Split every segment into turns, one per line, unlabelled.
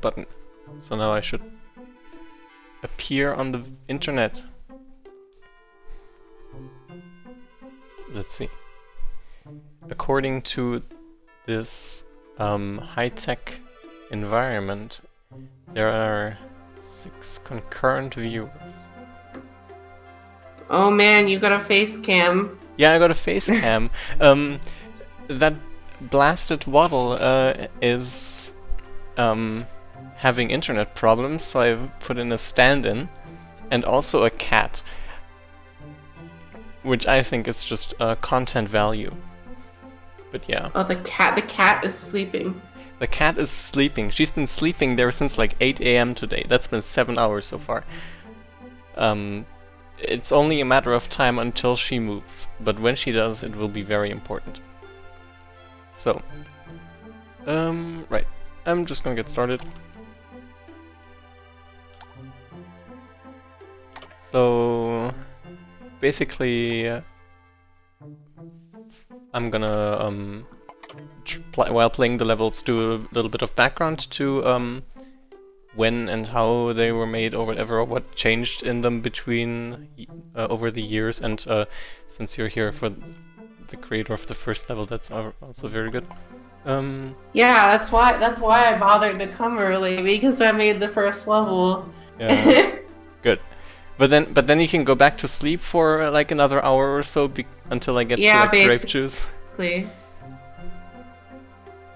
button. So now I should appear on the internet. Let's see. According to this high-tech environment, there are 6 concurrent viewers.
Oh man, you got a face cam.
Yeah, I got a face cam. That blasted Waddle is having internet problems, so I've put in a stand-in and also a cat, which I think is just content value. But yeah.
Oh, the cat is sleeping.
The cat is sleeping. She's been sleeping there since like 8 AM today. That's been 7 hours so far. It's only a matter of time until she moves, but when she does, it will be very important. So, right. I'm just gonna get started. So, basically, I'm gonna, while playing the levels, do a little bit of background to when and how they were made or whatever, or what changed in them between over the years. And since you're here for the creator of the first level, that's also very good.
Yeah, that's why I bothered to come early, because I made the first level.
Yeah. Good. But then you can go back to sleep for like another hour or so until I get to like grape juice.
Basically.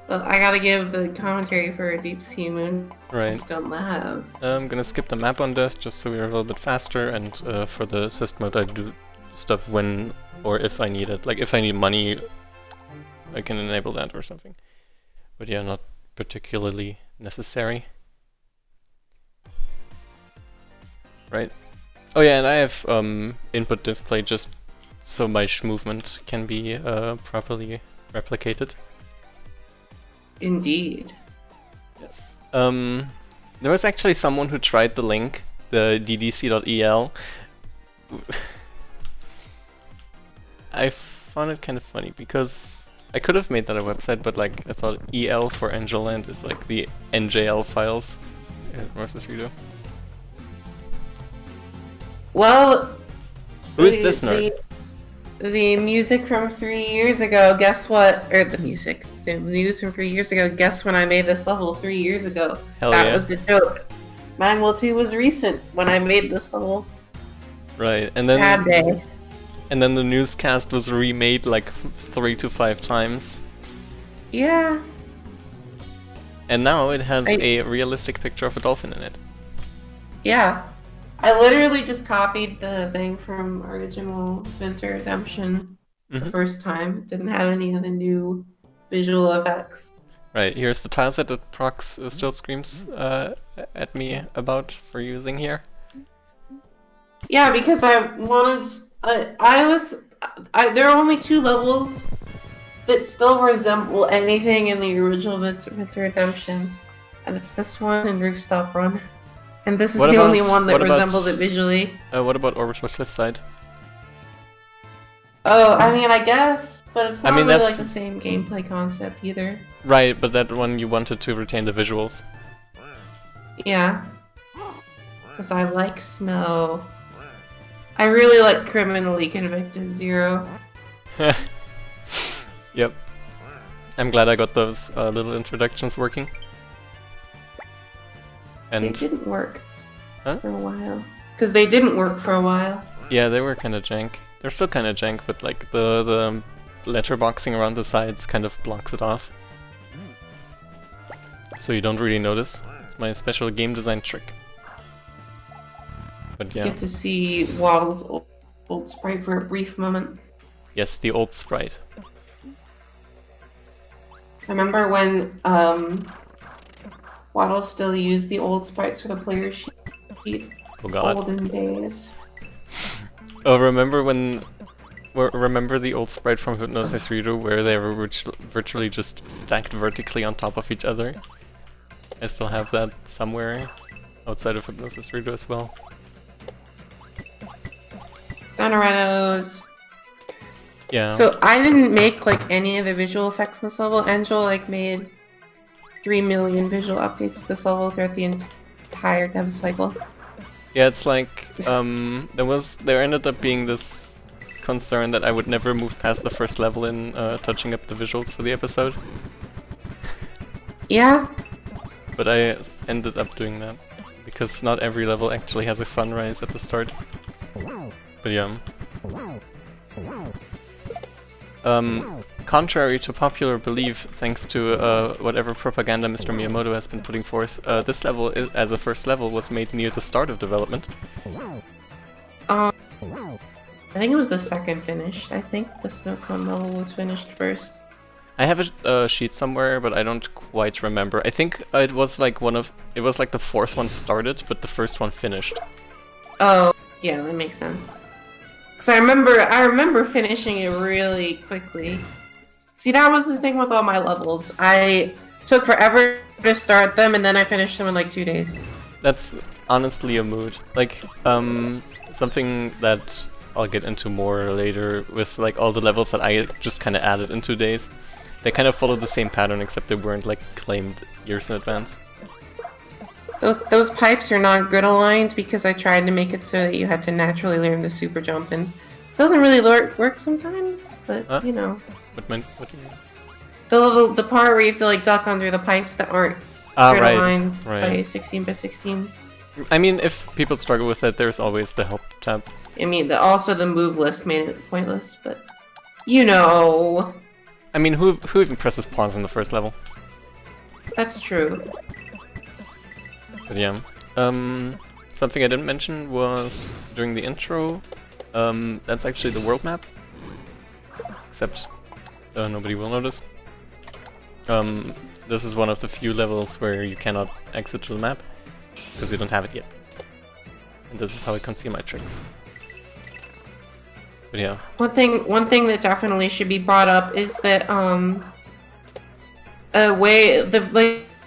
Well, I gotta give the commentary for Deep Sea Moon.
Right.
Still have.
I'm gonna skip the map on death just so we're a little bit faster, and for the assist mode I do stuff when or if I need it. Like if I need money, I can enable that or something. But yeah, not particularly necessary. Right. Oh yeah, and I have input display just so my movement can be properly replicated.
Indeed.
Yes. There was actually someone who tried the link, the ddc.el. I found it kind of funny because I could have made that a website, but like I thought EL for Angelland is like the NJL files. What's this video?
Well,
who is this nerd?
The music from 3 years ago, guess what? Or the news from 3 years ago, guess when I made this level 3 years ago?
Hell
that
yeah.
was the joke. Manual 2 was recent when I made this level.
Right, and
Sad day.
And then the newscast was remade like 3 to 5 times.
Yeah.
And now it has a realistic picture of a dolphin in it.
Yeah. I literally just copied the thing from original Winter Redemption the first time. It didn't have any of the new visual effects.
Right, here's the tileset that Prox still screams at me about for using here.
Yeah, because I wanted... there are only 2 levels that still resemble anything in the original Winter Redemption. And it's this one and Rooftop Run. And this is the only one that resembles it visually.
What about Orbital Cliffside?
Oh, I mean, I guess, but it's not really
that's
like the same gameplay concept either.
Right, but that one you wanted to retain the visuals.
Yeah. Because I like snow. I really like Criminally Convicted Zero.
Yep. I'm glad I got those little introductions working. And
they didn't work for a while. Because they didn't work for a while.
Yeah, they were kind of jank. They're still kind of jank, but like the letterboxing around the sides kind of blocks it off. So you don't really notice. It's my special game design trick. But yeah.
You get to see Waddle's old sprite for a brief moment.
Yes, the old sprite.
Remember when Waddle still used the old sprites for the player sheet?
Oh god.
Olden days.
Oh, remember the old sprite from Hypnosis Reader where they were virtually just stacked vertically on top of each other? I still have that somewhere outside of Hypnosis Reader as well.
Donarenos.
Yeah.
So I didn't make like any of the visual effects in this level. Angel like made 3 million visual updates to this level throughout the entire dev cycle.
Yeah, it's like there ended up being this concern that I would never move past the first level in touching up the visuals for the episode.
Yeah. But
I ended up doing that because not every level actually has a sunrise at the start. But yeah. Contrary to popular belief, thanks to whatever propaganda Mr. Miyamoto has been putting forth, this level, as a first level, was made near the start of development.
I think it was the second finished. I think the snow cone level was finished first.
I have a sheet somewhere, but I don't quite remember. I think it was like the fourth one started, but the first one finished.
Oh, yeah, that makes sense. Cause I remember finishing it really quickly. See, that was the thing with all my levels. I took forever to start them, and then I finished them in like 2 days.
That's honestly a mood. Like, something that I'll get into more later with like all the levels that I just kind of added in 2 days. They kind of followed the same pattern, except they weren't like claimed years in advance.
Those pipes are not grid aligned because I tried to make it so that you had to naturally learn the super jump, and it doesn't really work sometimes, but you know.
What do you mean?
The part where you have to like duck under the pipes that aren't grid aligned by 16 by 16.
I mean, if people struggle with it, there's always the help tab.
I mean, also the move list made it pointless, but you know.
I mean, who even presses pawns in the first level?
That's true.
But yeah. Something I didn't mention was during the intro. That's actually the world map. Except nobody will notice. This is one of the few levels where you cannot exit to the map because you don't have it yet. And this is how I conceal my tricks. But yeah.
One thing that definitely should be brought up is that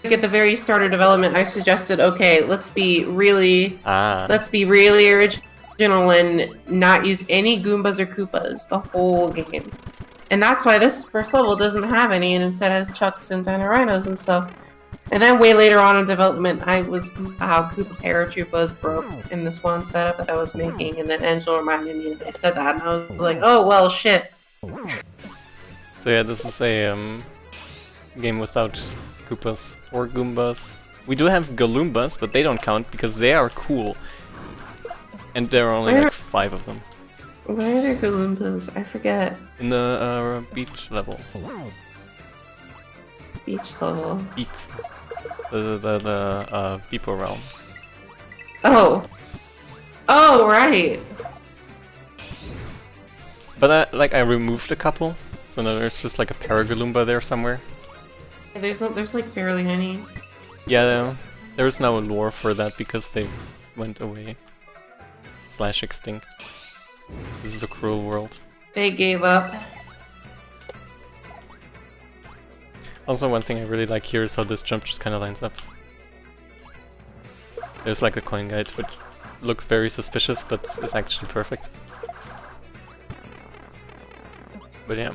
at the very start of development, I suggested, okay, let's be really original and not use any Goombas or Koopas the whole game. And that's why this first level doesn't have any, and instead has Chucks and Dino-Rhinos and stuff. And then way later on in development, I was how Koopa Paratroopas broke in this one setup that I was making, and then Angel reminded me that they said that, and I was like, oh well, shit.
So yeah, this is a game without Koopas or Goombas. We do have Galoombas, but they don't count because they are cool. And there are only like 5 of them.
Where are the Galoombas? I forget.
In the beach level.
Beach level.
Beat. The Beepo realm.
Oh. Oh, right.
But I removed a couple, so now there's just like a Paragaloomba there somewhere.
There's like barely any.
Yeah, there's now a lore for that because they went away. / extinct. This is a cruel world.
They gave up.
Also, one thing I really like here is how this jump just kind of lines up. There's like a coin guide, which looks very suspicious, but is actually perfect. But yeah.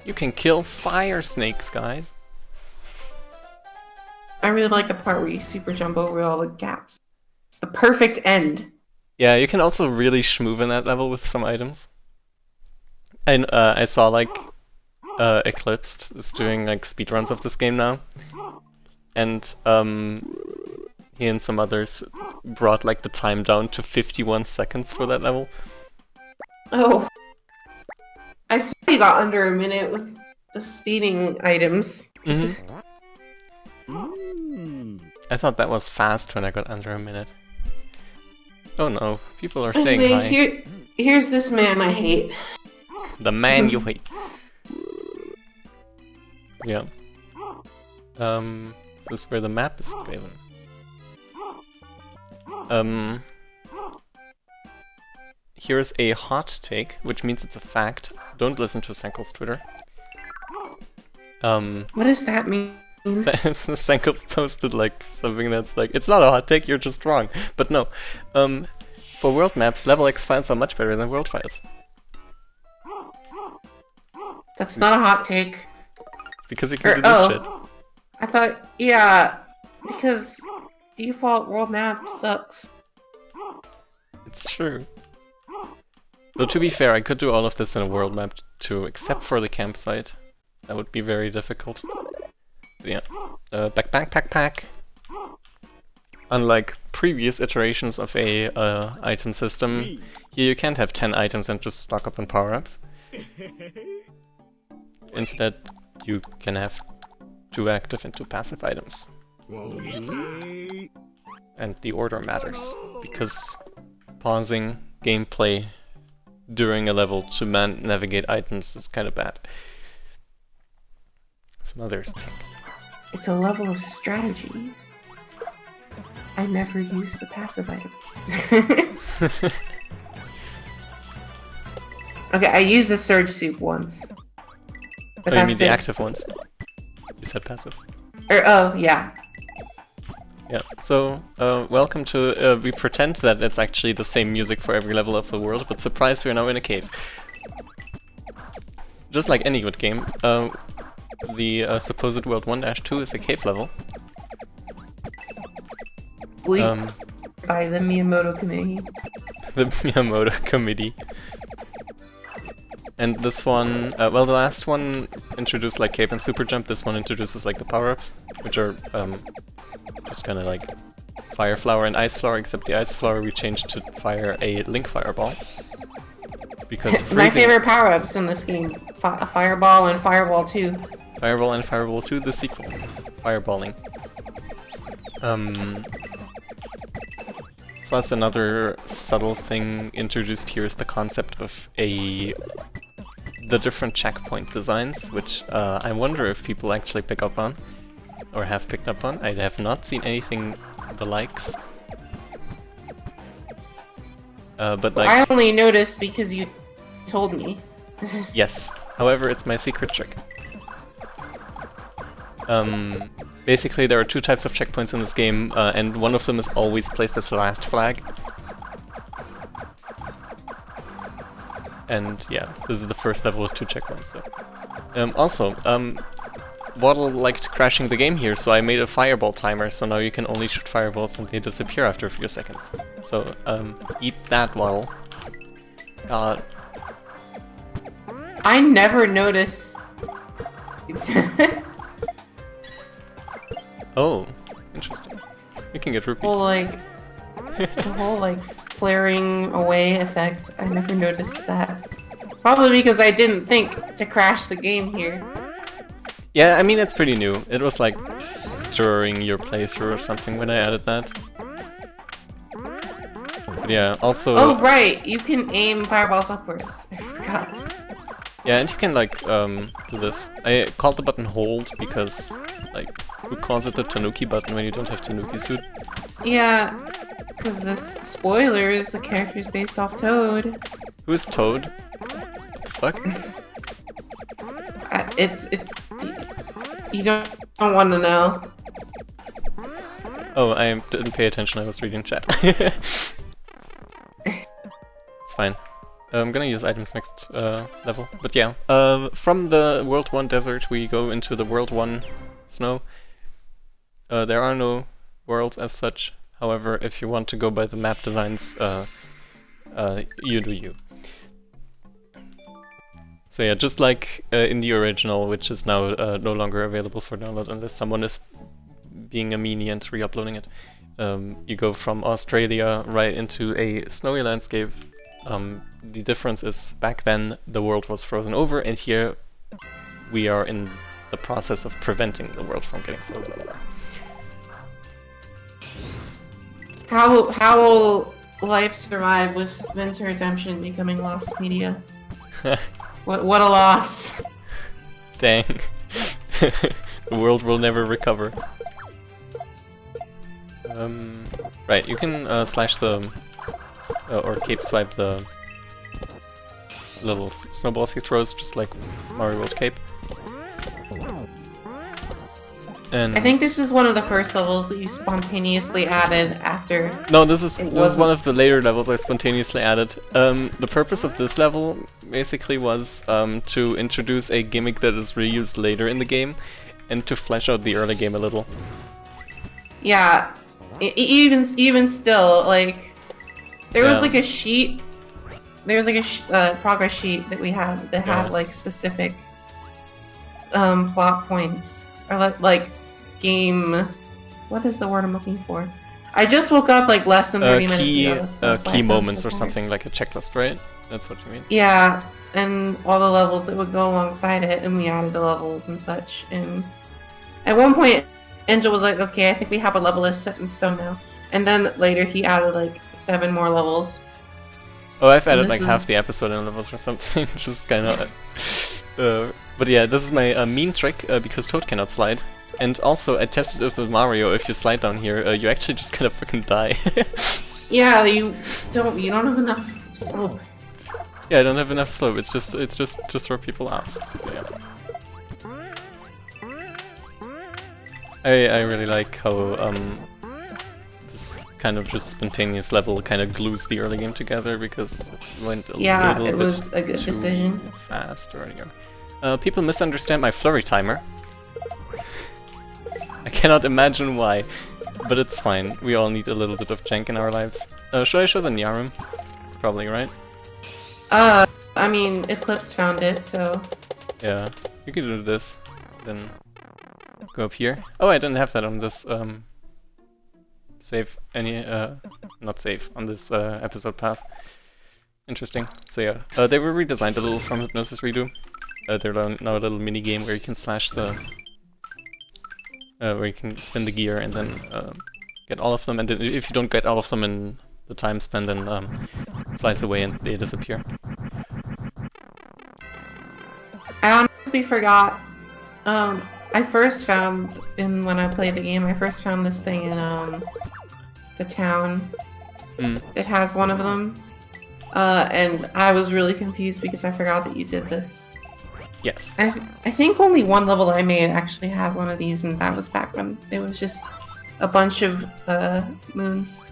You can kill fire snakes, guys.
I really like the part where you super jump over all the gaps. It's the perfect end.
Yeah, you can also really schmoove in that level with some items. And I saw like Eclipsed is doing like speedruns of this game now. And he and some others brought like the time down to 51 seconds for that level.
Oh. I saw you got under a minute with the speeding items.
I thought that was fast when I got under a minute. Oh no, people are saying hi.
Here's this man I hate.
The man you hate. Yeah. This is where the map is given. Here's a hot take, which means it's a fact. Don't listen to Senkel's Twitter.
What does that mean?
Senkel's posted like something that's like, it's not a hot take, you're just wrong. But no. For world maps, level X files are much better than world files.
That's not a hot take.
It's because you can do this shit.
I thought, yeah, because default world map sucks.
It's true. Though to be fair, I could do all of this in a world map too, except for the campsite. That would be very difficult. But yeah. Pack. Unlike previous iterations of a item system, here you can't have 10 items and just stock up on power-ups. Instead, you can have 2 active and 2 passive items. And the order matters, because pausing gameplay during a level to navigate items is kind of bad. Some others think.
It's a level of strategy. I never use the passive items. Okay, I used the surge soup once. But
oh, you mean the active ones? You said passive.
Oh, yeah.
Yeah, so welcome to, we pretend that it's actually the same music for every level of the world, but surprise, we're now in a cave. Just like any good game, the supposed World 1-2 is a cave level.
By the Miyamoto Committee.
The Miyamoto Committee. And this one, well, the last one introduced like Cape and Super Jump, this one introduces like the power-ups, which are just kind of like Fire Flower and Ice Flower, except the Ice Flower we changed to fire a Link Fireball. Because
my favorite power-ups in this game, Fireball and Fireball 2.
Fireball and Fireball 2, the sequel. Fireballing. Plus another subtle thing introduced here is the concept of the different checkpoint designs, which I wonder if people actually pick up on, or have picked up on. I have not seen anything the likes. But like,
I only noticed because you told me.
Yes, however it's my secret trick. Basically there are 2 types of checkpoints in this game, and one of them is always placed as the last flag. And yeah, this is the first level with 2 checkpoints. So. Also, Waddle liked crashing the game here, so I made a fireball timer, so now you can only shoot fireballs and they disappear after a few seconds. So, eat that, Waddle. God.
I never noticed.
Oh, interesting. You can get rupees.
Well, like, the whole like flaring away effect, I never noticed that. Probably because I didn't think to crash the game here.
Yeah, I mean it's pretty new. It was like during your playthrough or something when I added that. But yeah, also...
Oh right, you can aim fireballs upwards. I forgot.
Yeah, and you can like do this. I called the button hold because like who calls it the Tanuki button when you don't have Tanuki suit?
Yeah, because this spoiler is the character's based off Toad.
Who is Toad? What the fuck?
It's you don't want to know.
Oh, I didn't pay attention. I was reading chat. It's fine. I'm gonna use items next level. But yeah, from the World 1 desert we go into the World 1 snow. There are no worlds as such. However, if you want to go by the map designs, you do you. So yeah, just like in the original, which is now no longer available for download unless someone is being a meanie and re-uploading it. You go from Australia right into a snowy landscape. The difference is back then the world was frozen over, and here we are in the process of preventing the world from getting frozen over.
How will life survive with Winter Redemption becoming lost media? What a loss!
Dang. The world will never recover. Right, you can slash the... or cape swipe the little snowballs he throws, just like Mario World Cape. And
I think this is one of the first levels that you spontaneously added after.
No, this is one of the later levels I spontaneously added. The purpose of this level basically was to introduce a gimmick that is reused later in the game, and to flesh out the early game a little.
Yeah, even still, like there was like a sheet. There was like a progress sheet that we had that had like specific plot points or like game. What is the word I'm looking for? I just woke up like less than 30 minutes ago. So
key moments or something, like a checklist, right? That's what you mean?
Yeah, and all the levels that would go alongside it, and we added the levels and such. And at one point, Angel was like, okay, I think we have a level that's set in stone now. And then later he added like 7 more levels.
Oh, I've added like half the episode in levels or something, just kind of... but yeah, this is my mean trick, because Toad cannot slide. And also, I tested it with Mario, if you slide down here, you actually just kind of fucking die.
Yeah, you don't have enough slope.
Yeah, I don't have enough slope, it's just to throw people off. Yeah. I really like how this kind of just spontaneous level kind of glues the early game together, because it went a little bit
was a good decision.
Fast earlier. People misunderstand my flurry timer. I cannot imagine why, but it's fine. We all need a little bit of jank in our lives. Should I show the Nyarum? Probably, right?
I mean, Eclipse found it, so...
Yeah, you can do this, then go up here. Oh, I didn't have that on this, save not save, on this, episode path. Interesting. So yeah, they were redesigned a little from Hypnosis Redo. They're now a little mini game where you can slash the... where you can spin the gear and then get all of them, and then if you don't get all of them in the time span, then flies away and they disappear.
I honestly forgot. I first found, when I played the game, I first found this thing in the town. It has one of them, and I was really confused because I forgot that you did this.
Yes.
I think only one level I made actually has one of these, and that was back when it was just a bunch of moons.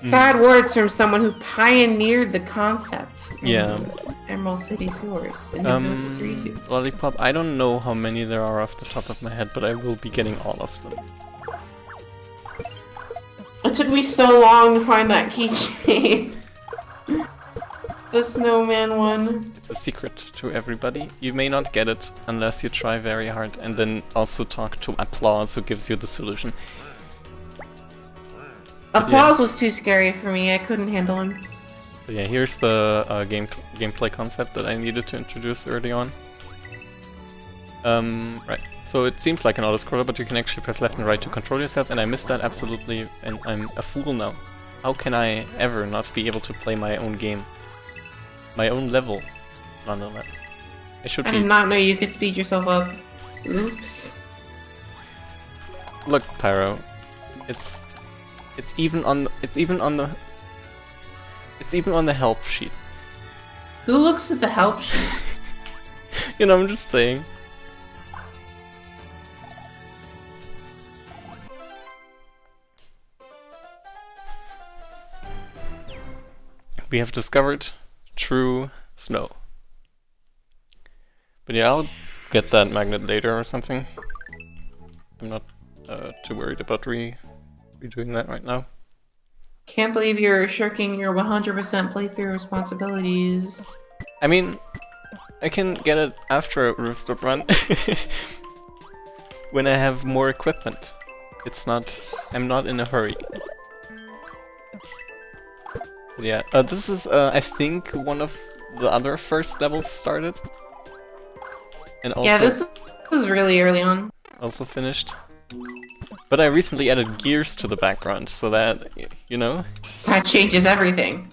Sad words from someone who pioneered the concept in Emerald City Sewers in Hypnosis Redo.
Lollipop, I don't know how many there are off the top of my head, but I will be getting all of them.
It took me so long to find that keychain. The snowman one.
It's a secret to everybody. You may not get it unless you try very hard, and then also talk to Applause, who gives you the solution.
Applause was too scary for me, I couldn't handle him.
But yeah, here's the gameplay concept that I needed to introduce early on. Right, so it seems like an auto-scroller, but you can actually press left and right to control yourself, and I missed that absolutely, and I'm a fool now. How can I ever not be able to play my own game? My own level, nonetheless. I
did not know you could speed yourself up. Oops.
Look, Pyro, it's even on the help sheet.
Who looks at the help sheet?
You know, I'm just saying. We have discovered true snow. But yeah, I'll get that magnet later or something. I'm not too worried about redoing that right now.
Can't believe you're shirking your 100% playthrough responsibilities.
I mean, I can get it after a rooftop run. When I have more equipment. I'm not in a hurry. But yeah, this is, I think, one of the other first levels started. And also,
yeah, this was really early on.
Also finished. But I recently added gears to the background, so that, you know?
That changes everything.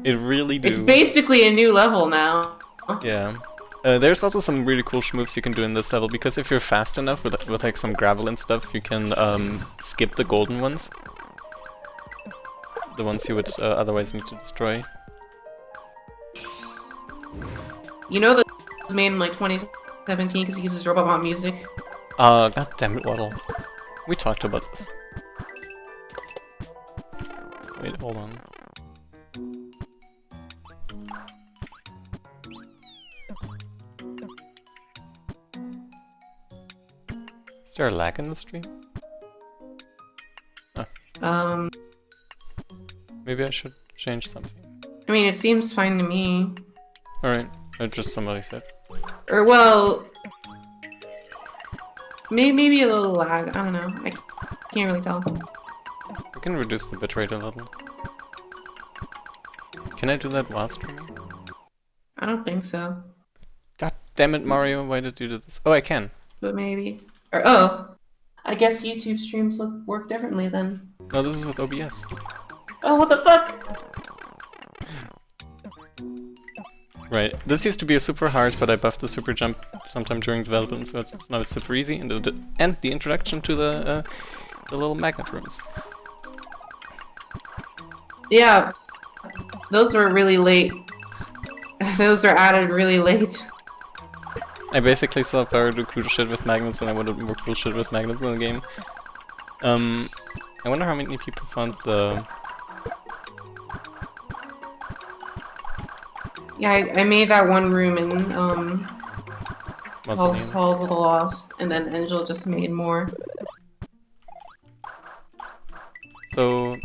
It really do.
It's basically a new level now.
Yeah. There's also some really cool moves you can do in this level, because if you're fast enough with like some gravel and stuff, you can skip the golden ones. The ones you would otherwise need to destroy.
You know that was made in like 2017 because it uses Robot music?
God damn it, Waddle. We talked about this. Wait, hold on. Is there a lag in the stream?
Um,
Maybe I should change something.
I mean, it seems fine to me.
Alright, just somebody said.
Or, well... Maybe a little lag, I don't know. I can't really tell.
I can reduce the bitrate a little. Can I do that while streaming?
I don't think so.
God damn it, Mario, why did you do this? Oh, I can.
But maybe. Or, oh! I guess YouTube streams work differently then.
No, this is with OBS.
Oh, what the fuck?
Right, this used to be a super hard, but I buffed the super jump sometime during development, so now it's super easy, and the introduction to the little magnet rooms.
Yeah, those were really late. Those were added really late.
I basically saw power do cool shit with magnets, and I wanted more cool shit with magnets in the game. I wonder how many people found the...
Yeah, I made that one room in
Mausoleum.
Halls of the Lost, and then Angel just made more.
So,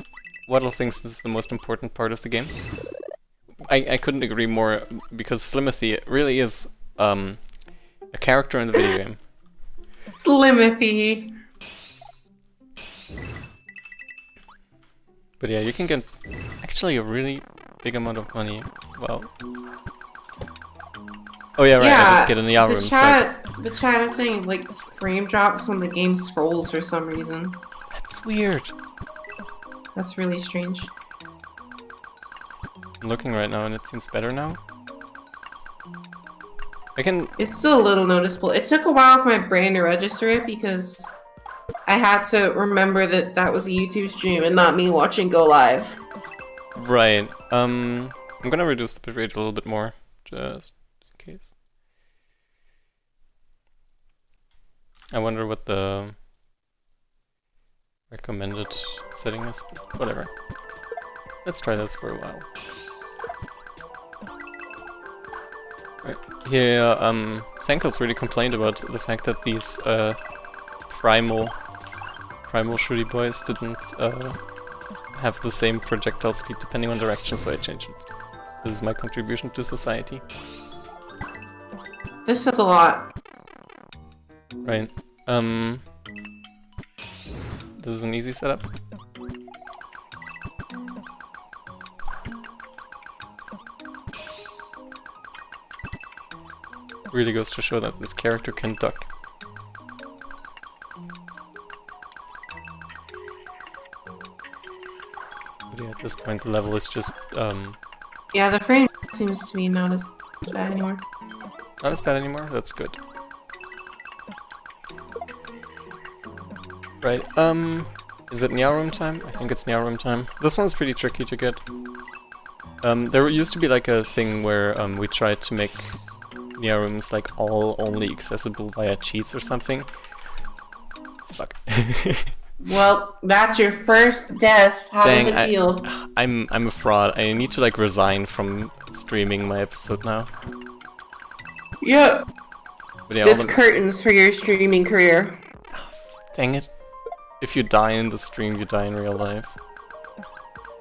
Waddle thinks this is the most important part of the game. I couldn't agree more, because Slimothy really is a character in the video game.
Slimothy!
But yeah, you can get actually a really big amount of money. Well... Oh yeah, right, I just get in the hour room.
The chat is saying, like, frame drops when the game scrolls for some reason.
That's weird.
That's really strange.
I'm looking right now and it seems better now. I can...
It's still a little noticeable. It took a while for my brain to register it because I had to remember that that was a YouTube stream and not me watching go live.
Right. I'm gonna reduce the bitrate a little bit more, just in case. I wonder what the recommended setting is. Whatever. Let's try this for a while. Right. Here, Sankel's really complained about the fact that these primal shooty boys didn't have the same projectile speed depending on direction, so I changed it. This is my contribution to society.
This says a lot.
Right. This is an easy setup. Really goes to show that this character can duck. But yeah, at this point the level is just
Yeah, the frame seems to be not as bad anymore.
not as bad anymore, that's good. Right, is it Meow Room time? I think it's Meow Room time. This one's pretty tricky to get. There used to be like a thing where we tried to make Meow Rooms like all only accessible via cheats or something. Fuck.
Well, that's your first death. How does it feel?
I'm a fraud. I need to like resign from streaming my episode now.
Yeah.
But yeah,
This curtains for your streaming career.
Dang it. If you die in the stream, you die in real life.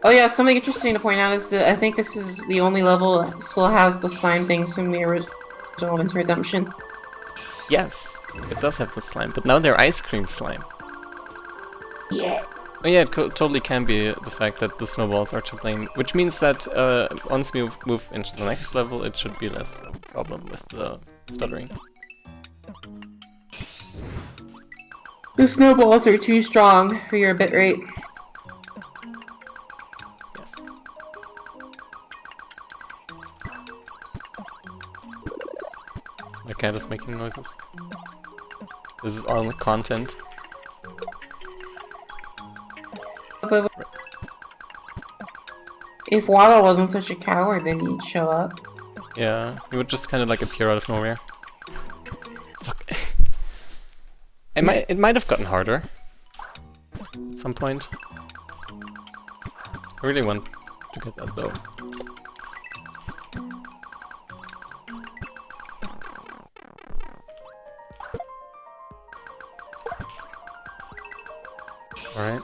Oh yeah, something interesting to point out is that I think this is the only level that still has the slime things from the original Winter Redemption.
Yes, it does have the slime, but now they're ice cream slime.
Yeah.
Oh yeah, it totally can be the fact that the snowballs are to blame, which means that once we move into the next level, it should be less of a problem with the stuttering.
The snowballs are too strong for your bitrate.
Yes. My cat is making noises. This is all content.
If Waddle wasn't such a coward, then he'd show up.
Yeah, he would just kind of like appear out of nowhere. Fuck. It might have gotten harder at some point. I really want to get that though. Alright.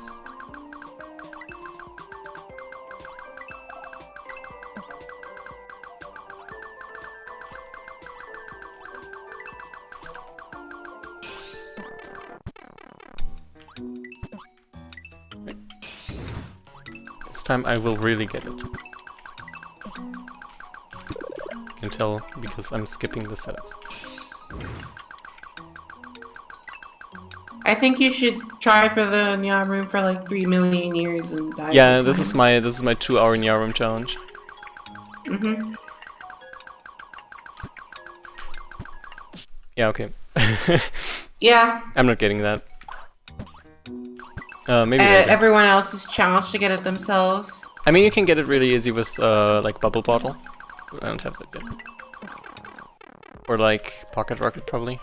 This time I will really get it. You can tell because I'm skipping the setups.
I think you should try for the Nya room for like 3 million years and die.
Yeah, this is my 2-hour Nya room challenge.
Mm-hmm.
Yeah, okay.
Yeah.
I'm not getting that. Maybe later.
Everyone else is challenged to get it themselves.
I mean, you can get it really easy with like Bubble Bottle. I don't have that yet. Or like Pocket Rocket, probably.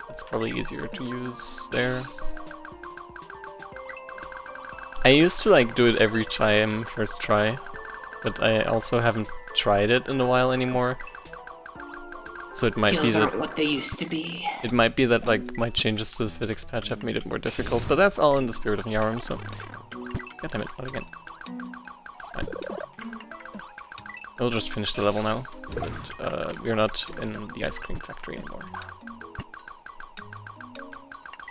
That's probably easier to use there. I used to like do it every time, first try, but I also haven't tried it in a while anymore. So it might be that
aren't what they used to be.
It might be that like my changes to the physics patch have made it more difficult, but that's all in the spirit of Nyarum, so goddammit, not again. It's fine. We'll just finish the level now, so that we're not in the ice cream factory anymore.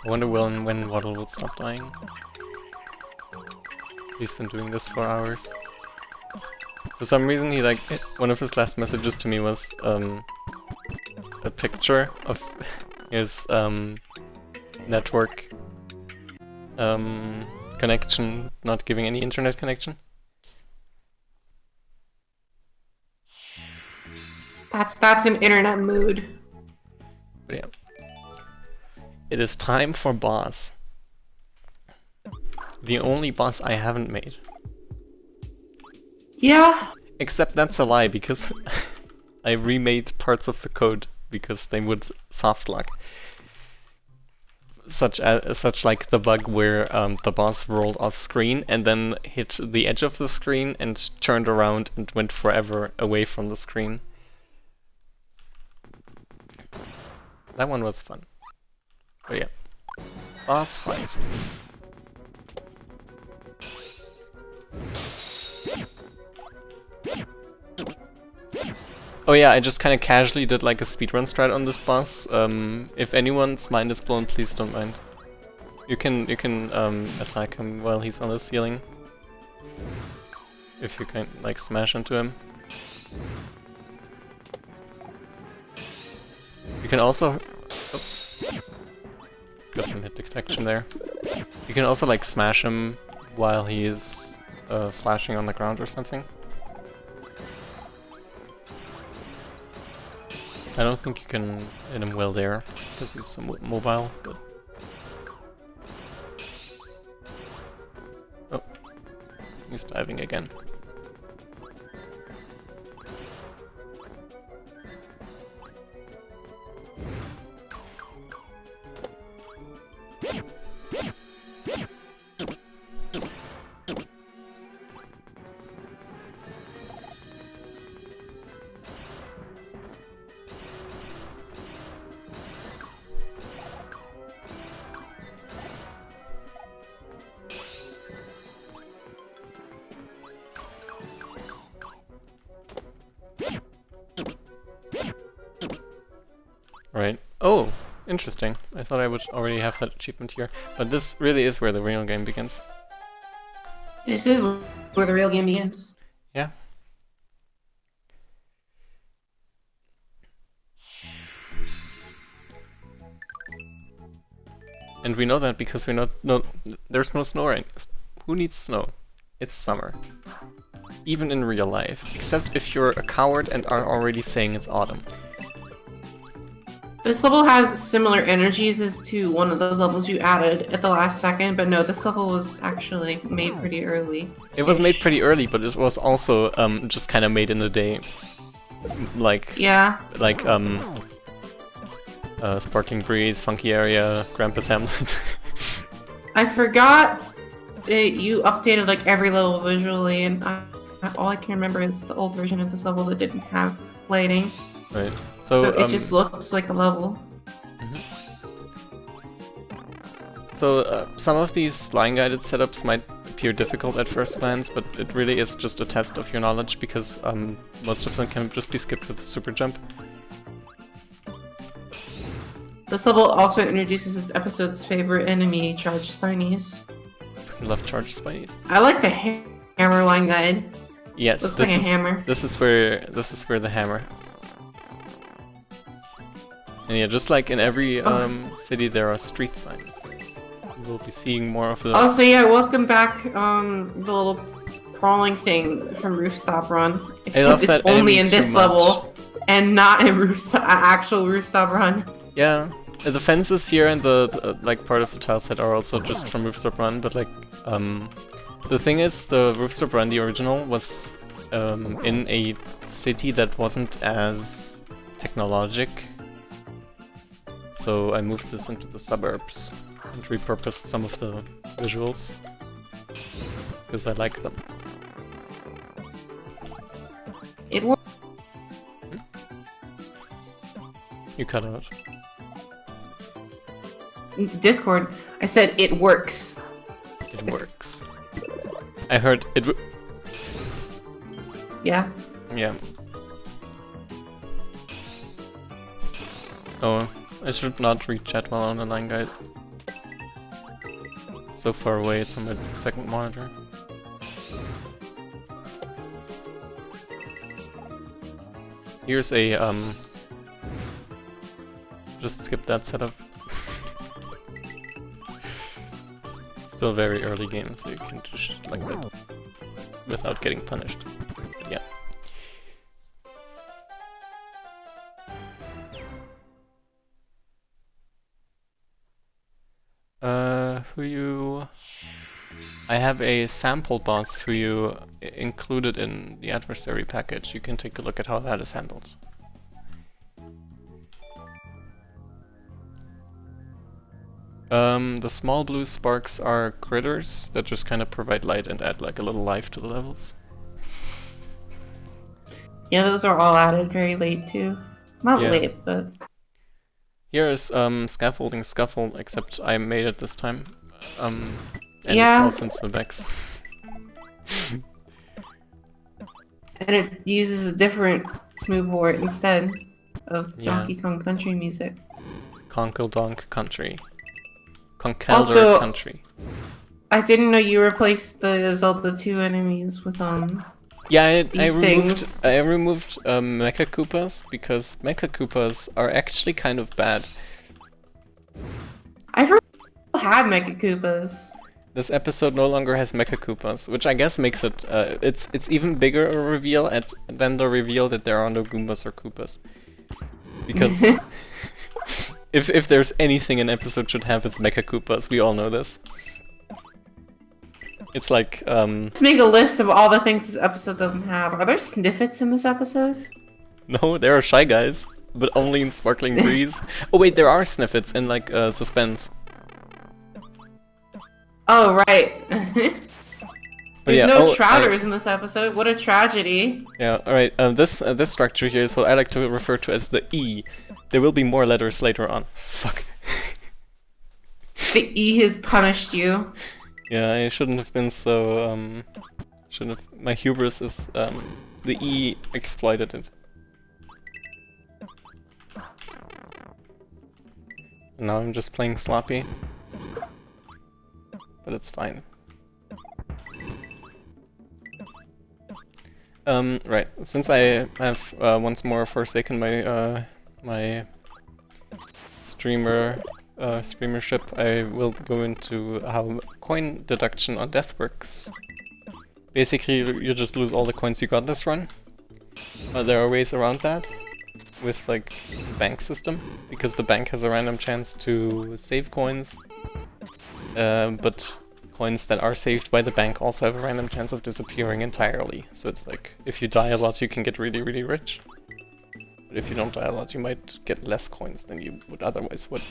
I wonder when Waddle will stop dying. He's been doing this for hours. For some reason he one of his last messages to me was a picture of his network connection not giving any internet connection.
That's an internet mood.
But yeah. It is time for boss. The only boss I haven't made.
Yeah.
Except that's a lie, because I remade parts of the code because they would softlock. Such like the bug where the boss rolled off screen and then hit the edge of the screen and turned around and went forever away from the screen. That one was fun. But yeah. Boss fight. Oh yeah, I just kind of casually did like a speedrun strat on this boss. If anyone's mind is blown, please don't mind. You can attack him while he's on the ceiling. If you can like smash into him. You can also... Oops. Got some hit detection there. You can also like smash him while he is flashing on the ground or something. I don't think you can hit him well there, because he's somewhat mobile, but... Oh, he's diving again. Right. Oh, interesting. I thought I would already have that achievement here. But this really is where the real game begins.
This is where the real game begins.
Yeah. And we know that because there's no snow right now. Who needs snow? It's summer. Even in real life. Except if you're a coward and are already saying it's autumn.
This level has similar energies as to one of those levels you added at the last second, but no, this level was actually made pretty early.
It was made pretty early, but it was also just kind of made in the day. Like...
Yeah.
Like, Sparkling Breeze, Funky Area, Grandpa's Hamlet.
I forgot that you updated like every level visually, and all I can remember is the old version of this level that didn't have lighting.
Right.
So it just looks like a level.
So some of these line-guided setups might appear difficult at first glance, but it really is just a test of your knowledge because most of them can just be skipped with a super jump.
This level also introduces this episode's favorite enemy, Charged Spinies.
I love Charged Spinies.
I like the hammer line guide.
Yes,
looks like a hammer.
This is where the hammer. And yeah, just like in every city, there are street signs. We'll be seeing more of the.
Also, yeah, welcome back. The little crawling thing from Rooftop Run. Except it's only in this level, and not in actual Rooftop Run.
Yeah, the fences here and the like part of the tile set are also just from Rooftop Run, but like the thing is, the Rooftop Run, the original, was in a city that wasn't as technologic. So I moved this into the suburbs and repurposed some of the visuals because I like them.
It works.
You cut out.
Discord. I said it works.
It works. I heard it.
Yeah.
Yeah. Oh, I should not read chat while on the line guide. So far away, it's on my second monitor. Here's a just skip that setup. Still very early game, so you can do shit like that without getting punished. But yeah. I have a sample boss who you included in the adversary package. You can take a look at how that is handled. The small blue sparks are critters that just kind of provide light and add like a little life to the levels.
Yeah, those are all added very late too. Not late, but...
Here is Scaffolding Scuffle, except I made it this time. And
yeah.
it's also in Swibex.
And it uses a different smoothboard instead of Donkey Kong Country music.
Conkle Donk Country. Conkelder Country. I
didn't know you replaced the Zelda 2 enemies with
yeah, I removed Mecha Koopas because Mecha Koopas are actually kind of bad.
I forgot had Mecha Koopas.
This episode no longer has Mecha Koopas, which I guess makes it it's even bigger a reveal than the reveal that there are no Goombas or Koopas. Because if there's anything an episode should have, it's Mecha Koopas. We all know this. It's like
let's make a list of all the things this episode doesn't have. Are there sniffets in this episode?
No, there are Shy Guys, but only in Sparkling Breeze. Oh wait, there are sniffets in like Suspense.
Oh right. There's no Trouters in this episode. What a tragedy.
Yeah. All right. This structure here is what I like to refer to as the E. There will be more letters later on. Fuck.
The E has punished you.
Yeah, I shouldn't have been so, shouldn't have, my hubris is, the E exploited it. And now I'm just playing sloppy. But it's fine. Right, since I have, once more forsaken my, my streamership, I will go into how coin deduction on death works. Basically, you just lose all the coins you got this run. There are ways around that with like the bank system, because the bank has a random chance to save coins, but coins that are saved by the bank also have a random chance of disappearing entirely. So it's like, if you die a lot, you can get really, really rich. But if you don't die a lot, you might get less coins than you would otherwise would.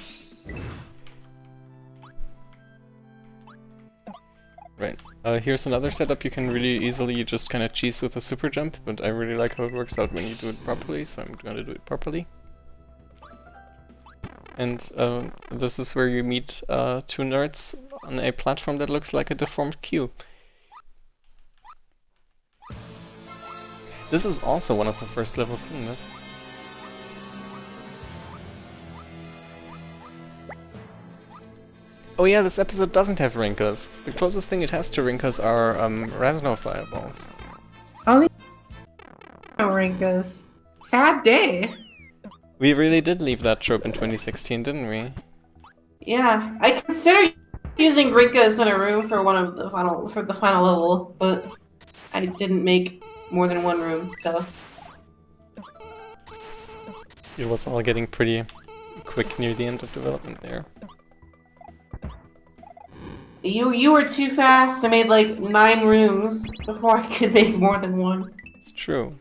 Right, here's another setup you can really easily just kind of cheese with a super jump, but I really like how it works out when you do it properly, so I'm gonna do it properly. And this is where you meet two nerds on a platform that looks like a deformed cube. This is also one of the first levels, isn't it? Oh yeah, this episode doesn't have Rinkas. The closest thing it has to Rinkas are Rasno fireballs.
Oh, no Rinkas. Sad day.
We really did leave that trope in 2016, didn't we?
Yeah, I considered using Rinkas in a room for the final level, but I didn't make more than one room, so.
It was all getting pretty quick near the end of development there.
You were too fast. I made like 9 rooms before I could make more than one.
It's true.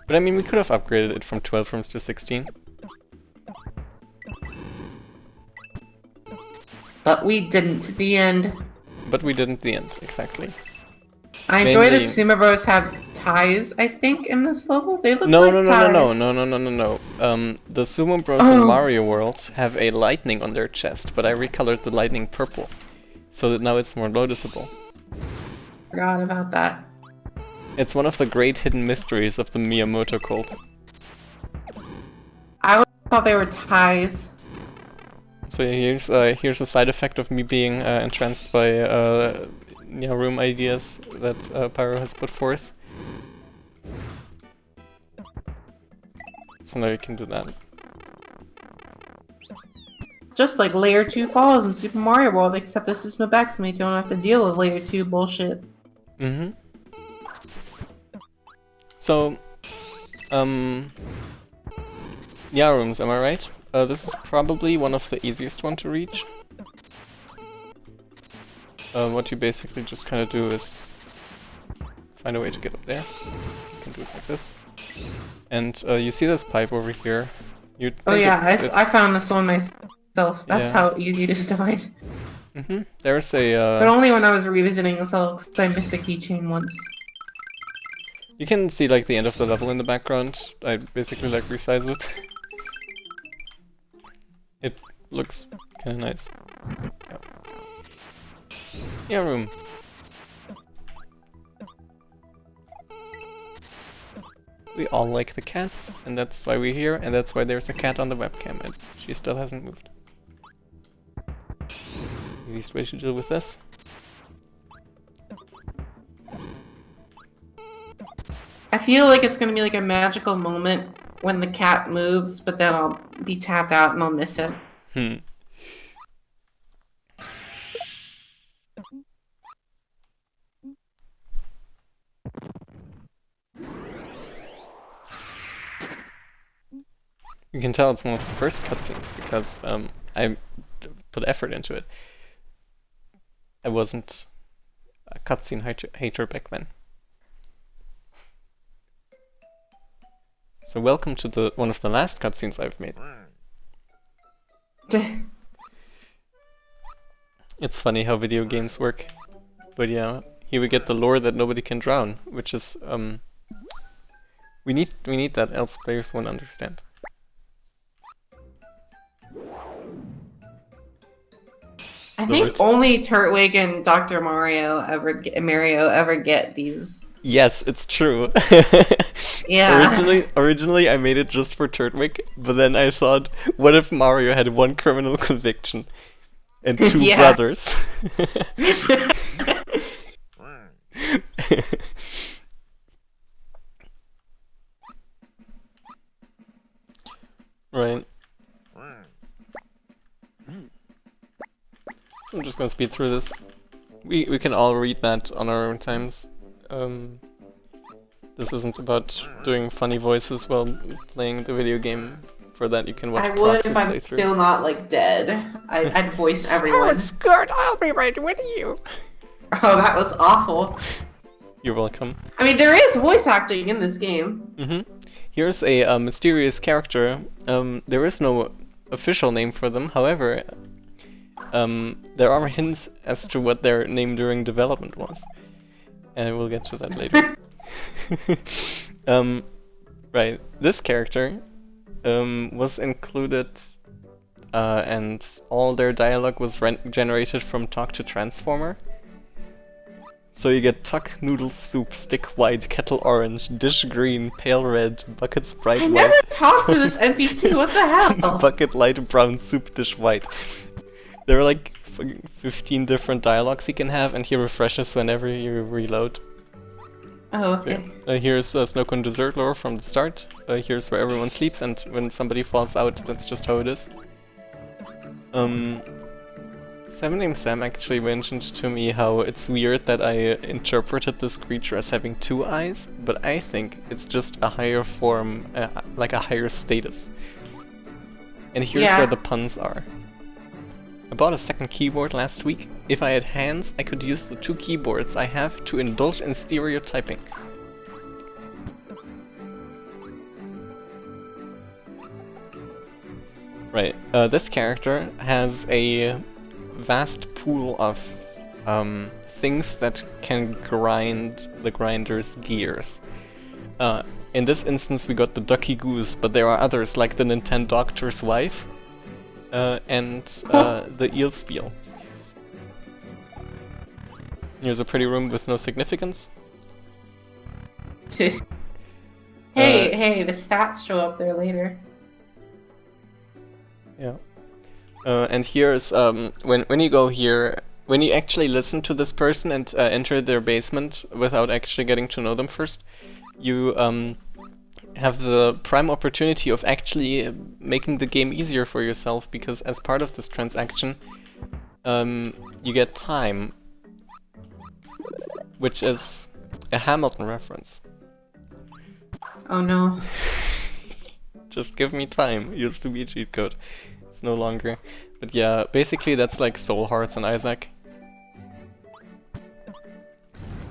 But I mean, we could have upgraded it from 12 rooms to 16.
But we didn't at the end.
But we didn't at the end, exactly.
I enjoy that Sumo Bros have ties, I think, in this level. They look like ties.
No. The Sumo Bros in Mario World have a lightning on their chest, but I recolored the lightning purple, so that now it's more noticeable.
Forgot about that.
It's one of the great hidden mysteries of the Miyamoto cult.
I always thought they were ties.
So here's a side effect of me being entranced by room ideas that Pyro has put forth. So now you can do that.
Just like Layer 2 Falls in Super Mario World, except this is Mabaximate, you don't have to deal with Layer 2 bullshit.
Mm-hmm. So, yeah, rooms, am I right? This is probably one of the easiest one to reach. What you basically just kind of do is find a way to get up there. You can do it like this. And you see this pipe over here.
Oh yeah, I found this one myself. That's how easy it is to find.
Mm-hmm. There's a...
but only when I was revisiting this level, because I missed a keychain once.
You can see like the end of the level in the background. I basically like resize it. It looks kind of nice. Yeah, room. We all like the cats, and that's why we're here, and that's why there's a cat on the webcam, and she still hasn't moved. Easiest way to deal with this.
I feel like it's gonna be like a magical moment when the cat moves, but then I'll be tapped out and I'll miss it.
You can tell it's one of the first cutscenes because I put effort into it. I wasn't a cutscene hater back then. So welcome to one of the last cutscenes I've made. It's funny how video games work. But yeah, here we get the lore that nobody can drown, which is we need that, else players won't understand.
I think only Turtwig and Dr. Mario ever get these.
Yes, it's true.
Yeah.
Originally I made it just for Turtwig, but then I thought, what if Mario had one criminal conviction and 2 brothers? Right. So I'm just gonna speed through this. We can all read that on our own times. This isn't about doing funny voices while playing the video game. For that you can watch
I would if I'm still not like dead. I'd voice everyone.
Skirt, I'll be right with you.
Oh, that was awful.
You're welcome.
I mean, there is voice acting in this game.
Mm-hmm. Here's a mysterious character. There is no official name for them, however, there are hints as to what their name during development was. And we'll get to that later. Right, this character was included, and all their dialogue was generated from Talk to Transformer. So you get tuck, noodle soup, stick white, kettle orange, dish green, pale red, buckets bright white.
I never talked to this NPC, what the hell?
Bucket light brown, soup dish white. There are like 15 different dialogues you can have, and he refreshes whenever you reload.
Oh, okay.
So, yeah. Here's Snow Cone Dessert Lore from the start. Here's where everyone sleeps, and when somebody falls out, that's just how it is. Seven Name Sam actually mentioned to me how it's weird that I interpreted this creature as having 2 eyes, but I think it's just a higher form, like a higher status. And here's where the puns are. I bought a second keyboard last week. If I had hands, I could use the 2 keyboards I have to indulge in stereotyping. Right, this character has a vast pool of things that can grind the grinder's gears. In this instance we got the Ducky Goose, but there are others like the Nintendo Doctor's Wife and the Eelspiel. Here's a pretty room with no significance.
Hey, the stats show up there later.
Yeah. And here's when you go here, when you actually listen to this person and enter their basement without actually getting to know them first, you have the prime opportunity of actually making the game easier for yourself, because as part of this transaction, you get time, which is a Hamilton reference.
Oh no.
Just give me time. Used to be a cheat code. It's no longer. But yeah, basically that's like Soul Hearts and Isaac.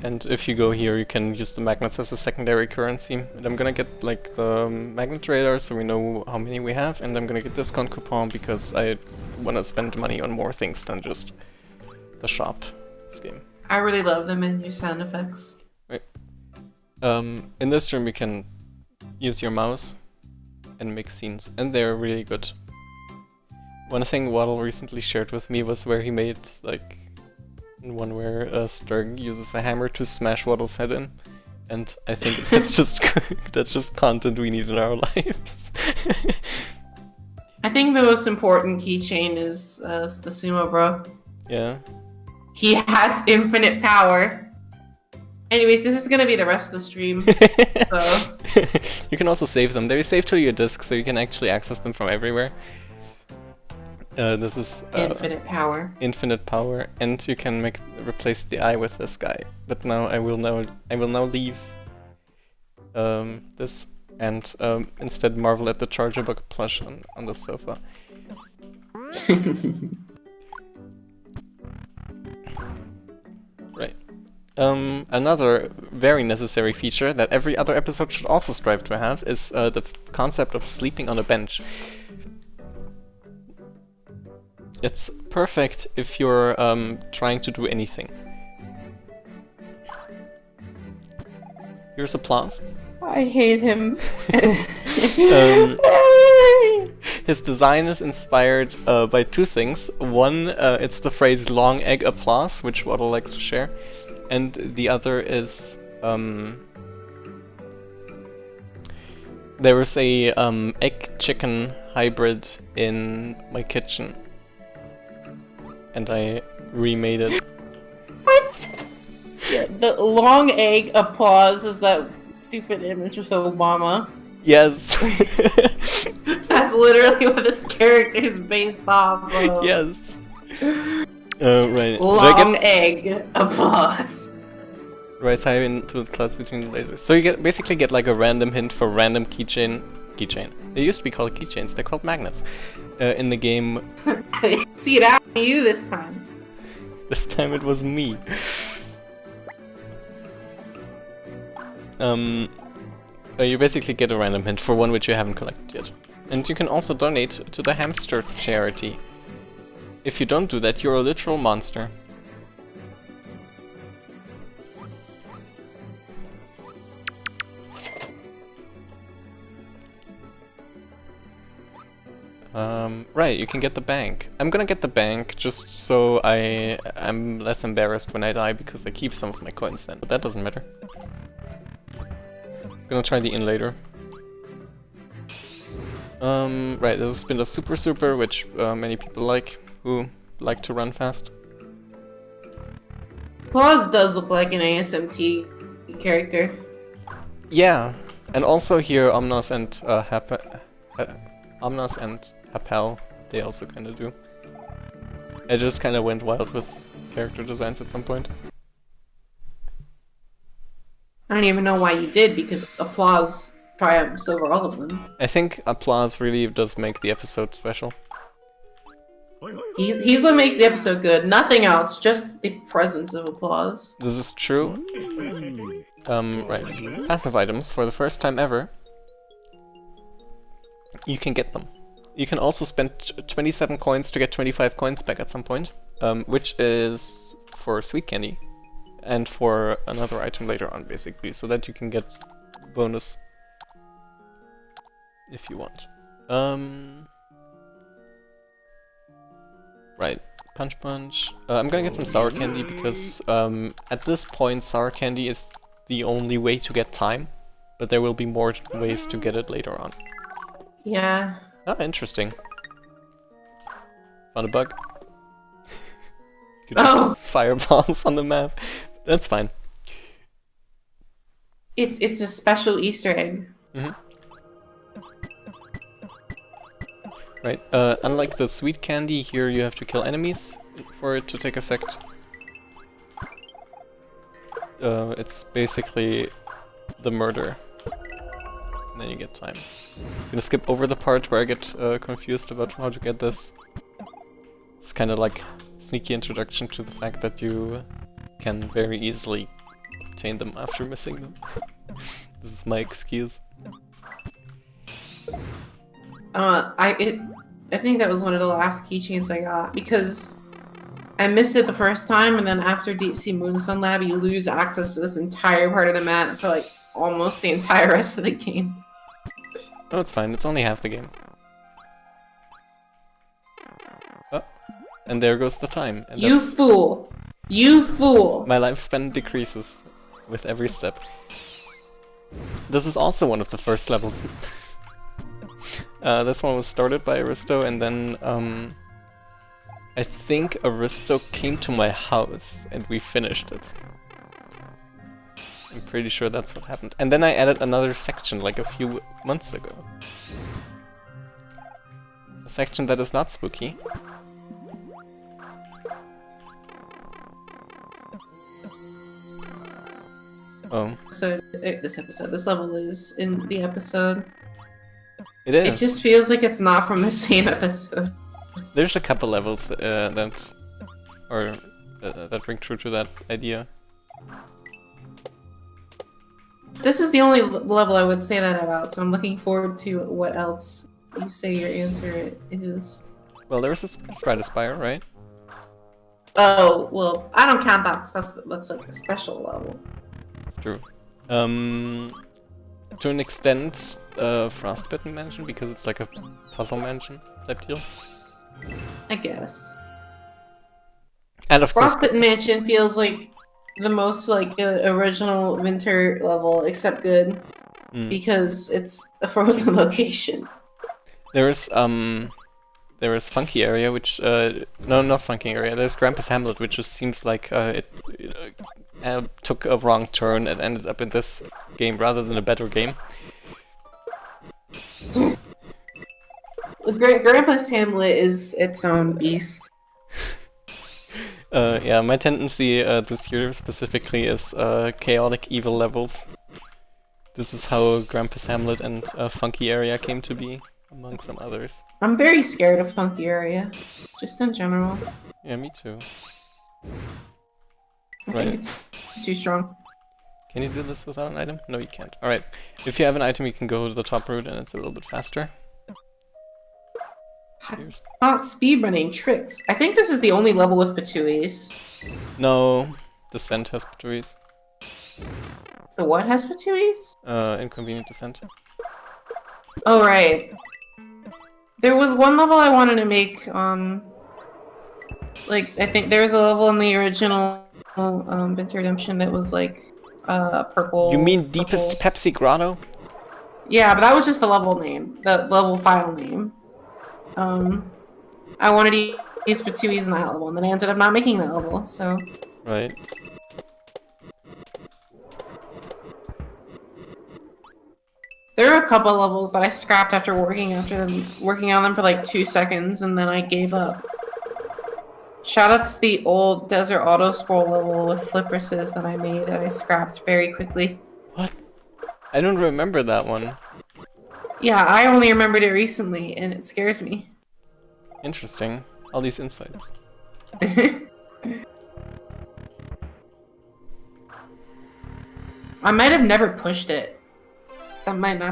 And if you go here, you can use the magnets as a secondary currency. And I'm gonna get like the magnet radar so we know how many we have, and I'm gonna get discount coupon because I wanna spend money on more things than just the shop this game.
I really love the menu sound effects.
Right. In this room you can use your mouse and make scenes, and they're really good. One thing Waddle recently shared with me was where he made like one where Sturg uses a hammer to smash Waddle's head in, and I think that's just content we need in our lives.
I think the most important keychain is the Sumo Bro.
Yeah.
He has infinite power. Anyways, this is gonna be the rest of the stream. So
you can also save them. They save to your disk, so you can actually access them from everywhere. This is
infinite power.
Infinite power, and you can replace the eye with this guy. But now I will now leave this and instead marvel at the Charger Bug plush on the sofa. Right. Another very necessary feature that every other episode should also strive to have is the concept of sleeping on a bench. It's perfect if you're trying to do anything. Here's applause.
I hate him.
His design is inspired by 2 things. One, it's the phrase long egg applause, which Waddle likes to share. And the other is there was a egg chicken hybrid in my kitchen, and I remade it.
What? Yeah, the long egg applause is that stupid image with Obama.
Yes.
That's literally what this character is based off of.
Yes. Right.
Long egg applause.
Right, tie into the clouds between the lasers. So you basically get like a random hint for random keychain. They used to be called keychains. They're called magnets. In the game.
See it out of you this time.
This time it was me. You basically get a random hint for one which you haven't collected yet. And you can also donate to the hamster charity. If you don't do that, you're a literal monster. Right, you can get the bank. I'm gonna get the bank just so I'm less embarrassed when I die because I keep some of my coins then, but that doesn't matter. Gonna try the inn later. Right, this has been a super, which many people like, who like to run fast.
Claus does look like an ASMT character.
Yeah, and also here Omnos and Omnos and Hapel, they also kind of do. I just kind of went wild with character designs at some point.
I don't even know why you did, because Applause triumphs over all of them.
I think Applause really does make the episode special.
He's what makes the episode good, nothing else, just the presence of Applause.
This is true. Right. Passive items, for the first time ever, you can get them. You can also spend 27 coins to get 25 coins back at some point, which is for sweet candy, and for another item later on, basically, so that you can get bonus if you want. Right, punch. I'm gonna get some sour candy because at this point sour candy is the only way to get time, but there will be more ways to get it later on.
Yeah.
Ah, interesting. Found a bug.
Oh!
Fireballs on the map. That's fine.
It's a special Easter egg.
Mm-hmm. Right, unlike the sweet candy, here you have to kill enemies for it to take effect. It's basically the murder. And then you get time. I'm gonna skip over the part where I get confused about how to get this. It's kind of like sneaky introduction to the fact that you can very easily obtain them after missing them. This is my excuse.
I think that was one of the last keychains I got, because I missed it the first time, and then after Deep Sea Moonstone Lab, you lose access to this entire part of the map for like almost the entire rest of the game.
Oh, it's fine. It's only half the game. Oh, and there goes the time. And
you fool! You fool!
My lifespan decreases with every step. This is also one of the first levels. This one was started by Aristo, and then I think Aristo came to my house and we finished it. I'm pretty sure that's what happened. And then I added another section like a few months ago. A section that is not spooky. Oh.
So, this level is in the episode.
It is.
It just feels like it's not from the same episode.
There's a couple levels that ring true to that idea.
This is the only level I would say that about, so I'm looking forward to what else you say your answer is.
Well, there's a Stratospire, right?
Oh, well, I don't count that because that's like a special level.
It's true. To an extent, Frostbitten Mansion, because it's like a puzzle mansion type deal.
I guess.
And of course,
Frostbitten Mansion feels like the most like original winter level, except good, because it's a frozen location.
There is Funky Area, which no, not Funky Area. There's Grampus Hamlet, which just seems like it took a wrong turn and ended up in this game rather than a better game.
Grampus Hamlet is its own beast.
Yeah, my tendency this year specifically is chaotic evil levels. This is how Grampus Hamlet and Funky Area came to be, among some others.
I'm very scared of Funky Area, just in general.
Yeah, me too.
I think it's too strong.
Can you do this without an item? No, you can't. Alright, if you have an item you can go to the top route and it's a little bit faster. Cheers.
Not speedrunning tricks. I think this is the only level with Patuis.
No, Descent has Patuis.
The what has Patuis?
Inconvenient Descent.
Oh, right. There was one level I wanted to make, like, I think there's a level in the original Vince Redemption that was like purple.
You mean Deepest Pepsi Grotto?
Yeah, but that was just the level name, the level file name. I wanted to use for 2E's in that level, and then I ended up not making that level, so...
Right.
There are a couple levels that I scrapped after working on them for like 2 seconds, and then I gave up. Shoutouts to the old Desert Auto Scroll level with Flipperses that I made that I scrapped very quickly.
What? I don't remember that one.
Yeah, I only remembered it recently, and it scares me.
Interesting. All these insights.
I might have never pushed it. That might be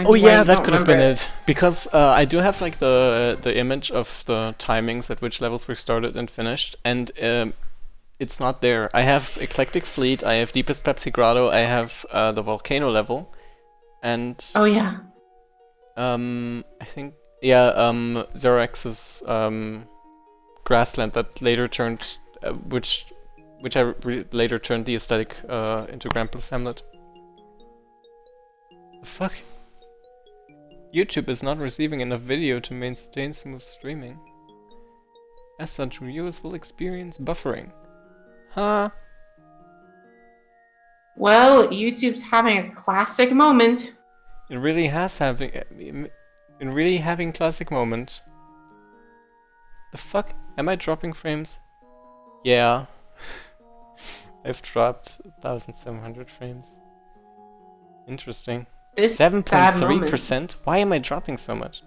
oh yeah,
why
that could have been it. Because I do have like the image of the timings at which levels were started and finished, and it's not there. I have Eclectic Fleet, I have Deepest Pepsi Grotto, I have the volcano level, and
oh yeah.
I think Xerox's Grassland that later turned which I later turned the aesthetic into Grandpa's Hamlet. The fuck? YouTube is not receiving enough video to maintain smooth streaming. As such, viewers will experience buffering. Huh?
Well, YouTube's having a classic moment.
It really has having classic moment. The fuck? Am I dropping frames? Yeah. I've dropped 1,700 frames. Interesting. 7.3%? Why am I dropping so much?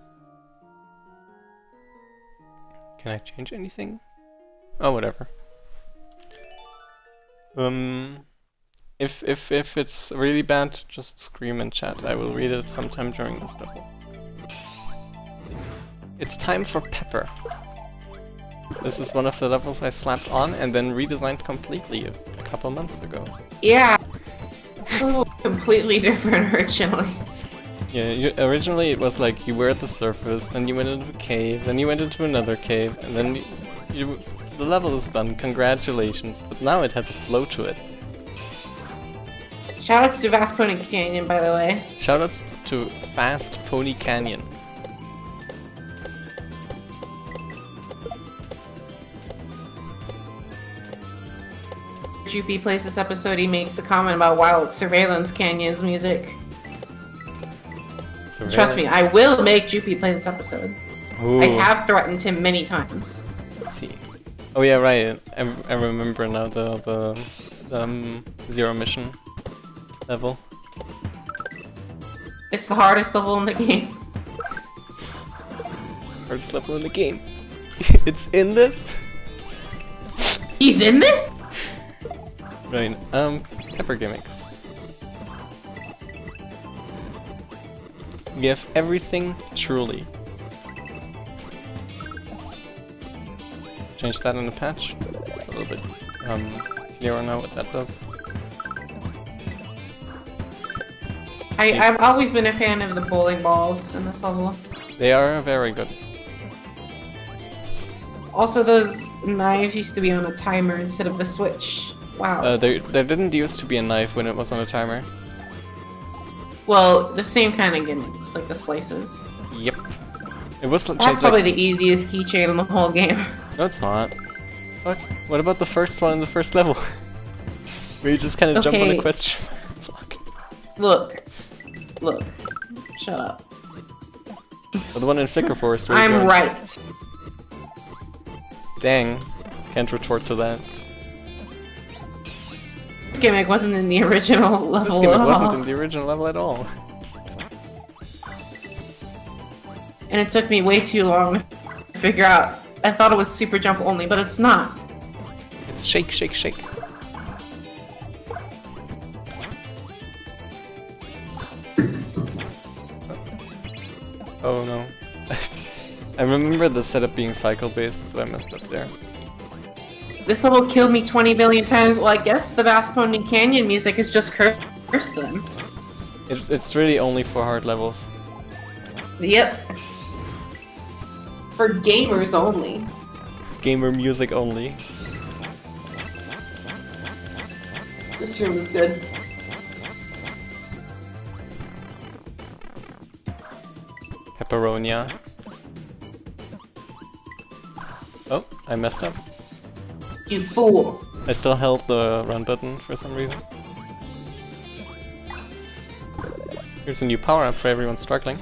Can I change anything? Oh, whatever. If it's really bad, just scream in chat. I will read it sometime during this level. It's time for Pepper. This is one of the levels I slapped on and then redesigned completely a couple months ago.
Yeah. Completely different originally.
Yeah, originally it was like you were at the surface, then you went into a cave, then you went into another cave, and then the level is done. Congratulations! But now it has a flow to it.
Shoutouts to Vast Pony Canyon, by the way.
Shoutouts to Fast Pony Canyon.
Jupi plays this episode, he makes a comment about Wild Surveillance Canyon's music. Trust me, I will make Jupi play this episode.
Ooh.
I have threatened him many times.
Let's see. Oh yeah, right. I remember now the Zero Mission level.
It's the hardest level in the game.
Hardest level in the game. It's in this?
He's in this?
Right, Pepper gimmicks. We have everything truly. Change that in the patch. It's a little bit clearer now what that does.
I've always been a fan of the bowling balls in this level.
They are very good.
Also, those knives used to be on a timer instead of a switch. Wow.
There didn't used to be a knife when it was on a timer.
Well, the same kind of gimmick, like the slices.
Yep. It was.
That's probably the easiest keychain in the whole game.
No, it's not. Fuck. What about the first one in the first level? Where you just kind of jump on a question block.
Look. Shut up.
Or the one in Flicker Forest.
I'm right.
Dang. Can't retort to that.
This gimmick wasn't in the original level.
This gimmick wasn't in the original level at all.
And it took me way too long to figure out. I thought it was super jump only, but it's not.
It's shake, shake, shake. Oh no. I remember the setup being cycle based, so I messed up there.
This level killed me 20 billion times. Well, I guess the Vast Pony Canyon music is just cursed then.
It's really only for hard levels.
Yep. for gamers only.
Gamer music only.
This room is good.
Pepperonia. Oh, I messed up.
You fool.
I still held the run button for some reason. Here's a new power-up for everyone struggling.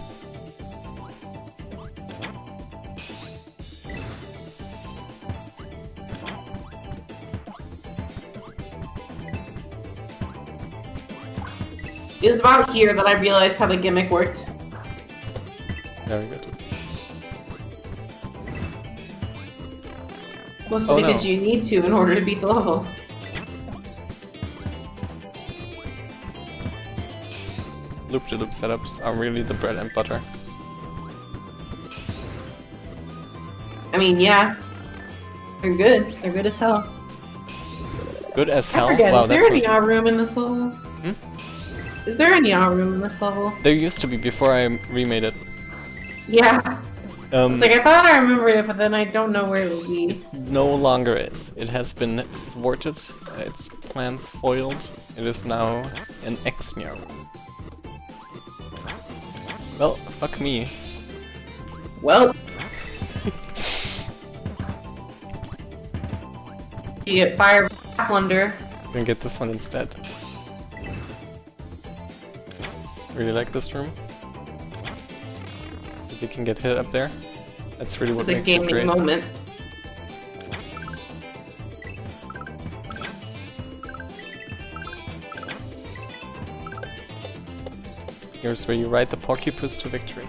It was about here that I realized how the gimmick works.
Very good.
Mostly because you need to in order to beat the level.
Loop-de-loop setups are really the bread and butter.
I mean, yeah. They're good. They're good as hell.
Good as hell?
I forget,
Wow,
is there any yaw room in this level?
Hmm?
Is there any yaw room in this level?
There used to be before I remade it.
Yeah. It's like, I thought I remembered it, but then I don't know where it will be.
No longer is. It has been thwarted, its plans foiled. It is now an ex-Nya room. Well, fuck me.
Well. You get fire plunder.
I'm gonna get this one instead. Really like this room. Because you can get hit up there. That's really what
It's a
makes it
gaming
great.
moment.
Here's where you ride the porcupine to victory.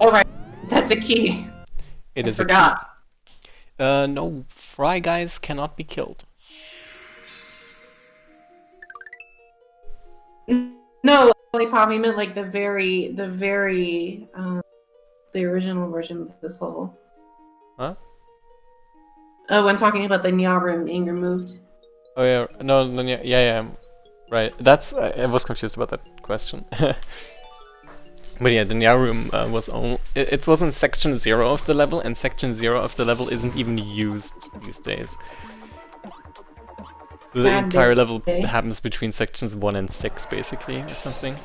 Alright, that's a key.
It is
Forgot.
no, fry guys cannot be killed.
No, Lollipop, you meant like the original version of this level.
Huh?
When talking about the Nya room being removed.
Oh yeah, no, yeah, right. That's I was confused about that question. But yeah, the Nya room was it was in section 0 of the level, and section 0 of the level isn't even used these days. The entire level happens between sections 1 and 6, basically, or something.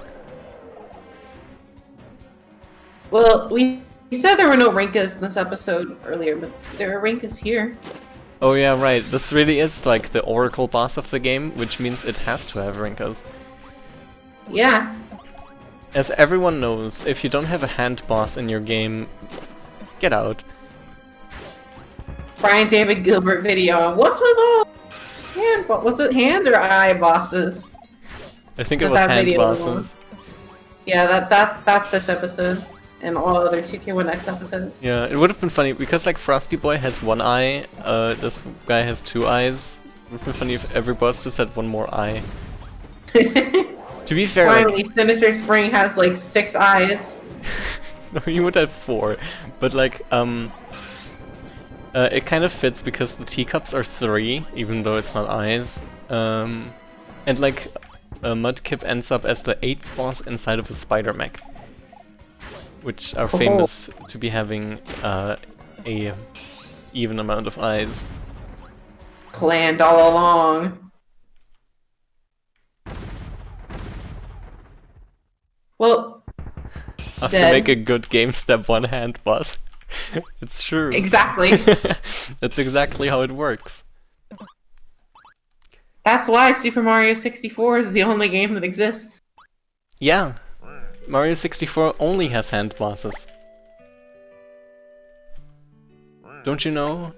Well, we said there were no Rinkas in this episode earlier, but there are Rinkas here.
Oh yeah, right. This really is like the oracle boss of the game, which means it has to have Rinkas.
Yeah.
As everyone knows, if you don't have a hand boss in your game, get out.
Brian David Gilbert video. What's with all hand? Was it hand or eye bosses?
I think it was hand bosses.
Yeah, that's this episode and all other 2K1X episodes.
Yeah, it would have been funny because like Frosty Boy has one eye, this guy has 2 eyes. It would have been funny if every boss just had one more eye. To be fair,
finally, like, Sinister Spring has like 6 eyes.
No, you would have 4, but like it kind of fits because the teacups are 3, even though it's not eyes. And like Mudkip ends up as the 8th boss inside of a spider mech, which are famous to be having a even amount of eyes.
Planned all along. Well,
Have to make a good game step 1 hand boss. It's true.
Exactly.
That's exactly how it works.
That's why Super Mario 64 is the only game that exists.
Yeah. Mario 64 only has hand bosses. Don't you know?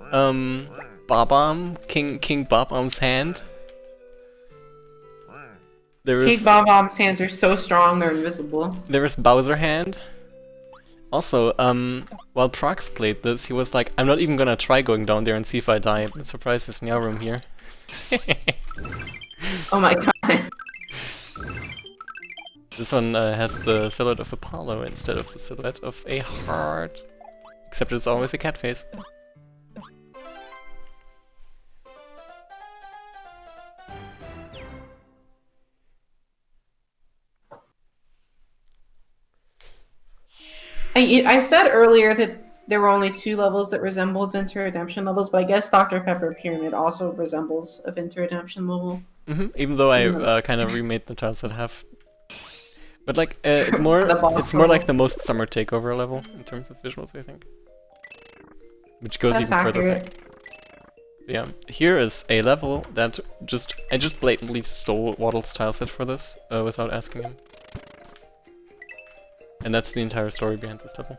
Bob-omb? King Bob-omb's hand?
King Bob-omb's hands are so strong they're invisible.
There is Bowser hand. Also, while Prox played this, he was like, I'm not even gonna try going down there and see if I die. I'm surprised there's Nya room here.
Oh my god.
This one has the silhouette of Apollo instead of the silhouette of a heart. Except it's always a cat face.
I said earlier that there were only 2 levels that resembled Winter Redemption levels, but I guess Dr. Pepper Pyramid also resembles a Winter Redemption level.
Even though I kind of remade the tiles that have. But like, it's more like the most summer takeover level in terms of visuals, I think. Which goes even further back. Yeah, here is a level that I just blatantly stole Waddle's tileset for this, without asking him. And that's the entire story behind this level.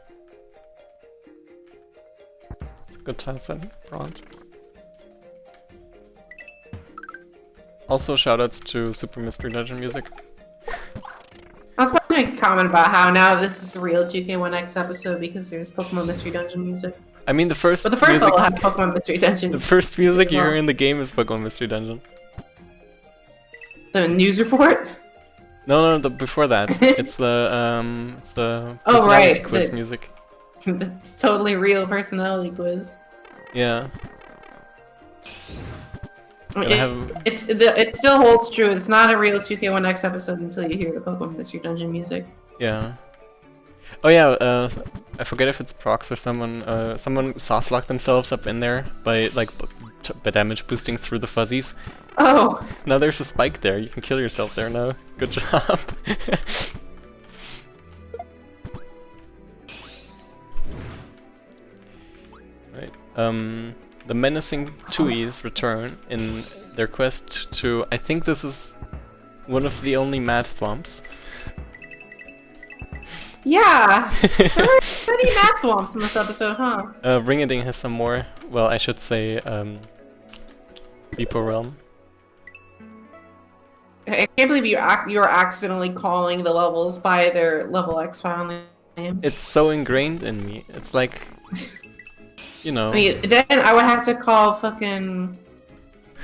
It's a good tileset, Bront. Also shoutouts to Super Mystery Dungeon music.
I was about to make a comment about how now this is the real 2K1X episode because there's Pokemon Mystery Dungeon music.
I mean, the first
level had Pokemon Mystery Dungeon.
The first music you hear in the game is Pokemon Mystery Dungeon.
The news report?
No, before that. It's the personality quiz music.
The totally real personality quiz.
Yeah.
It still holds true. It's not a real 2K1X episode until you hear the Pokemon Mystery Dungeon music.
Yeah. Oh yeah, I forget if it's Prox or someone softlocked themselves up in there by by damage boosting through the fuzzies.
Oh!
Now there's a spike there, you can kill yourself there now. Good job. Right, the menacing Tuis return in their quest to, I think this is one of the only mad thwomps. Yeah! There were many mad thwomps in this episode, huh? Ring-a-Ding has some more, well, I should say, Beepo Realm.
I can't believe you are accidentally calling the levels by their level X file names.
It's so ingrained in me. It's like, you know.
Then I would have to call fucking.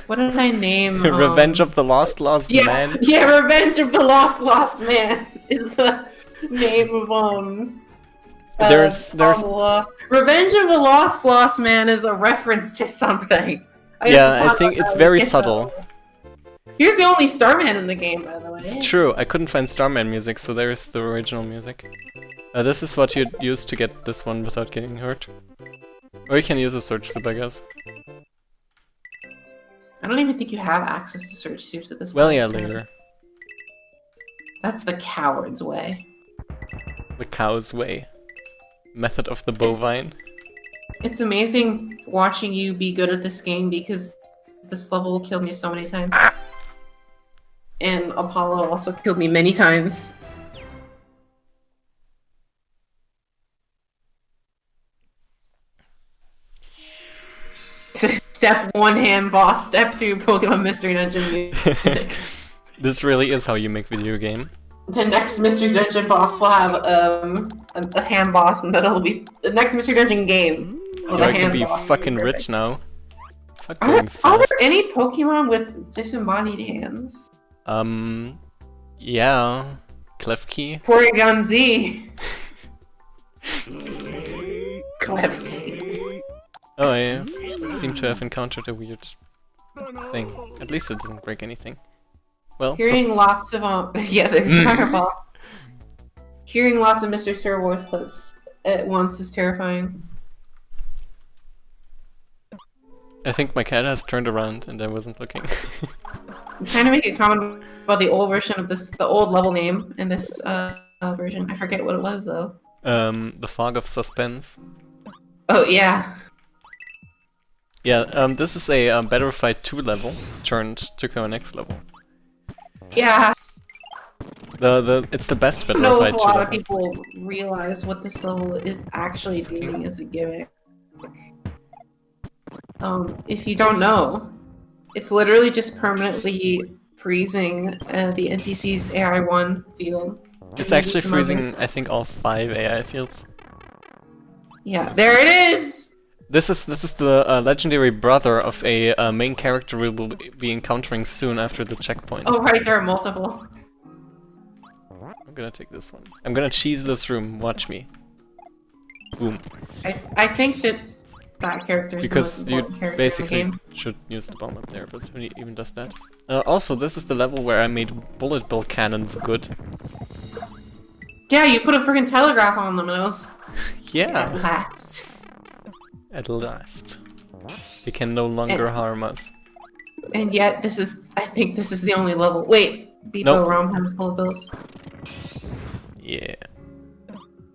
What did I name?
Revenge of the Lost Man.
Yeah, Revenge of the Lost Man is the name of
there's
Revenge of the Lost Man is a reference to something.
I think it's very subtle.
Here's the only Starman in the game, by the way.
It's true, I couldn't find Starman music, so there's the original music. This is what you'd use to get this one without getting hurt. Or you can use a search soup, I guess.
I don't even think you have access to search soups at this point.
Well, yeah, later.
That's the coward's way.
The cow's way. Method of the bovine.
It's amazing watching you be good at this game because this level killed me so many times. And Apollo also killed me many times. Step 1 hand boss, step 2 Pokemon Mystery Dungeon music.
This really is how you make video game.
The next Mystery Dungeon boss will have a hand boss, and that'll be the next Mystery Dungeon game.
I can be fucking rich now.
Are there any Pokemon with disembodied hands?
Yeah. Klefki.
Porygon Z. Klefki.
Oh, I seem to have encountered a weird thing. At least it doesn't break anything. Well.
Hearing lots of yeah, there's the fireball. Hearing lots of Mr. Sir voice clips at once is terrifying.
I think my cat has turned around and I wasn't looking.
I'm trying to make a comment about the old version of this, the old level name in this version. I forget what it was though.
The Fog of Suspense.
Oh yeah.
Yeah, this is a Battle Fight 2 level turned to KONX level.
Yeah.
It's the best Battle Fight 2 level. I don't know if a lot
of people realize what this level is actually doing as a gimmick. If you don't know, it's literally just permanently freezing the NPC's AI1 field.
It's actually freezing, I think, all 5 AI fields.
Yeah, there it is!
This is the legendary brother of a main character we will be encountering soon after the checkpoint.
Oh right, there are multiple.
I'm gonna take this one. I'm gonna cheese this room, watch me. Boom.
I think that character is
because
the most important character
basically
in the game.
Should use the bomb up there, but who even does that? Also, this is the level where I made bullet bill cannons good.
Yeah, you put a freaking telegraph on them and it was
Yeah.
At last.
At last. They can no longer harm us.
And yet, I think this is the only level. Wait, Beepo
Nope.
Realm has bullet bills.
Yeah.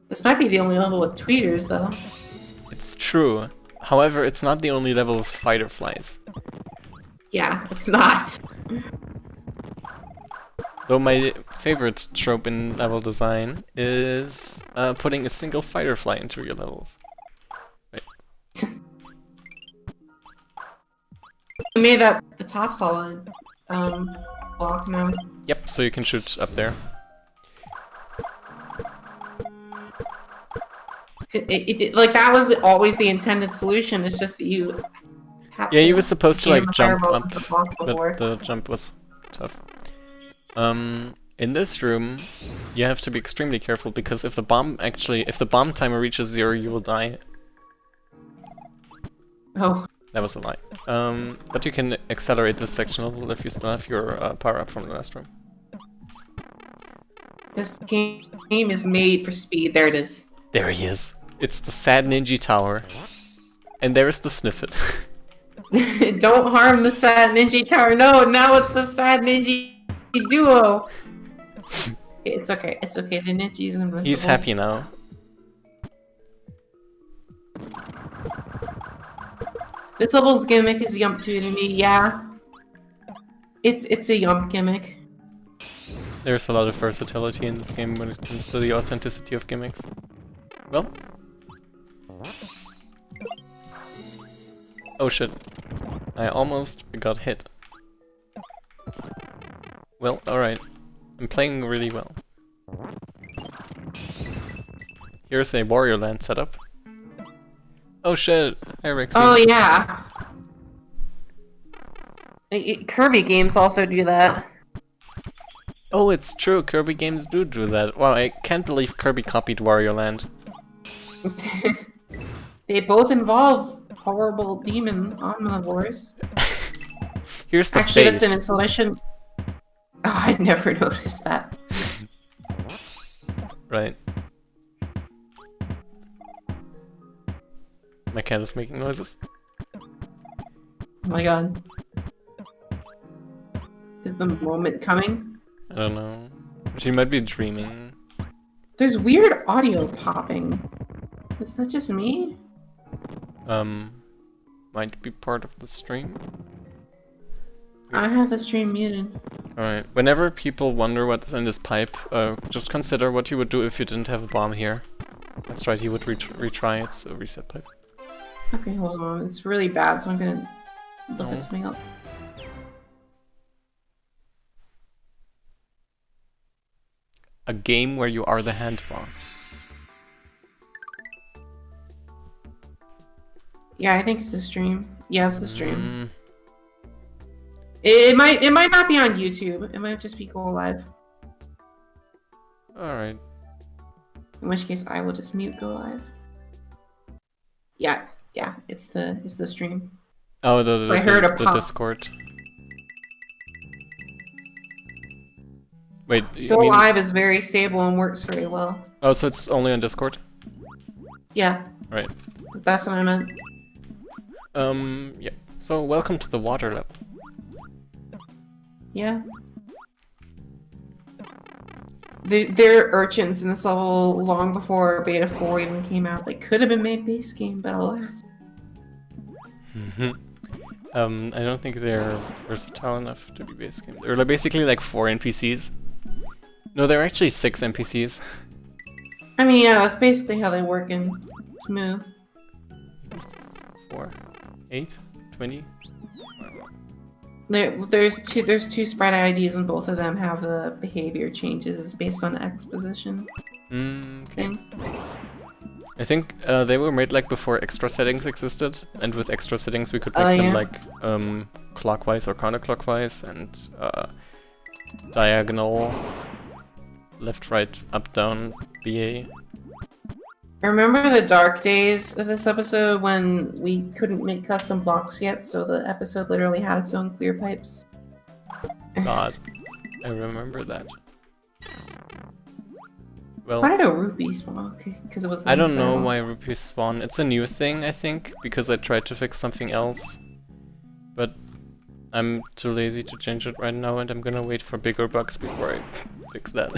This might be the only level with tweeters, though.
It's true. However, it's not the only level with fighter flies.
Yeah, it's not.
Though my favorite trope in level design is putting a single fighter fly into your levels. Right.
I made that the top solid block now.
Yep, so you can shoot up there.
Like that was always the intended solution. It's just that you.
Yeah, you were supposed to like jump
fireballs
up,
into the block before.
but the jump was tough. In this room, you have to be extremely careful because if the bomb timer reaches 0, you will die.
Oh.
That was a lie. But you can accelerate this section a little if you still have your power up from the last room.
This game is made for speed. There it is.
There he is. It's the sad ninja tower. And there's the Sniffet.
Don't harm the sad ninja tower. No, now it's the sad ninja duo. It's okay. It's okay. The ninja's invincible.
He's happy now.
This level's gimmick is Yump 2 to me. Yeah. It's a Yump gimmick.
There's a lot of versatility in this game when it comes to the authenticity of gimmicks. Well. Oh shit. I almost got hit. Well, alright. I'm playing really well. Here's a Warrior Land setup. Oh shit, hi Rexy.
Oh yeah. Kirby games also do that.
Oh, it's true, Kirby games do that. Wow, I can't believe Kirby copied Wario Land.
They both involve horrible demon omnivores.
Here's the
Actually,
face.
that's an installation. Oh, I never noticed that.
Right. My cat is making noises.
Oh my god. Is the moment coming?
I don't know. She might be dreaming.
There's weird audio popping. Is that just me?
Might be part of the stream.
I have the stream muted.
Alright, whenever people wonder what's in this pipe, just consider what you would do if you didn't have a bomb here. That's right, you would retry it, so reset pipe.
Okay, hold on. It's really bad, so I'm gonna look
No.
at something else.
A game where you are the hand boss.
Yeah, I think it's a stream. Yeah, it's a stream. It might not be on YouTube. It might just be Go Live.
Alright.
In which case, I will just mute Go Live. Yeah, it's the stream.
Oh, the
So I heard a pop.
Discord. Wait, you
Go
mean...
Live is very stable and works very well.
Oh, so it's only on Discord?
Yeah.
Right.
That's what I meant.
Yeah. So, welcome to the water lab.
Yeah. There are urchins in this level long before Beta 4 even came out. They could have been made base game, but alas.
I don't think they're versatile enough to be base game. They're basically like 4 NPCs. No, they're actually 6 NPCs.
I mean, yeah, that's basically how they work in Smooth.
4, 8, 20.
There's two sprite IDs, and both of them have the behavior changes based on exposition.
Okay. I think they were made like before extra settings existed, and with extra settings we could make them like clockwise or counterclockwise and diagonal, left, right, up, down, BA.
Remember the dark days of this episode when we couldn't make custom blocks yet, so the episode literally had its own clear pipes?
God, I remember that. Well,
why did a rupee spawn? Because it was.
I don't know why rupees spawn. It's a new thing, I think, because I tried to fix something else. But I'm too lazy to change it right now, and I'm gonna wait for bigger bugs before I fix that.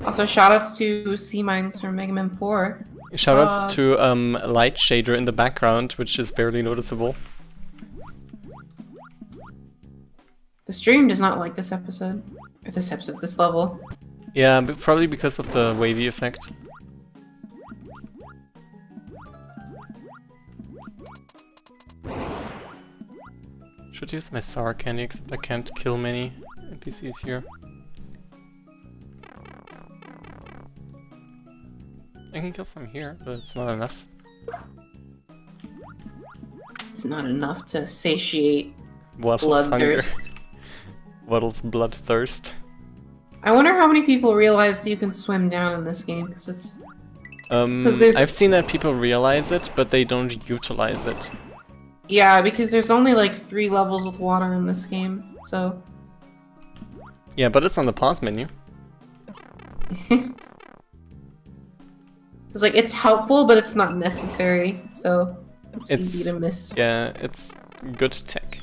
Also, shoutouts to Sea Mines from Mega Man 4.
Shoutouts to light shader in the background, which is barely noticeable.
The stream does not like this episode. Or this level.
Yeah, but probably because of the wavy effect. Should use my sour candy, except I can't kill many NPCs here. I can kill some here, but it's not enough.
It's not enough to satiate
Waddle's hunger.
bloodthirst.
Waddle's bloodthirst.
I wonder how many people realize that you can swim down in this game, because it's...
I've seen that people realize it, but they don't utilize it.
Yeah, because there's only like 3 levels with water in this game, so...
Yeah, but it's on the pause menu.
It's like, it's helpful, but it's not necessary, so it's easy to miss.
Yeah, it's good tech.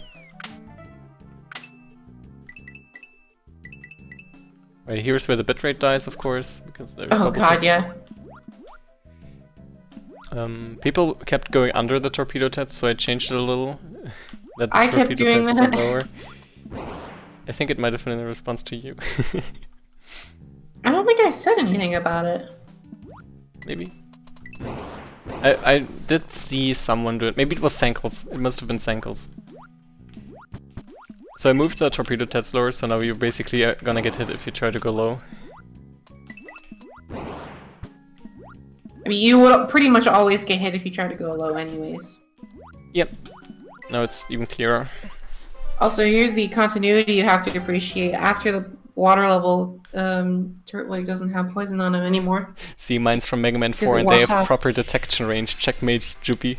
Right, here's where the bitrate dies, of course, because there's
Oh god, yeah.
People kept going under the torpedo tets, so I changed it a little. That
I kept doing that.
Lower. I think it might have been in response to you.
I don't think I said anything about it.
Maybe. I did see someone do it. Maybe it was Sankles. It must have been Sankles. So I moved the torpedo tets lower, so now you're basically gonna get hit if you try to go low.
I mean, you would pretty much always get hit if you try to go low anyways.
Yep. Now it's even clearer.
Also, here's the continuity you have to appreciate. After the water level, Turtwig doesn't have poison on him anymore.
See, mine's from Mega Man 4 and they have proper detection range. Checkmate, Juppy.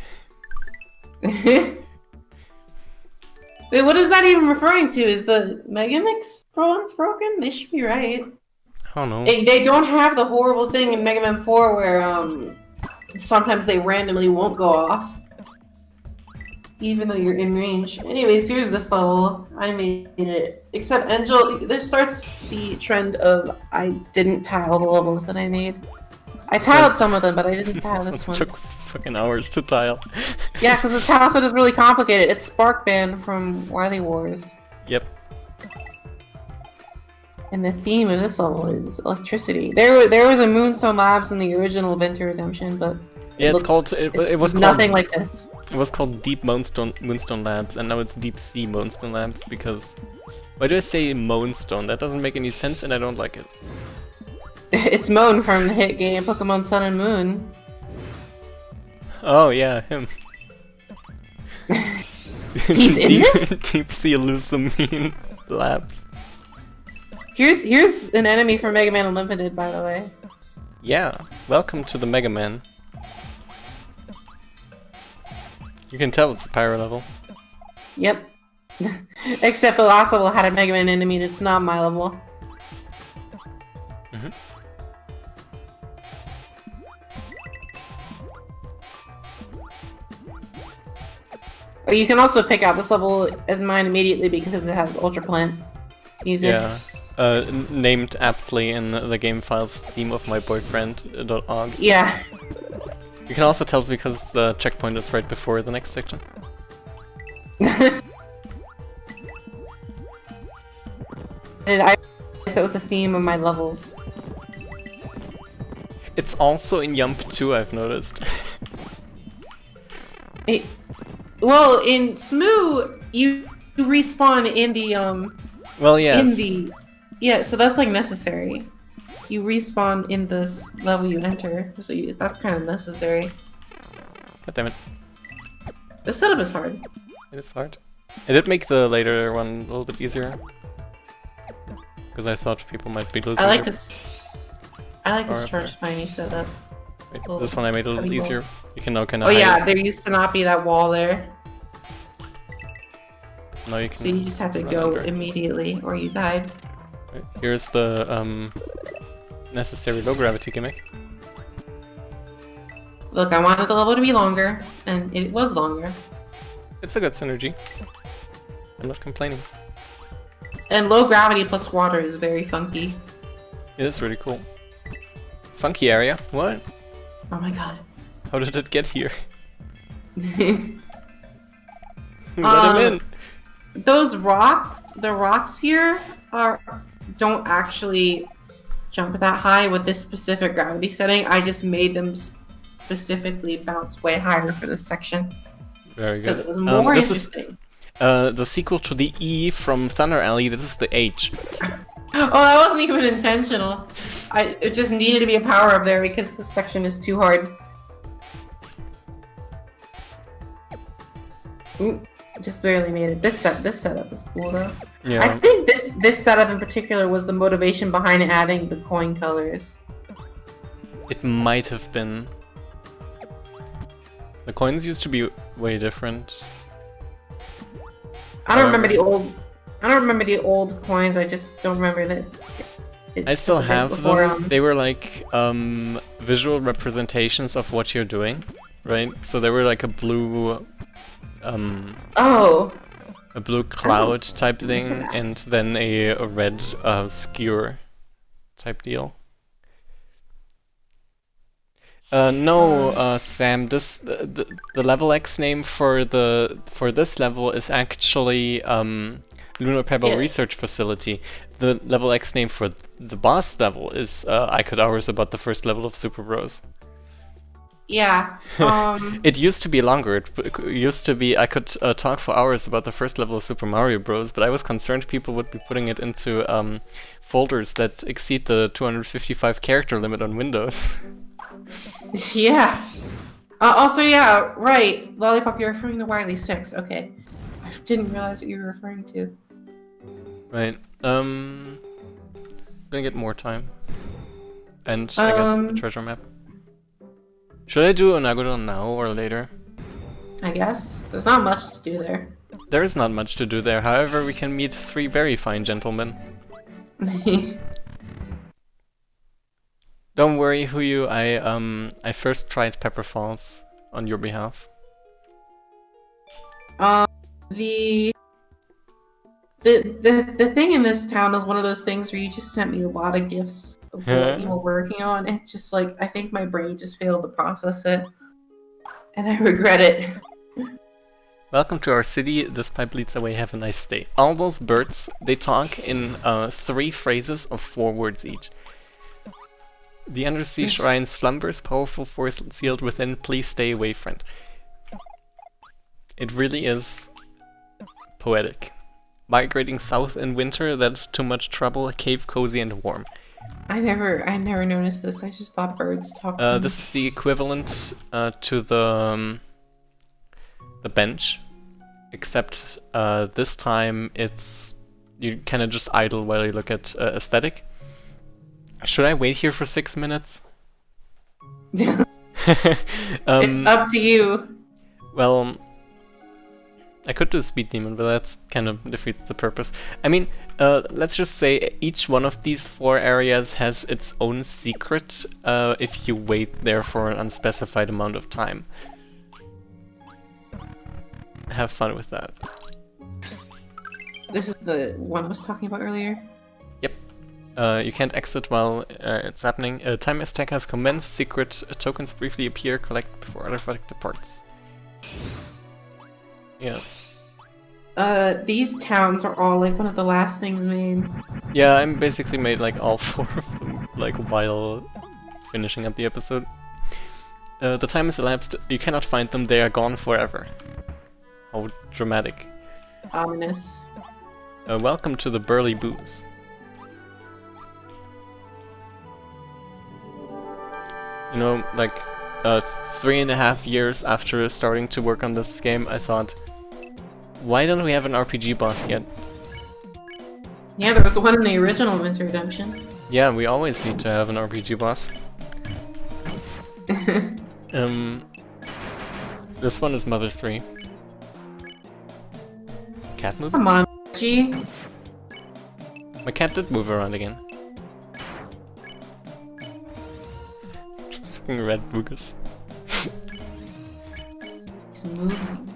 Wait, what is that even referring to? Is the Megamix broken? They should be right.
I don't know.
They don't have the horrible thing in Mega Man 4 where sometimes they randomly won't go off. Even though you're in range. Anyways, here's this level. I made it. Except Angel, this starts the trend of I didn't tile the levels that I made. I tiled some of them, but I didn't tile this one.
It took fucking hours to tile.
Yeah, because the tile set is really complicated. It's Sparkband from Wily Wars.
Yep.
And the theme of this level is electricity. There was a Moonstone Labs in the original Winter Redemption, but
yeah, it was
nothing like this.
It was called Deep Moonstone Labs, and now it's Deep Sea Moonstone Labs because why do I say Moonstone? That doesn't make any sense, and I don't like it.
It's Moon from the hit game Pokemon Sun and Moon.
Oh yeah, him.
He's in this?
Deep Sea Lusamine Labs.
Here's an enemy from Mega Man Unlimited, by the way.
Yeah, welcome to the Mega Man. You can tell it's a pyro level.
Yep. Except the last level had a Mega Man enemy and it's not my level.
Mm-hmm.
Or you can also pick out this level as mine immediately because it has Ultra Plant music.
Yeah. Named aptly in the game files theme of my boyfriend.org.
Yeah.
You can also tell it's because the checkpoint is right before the next section.
And I guess that was the theme of my levels.
It's also in Yump 2, I've noticed.
Well, in Smoo, you respawn in the
Well, yes.
in the yeah, so that's like necessary. You respawn in this level you enter, so that's kind of necessary.
God damn it.
The setup is hard.
It is hard. I did make the later one a little bit easier. Because I thought people might be losing
I like this charge spiny setup.
Wait, this one I made a little easier. You can now kind of
Oh yeah, there used to not be that wall there.
Now you can
so you just have to go immediately, or you died.
Right, here's the necessary low gravity gimmick.
Look, I wanted the level to be longer, and it was longer.
It's a good synergy. I'm not complaining.
And low gravity plus water is very funky.
It is really cool. Funky area? What?
Oh my god.
How did it get here? Let him in!
Those rocks, the rocks here don't actually jump that high with this specific gravity setting. I just made them specifically bounce way higher for this section.
Very good.
Because it was more interesting.
The sequel to the E from Thunder Alley, this is the H.
Oh, that wasn't even intentional. It just needed to be a power up there because this section is too hard. Ooh, just barely made it. This setup is cool though.
Yeah.
I think this setup in particular was the motivation behind adding the coin colors.
It might have been. The coins used to be way different.
I don't remember the old coins. I just don't remember that.
I still have them. They were like visual representations of what you're doing, right? So they were like a blue a blue cloud type thing, and then a red skewer type deal. No, Sam. The level X name for this level is actually Lunar Pebble Research Facility. The level X name for the boss level is I Could Hours About the First Level of Super Bros.
Yeah.
It used to be longer. It used to be I could talk for hours about the first level of Super Mario Bros. But I was concerned people would be putting it into folders that exceed the 255 character limit on Windows.
Yeah. Also, yeah, right. Lollipop, you're referring to Wily 6. Okay. I didn't realize what you were referring to.
Right. Gonna get more time. And I guess a treasure map. Should I do Onagodon now or later?
I guess. There's not much to do there.
There is not much to do there, however we can meet 3 very fine gentlemen. Don't worry, Huyu, I first tried Pepper Falls on your behalf.
The thing in this town is one of those things where you just sent me a lot of gifts of what you were working on. It's just like, I think my brain just failed to process it. And I regret it.
Welcome to our city, this pipe leads away, have a nice day. All those birds, they talk in 3 phrases of 4 words each. The undersea shrine slumbers, powerful force sealed within, please stay away, friend. It really is poetic. Migrating south in winter, that's too much trouble, cave cozy and warm.
I never noticed this, I just thought birds talked.
This is the equivalent to the bench, except this time it's you kind of just idle while you look at aesthetic. Should I wait here for 6 minutes?
It's up to you.
Well, I could do Speed Demon, but that's kind of defeats the purpose. I mean, let's just say each one of these 4 areas has its own secret if you wait there for an unspecified amount of time. Have fun with that.
This is the one I was talking about earlier?
Yep. You can't exit while it's happening. Time attack has commenced. Secret tokens briefly appear. Collect before artifact departs. Yeah.
These towns are all like one of the last things made.
Yeah, I basically made like all 4 of them like while finishing up the episode. The time has elapsed. You cannot find them. They are gone forever. How dramatic.
Ominous.
Welcome to the Burly Booze. You know, like 3.5 years after starting to work on this game, I thought, why don't we have an RPG boss yet?
Yeah, there was one in the original Winter Redemption.
Yeah, we always need to have an RPG boss. This one is Mother 3. Cat move?
Come on, G.
My cat did move around again. fucking red boogers.
It's moving.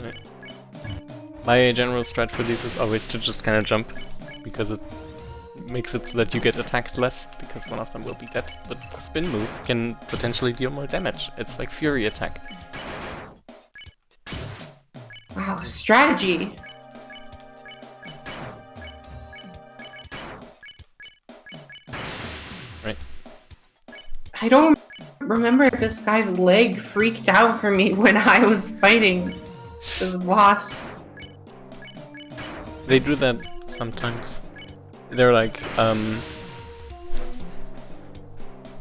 Right. My general strat for these is always to just kind of jump, because it makes it so that you get attacked less, because one of them will be dead. But the spin move can potentially deal more damage. It's like Fury attack.
Wow, strategy!
Right.
I don't remember if this guy's leg freaked out for me when I was fighting this boss.
They do that sometimes. They're like,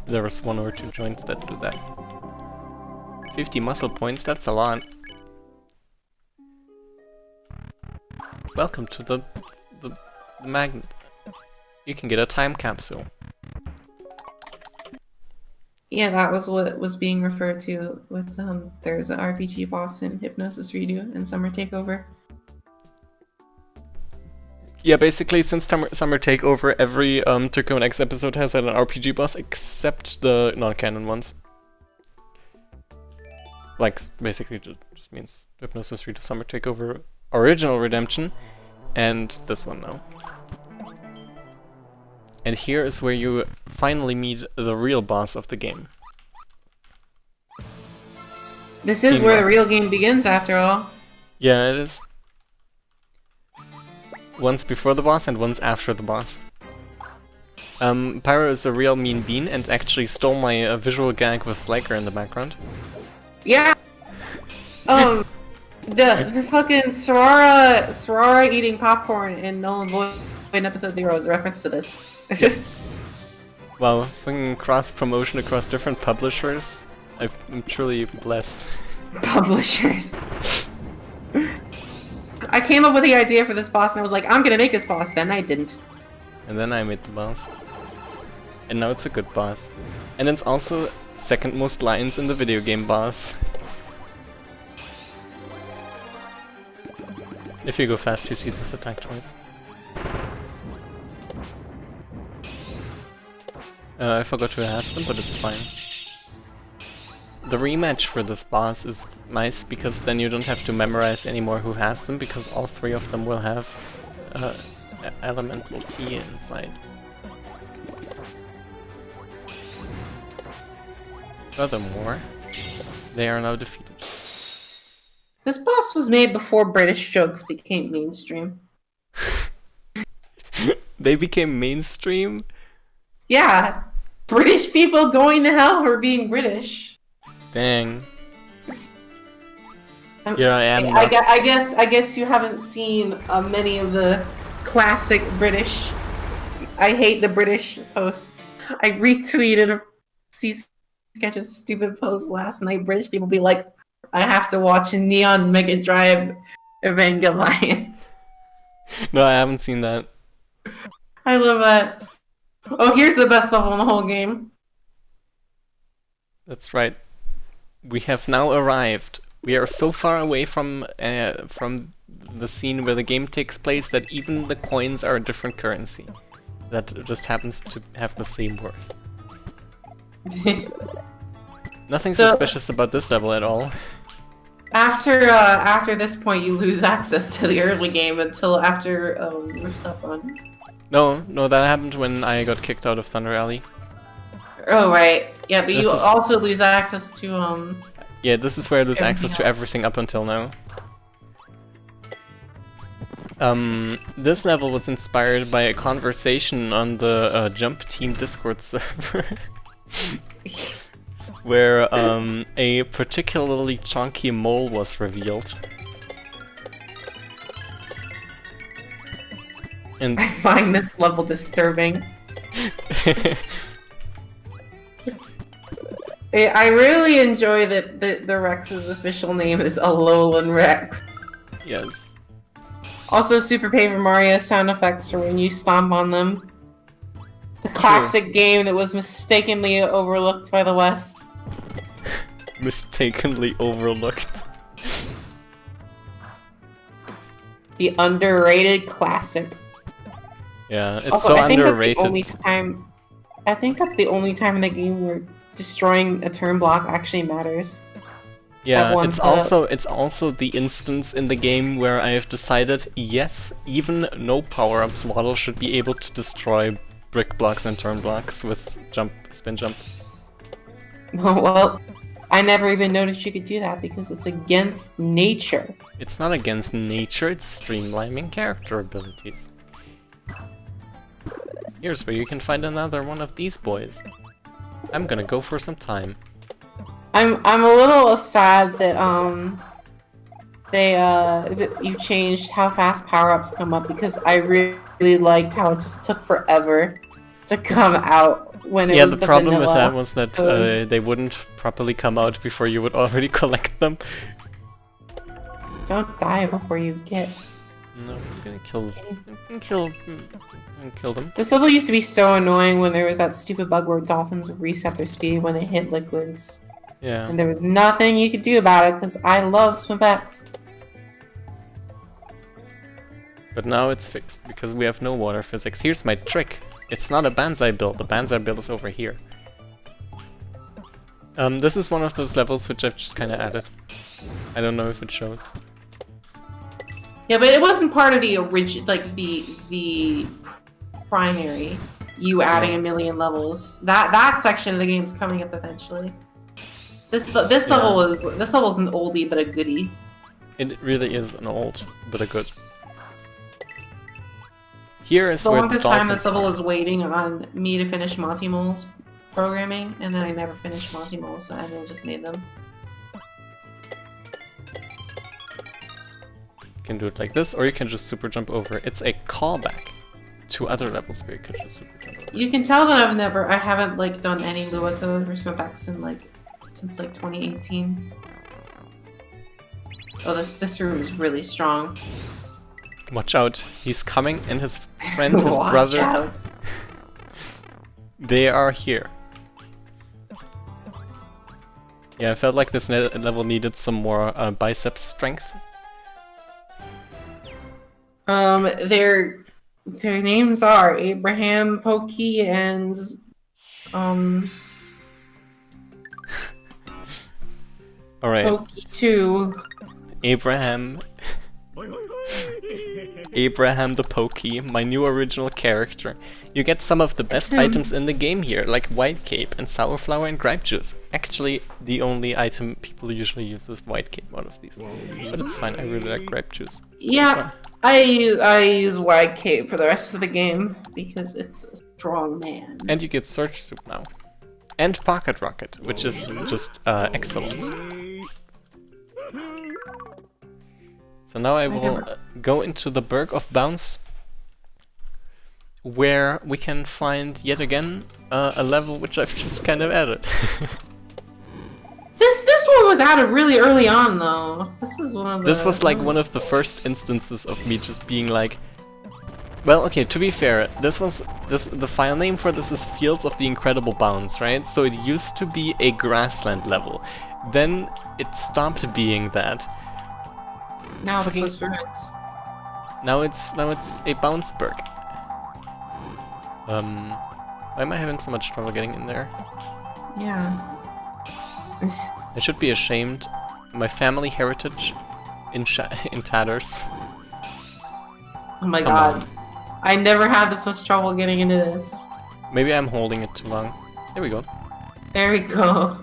there was 1 or 2 joints that do that. 50 muscle points, that's a lot. Welcome to the magnet. You can get a time capsule.
Yeah, that was what was being referred to with, there's an RPG boss in Hypnosis Redo and Summer Takeover.
Yeah, basically, since Summer Takeover, every Turco and X episode has had an RPG boss, except the non-canon ones. Like, basically, just means Hypnosis Redo, Summer Takeover, Original Redemption, and this one now. And here is where you finally meet the real boss of the game.
This is where the real game begins, after all.
Yeah, it is. Once before the boss and once after the boss. Pyro is a real mean bean and actually stole my visual gag with Flaker in the background.
Yeah! The fucking Sorara eating popcorn in Null and Void in episode 0 is a reference to this.
Wow, fucking cross-promotion across different publishers. I'm truly blessed.
Publishers. I came up with the idea for this boss and I was like, I'm gonna make this boss, then I didn't.
And then I made the boss. And now it's a good boss. And it's also second most lines in the video game boss. If you go fast, you see this attack twice. I forgot to ask them, but it's fine. The rematch for this boss is nice because then you don't have to memorize anymore who has them, because all 3 of them will have elemental T inside. Furthermore, they are now defeated.
This boss was made before British jokes became mainstream.
They became mainstream?
Yeah! British people going to hell for being British.
Dang. Here I am.
I guess you haven't seen many of the classic British I hate the British posts. I retweeted C-Sketch's stupid post last night. British people be like, I have to watch Neon Mega Drive Evangelion.
No, I haven't seen that.
I love that. Oh, here's the best level in the whole game.
That's right. We have now arrived. We are so far away from the scene where the game takes place that even the coins are a different currency. That just happens to have the same worth. Nothing suspicious about this level at all.
After this point, you lose access to the early game until after Rooftop Run.
No, that happened when I got kicked out of Thunder Alley.
Oh right, yeah, but you also lose access to
Yeah, this is where I lose access to everything up until now. This level was inspired by a conversation on the Jump Team Discord server. Where a particularly chunky mole was revealed. And
I find this level disturbing. I really enjoy that the Rex's official name is Alolan Rex.
Yes.
Also, Super Paper Mario sound effects for when you stomp on them. The classic game that was mistakenly overlooked by the West.
Mistakenly overlooked.
The underrated classic.
Yeah, it's
also,
so
I think
underrated.
That's the only time I think that's the only time in the game where destroying a turn block actually matters.
Yeah, it's also the instance in the game where I have decided, yes, even no power-ups model should be able to destroy brick blocks and turn blocks with spin jump.
Oh, well, I never even noticed you could do that because it's against nature.
It's not against nature, it's streamlining character abilities. Here's where you can find another one of these boys. I'm gonna go for some time.
I'm a little sad that you changed how fast power-ups come up because I really liked how it just took forever to come out when it was the
problem
vanilla
with that was that they wouldn't properly come out before you would already collect them.
Don't die before you get.
No, I'm gonna kill them.
This level used to be so annoying when there was that stupid bug where dolphins would reset their speed when they hit liquids.
Yeah.
And there was nothing you could do about it because I love swimbacks.
But now it's fixed because we have no water physics. Here's my trick. It's not a Banzai build. The Banzai build is over here. This is one of those levels which I've just kind of added. I don't know if it shows.
Yeah, but it wasn't part of the original, like the primary. You adding a million levels. That section of the game's coming up eventually. This level's an oldie but a goodie.
It really is an old but a good. Here is
the
where
longest time this level was waiting on me to finish Monty Mole's programming, and then I never finished Monty Mole, so I then just made them.
You can do it like this, or you can just super jump over. It's a callback to other levels where you can just super jump over.
You can tell that I haven't like done any Lua code or swimbacks since 2018. Oh, this room is really strong.
Watch out, he's coming, and his friend, his
Watch
brother,
out.
They are here. Yeah, I felt like this level needed some more bicep strength.
Their names are Abraham, Pokey, and
Alright.
Pokey 2.
Abraham the Pokey, my new original character. You get some of the best items in the game here, like White Cape and Sour Flower and Grape Juice. Actually, the only item people usually use is White Cape out of these. But it's fine, I really like Grape Juice.
Yeah, I use White Cape for the rest of the game because it's a strong man.
And you get Surge Soup now. And Pocket Rocket, which is just excellent. So now I will go into the Berg of Bounce, where we can find yet again a level which I've just kind of added.
This one was added really early on though. This
was like one of the first instances of me just being like, well, okay, to be fair, the file name for this is Fields of the Incredible Bounce, right? So it used to be a grassland level. Then it stopped being that.
Now it's Swiss Fruits.
Now it's a bounce berg. Why am I having so much trouble getting in there?
Yeah.
I should be ashamed. My family heritage in tatters.
Oh my god. I never had this much trouble getting into this.
Maybe I'm holding it too long. There we go.
There we go.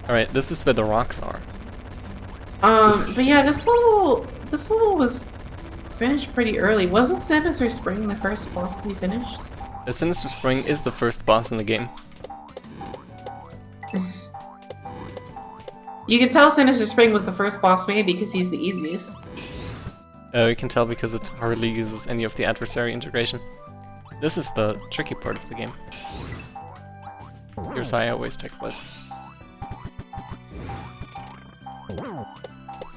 Alright, this is where the rocks are.
But yeah, this level was finished pretty early. Wasn't Sinister Spring the first boss to be finished?
The Sinister Spring is the first boss in the game.
You can tell Sinister Spring was the first boss made because he's the easiest.
You can tell because it hardly uses any of the adversary integration. This is the tricky part of the game. Here's how I always take blood.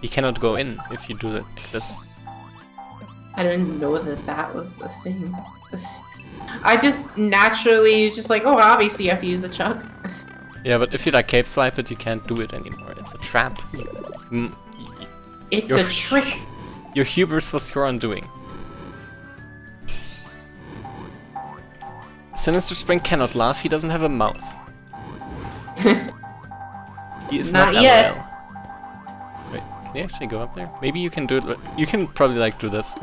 You cannot go in if you do it like this.
I didn't know that was a thing. I just naturally was just like, oh, obviously you have to use the chuck.
Yeah, but if you like cape swipe it, you can't do it anymore. It's a trap.
It's a trick.
Your hubris was your undoing. Sinister Spring cannot laugh, he doesn't have a mouth. He is
Not
not
yet.
LOL. Wait, can you actually go up there? Maybe you can do it. You can probably like do this.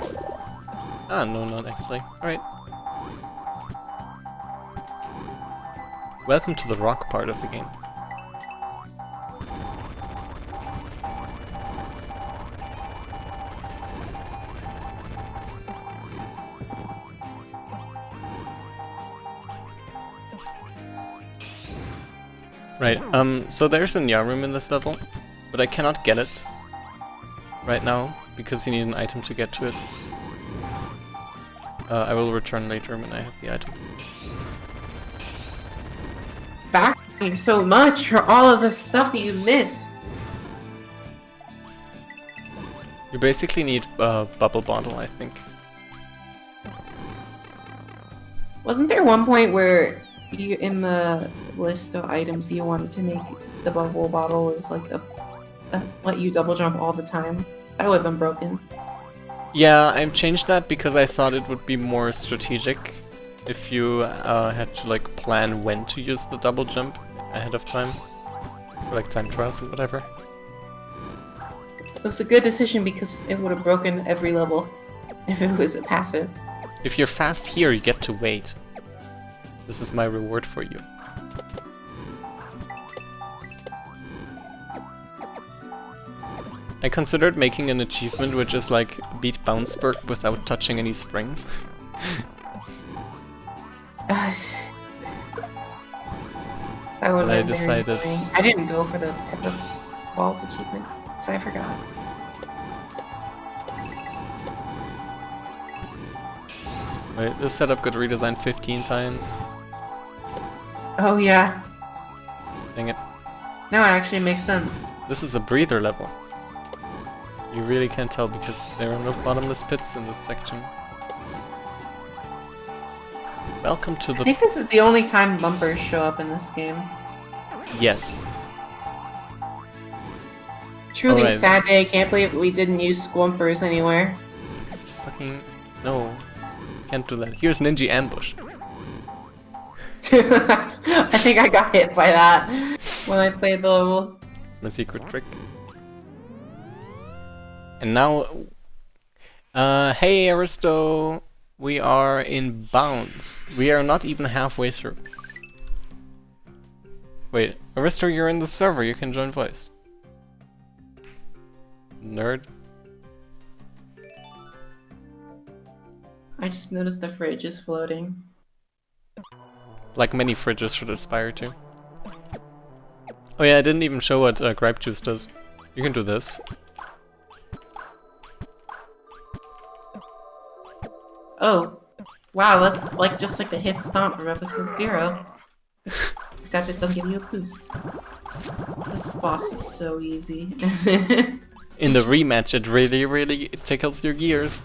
Ah, no, not actually. Alright. Welcome to the rock part of the game. Right, so there's a Nya room in this level, but I cannot get it right now, because you need an item to get to it. I will return later when I have the item.
Backing so much for all of the stuff that you missed.
You basically need a bubble bottle, I think.
Wasn't there one point where you, in the list of items you wanted to make, the bubble bottle was like a let you double jump all the time? That would have been broken.
Yeah, I've changed that because I thought it would be more strategic if you had to like plan when to use the double jump ahead of time. For like time trials and whatever.
It was a good decision because it would have broken every level if it was a passive.
If you're fast here, you get to wait. This is my reward for you. I considered making an achievement which is like beat Bounceberg without touching any springs.
That would
But I
have been very
decided...
annoying. I didn't go for the Pepper Balls achievement because I forgot.
Wait, this setup got redesigned 15 times.
Oh yeah.
Dang it.
Now it actually makes sense.
This is a breather level. You really can't tell because there are no bottomless pits in this section. Welcome to the...
I think this is the only time bumpers show up in this game.
Yes.
Truly
Alright.
sad day, can't believe we didn't use Squumpers anywhere.
Fucking... no. Can't do that. Here's Ninja Ambush.
I think I got hit by that when I played the level.
It's my secret trick. And now... hey Aristo! We are in bounds. We are not even halfway through. Wait, Aristo, you're in the server, you can join voice. Nerd.
I just noticed the fridge is floating.
Like many fridges should aspire to. Oh yeah, I didn't even show what Gripe Juice does. You can do this.
Oh, wow, that's like just like the hit stomp from episode 0. Except it doesn't give you a boost. This boss is so easy.
In the rematch, it really tickles your gears.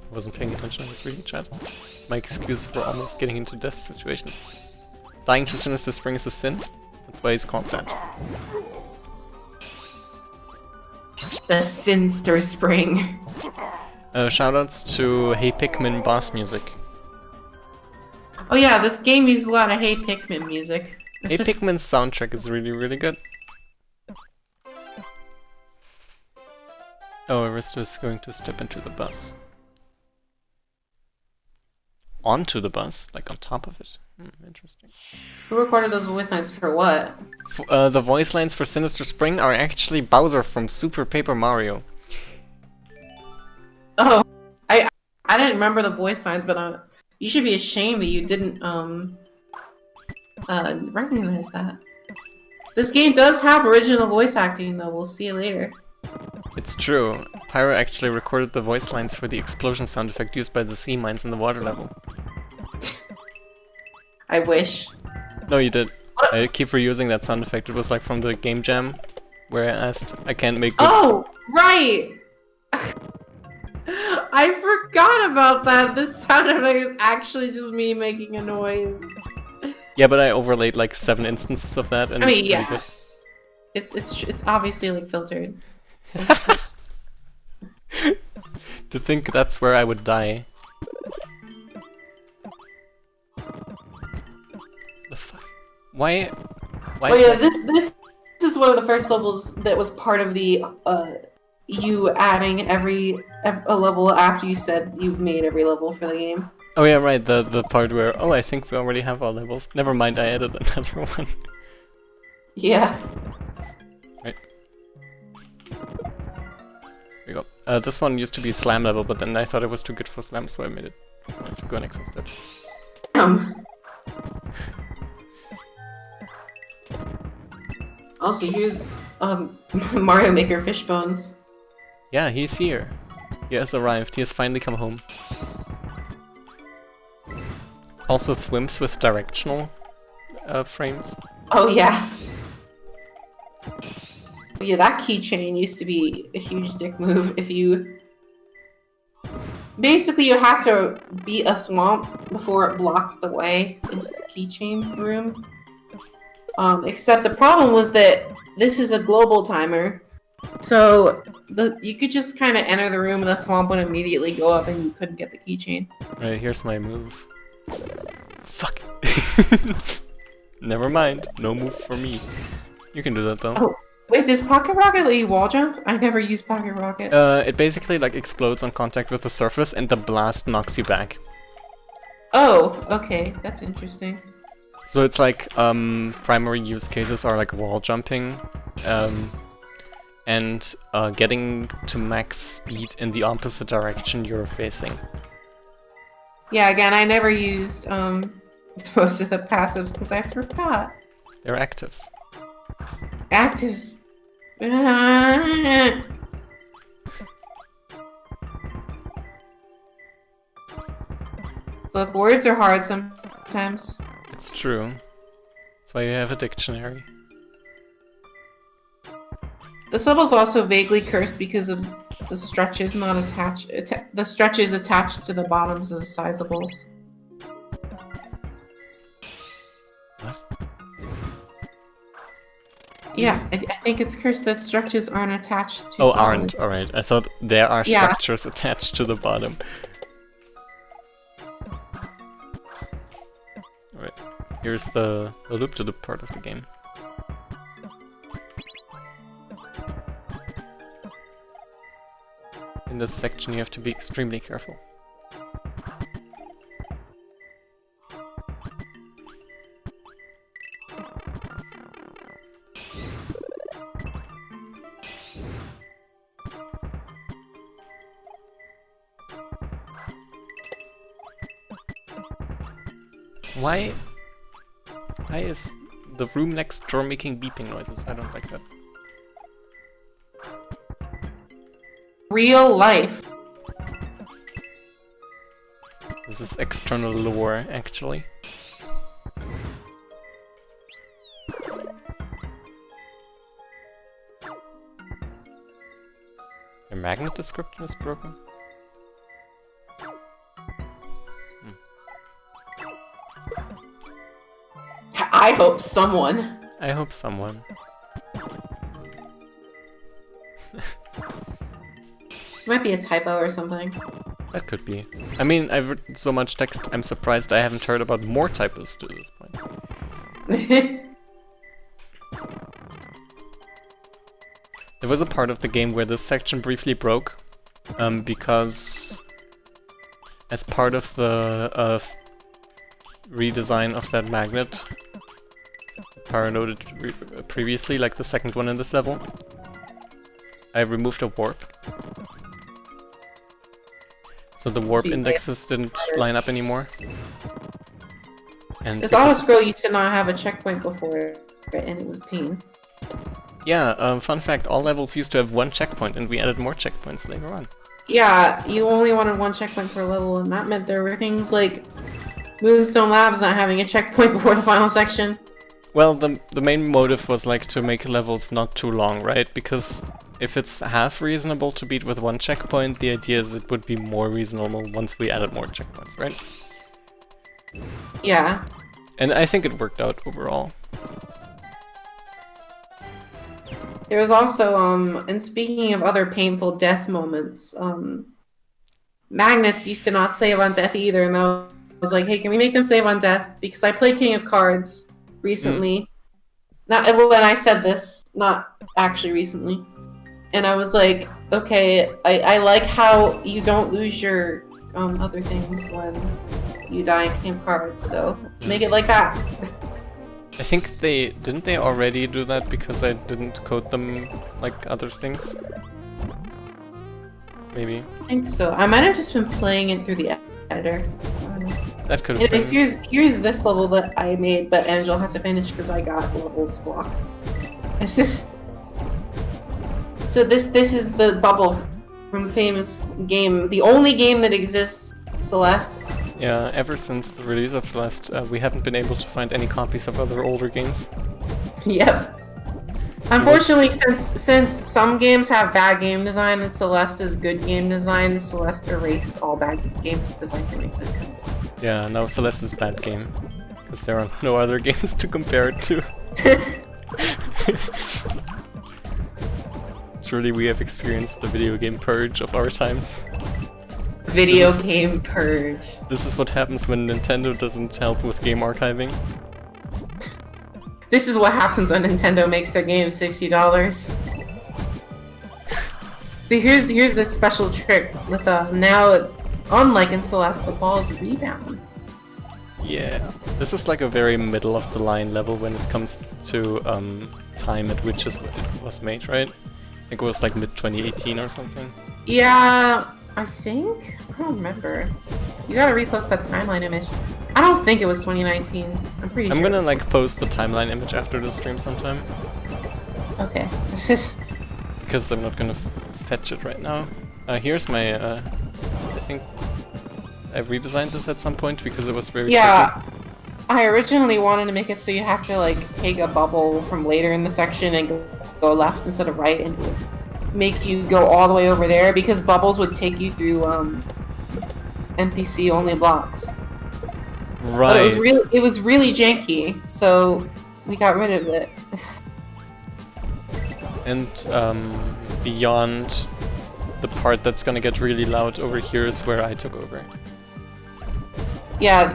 I wasn't paying attention, I was reading chat. It's my excuse for almost getting into death situations. Dying to Sinister Spring is a sin? That's why he's called that.
The Sinister Spring.
Shoutouts to Hey Pikmin boss music.
Oh yeah, this game uses a lot of Hey Pikmin music.
Hey Pikmin's soundtrack is really good. Oh, Aristo is going to step into the bus. Onto the bus? Like on top of it? Interesting.
Who recorded those voice lines for what?
The voice lines for Sinister Spring are actually Bowser from Super Paper Mario.
Oh, I didn't remember the voice lines, but you should be ashamed that you didn't recognize that. This game does have original voice acting, though. We'll see later.
It's true. Pyro actually recorded the voice lines for the explosion sound effect used by the sea mines in the water level.
I wish.
No, you did. I keep reusing that sound effect. It was like from the game jam, where I asked, I can't make good...
Oh, right! I forgot about that! This sound effect is actually just me making a noise.
Yeah, but I overlaid like 7 instances of that, and
I mean,
it's
yeah.
really good.
It's obviously like filtered.
To think that's where I would die. The fuck? Why?
Oh yeah, this is one of the first levels that was part of the you adding a level after you said you've made every level for the game.
Oh yeah, right. The part where I think we already have all levels. Never mind, I added another one.
Yeah.
Right. Here we go. This one used to be slam level, but then I thought it was too good for slam, so I made it to go next instead.
Also, here's Mario Maker Fishbones.
Yeah, he's here. He has arrived. He has finally come home. Also Thwimps with directional frames.
Oh yeah. Yeah, that keychain used to be a huge dick move. If you... Basically, you had to beat a thwomp before it blocked the way into the keychain room. Except the problem was that this is a global timer. So you could just kind of enter the room and the thwomp would immediately go up and you couldn't get the keychain.
Alright, here's my move. Fuck. Never mind. No move for me. You can do that though.
Oh. Wait, does Pocket Rocket let you wall jump? I never used Pocket Rocket.
It basically like explodes on contact with the surface and the blast knocks you back.
Oh, okay. That's interesting.
So it's like, primary use cases are like wall jumping, and getting to max speed in the opposite direction you're facing.
Yeah, again, I never used, most of the passives because I forgot.
They're actives.
Actives. Look, words are hard sometimes.
It's true. That's why you have a dictionary.
This level's also vaguely cursed because of the stretches not attached. The stretches attached to the bottoms of sizables.
What?
Yeah, I think it's cursed that stretches aren't attached to
Oh,
solids.
aren't. Alright. I thought there are structures attached to the bottom. Alright. Here's the loop-to-loop part of the game. In this section you have to be extremely careful. Why is the room next door making beeping noises? I don't like that.
Real life.
This is external lore, actually. Your magnet description is broken?
I hope someone.
I hope someone.
Might be a typo or something.
That could be. I mean, I've written so much text, I'm surprised I haven't heard about more typos to this point. There was a part of the game where this section briefly broke, because as part of the redesign of that magnet, paranoted previously, like the second one in this level, I removed a warp. So the warp indexes didn't line up anymore. And
this auto-scroll used to not have a checkpoint before, and it was pain.
Yeah, fun fact, all levels used to have one checkpoint, and we added more checkpoints later on.
Yeah, you only wanted one checkpoint per level, and that meant there were things like Moonstone Labs not having a checkpoint before the final section.
Well, the main motive was like to make levels not too long, right? Because if it's half reasonable to beat with one checkpoint, the idea is it would be more reasonable once we added more checkpoints, right?
Yeah.
And I think it worked out overall.
There was also, and speaking of other painful death moments, Magnets used to not save on death either, and I was like, hey, can we make them save on death? Because I played King of Cards recently. Not when I said this, not actually recently. And I was like, okay, I like how you don't lose your other things when you die in King of Cards, so make it like that.
I think they already do that because I didn't code them like other things. Maybe.
I think so. I might have just been playing it through the editor.
That could have been.
Here's this level that I made, but Angel had to finish because I got levels blocked. So this is the bubble from famous game, the only game that exists, Celeste.
Yeah, ever since the release of Celeste, we haven't been able to find any copies of other older games.
Yep. Unfortunately, since some games have bad game design and Celeste is good game design, Celeste erased all bad games design from existence.
Yeah, now Celeste is bad game, because there are no other games to compare it to. Surely we have experienced the video game purge of our times.
Video game purge.
This is what happens when Nintendo doesn't help with game archiving.
This is what happens when Nintendo makes their games $60. See, here's the special trick with now, unlike in Celeste, the balls rebound.
Yeah, this is like a very middle of the line level when it comes to time at which it was made, right? I think it was like mid 2018 or something.
Yeah, I think? I don't remember. You gotta repost that timeline image. I don't think it was 2019. I'm pretty sure.
I'm gonna like post the timeline image after the stream sometime.
Okay.
Because I'm not gonna fetch it right now. Here's my, I think I redesigned this at some point because it was very tricky.
I originally wanted to make it so you have to like take a bubble from later in the section and go left instead of right, and it would make you go all the way over there because bubbles would take you through NPC only blocks.
Right.
But it was really janky, so we got rid of it.
And beyond the part that's gonna get really loud over here is where I took over.
Yeah,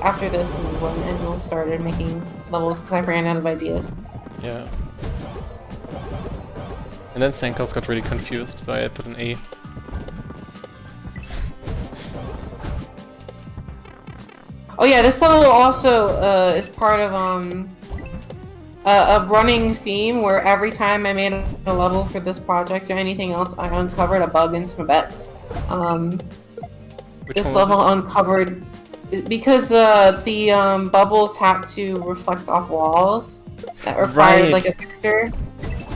after this is when Angel started making levels because I ran out of ideas.
Yeah. And then Sankels got really confused, so I put an A.
Oh yeah, this level also is part of a running theme where every time I made a level for this project or anything else, I uncovered a bug in Smabex. This level uncovered because the bubbles had to reflect off walls that required like a vector,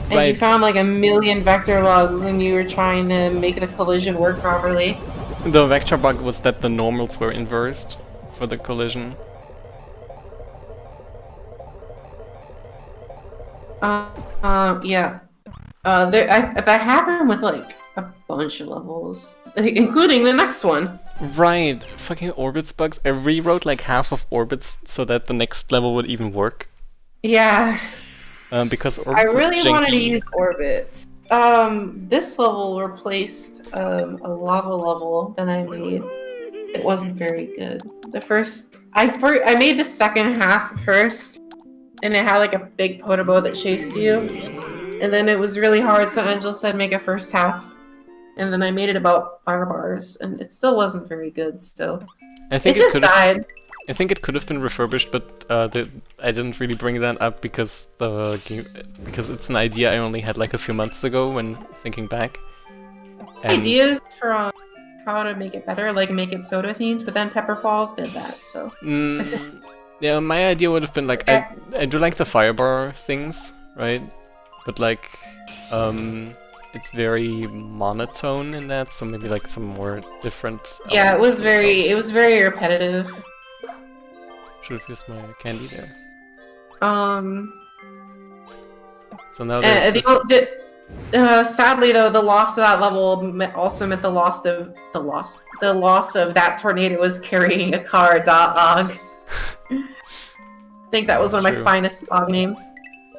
and you found like a million vector bugs when you were trying to make the collision work properly.
The vector bug was that the normals were inversed for the collision.
Yeah. That happened with like a bunch of levels, including the next one.
Right, fucking Orbits bugs. I rewrote like half of Orbits so that the next level would even work.
Yeah.
Because Orbits
I really
is janky.
wanted to use Orbits. This level replaced a lava level that I made. It wasn't very good. I made the second half first, and it had like a big Podobo that chased you. And then it was really hard, so Angel said make a first half. And then I made it about fire bars, and it still wasn't very good, so
I think
it just died.
I think it could have been refurbished, but I didn't really bring that up because it's an idea I only had like a few months ago when thinking back. And
Ideas for how to make it better, like make it soda themed, but then Pepper Falls did that, so
yeah, my idea would have been like I do like the firebar things, right? But like it's very monotone in that, so maybe like some more different.
Yeah, it was very repetitive.
Should have used my candy there. So now there's
sadly though, the loss of that level also meant the loss of that tornado was carrying a car. .og. I think that was one of my finest log names.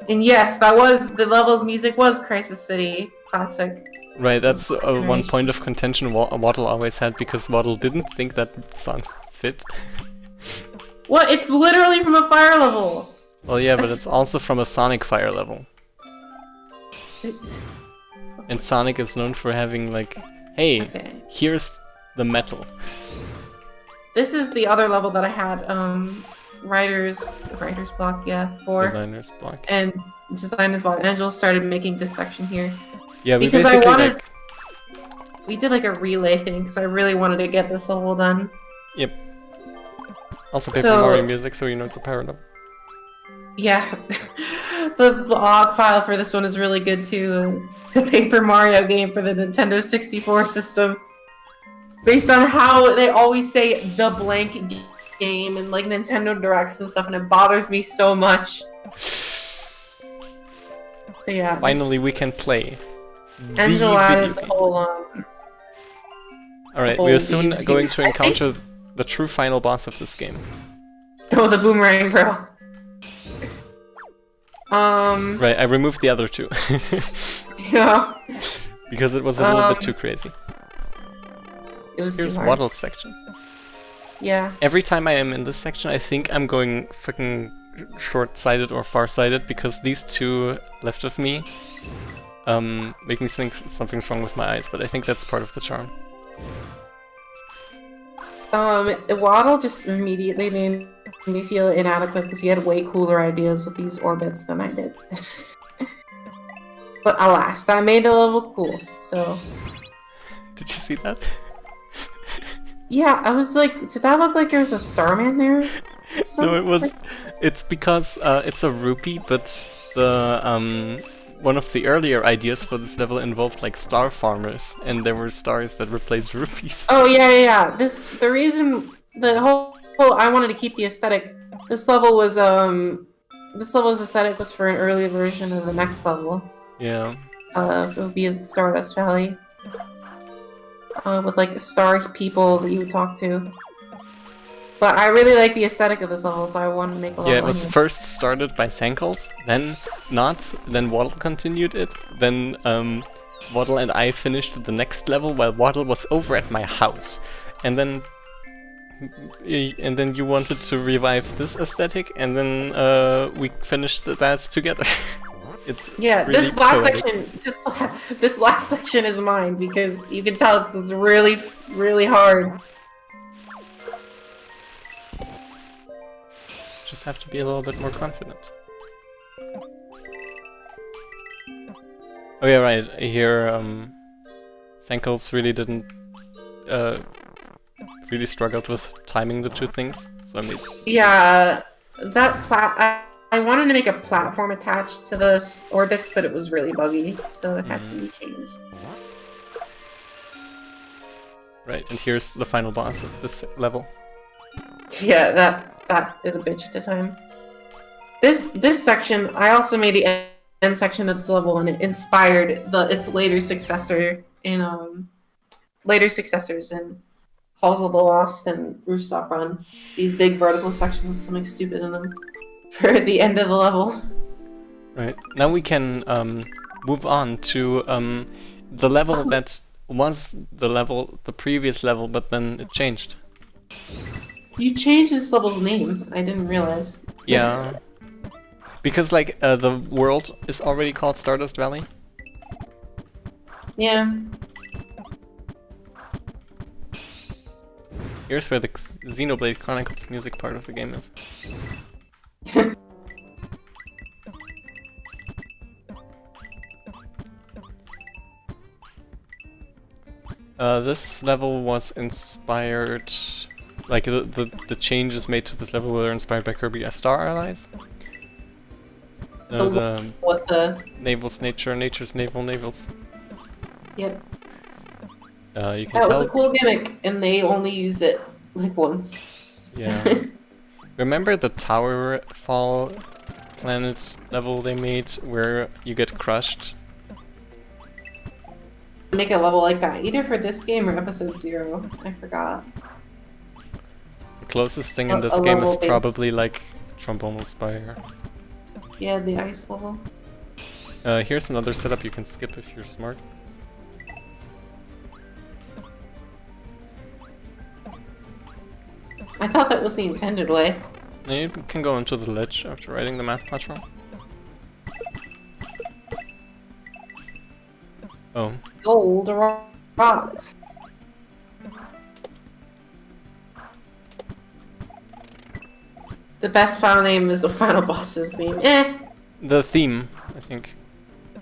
And yes, that was the level's music was Crisis City classic.
Right, that's one point of contention Waddle always had, because Waddle didn't think that song fit.
What? It's literally from a fire level!
Well, yeah, but it's also from a Sonic Fire level. And Sonic is known for having, like, hey, here's the metal.
This is the other level that I had, writer's block, yeah, for.
Designer's block.
And designer's block. Angela started making this section here.
Yeah, we
because
basically,
I wanted... We did like a relay thing, because I really wanted to get this level done.
Yep. Also Paper Mario music, so you know it's a power-up.
Yeah. The log file for this one is really good too. The Paper Mario game for the Nintendo 64 system. Based on how they always say the blank game and like Nintendo Directs and stuff, and it bothers me so much. But yeah.
Finally we can play.
Angela added the whole
Alright, we are soon going to encounter the true final boss of this game.
Oh, the Boomerang Bro.
Right, I removed the other two.
Yeah.
Because it was a little bit too crazy.
It was
Here's
too hard.
Waddle's section.
Yeah.
Every time I am in this section, I think I'm going fucking short-sighted or far-sighted, because these two left of me make me think something's wrong with my eyes, but I think that's part of the charm.
Waddle just immediately made me feel inadequate because he had way cooler ideas with these orbits than I did. But alas, that made the level cool, so...
Did you see that?
Yeah, I was like, did that look like there was a Starman there?
No, it was... It's because it's a rupee, but the one of the earlier ideas for this level involved like star farmers, and there were stars that replaced rupees.
Oh yeah. The reason the whole I wanted to keep the aesthetic. This level's aesthetic was for an early version of the next level.
Yeah.
It would be in Stardust Valley. With like star people that you would talk to. But I really like the aesthetic of this level, so I wanted to make a level.
Yeah, it was first started by Sankles, then not, then Waddle continued it, then Waddle and I finished the next level while Waddle was over at my house. And then you wanted to revive this aesthetic, and then we finished that together. It's
yeah,
really
this last
poetic.
section, this last section is mine because you can tell it's really, really hard.
Just have to be a little bit more confident. Oh yeah, right. Here, Sankles really didn't really struggled with timing the two things, so I made.
Yeah, that I wanted to make a platform attached to the orbits, but it was really buggy, so it had to be changed.
Right, and here's the final boss of this level.
Yeah, that is a bitch to time. This section, I also made the end section of this level, and it inspired its later successor in later successors in Halls of the Lost and Rooftop Run. These big vertical sections with something stupid in them for the end of the level.
Right, now we can move on to the level that was the previous level, but then it changed.
You changed this level's name. I didn't realize.
Yeah. Because, like, the world is already called Stardust Valley.
Yeah.
Here's where the Xenoblade Chronicles music part of the game is. This level was inspired... Like, the changes made to this level were inspired by Kirby Star Allies.
What the...
Navel's Nature, Nature's Navel, Navels.
Yep.
You can
That
tell...
was a cool gimmick, and they only used it, like, once.
Yeah. Remember the Tower Fall planet level they made, where you get crushed?
Make a level like that, either for this game or Episode 0. I forgot.
The closest thing in this game is probably, like, Trombono Spire.
Yeah, the ice level.
Here's another setup you can skip if you're smart.
I thought that was the intended way.
Now you can go onto the ledge after riding the math platform. Oh.
Gold rocks. The best file name is the final boss's theme.
The theme, I think.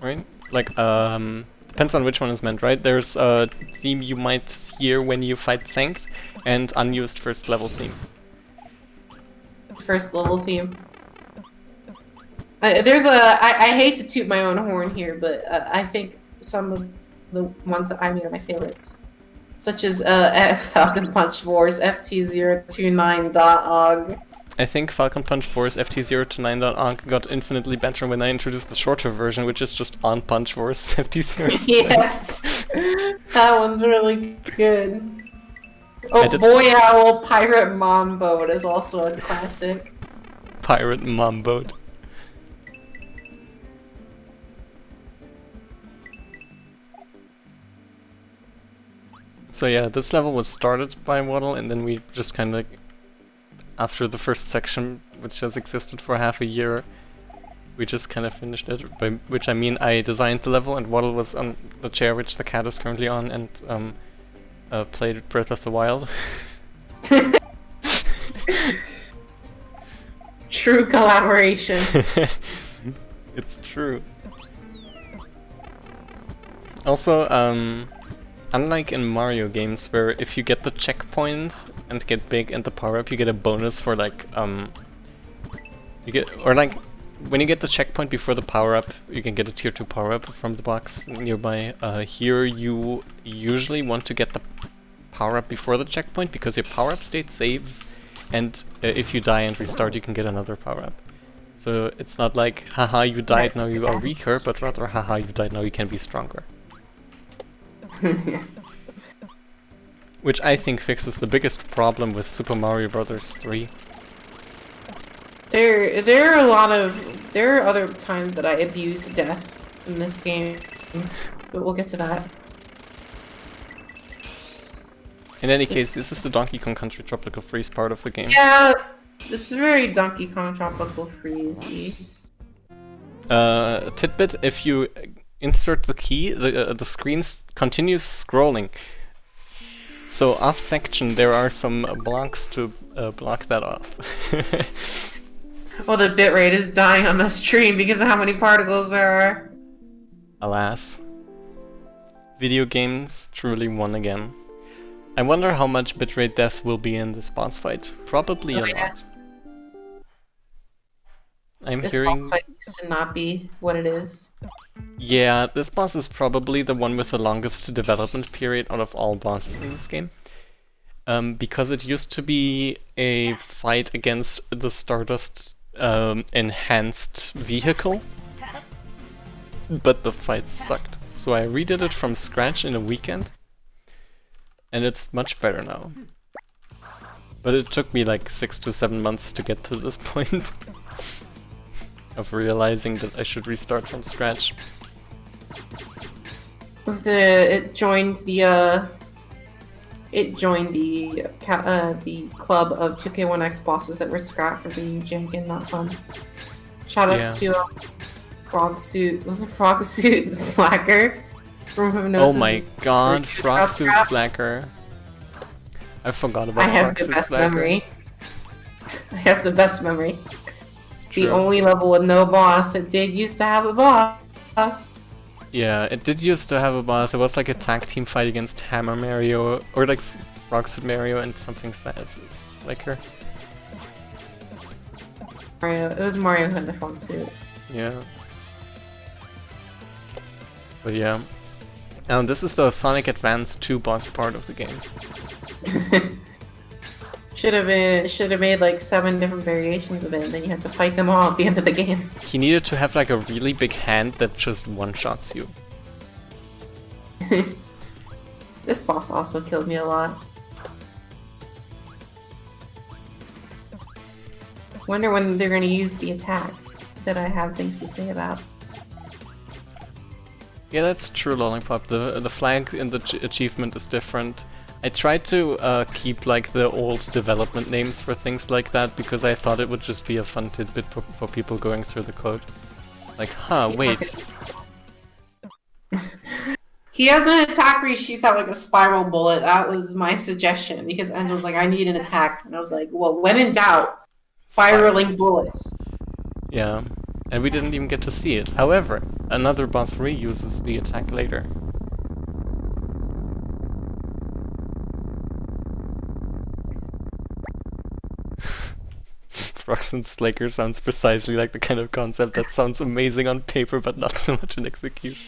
Right? Like, depends on which one is meant, right? There's a theme you might hear when you fight Sanct, and unused first level theme.
First level theme. I hate to toot my own horn here, but I think some of the ones that I mean are my favorites. Such as Falcon Punch Force FT029.org.
I think Falcon Punch Force FT029.org got infinitely better when I introduced the shorter version, which is just on Punch Force FT029.
Yes! That one's really good. Oh, Boy Owl Pirate Mom Boat is also a classic.
Pirate Mom Boat. So yeah, this level was started by Waddle, and then we just kind of, after the first section, which has existed for half a year, we just kind of finished it. By which I mean I designed the level, and Waddle was on the chair which the cat is currently on, and played Breath of the Wild.
True collaboration.
It's true. Also, unlike in Mario games, where if you get the checkpoint and get big and the power up, you get a bonus for like when you get the checkpoint before the power up, you can get a tier 2 power up from the box nearby. Here you usually want to get the power up before the checkpoint because your power up state saves, and if you die and restart, you can get another power up. So it's not like haha you died, now you are weaker, but rather haha you died, now you can be stronger. Which I think fixes the biggest problem with Super Mario Bros. 3.
There are other times that I abused death in this game, but we'll get to that.
In any case, this is the Donkey Kong Country Tropical Freeze part of the game.
Yeah, it's very Donkey Kong Tropical Freeze-y.
Tidbit, if you insert the key, the screen continues scrolling. So off section there are some blocks to block that off.
Well, the bitrate is dying on the stream because of how many particles there are.
Alas. Video games truly won again. I wonder how much bitrate death will be in this boss fight. Probably a lot. I'm hearing...
This boss fight used to not be what it is.
Yeah, this boss is probably the one with the longest development period out of all bosses in this game. Because it used to be a fight against the Stardust enhanced vehicle. But the fight sucked. So I redid it from scratch in a weekend. And it's much better now. But it took me like 6 to 7 months to get to this point. Of realizing that I should restart from scratch.
It joined the club of 2K1X bosses that were scrapped for being jank and not fun. Shoutouts to Frog Suit. Was it Frog Suit Slacker from Hypnosis?
Oh my god, Frog Suit Slacker. I forgot about Frog Suit Slacker.
I have the best memory. The only level with no boss. It did used to have a boss.
Yeah, it did used to have a boss. It was like a tag team fight against Hammer Mario, or like Frogsuit Mario and something Slacker.
Mario. It was Mario who had the frog suit.
Yeah. But yeah. And this is the Sonic Advance 2 boss part of the game.
Should have made like 7 different variations of it, and then you had to fight them all at the end of the game.
He needed to have like a really big hand that just one-shots you.
This boss also killed me a lot. Wonder when they're gonna use the attack. that I have things to say about.
Yeah, that's true, Lollipop. The flag in the achievement is different. I tried to keep like the old development names for things like that because I thought it would just be a fun tidbit for people going through the code. Like, huh, wait.
He has an attack where he shoots out like a spiral bullet. That was my suggestion because Angel was like, I need an attack. And I was like, well, when in doubt, spiraling bullets.
Yeah, and we didn't even get to see it. However, another boss reuses the attack later. Frogs and Slaker sounds precisely like the kind of concept that sounds amazing on paper but not so much in execution.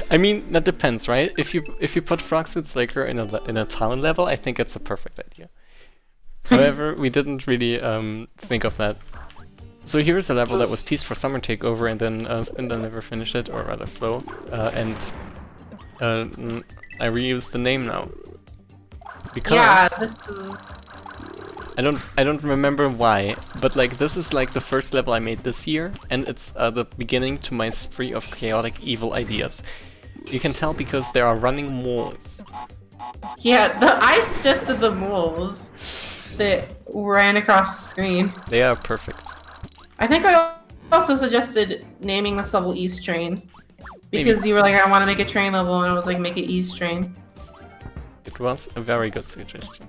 I mean, that depends, right? If you put Frogs and Slaker in a town level, I think it's a perfect idea. However, we didn't really think of that. So here's a level that was teased for Summer Takeover and then Spindle never finished it, or rather Flo, and I reused the name now. Because
yeah, this is...
I don't remember why, but like this is like the first level I made this year, and it's the beginning to my spree of chaotic evil ideas. You can tell because there are running moles.
Yeah, I suggested the moles that ran across the screen.
They are perfect.
I think I also suggested naming this level East Train. Because you were like, I want to make a train level, and I was like, make it East Train.
It was a very good suggestion.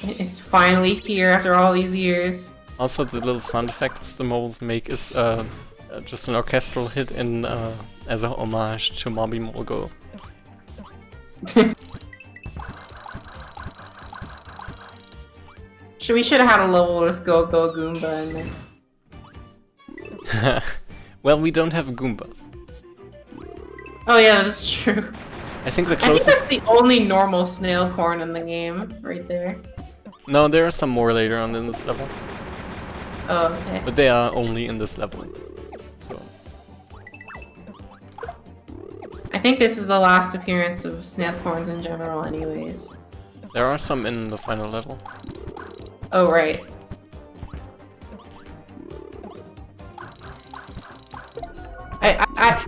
It's finally here after all these years.
Also, the little sound effects the moles make is just an orchestral hit in as a homage to Mobby Mole Go.
We should have had a level with Go Go Goomba in there.
Well, we don't have Goombas.
Oh yeah, that's true.
I think the closest...
I think that's the only normal snail corn in the game, right there.
No, there are some more later on in this level.
Oh, okay.
But they are only in this level. So...
I think this is the last appearance of snail corns in general anyways.
There are some in the final level.
Oh, right.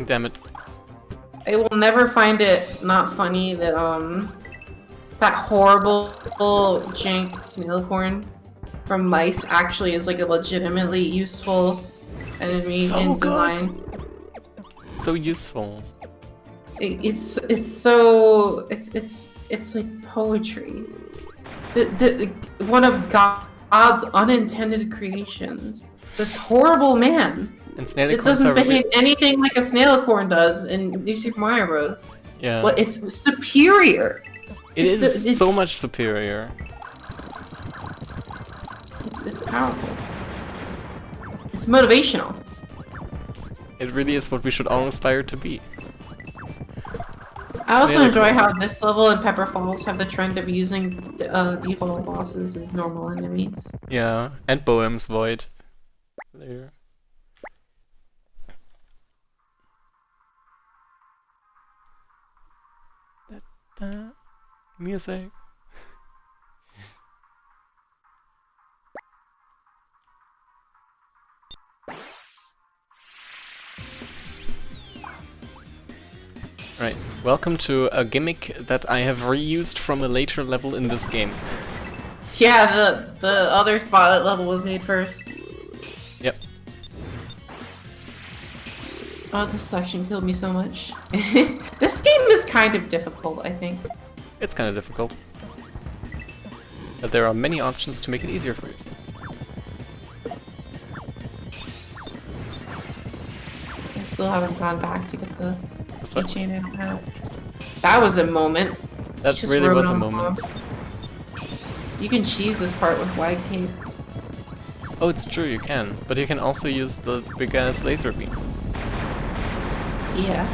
Damn it.
I will never find it not funny that that horrible jank snailcorn from Mice actually is like a legitimately useful enemy in design.
So useful.
It's like poetry. One of God's unintended creations. This horrible man. It doesn't behave anything like a snailcorn does in New Super Mario Bros.
Yeah.
But it's superior.
It is so much superior.
It's powerful. It's motivational.
It really is what we should all aspire to be.
I also enjoy how this level and Pepper Falls have the trend of using default bosses as normal enemies.
Yeah, and Bohem's Void. There. Music. Right, welcome to a gimmick that I have reused from a later level in this game.
Yeah, the other spotlight level was made first.
Yep.
Oh, this section killed me so much. This game is kind of difficult, I think.
It's kind of difficult. But there are many options to make it easier for you.
I still haven't gone back to get the keychain I don't have. That was a moment.
That really was a moment.
You can cheese this part with wide cape.
Oh, it's true, you can. But you can also use the big ass laser beam.
Yeah.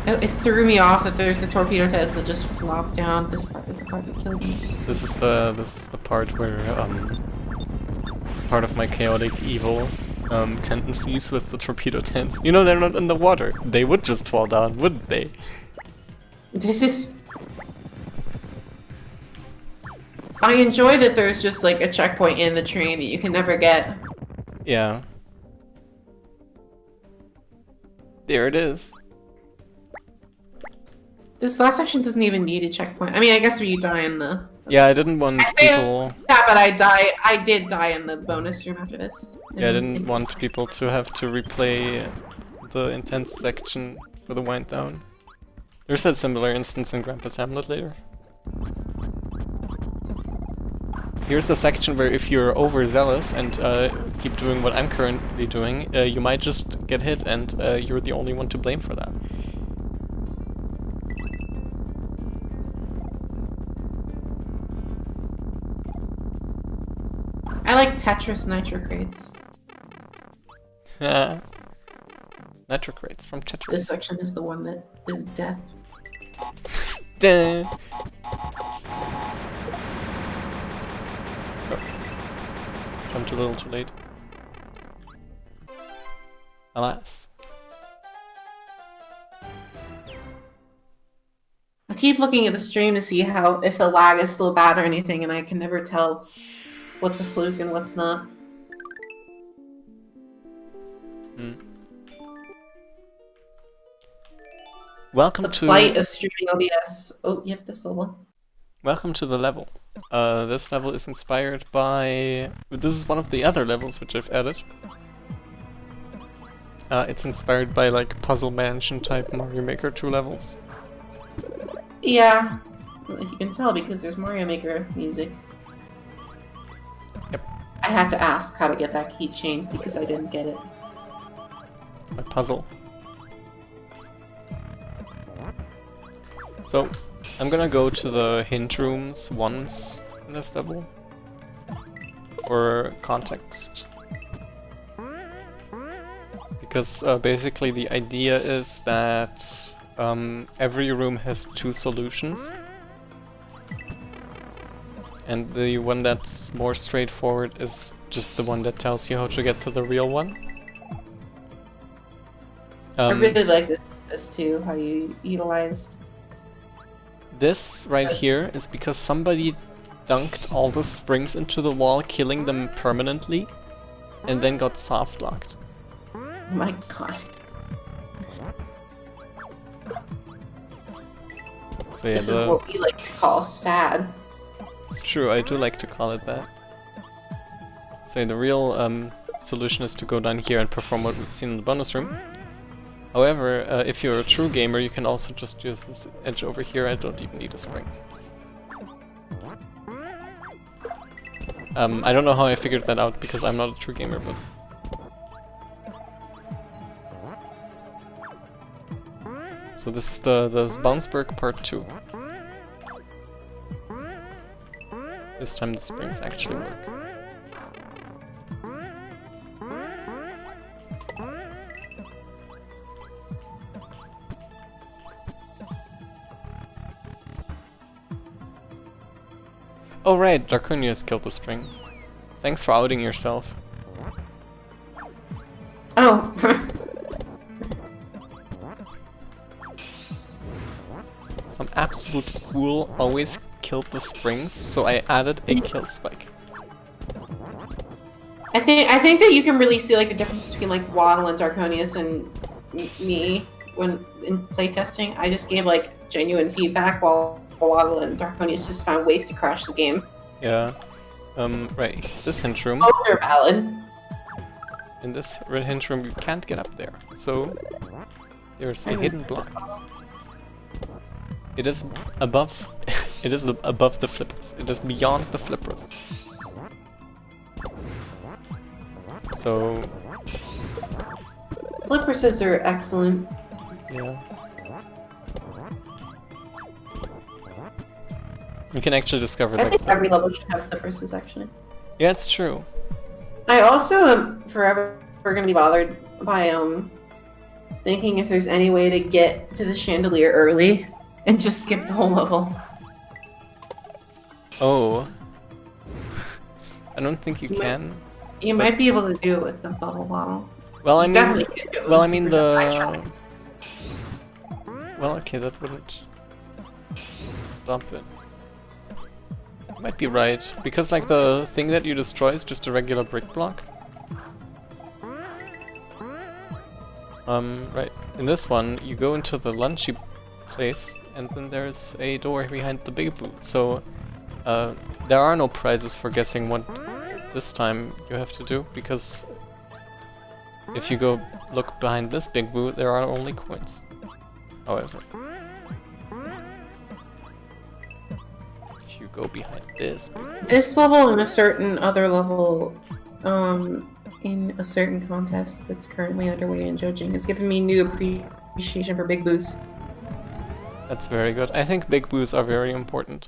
It threw me off that there's the torpedo heads that just flop down. This part is the part that killed me.
This is the part where it's part of my chaotic evil tendencies with the torpedo tents. You know, they're not in the water. They would just fall down, wouldn't they?
This is... I enjoy that there's just like a checkpoint in the train that you can never get.
Yeah. There it is.
This last section doesn't even need a checkpoint. I mean, I guess when you die in the...
Yeah, I didn't want people...
Yeah, but I did die in the bonus room after this.
Yeah, I didn't want people to have to replay the intense section for the wind down. There's a similar instance in Grandpa's Hamlet later. Here's the section where if you're overzealous and keep doing what I'm currently doing, you might just get hit and you're the only one to blame for that.
I like Tetris Nitro Crates.
Nitro Crates from Tetris.
This section is the one that is death.
Duh. Oh. Jumped a little too late. Alas.
I keep looking at the stream to see if the lag is still bad or anything, and I can never tell what's a fluke and what's not.
Welcome
the
to...
plight of streaming OBS. Oh, yep, this level.
Welcome to the level. This level is inspired by... This is one of the other levels which I've added. It's inspired by like Puzzle Mansion type Mario Maker 2 levels.
Yeah, well, you can tell because there's Mario Maker music.
Yep.
I had to ask how to get that keychain because I didn't get it.
It's my puzzle. So, I'm gonna go to the hint rooms once in this level for context. Because basically the idea is that every room has two solutions. And the one that's more straightforward is just the one that tells you how to get to the real one.
I really like this too, how you utilized.
This right here is because somebody dunked all the springs into the wall, killing them permanently, and then got soft locked.
Oh my god.
So yeah,
this is what we like to call sad.
It's true, I do like to call it that. So the real solution is to go down here and perform what we've seen in the bonus room. However, if you're a true gamer, you can also just use this edge over here. I don't even need a spring. I don't know how I figured that out because I'm not a true gamer, but... So this is the Bounceberg part 2. This time the springs actually work. Oh right, Draconius killed the springs. Thanks for outing yourself.
Oh!
Some absolute fool always killed the springs, so I added a kill spike.
I think that you can really see like the difference between like Waddle and Draconius and me when in playtesting. I just gave like genuine feedback while Waddle and Draconius just found ways to crash the game.
Yeah. Right. This hint room.
Oh, they're valid.
In this red hint room, you can't get up there. So there's a hidden block. It is above. It is above the flippers. It is beyond the flippers. So.
Flipper says they're excellent.
Yeah. You can actually discover
I
like
think every level should have flippers actually.
Yeah, it's true.
I also am forever gonna be bothered by thinking if there's any way to get to the chandelier early and just skip the whole level.
Oh. I don't think you can.
You might be able to do it with the bubble bottle.
Well, I
You
mean,
definitely could do it with
well,
the
I mean
super jump. I tried.
Well, okay, that wouldn't. Stop it. Might be right, because like the thing that you destroy is just a regular brick block. Right. In this one, you go into the lunchy place, and then there's a door behind the big booth. So, there are no prizes for guessing what this time you have to do, because if you go look behind this big booth, there are only coins. However, if you go behind this big
This level and a certain other level, in a certain contest that's currently underway in judging has given me new appreciation for big booths.
That's very good. I think big booths are very important.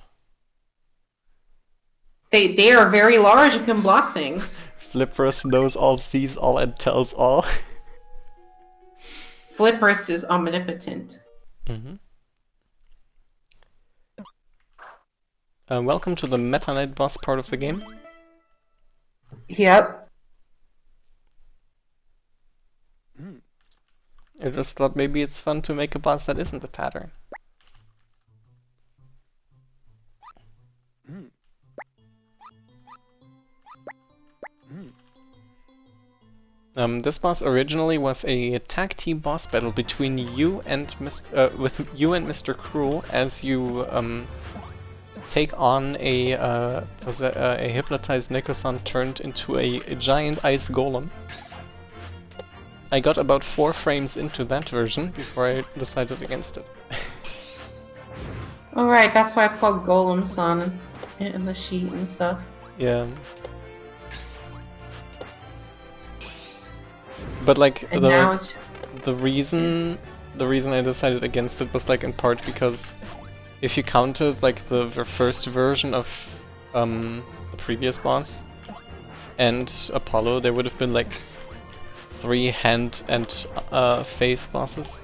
They are very large and can block things.
Flippers knows all, sees all, and tells all.
Flippers is omnipotent.
Mm-hmm. Welcome to the Meta Knight boss part of the game.
Yep.
I just thought maybe it's fun to make a boss that isn't a pattern. This boss originally was a tag team boss battle between you and Mr. Cruel as you take on a hypnotized Nekosan turned into a giant ice golem. I got about 4 frames into that version before I decided against it.
Alright, that's why it's called Golem-san in the sheet and stuff.
Yeah. But like
And now it's just...
the reason I decided against it was like in part because if you counted like the first version of the previous boss and Apollo, there would have been like 3 hand and face bosses.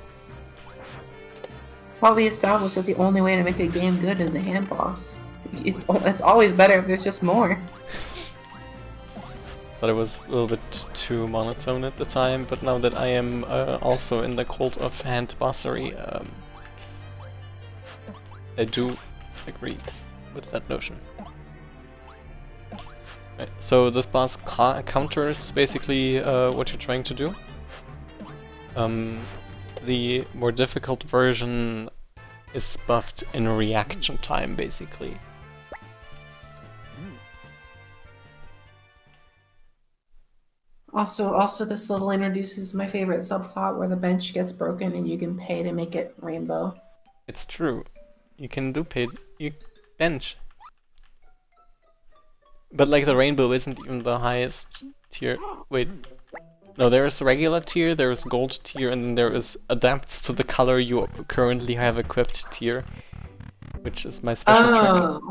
Well, we established that the only way to make a game good is a hand boss. It's always better if there's just more.
Thought it was a little bit too monotone at the time, but now that I am also in the cult of hand bossery, I do agree with that notion. Right, so this boss counters basically what you're trying to do. The more difficult version is buffed in reaction time, basically.
Also, this level introduces my favorite subplot where the bench gets broken and you can pay to make it rainbow.
It's true. You can do bench. But like the rainbow isn't even the highest tier. Wait. No, there is regular tier, there is gold tier, and then there is adapts to the color you currently have equipped tier. Which is my special track.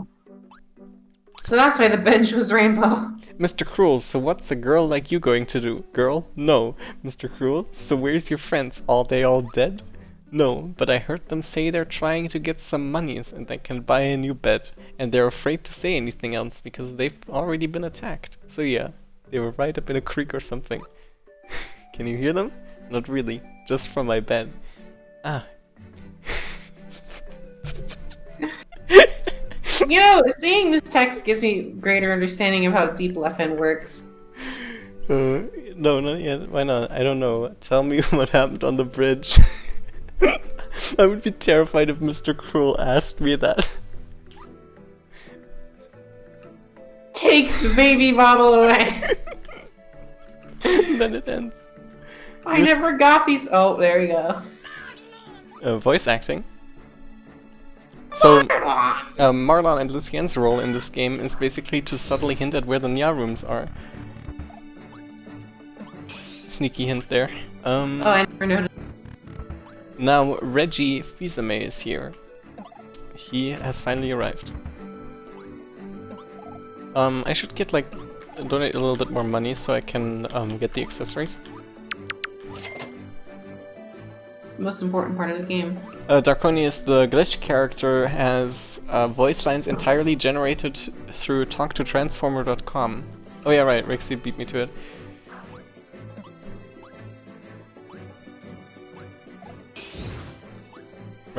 So that's why the bench was rainbow.
Mr. Cruel, so what's a girl like you going to do? Girl? No. Mr. Cruel, so where's your friends? Are they all dead? No, but I heard them say they're trying to get some monies and they can buy a new bed. And they're afraid to say anything else because they've already been attacked. So yeah, they were right up in a creek or something. Can you hear them? Not really, just from my bed. Ah.
You know, seeing this text gives me greater understanding of how deep Leffen works.
No, not yet. Why not? I don't know. Tell me what happened on the bridge. I would be terrified if Mr. Cruel asked me that.
Takes the baby bottle away.
Then it ends.
I never got these. Oh, there we go.
Voice acting. So, Marlon and Lucien's role in this game is basically to subtly hint at where the Nya rooms are. Sneaky hint there.
Oh, I never noticed.
Now, Reggie Fils-Aimé is here. He has finally arrived. I should get like donate a little bit more money so I can get the accessories.
Most important part of the game.
Darkonius, the glitch character, has voice lines entirely generated through talktotransformer.com. Oh yeah, right, Rixie beat me to it.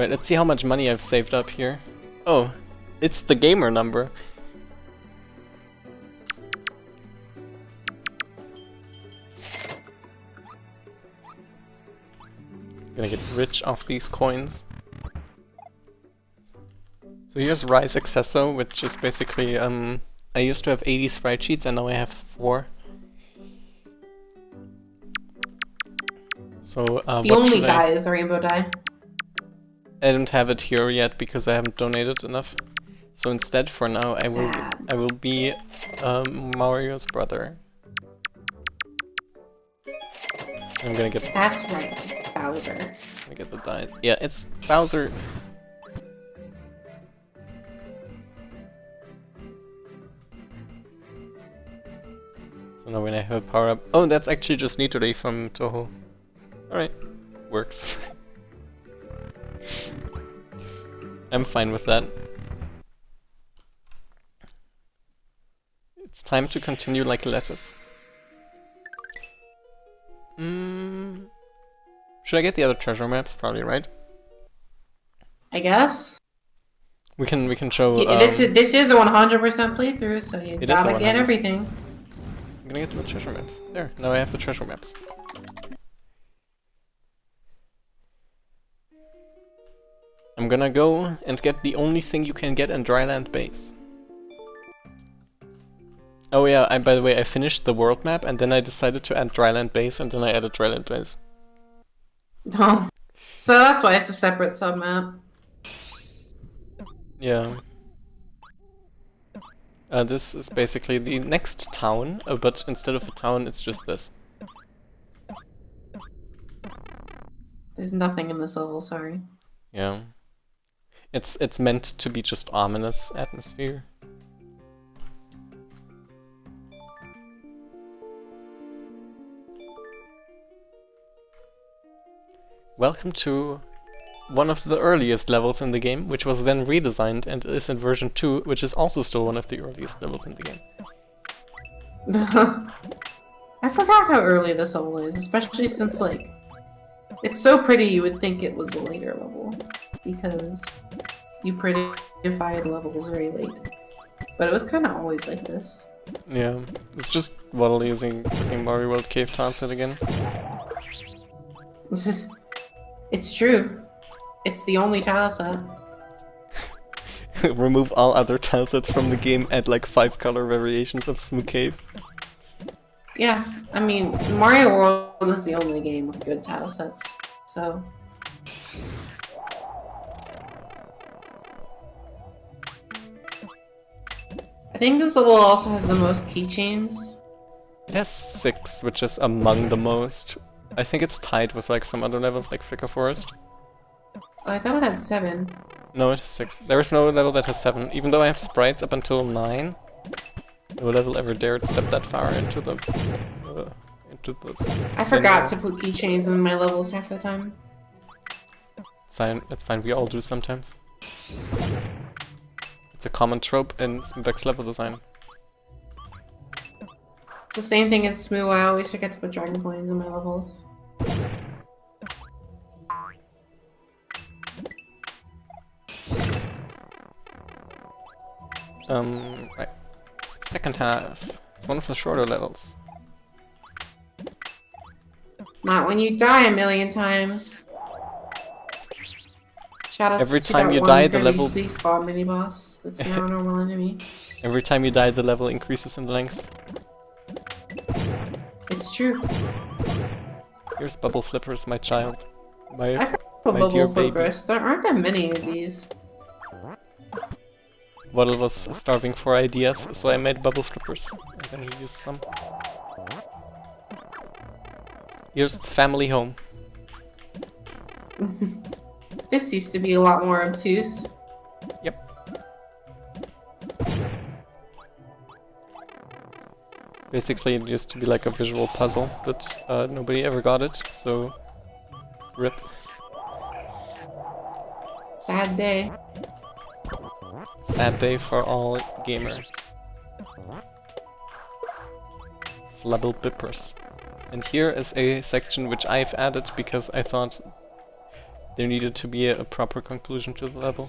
Right, let's see how much money I've saved up here. Oh, it's the gamer number. Gonna get rich off these coins. So here's Rise Accesso, which is basically, I used to have 80 sprite sheets and now I have 4. So,
the only dye is the rainbow dye.
I don't have it here yet because I haven't donated enough. So instead, for now, I will be Mario's brother. I'm gonna get.
That's right, Bowser.
I'm gonna get the dyes. Yeah, it's Bowser. So now when I have a power up. Oh, that's actually just Nitori from Toho. Alright, works. I'm fine with that. It's time to continue like a lettuce. Should I get the other treasure maps? Probably, right?
I guess.
We can show.
Yeah, this is a 100% playthrough, so you gotta get everything.
I'm gonna get the treasure maps. There, now I have the treasure maps. I'm gonna go and get the only thing you can get in Dryland Base. Oh yeah, by the way, I finished the world map and then I decided to add Dryland Base and then I added Dryland Base.
Oh. So that's why it's a separate sub-map.
Yeah. This is basically the next town, but instead of a town, it's just this.
There's nothing in this level, sorry.
Yeah. It's meant to be just ominous atmosphere. Welcome to one of the earliest levels in the game, which was then redesigned and is in version 2, which is also still one of the earliest levels in the game.
I forgot how early this level is, especially since, like, it's so pretty you would think it was a later level, because you prettified levels very late. But it was kind of always like this.
Yeah, it's just Waddle using fucking Mario World Cave Townset again.
It's true. It's the only tile set.
Remove all other tile sets from the game, add like 5 color variations of Smooth Cave.
Yeah, I mean, Mario World is the only game with good tile sets, so... I think this level also has the most keychains.
It has 6, which is among the most. I think it's tied with like some other levels like Flicker Forest.
Oh, I thought it had 7.
No, it has 6. There is no level that has 7, even though I have sprites up until 9. No level ever dared step that far into the
I forgot to put keychains in my levels half the time.
That's fine, we all do sometimes. It's a common trope in Beck's level design.
It's the same thing in Smoo, I always forget to put dragon coins in my levels.
Right. Second half. It's one of the shorter levels.
Not when you die a million times. Shout out
Every
to
time
that
you
one
die, the
Kirby
level...
Space Ball mini-boss that's now a normal enemy.
Every time you die, the level increases in length.
It's true.
Here's Bubble Flippers, my child. My
Bubble
dear baby.
Flippers. There aren't that many of these.
Waddle was starving for ideas, so I made Bubble Flippers. And then he used some. Here's the family home.
This used to be a lot more obtuse.
Yep. Basically, it used to be like a visual puzzle, but nobody ever got it, so rip.
Sad day.
Sad day for all gamers. Flubble Bippers. And here is a section which I've added because I thought there needed to be a proper conclusion to the level.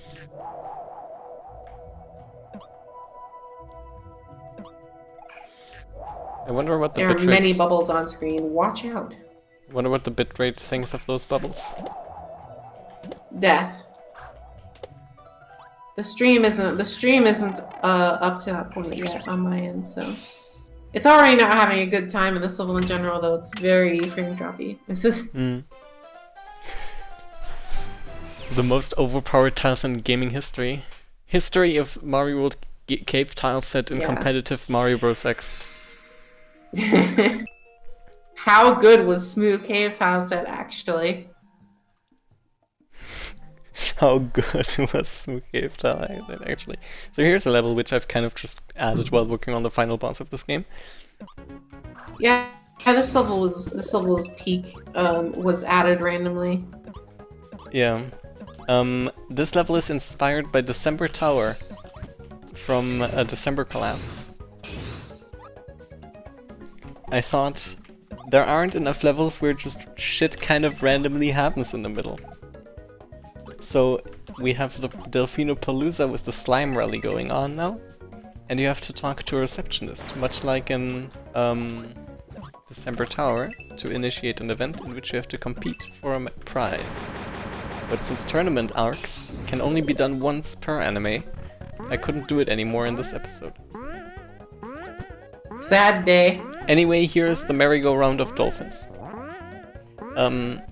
I wonder what the
There are
bitrate...
many bubbles on screen. Watch out.
I wonder what the bitrate thinks of those bubbles.
Death. The stream isn't up to that point yet on my end, so it's already not having a good time in this level in general, though it's very frame droppy.
The most overpowered tiles in gaming history. History of Mario World cave tile set in competitive Mario Bros. X.
How good was Smooth Cave tile set actually?
How good was Smooth Cave tile set actually? So here's a level which I've kind of just added while working on the final boss of this game.
Yeah, this level's peak was added randomly.
Yeah. This level is inspired by December Tower from a December Collapse. I thought there aren't enough levels where just shit kind of randomly happens in the middle. So we have the Delfinopalooza with the slime rally going on now, and you have to talk to a receptionist, much like in December Tower, to initiate an event in which you have to compete for a prize. But since tournament arcs can only be done once per anime, I couldn't do it anymore in this episode.
Sad day.
Anyway, here's the merry-go-round of dolphins.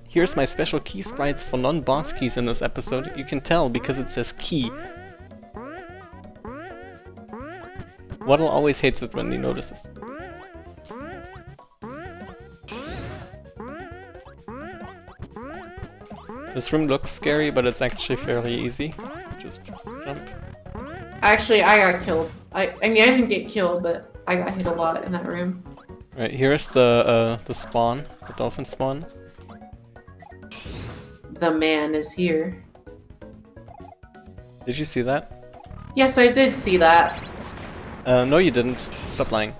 Here's my special key sprites for non-boss keys in this episode. You can tell because it says key. Waddle always hates it when he notices. This room looks scary, but it's actually fairly easy. Just jump.
Actually, I got killed. I mean, I didn't get killed, but I got hit a lot in that room.
Right, here's the spawn, the dolphin spawn.
The man is here.
Did you see that?
Yes, I did see that.
No you didn't. Stop lying.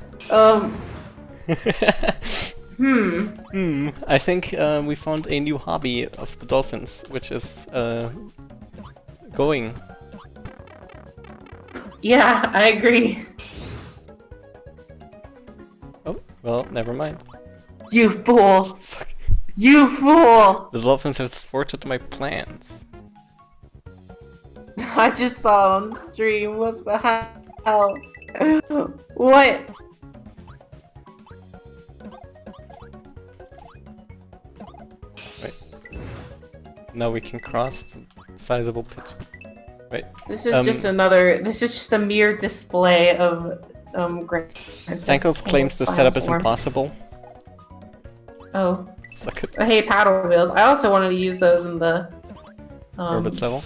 I think we found a new hobby of the dolphins, which is going.
Yeah, I agree.
Oh, well, never mind.
You fool!
Fuck.
You fool!
The dolphins have thwarted my plans.
I just saw on stream. What the hell? What?
Wait. Now we can cross the sizable pit. Wait.
This is just another. This is just a mere display of
Thankles claims the setup is impossible.
Oh.
Suck it.
I hate paddle wheels. I also wanted to use those in the
Orbits level?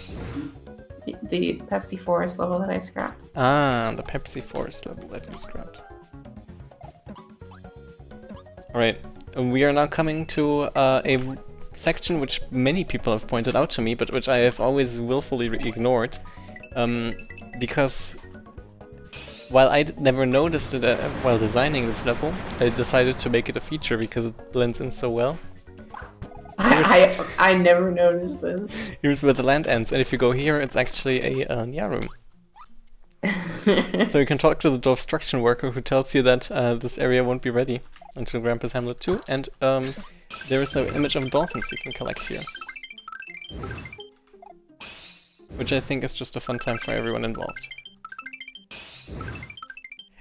The Pepsi Forest level that I scrapped.
Ah, the Pepsi Forest level that you scrapped. Alright, we are now coming to a section which many people have pointed out to me, but which I have always willfully ignored. Because while I never noticed it while designing this level, I decided to make it a feature because it blends in so well.
I never noticed this.
Here's where the land ends, and if you go here, it's actually a Nya room. So you can talk to the construction worker who tells you that this area won't be ready until Grandpa's Hamlet 2, and there is an image of dolphins you can collect here. Which I think is just a fun time for everyone involved.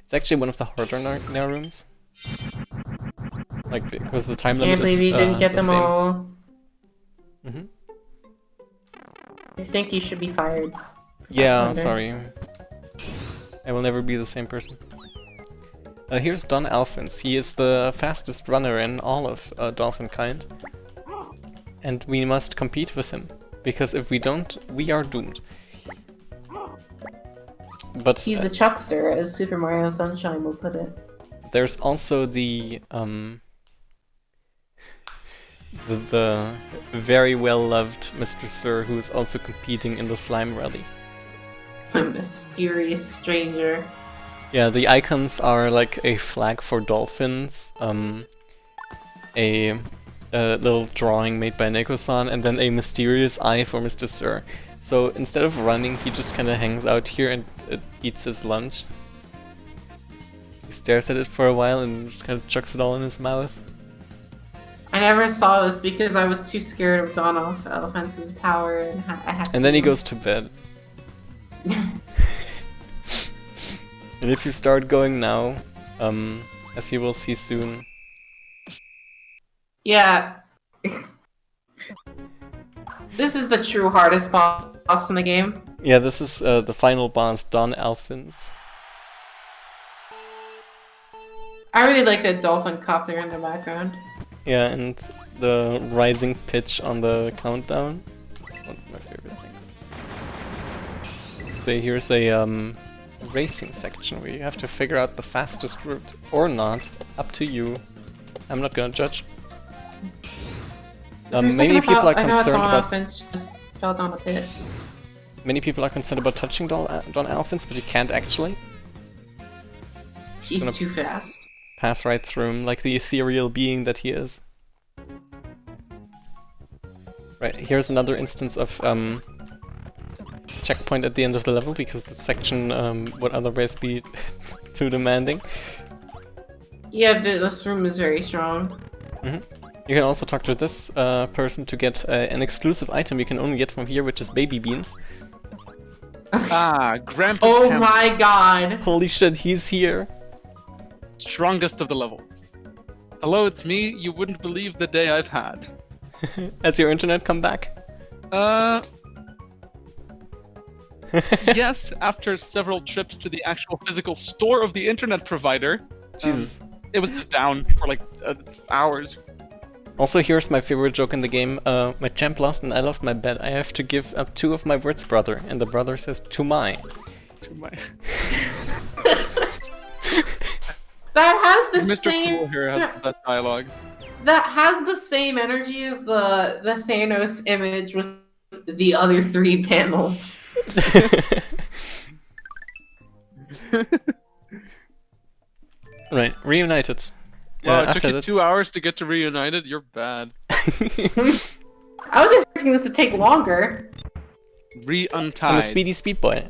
It's actually one of the harder Nya rooms. Like, because the time limit is
Can't believe you didn't get them
same.
all.
Mm-hmm.
I think you should be fired.
Yeah, sorry. I will never be the same person. Here's Don Alphins. He is the fastest runner in all of dolphin kind. And we must compete with him. Because if we don't, we are doomed. But
he's a chuckster, as Super Mario Sunshine will put it.
There's also the very well-loved Mr. Sir, who is also competing in the slime rally.
A mysterious stranger.
Yeah, the icons are like a flag for dolphins, a little drawing made by Neko-san, and then a mysterious eye for Mr. Sir. So instead of running, he just kind of hangs out here and eats his lunch. He stares at it for a while and just kind of chucks it all in his mouth.
I never saw this because I was too scared of Dawn Elephant's power, and I had to.
And then he goes to bed. And if you start going now, as you will see soon.
Yeah. This is the true hardest boss in the game.
Yeah, this is the final boss, Don Alphins.
I really like the dolphin copter in the background.
Yeah, and the rising pitch on the countdown. It's one of my favorite things. So here's a racing section where you have to figure out the fastest route. Or not. Up to you. I'm not gonna judge. Many people are concerned about...
just fell down a pit.
Many people are concerned about touching Don Alphins, but you can't actually.
He's too fast.
Pass right through him, like the ethereal being that he is. Right, here's another instance of checkpoint at the end of the level, because the section would otherwise be too demanding.
Yeah, this room is very strong.
Mm-hmm. You can also talk to this person to get an exclusive item you can only get from here, which is baby beans.
Grandpa's
Oh
hammer.
my god!
Holy shit, he's here!
Strongest of the levels. Hello, it's me. You wouldn't believe the day I've had.
Has your internet come back?
Yes, after several trips to the actual physical store of the internet provider.
Jesus.
It was down for like hours.
Also, here's my favorite joke in the game. My champ lost and I lost my bet. I have to give up 2 of my words, brother. And the brother says, to my.
To my.
That has the
Mr.
same.
Cool here has that dialogue.
That has the same energy as the Thanos image with the other 3 panels.
Right, reunited.
Wow, it took you 2 hours to get to reunited? You're bad.
I was expecting this to take longer.
Re-untied.
I'm a speedy speed boy.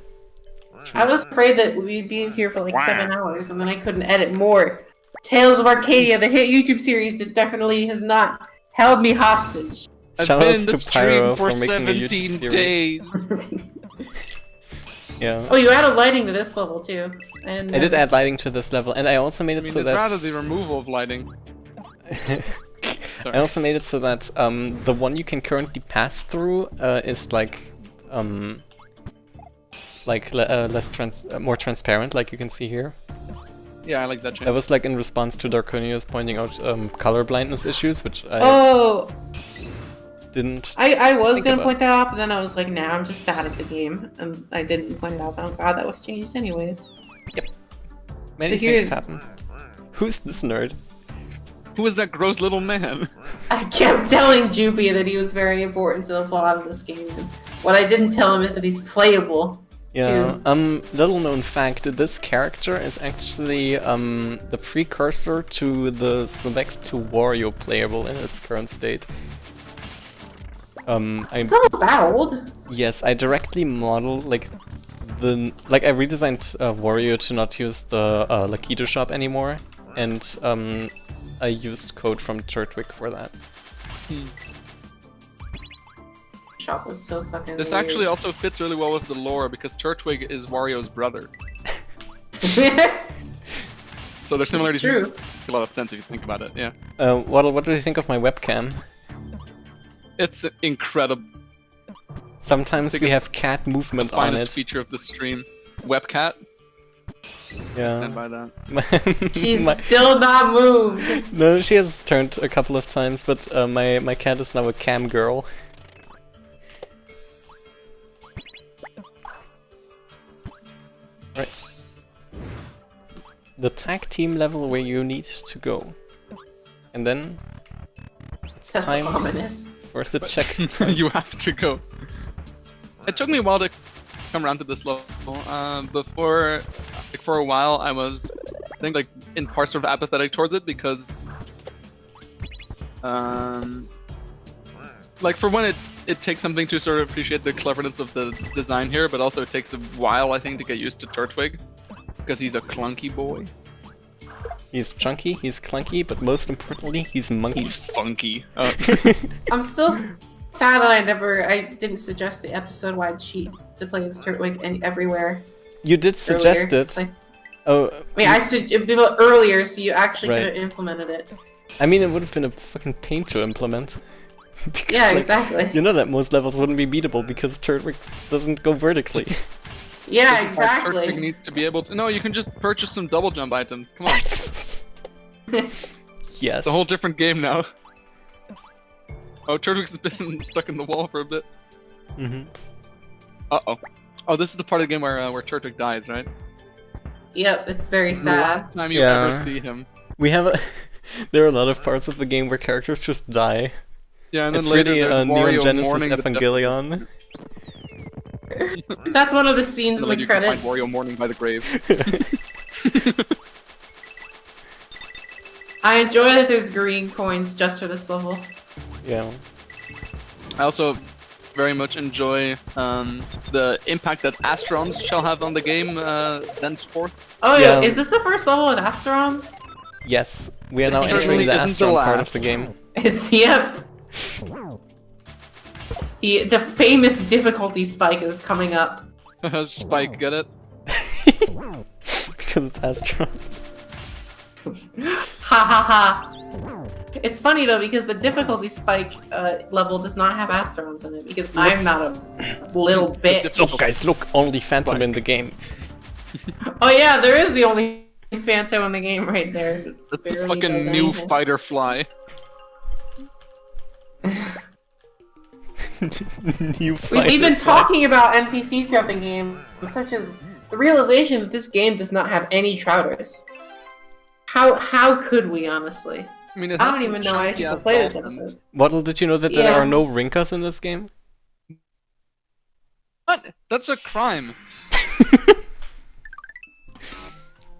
I was afraid that we'd be here for like 7 hours and then I couldn't edit more. Tales of Arcadia, the hit YouTube series that definitely has not held me hostage.
I've
Shout
been
outs
in the
to
stream
Pyro
for
for making a
17
YouTube
days.
Yeah.
Oh, you added lighting to this level too. I
did add lighting to this level, and I also made it so
it's
that...
rather the removal of lighting.
I also made it so that the one you can currently pass through is like more transparent, like you can see here.
Yeah, I like that change.
That was like in response to Darkonius pointing out color blindness issues, which I didn't.
I was
think
gonna
about.
point that out, but then I was like, nah, I'm just bad at the game, and I didn't point it out. But I'm glad that was changed anyways.
Yep. Many
So
things
here's-
happen. Who's this nerd?
Who is that gross little man?
I kept telling Jupy that he was very important to the plot of this game. And what I didn't tell him is that he's playable.
Yeah, little known fact, this character is actually the precursor to the Swibex 2 Wario playable in its current state.
It's not that old.
Yes, I directly modeled I redesigned Wario to not use the Lakitu shop anymore, and I used code from Turtwig for that.
Shop was so fucking
This
weird.
actually also fits really well with the lore because Turtwig is Wario's brother. So their similarities
True.
make a lot of sense if you think about it, yeah.
What do you think of my webcam?
It's incredible.
Sometimes we have cat movement on
Finest
it.
feature of the stream. Webcat. Stand by that.
She's still not moved.
No, she has turned a couple of times, but my cat is now a cam girl. Right. The tag team level where you need to go. And then it's
That's
time
ominous.
for the check.
You have to go. It took me a while to come around to this level. Before, like, for a while, I was, I think, like, in part sort of apathetic towards it because Like for one, it takes something to sort of appreciate the cleverness of the design here, but also it takes a while, I think, to get used to Turtwig, because he's a clunky boy.
He's chunky, he's clunky, but most importantly, he's monkey.
He's funky.
I'm still sad that I didn't suggest the episode-wide cheat to play as Turtwig everywhere.
You did suggest it.
Like,
oh.
I mean, I suggested it earlier, so you actually could have implemented it.
I mean, it would have been a fucking pain to implement. Because,
yeah, exactly.
You know that most levels wouldn't be beatable because Turtwig doesn't go vertically.
Yeah, exactly.
Turtwig needs to be able to. No, you can just purchase some double jump items. Come on.
Yes.
It's a whole different game now. Oh, Turtwig's been stuck in the wall for a bit.
Mm-hmm.
Uh-oh. Oh, this is the part of the game where Turtwig dies, right?
Yep, it's very sad.
The last time you ever see him.
We have a... There are a lot of parts of the game where characters just die.
Yeah, and then
it's
later
really
there's
Neon
Wario
Genesis
mourning the
Evangelion.
That's one of the scenes in the
you
credits.
Can find Wario mourning by the grave.
I enjoy that there's green coins just for this level.
Yeah.
I also very much enjoy the impact that Astrons shall have on the game thenceforth.
Oh,
Yeah.
Is this the first level with Astrons?
Yes, we are now
certainly
entering the
isn't the
Astron part of
last.
the game.
It's, yep. The famous difficulty spike is coming up.
Spike, get it?
Because it's Astrons.
Ha ha ha. It's funny though because the difficulty spike level does not have Astrons in it because I'm not a little bitch.
Look guys, look, only Phantom in the game.
Oh yeah, there is the only Phantom in the game right there.
That's a fucking new fighter fly.
New
We've been talking about NPCs throughout the game, such as the realization that this game does not have any Trouters. How could we, honestly?
I mean,
I don't even know why people play this episode.
Waddle, did you know that there
Yeah.
are no Rinkas in this game?
What? That's a crime.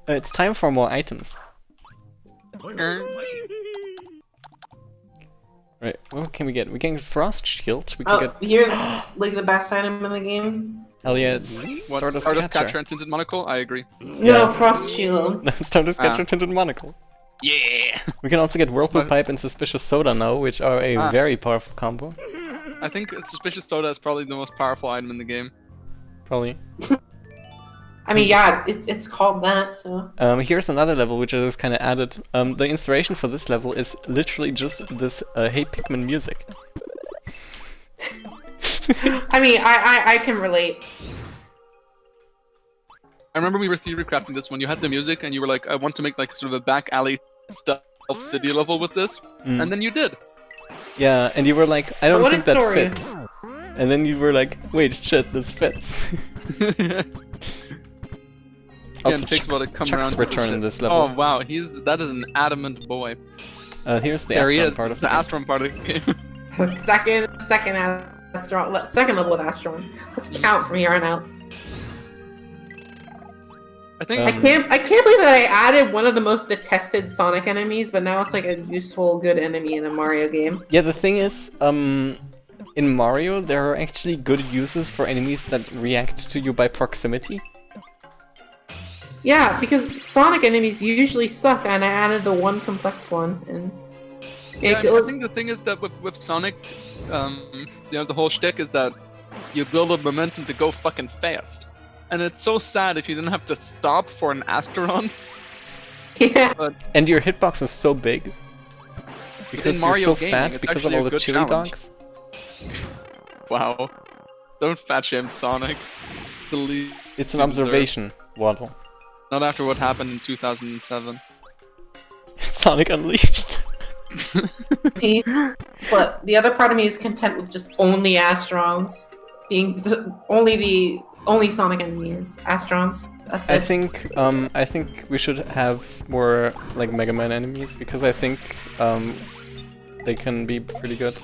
It's time for more items. Right, what can we get? We can get Frost Shield, we can
Oh,
get...
here's like the best item in the game.
Hell yeah, it's
What?
Stardust
Catcher and Tinted Monocle? I agree.
No, Frost Shield.
Stardust Catcher
Ah.
and Tinted Monocle.
Yeah!
We can also get Whirlpool
But-
Pipe and Suspicious Soda now, which are a very powerful combo.
I think Suspicious Soda is probably the most powerful item in the game.
Probably.
I mean, yeah, it's called that, so.
Here's another level which I just kind of added. The inspiration for this level is literally just this Hey Pikmin music.
I mean, I can relate.
I remember we were theory crafting this one. You had the music and you were like, I want to make like sort of a back alley stealth city level with this. And then you did.
Yeah, and you were like, I don't
What
think
a
that
story.
fits. And then you were like, wait, shit, this fits.
Again, it takes a while to come around
Chuck's
to
return
shit.
in this level.
Oh wow, that is an adamant boy.
Here's the
There he
Astron
is,
part of
the
the game.
Astron part of the game.
Second level with Astrons. Let's count from here on out.
I think
I can't believe that I added one of the most detested Sonic enemies, but now it's like a useful, good enemy in a Mario game.
Yeah, the thing is, in Mario, there are actually good uses for enemies that react to you by proximity.
Yeah, because Sonic enemies usually suck, and I added the one complex one, and
Yeah, I think the thing is that with Sonic, you know, the whole shtick is that you build up momentum to go fucking fast. And it's so sad if you didn't have to stop for an Asteron.
yeah,
And your hitbox is so big. Because you're
Mario
so
gaming,
fat
it's
because of
actually
all
a
the
good
chili
challenge.
dogs.
Wow. Don't fat shame Sonic.
It's an observation, Waddle.
Not after what happened in 2007.
Sonic Unleashed.
but the other part of me is content with just only Astrons being the only Sonic enemies. Astrons. That's it.
I think we should have more like Mega Man enemies because I think they can be pretty good.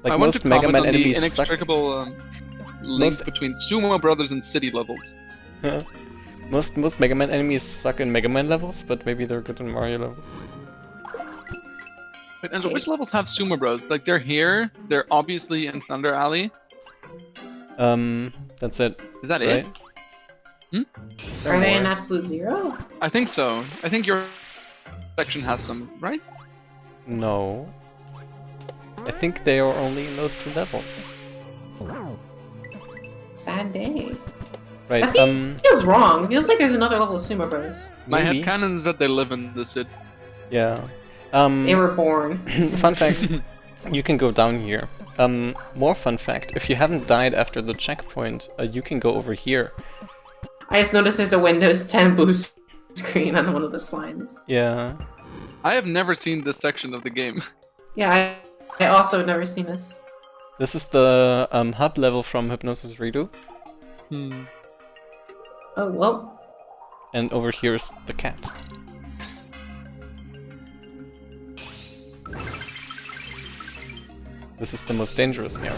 Like
I want to
most Mega
comment
Man
on the
enemies suck.
inextricable link between Sumo Brothers and city levels.
Most Mega Man enemies suck in Mega Man levels, but maybe they're good in Mario levels.
Wait, and so which levels have Sumo Bros? Like they're here, they're obviously in Thunder Alley.
That's it.
Is that
right?
it?
Are they in Absolute Zero?
I think so. I think your section has some, right?
No. I think they are only in those 2 levels.
Sad day.
Right,
That feels wrong. It feels like there's another level of Sumo Bros.
My
maybe.
headcanon is that they live in the city.
Yeah.
They were born.
Fun fact, you can go down here. More fun fact, if you haven't died after the checkpoint, you can go over here.
I just noticed there's a Windows 10 boost screen on one of the signs.
Yeah.
I have never seen this section of the game.
Yeah, I also have never seen this.
This is the hub level from Hypnosis Redo.
Oh, well.
And over here is the cat. This is the most dangerous narrow.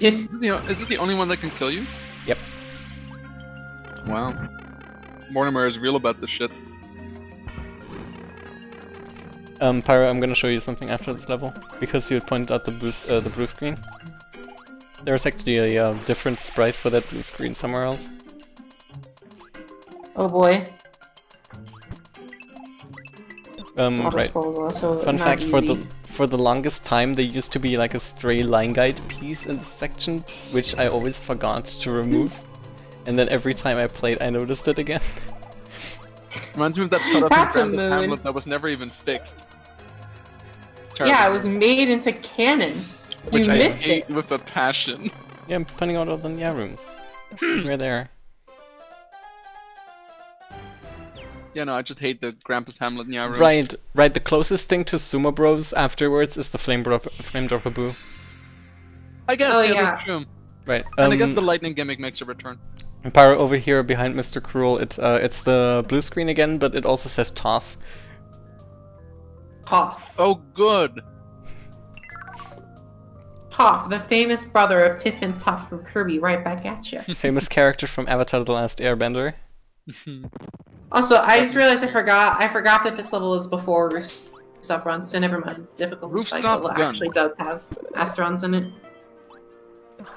Just
Is it the only one that can kill you?
Yep.
Wow. Mortimer is real about this shit.
Pyro, I'm gonna show you something after this level, because you had pointed out the blue screen. There's actually a different sprite for that blue screen somewhere else.
oh boy.
Right. Fun fact, for the longest time there used to be like a stray line guide piece in the section, which I always forgot to remove. And then every time I played I noticed it again.
Reminds me of that cut up
That's a
in
moon.
Hamlet that was never even fixed.
Yeah, it was made into canon.
Which
You
I
missed
hate
it.
with a passion.
Yeah, I'm pointing out all the Nya rooms. We're there.
Yeah, no, I just hate the Grampus Hamlet Nya room.
Right, the closest thing to Sumo Bros afterwards is the Flame Dropper Boo.
I guess,
Oh,
yeah,
yeah.
that's true.
Right.
And I guess the lightning gimmick makes a return.
Pyro over here behind Mr. Cruel, it's the blue screen again, but it also says Toph.
Toph.
Oh, good.
Toph, the famous brother of Tiff and Toph from Kirby, right back at you.
Famous character from Avatar: The Last Airbender.
Also, I just realized I forgot that this level is before Rooftop Run, so never mind. The difficulty spike
Rooftop
level
Gun.
actually does have Astrons in it.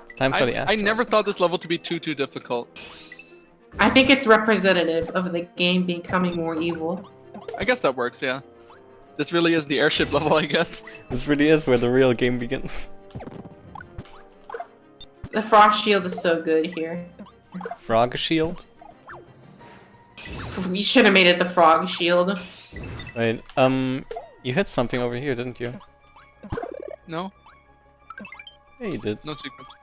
It's time for the
I
Astro.
never thought this level to be too difficult.
I think it's representative of the game becoming more evil.
I guess that works, yeah. This really is the airship level, I guess.
This really is where the real game begins.
The Frost Shield is so good here.
Frog Shield?
You should have made it the Frog Shield.
Right, you hit something over here, didn't you?
No?
Yeah, you did.
No secrets.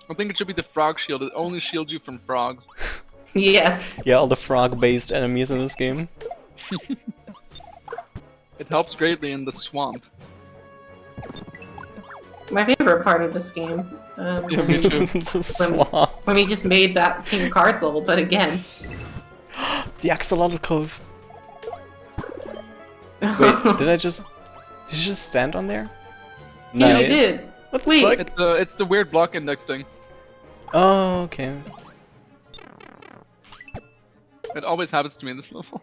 I think it should be the frog shield. It only shields you from frogs.
Yes.
Yeah, all the frog-based enemies in this game.
It helps greatly in the swamp.
My favorite part of this game.
Yeah, me too.
The swamp.
When we just made that King of Cards level, but again.
The Axolotl Cove. Wait, did you just stand on there?
Yeah,
Nice.
I did.
What the
Wait.
fuck?
It's the weird block index thing.
Oh, okay.
It always happens to me in this level.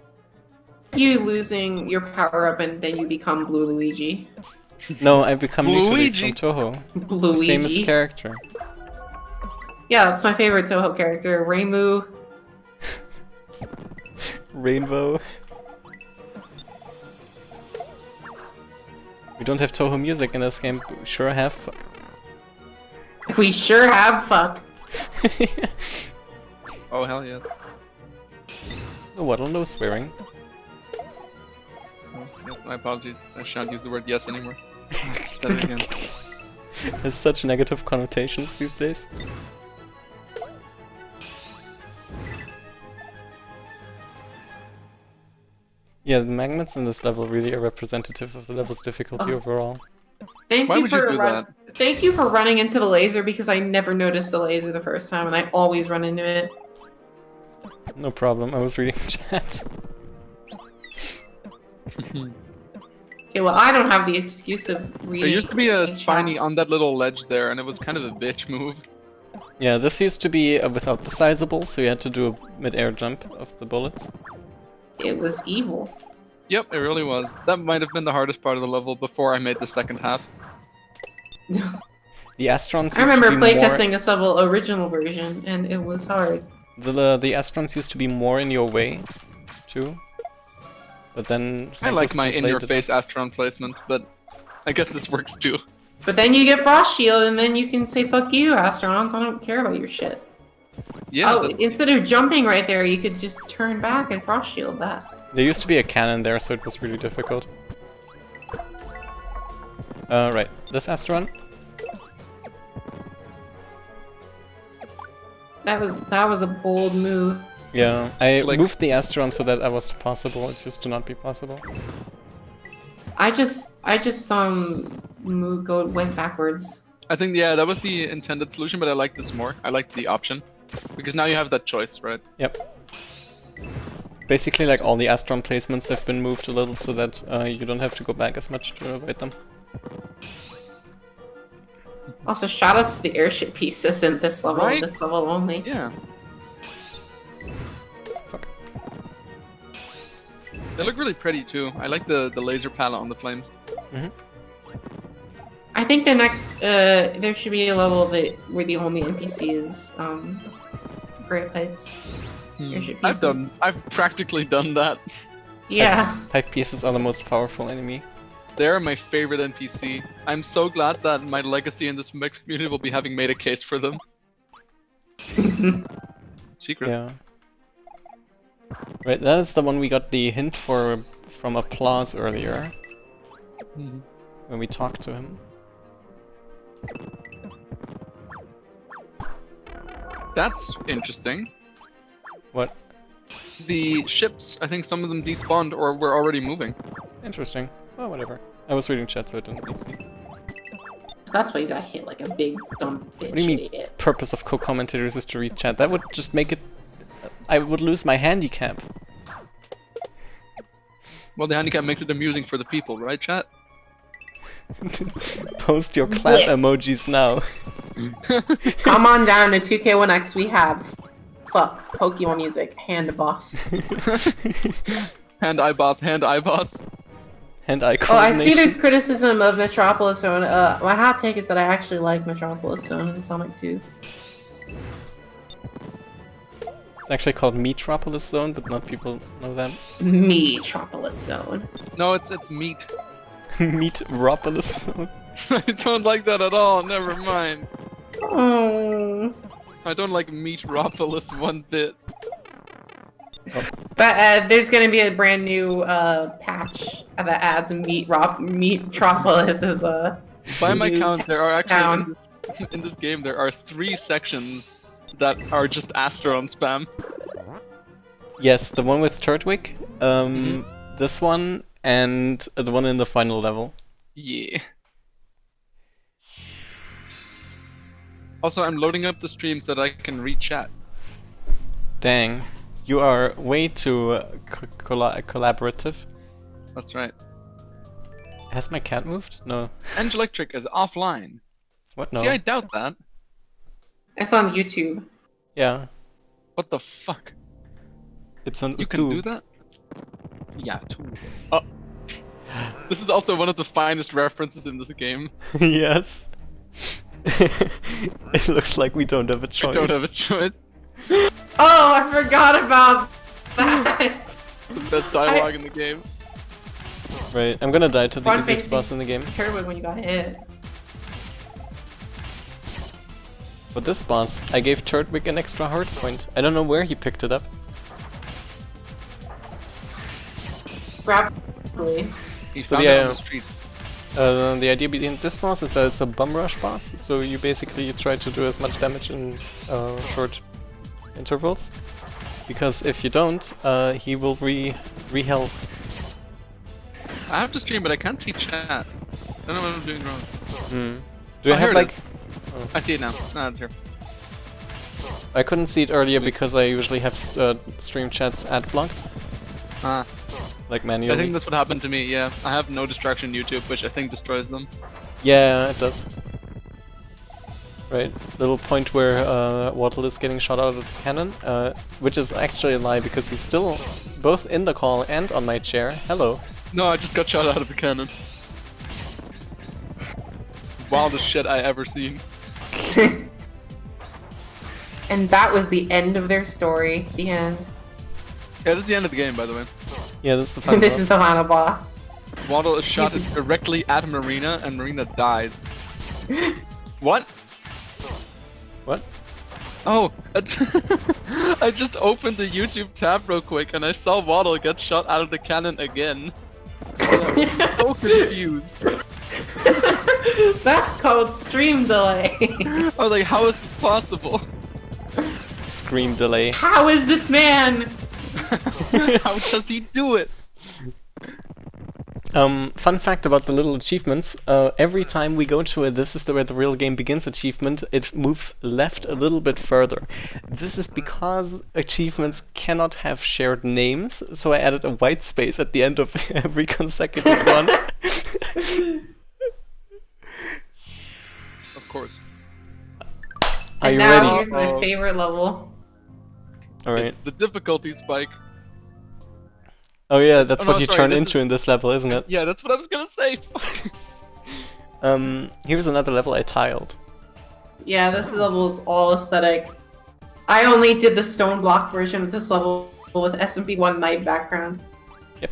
You losing your power up and then you become Blue Luigi.
No, I become
Luigi.
Luigi from Toho.
Blue
The famous
Luigi.
character.
Yeah, that's my favorite Toho character. Reimu.
Rainbow. We don't have Toho music in this game, but we sure have fuck.
We sure have fuck.
Oh, hell yes.
Oh, what? No swearing.
Oh, yes, my apologies. I shan't use the word yes anymore. Said it again.
Has such negative connotations these days. Yeah, the magnets in this level really are representative of the level's difficulty overall.
Thank
Why
you
would
for
you do that?
Thank you for running into the laser because I never noticed the laser the first time and I always run into it.
No problem, I was reading chat.
Okay, well I don't have the excuse of reading.
There used to be a
chat.
spiny on that little ledge there, and it was kind of a bitch move.
Yeah, this used to be without the sizable, so you had to do a mid-air jump of the bullets.
It was evil.
Yep, it really was. That might have been the hardest part of the level before I made the second half.
The Astrons.
I remember playtesting this level original version, and it was hard.
The Astrons used to be more in your way, too. But then
I like my in-your-face Astron placement, but I guess this works too.
But then you get Frost Shield, and then you can say "fuck you, Astrons. I don't care about your shit."
Yeah.
Oh, instead of jumping right there, you could just turn back and Frost Shield that.
There used to be a cannon there, so it was really difficult. Right, this Astron.
That was a bold move.
Yeah, I moved the Astron so that that was possible. It used to not be possible.
I just saw him went backwards.
I think that was the intended solution, but I like this more. I like the option because now you have that choice, right?
Yep. Basically, like all the Astron placements have been moved a little so that you don't have to go back as much to avoid them.
Also, shoutouts to the airship pieces in this level.
Right?
This level only.
Yeah.
Fuck.
They look really pretty too. I like the laser palette on the flames.
Mm-hmm.
I think the next there should be a level where the only NPC is Great Pipes. Airship pieces.
I've practically done that.
Yeah.
Pipe pieces are the most powerful enemy.
They're my favorite NPC. I'm so glad that my legacy in this mix community will be having made a case for them. Secret.
Yeah. Right, that is the one we got the hint for from Applause earlier. When we talked to him.
That's interesting.
What?
The ships, I think some of them despawned or were already moving.
Interesting. Oh, whatever. I was reading chat, so I didn't really see.
That's why you got hit like a big dumb bitch.
What do you mean,
idiot.
purpose of co-commentators is to read chat? That would just make it... I would lose my handicap.
Well, the handicap makes it amusing for the people, right, chat?
Post your clap emojis now.
Come on down to 2K1X, we have... Fuck, Pokemon music, hand boss.
Hand eye boss, hand eye boss.
Hand-eye
Oh, I
coordination.
see there's criticism of Metropolis Zone. My hot take is that I actually like Metropolis Zone in Sonic 2.
It's actually called Metropolis Zone, but not people know that.
Metropolis Zone.
No, it's meat.
Metropolis Zone.
I don't like that at all, never mind.
Oh.
I don't like Meatropolis one bit.
But there's gonna be a brand new patch that adds Metropolis as a...
By my count, there are actually, in this game, there are 3 sections that are just Astron spam.
Yes, the one with Turtwig, this one, and the one in the final level.
Yeah. Also, I'm loading up the stream so that I can read chat.
Dang. You are way too collaborative.
That's right.
Has my cat moved? No.
Angelectric is offline.
What? No.
See, I doubt that.
It's on YouTube.
Yeah.
What the fuck?
It's on
You can do that? Yeah, too. Oh. This is also one of the finest references in this game.
Yes. It looks like we don't have a choice.
I don't have a choice.
Oh, I forgot about that!
The best dialogue in the game.
Right, I'm gonna die to the
Fun
easiest
facing
boss in the game.
Turtwig when you got hit.
But this boss, I gave Turtwig an extra heart point. I don't know where he picked it up.
Rapidly.
He
So
found it on the streets.
The idea behind this boss is that it's a bum rush boss, so you basically try to do as much damage in short intervals. Because if you don't, he will re-health.
I have to stream, but I can't see chat. I don't know what I'm doing wrong.
Do you
Oh,
have
here it
like...
is. I see it now. No, it's here.
I couldn't see it earlier because I usually have stream chats ad blocked.
Ah.
Like manually.
I think that's what happened to me, yeah. I have no distraction YouTube, which I think destroys them.
Yeah, it does. Right, little point where Waddle is getting shot out of the cannon, which is actually a lie because he's still both in the call and on my chair. Hello.
No, I just got shot out of the cannon. Wildest shit I ever seen.
And that was the end of their story. The end.
Yeah, this is the end of the game, by the way.
Yeah, this is the final
This
boss.
is the final boss.
Waddle is shot directly at Marina, and Marina dies. What?
What?
Oh, I just opened the YouTube tab real quick, and I saw Waddle get shot out of the cannon again. I'm so confused.
That's called stream delay.
I was like, how is this possible?
Scream delay.
How is this man?
How does he do it?
Fun fact about the little achievements, every time we go to a "this is where the real game begins" achievement, it moves left a little bit further. This is because achievements cannot have shared names, so I added a white space at the end of every consecutive one.
Of course.
Are
And
you
now
ready?
here's my favorite level.
Alright.
It's the difficulty spike.
Oh yeah, that's
Oh,
what
no,
you
sorry,
turn
this
into in this level, isn't it?
Yeah, that's what I was gonna say. Fuck.
Here's another level I tiled.
Yeah, this level is all aesthetic. I only did the stone block version of this level with SMP1 night background.
Yep.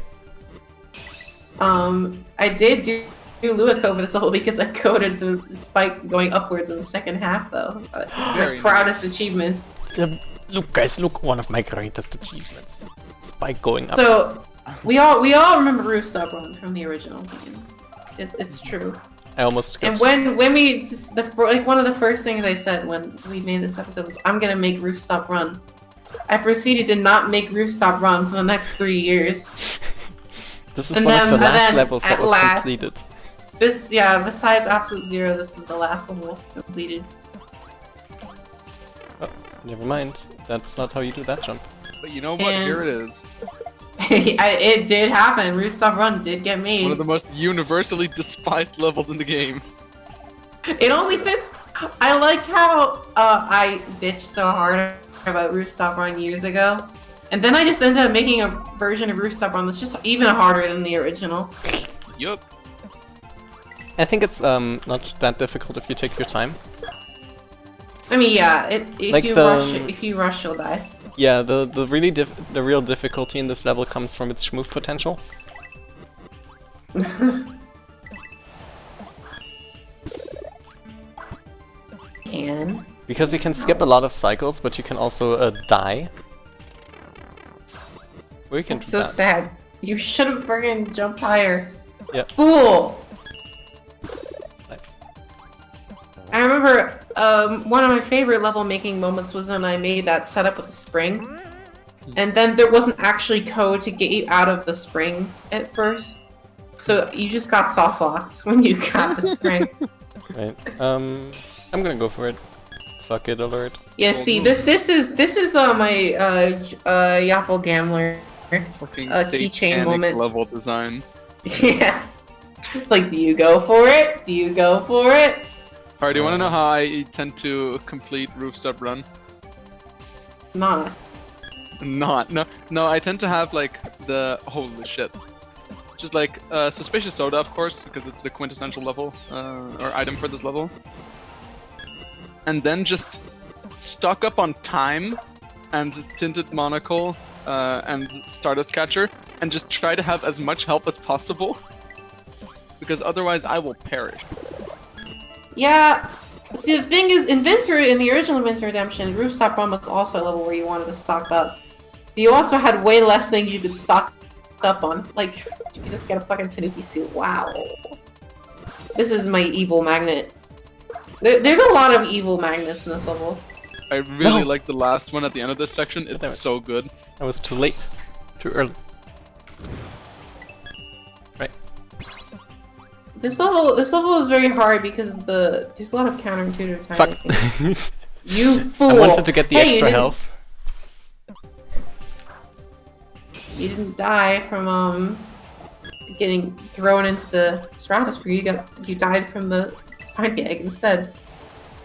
I did do Luico for this level because I coded the spike going upwards in the second half, though. It's my
Very
proudest achievement.
Look guys, look, one of my greatest achievements. Spike going up.
So, we all remember Rooftop Run from the original game. It's true.
I almost skipped.
And when we one of the first things I said when we made this episode was, I'm gonna make Rooftop Run. I proceeded to not make Rooftop Run for the next 3 years.
This is
And
one
then-
of the
and
last
then
levels that
at
was
last-
completed.
This, yeah, besides Absolute Zero, this is the last level completed.
Oh, never mind. That's not how you do that jump.
But you know what?
And-
Here it is.
It did happen. Rooftop Run did get made.
One of the most universally despised levels in the game.
It only fits. I like how I bitched so hard about Rooftop Run years ago, and then I just ended up making a version of Rooftop Run that's just even harder than the original.
Yup.
I think it's not that difficult if you take your time.
I mean, yeah, if
Like
you rush, you'll die.
Yeah, the real difficulty in this level comes from its schmoof potential. Because you can skip a lot of cycles, but you can also die. Or you can
It's
do
so
that.
sad. You should have friggin' jumped higher.
Yeah.
Fool!
Nice.
I remember one of my favorite level making moments was when I made that setup with the spring. And then there wasn't actually code to get you out of the spring at first. So you just got soft locked when you got the spring.
Right. I'm gonna go for it. Fuck it alert.
Yeah, see, this is my Yapple Gambler
Fucking
keychain
satanic
moment.
level design.
Yes. It's like, do you go for it? Do you go for it?
Alright, do you wanna know how I tend to complete Rooftop Run?
Nah.
No, I tend to have like the holy shit. Just like Suspicious Soda, of course, because it's the quintessential level or item for this level. And then just stock up on time and Tinted Monocle and Stardust Catcher, and just try to have as much help as possible, because otherwise I will perish.
Yeah. See, the thing is, in the original Inventor Redemption, Rooftop Run was also a level where you wanted to stock up. You also had way less things you could stock up on. Like, you could just get a fucking Tanuki suit. Wow. This is my evil magnet. There's a lot of evil magnets in this level.
I really like the last one at the end of this section.
Damn it.
It's so good.
I was too late. Too early. Right.
This level is very hard because there's a lot of counterintuitive
Fuck.
things. You fool!
I wanted to get the
Hey,
extra health.
You didn't die from getting thrown into the stratosphere. You died from the tiny egg instead.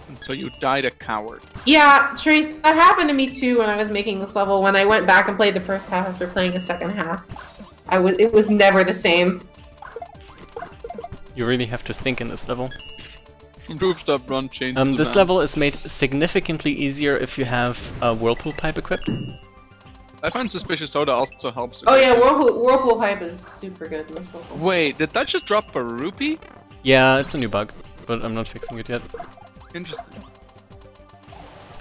And so you died a coward.
Yeah, Trace, that happened to me too when I was making this level. When I went back and played the first half after playing the second half, it was never the same.
You really have to think in this level.
Rooftop run changes.
This level is made significantly easier if you have a whirlpool pipe equipped.
I find Suspicious Soda also helps.
Oh yeah, whirlpool pipe is super good in this level.
Wait, did that just drop a rupee?
Yeah, it's a new bug, but I'm not fixing it yet.
Interesting.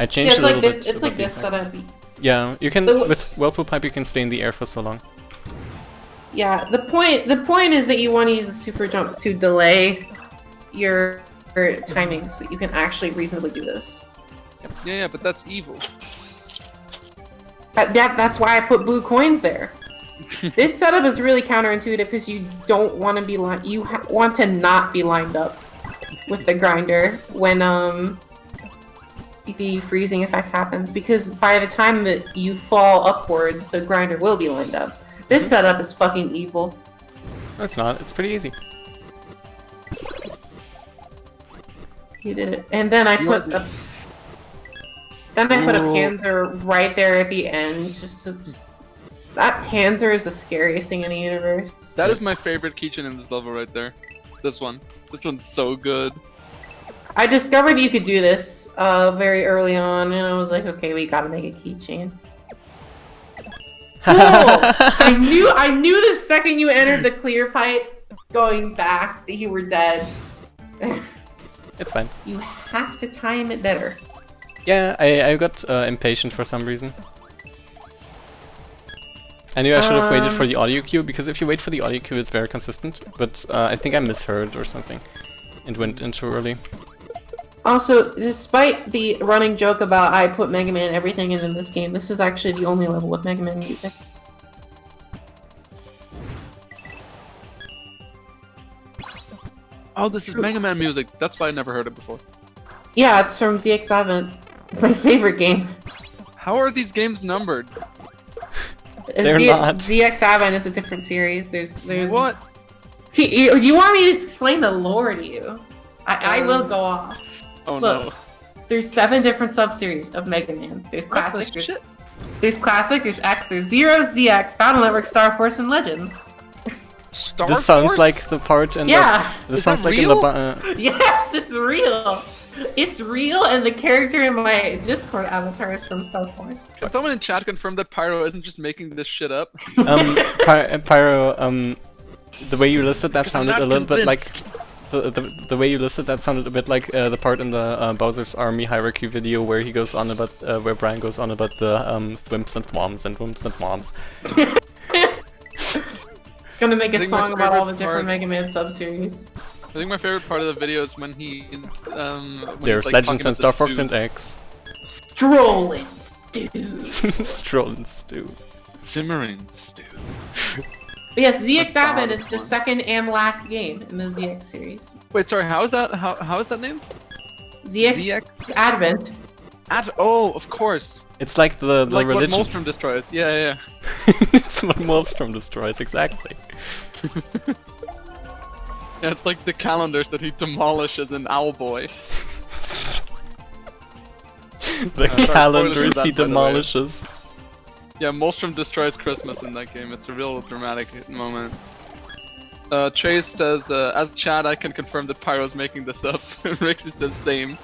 I changed a little bit.
It's like this setup.
Yeah, you can with whirlpool pipe you can stay in the air for so long.
Yeah, the point is that you want to use the super jump to delay your timing so that you can actually reasonably do this.
Yeah, but that's evil.
That's why I put blue coins there. This setup is really counterintuitive because you don't want to be want to not be lined up with the grinder when the freezing effect happens, because by the time that you fall upwards, the grinder will be lined up. This setup is fucking evil.
No, it's not. It's pretty easy.
You did it, and then I put a Panzer right there at the end, that Panzer is the scariest thing in the universe.
That is my favorite keychain in this level right there. This one. This one's so good.
I discovered you could do this very early on, and I was like, okay, we gotta make a keychain. Cool! I knew the second you entered the clear pipe, going back, that you were dead.
It's fine.
You have to time it better.
Yeah, I got impatient for some reason. I knew I should have waited for the audio cue, because if you wait for the audio cue it's very consistent, but I think I misheard or something and went in too early.
Also, despite the running joke about I put Mega Man everything in this game, this is actually the only level with Mega Man music.
Oh, this is Mega Man music. That's why I never heard it before.
Yeah, it's from ZX Advent. My favorite game.
How are these games numbered?
They're not.
ZX Advent is a different series. There's
What?
Do you want me to explain the lore to you? I will go off.
Oh
Look,
no.
there's 7 different sub-series of Mega Man. There's Classic, there's Classic, there's X, there's Zero, ZX, Battle Network, Star Force, and Legends.
Star
This sounds
Force?
like the part in This
Is
sounds
that
like
real?
in the
Yes, it's real! It's real, and the character in my Discord avatar is from Star Force.
Can someone in chat confirm that Pyro isn't just making this shit up?
Pyro, the way you listed that sounded a little bit like the way you listed that sounded a bit like the part in the Bowser's Army hierarchy video where he goes on about where Brian goes on about the thwimps and thwoms and whomps and thwoms.
Gonna make a
my
song about all the
favorite
different
part-
Mega Man sub-series.
I think my favorite part of the video is when he's
There's
like,
Legends
talking
and Star
to
Fox
stews.
and X.
Strolling stew.
Strolling stew.
Simmering stew.
But yes, ZX
That's
Advent
solid
is the
one.
second and last game in the ZX series.
Wait, sorry, how is that name?
ZX Advent.
Oh, of course.
It's like the
Like what
religion.
Molstrom destroys. Yeah.
It's what Molstrom destroys, exactly.
Yeah, it's like the calendars that he demolishes in Owlboy.
The
sorry,
calendars
spoilers for that,
he
by the way.
demolishes.
Yeah, Molstrom destroys Christmas in that game. It's a real dramatic moment. Chase says, as Chad, I can confirm that Pyro's making this up. Rixie says same.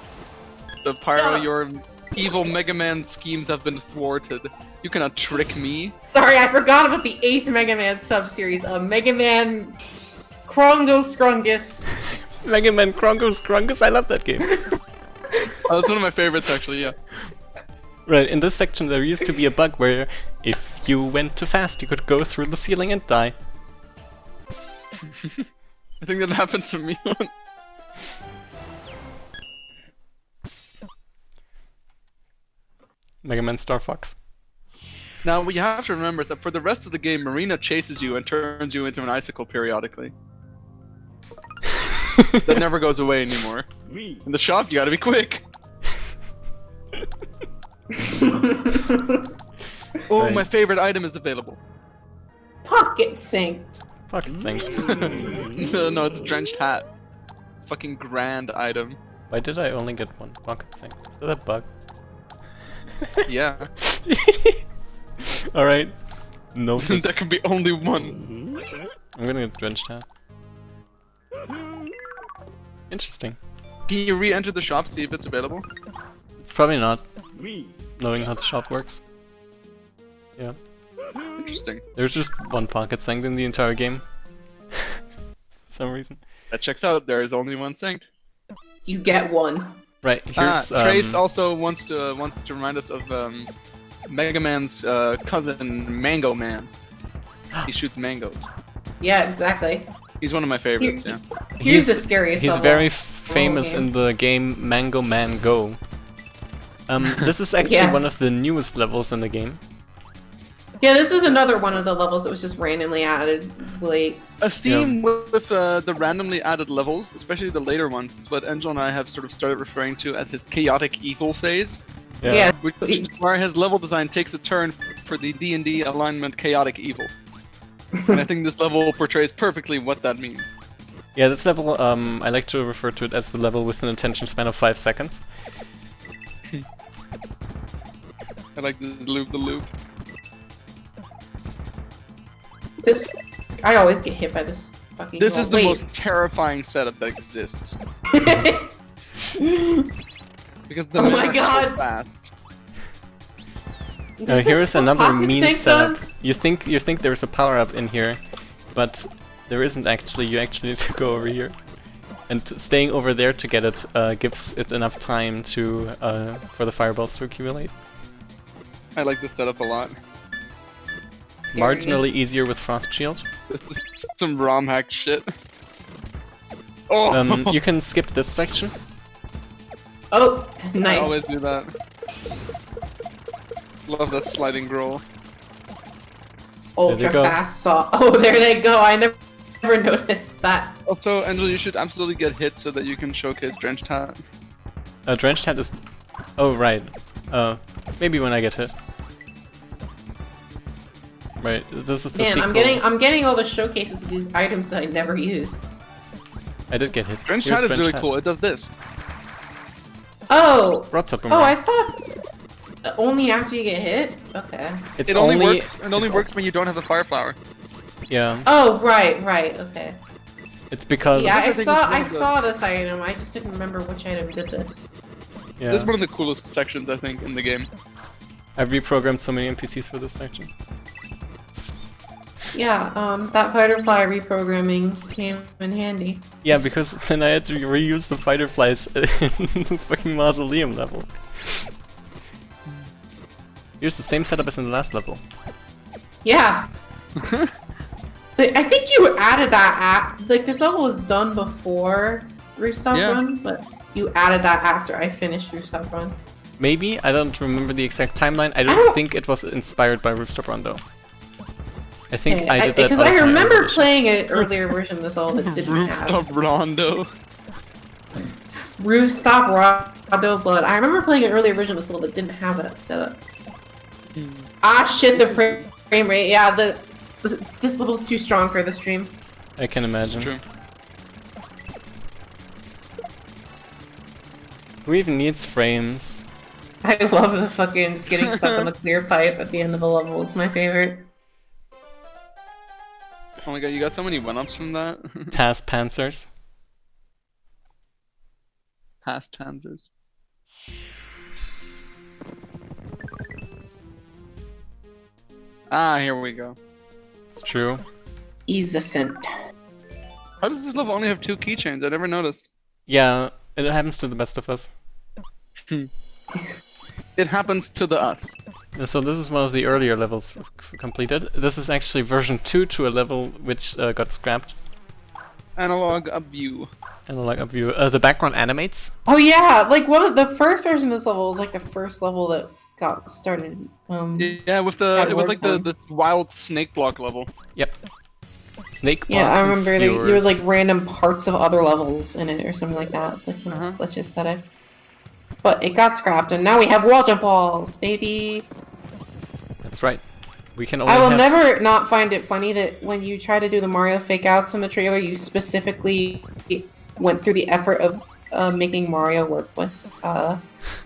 So Pyro,
Yeah.
your evil Mega Man schemes have been thwarted. You cannot trick me.
Sorry, I forgot about the 8th Mega Man sub-series. Mega Man Krongo Scrungus.
Mega Man Krongos Krungus, I love that game.
Oh, that's one of my favorites, actually, yeah.
Right, in this section there used to be a bug where if you went too fast you could go through the ceiling and die.
I think that happened to me once.
Mega Man Star Fox.
Now, what you have to remember is that for the rest of the game, Marina chases you and turns you into an icicle periodically. That never goes away anymore. In the shop, you gotta be quick. Oh,
Right.
my favorite item is available.
Pocket synced.
Pocket synced.
No, it's drenched hat. Fucking grand item.
Why did I only get one pocket thing? Is that a bug?
Yeah.
Alright. Noted.
There can be only one.
I'm gonna get drenched hat. Interesting.
Can you re-enter the shop, see if it's available?
It's probably not, knowing how the shop works. Yeah.
Interesting.
There's just one pocket sank in the entire game. For some reason.
That checks out. There is only one synced.
You get one.
Right, here's
Trace also wants to remind us of Mega Man's cousin, Mango Man. He shoots mangoes.
Yeah, exactly.
He's one of my favorites.
Here-
Yeah.
Here's the scariest
He's
level.
very famous
game.
in the game Mango Man Go. This is actually
Yes.
one of the newest levels in the game.
Yeah, this is another one of the levels that was just randomly added late.
A theme with the randomly added levels, especially the later ones, is what Angel and I have sort of started referring to as his chaotic evil phase.
Yeah.
Which is where his level design takes a turn for the D&D alignment chaotic evil. And I think this level portrays perfectly what that means.
Yeah, this level, I like to refer to it as the level with an attention span of 5 seconds.
I like this loop the loop.
This, I always get hit by this fucking.
This
wall.
is the
Wait.
most terrifying setup that exists. Because the
Oh
men
my
are
God.
so fast.
This
Here's
is what
another
Pocket
mean
Sync
setup.
does?
You think there's a power up in here, but there isn't actually. You actually need to go over here, and staying over there to get it gives it enough time to for the fireballs to accumulate.
I like this setup a lot.
Marginally easier with frost shield.
This is some ROM hack shit. Oh!
You can skip this section.
Oh,
I
nice.
always do that. Love that sliding roll.
Ultra
There they go.
fast saw. Oh, there they go. I never noticed that.
Also, Angel, you should absolutely get hit so that you can showcase Drenched Hat.
Drenched hat is. Oh right. Maybe when I get hit. Right. This is the
Man,
sequel.
I'm getting all the showcases of these items that I never used.
I did get hit.
Drenched
Here's
Hat is really
Drenched
cool. It does this.
Oh,
Broadsword
oh, I
boomerang.
thought only after you get hit. Okay.
It's
It only works. It only
it's
works when you don't have the fire flower.
Yeah.
Oh, right. Okay.
It's because.
Yeah,
I think
I
it's one of the-
saw this item. I just didn't remember which item did this.
Yeah.
This is one of the coolest sections I think in the game.
I've reprogrammed so many NPCs for this section.
Yeah, that Fighterfly reprogramming came in handy.
Yeah, because then I had to reuse the fighter flies in the fucking mausoleum level. Here's the same setup as in the last level.
Yeah. But I think you added that like this level was done before Rooftop
Yeah.
Run, but you added that after I finished Rooftop Run.
Maybe, I don't remember the exact timeline. I don't
don't-
think it was inspired by Rooftop Run though. I think I did that
because
out
I
of my own
remember
volition.
playing an earlier version of this level that didn't
Rooftop
have
Rondo.
Rooftop Rondo Blood. I remember playing an earlier version of this level that didn't have that setup. Ah shit, the frame rate. Yeah, this level's too strong for the stream.
I can imagine.
True.
Who even needs frames?
I love the fucking getting stuck on the clear pipe at the end of the level. It's my favorite.
Oh my god, you got so many one-ups from that.
Task Panzers.
Past Tanzers. Ah, here we go.
It's true.
Easascent.
How does this level only have 2 keychains? I never noticed.
Yeah, it happens to the best of us.
It happens to the us.
And so this is one of the earlier levels completed. This is actually version 2 to a level which got scrapped.
Analog of view.
Analog of view. The background animates.
Oh yeah, like one of the first version of this level was like the first level that got started.
Yeah, with the it was like the wild snake block level.
Yep. Snake
Yeah,
blocks
I
and
remember there was
skewers.
like random parts of other levels in it or something like that, like some glitch aesthetic. But it got scrapped, and now we have wall jump walls, baby.
That's right. We can only
I will
have...
never not find it funny that when you try to do the Mario fake outs in the trailer, you specifically went through the effort of making Mario work with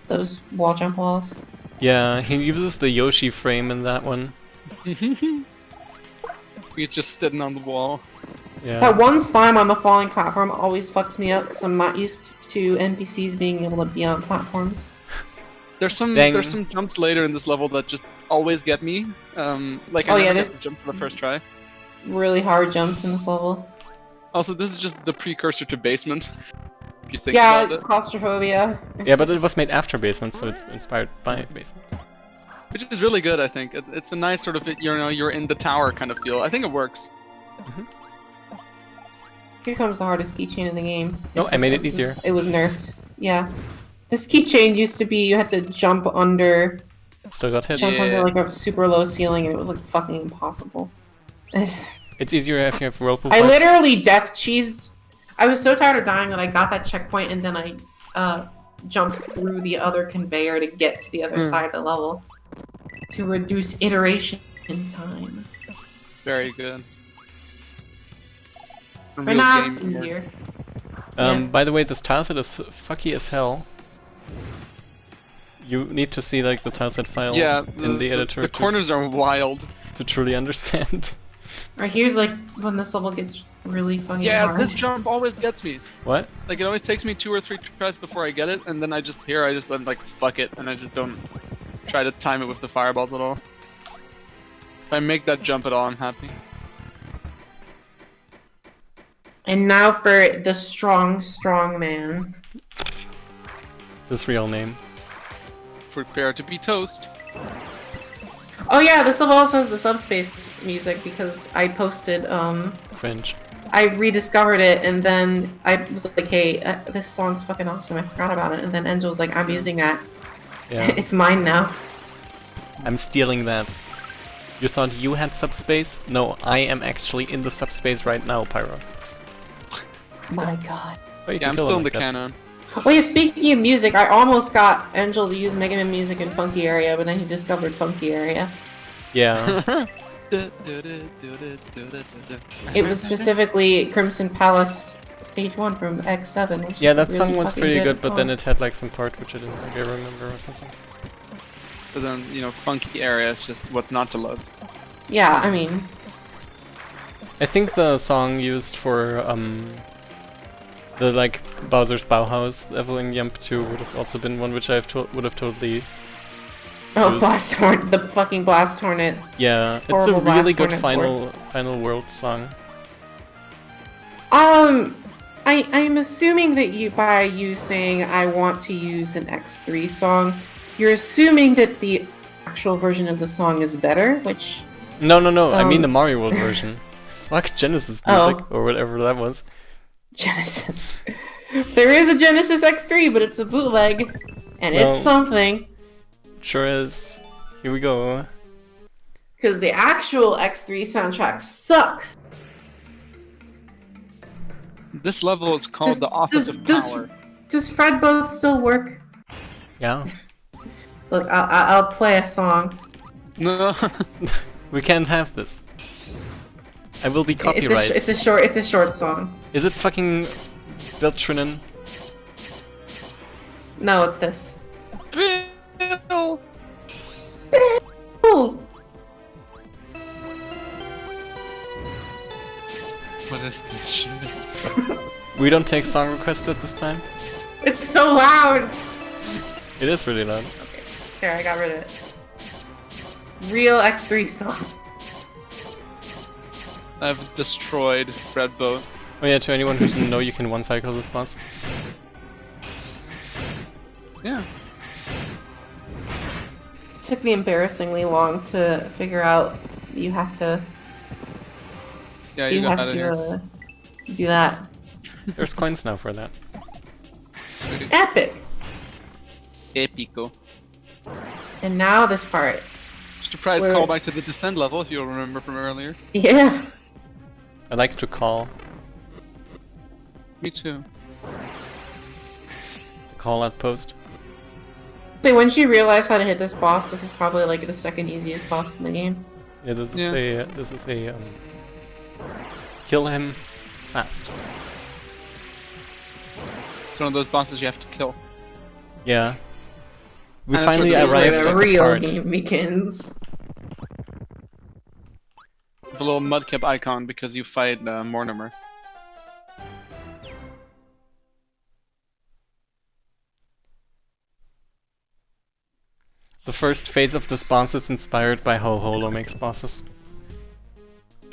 those wall jump walls.
Yeah, he uses the Yoshi frame in that one.
He's just sitting on the wall.
Yeah.
That one slime on the falling platform always fucks me up because I'm not used to NPCs being able to be on platforms.
There's some jumps later in this level that just always get me. Like I never get to jump for the first try.
Really hard jumps in this level.
Also, this is just the precursor to basement. If you think about it.
Claustrophobia.
Yeah, but it was made after basement, so it's inspired by basement.
Which is really good, I think. It's a nice sort of you're in the tower kind of feel. I think it works.
Here comes the hardest keychain in the game.
No, I made it easier.
It was nerfed. Yeah. This keychain used to be you had to jump under.
Still got hit.
Jump under like a super low ceiling, and it was like fucking impossible.
It's easier if you have whirlpool.
I literally death cheesed. I was so tired of dying that I got that checkpoint, and then I jumped through the other conveyor to get to the other side of the level to reduce iteration time.
Very good.
But now it's easier.
By the way, this tileset is fucky as hell. You need to see like the tileset file in the editor.
The corners are wild.
To truly understand.
Right here's like when this level gets really fucking hard.
Yeah, this jump always gets me.
What?
Like it always takes me 2 or 3 tries before I get it, and then I just I'm like fuck it, and I just don't try to time it with the fireballs at all. If I make that jump at all, I'm happy.
And now for the strong man.
His real name.
Prepare to be toast.
Oh yeah, this level also has the subspace music because I posted,
Cringe.
I rediscovered it and then I was like, hey, this song's fucking awesome, I forgot about it. And then Angel was like, I'm using that.
Yeah.
It's mine now.
I'm stealing that. You thought you had subspace? No, I am actually in the subspace right now, Pyro.
My god.
Oh,
Yeah, I'm still in the canon.
Wait, speaking of music, I almost got Angel to use Mega Man music in Funky Area, but then he discovered Funky Area.
Yeah.
It was specifically Crimson Palace Stage 1 from X7. Which
Yeah,
is
that
really
song was
fucking
pretty good,
song.
but then it had like some part which I didn't think I remember or something.
But then, you know, Funky Area is just what's not to love.
Yeah, I mean...
I think the song used for the like Bowser's Bauhaus leveling Jump 2 would have also been one which I would have totally
Oh,
used.
Blast Hornet, the fucking Blast Hornet.
Yeah, it's a
Horrible
really
Blast
good
Hornet
final world song.
I'm assuming that by you saying I want to use an X3 song, you're assuming that the actual version of the song is better, which...
No, I mean the Mario World version. Fuck Genesis music, or whatever that was.
Genesis. There is a Genesis X3, but it's a bootleg, and it's something.
Sure is. Here we go.
Because the actual X3 soundtrack sucks.
This level is called the Office of Power.
Does Fred Boat still work?
Yeah.
Look, I'll play a song.
No.
We can't have this. I will be copyrighted.
It's a short song.
Is it fucking Beltrinen?
No, it's this.
Bill!
Bill!
What is this shit?
We don't take song requests at this time?
It's so loud!
It is really loud.
Okay, there, I got rid of it. Real X3 song.
I've destroyed Fred Boat.
Oh yeah, to anyone who didn't know, you can one-cycle this boss.
Yeah.
It took me embarrassingly long to figure out you have to...
Yeah, you got
have
out of here.
Do that.
There's coins now for that.
Sweet.
Epic!
Epico.
And now this part.
Surprise
Where-
callback to the Descent level, if you'll remember from earlier.
Yeah.
I like to call
Me too.
the call outpost.
So once you realize how to hit this boss, this is probably like the second easiest boss in the game.
Yeah, this is a kill him fast.
It's one of those bosses you have to kill.
Yeah. We
And
finally
that's
This is
arrived
where the
at the
real
part.
game begins.
The little mudkip icon because you fight Mortimer.
The first phase of this boss is inspired by how Holo makes bosses.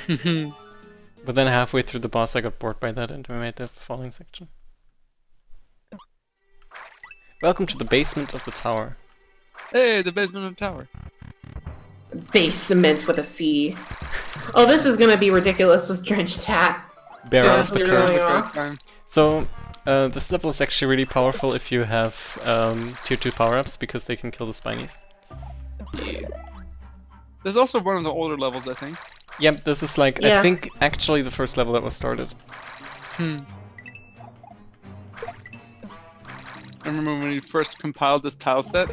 But then halfway through the boss I got bored by that and we made the falling section. Welcome to the basement of the tower.
Hey, the basement of the tower.
Basement with a C. Oh, this is gonna be ridiculous with drenched hat.
Bear
Yeah,
of the
we're
curse.
going off.
So, this level is actually really powerful if you have tier 2 power-ups because they can kill the spinies.
Yeah. There's also one of the older levels, I think.
Yep, this is like,
Yeah.
I think, actually the first level that was started.
I remember when we first compiled this tile set,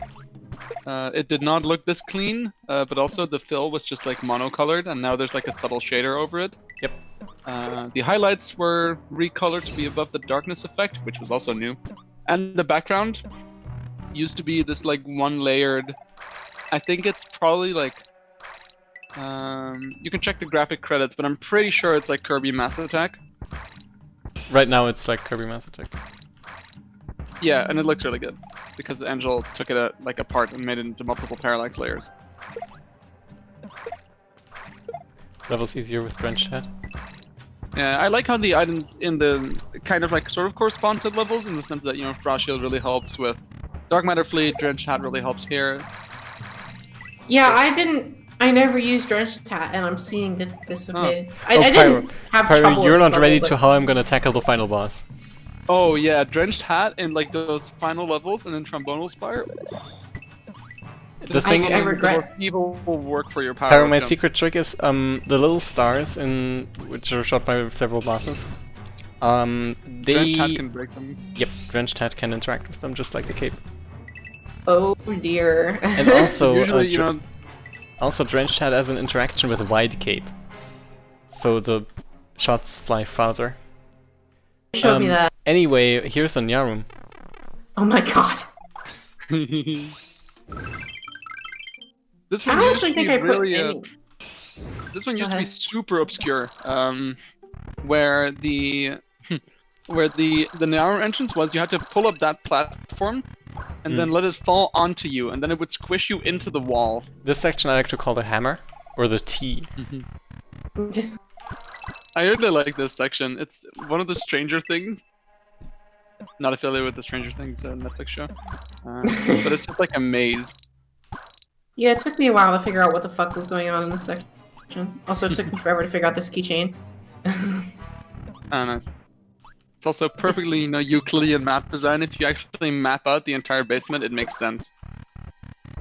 it did not look this clean, but also the fill was just like monocolored, and now there's like a subtle shader over it.
Yep.
The highlights were recolored to be above the darkness effect, which was also new. And the background used to be this like one-layered, I think it's probably like, you can check the graphic credits, but I'm pretty sure it's like Kirby Mass Attack.
Right now it's like Kirby Mass Attack.
Yeah, and it looks really good because Angel took it like apart and made it into multiple parallax layers.
Level's easier with Drenched Hat.
Yeah, I like how the items in the kind of like sort of correspond to levels in the sense that, you know, Frost Shield really helps with Dark Matter Fleet, Drenched Hat really helps here.
Yeah, I never used drenched hat, and I'm seeing that this
Oh.
made.
Oh,
I
Pyro.
didn't have
Pyro,
trouble
you're
with
not
this
ready
level,
to
but-
how I'm gonna tackle the final boss.
Oh yeah, Drenched Hat in like those final levels and then Trombonal Spire.
The thing
I regret-
Evil will work for your power.
Pyro, my
jumps.
secret trick is the little stars in which are shot by several bosses.
Drenched Hat can break them.
Yep, Drenched Hat can interact with them just like the cape.
Oh dear.
And also,
Usually, you know,
also Drenched Hat has an interaction with Wide Cape, so the shots fly farther.
Show me that.
Anyway, here's a Nyarum.
Oh my god.
this
I
one
don't
used to
actually
be
think I put
really.
any.
This one used
Go
to be
ahead.
super obscure, where the narrow entrance was you had to pull up that platform and then let it fall onto you, and then it would squish you into the wall.
This section I like to call the hammer, or the T.
I really like this section. It's one of the Stranger Things. Not affiliated with the Stranger Things Netflix show, but it's just like a maze.
Yeah, it took me a while to figure out what the fuck was going on in this section. Also, it took me forever to figure out this keychain.
Ah, nice. It's also perfectly, you know, Euclidean map design. If you actually map out the entire basement, it makes sense.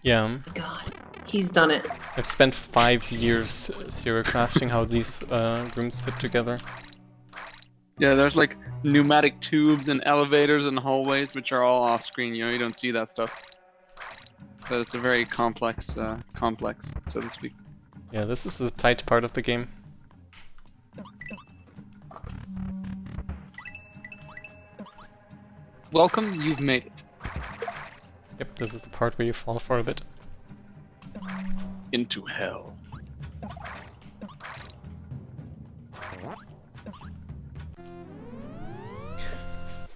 Yeah,
God, he's done it.
I've spent 5 years theory crafting how these rooms fit together.
Yeah, there's like pneumatic tubes and elevators and hallways, which are all off screen. You know, you don't see that stuff. But it's a very complex, so to speak.
Yeah, this is the tight part of the game.
Welcome, you've made it.
Yep, this is the part where you fall for a bit.
Into hell.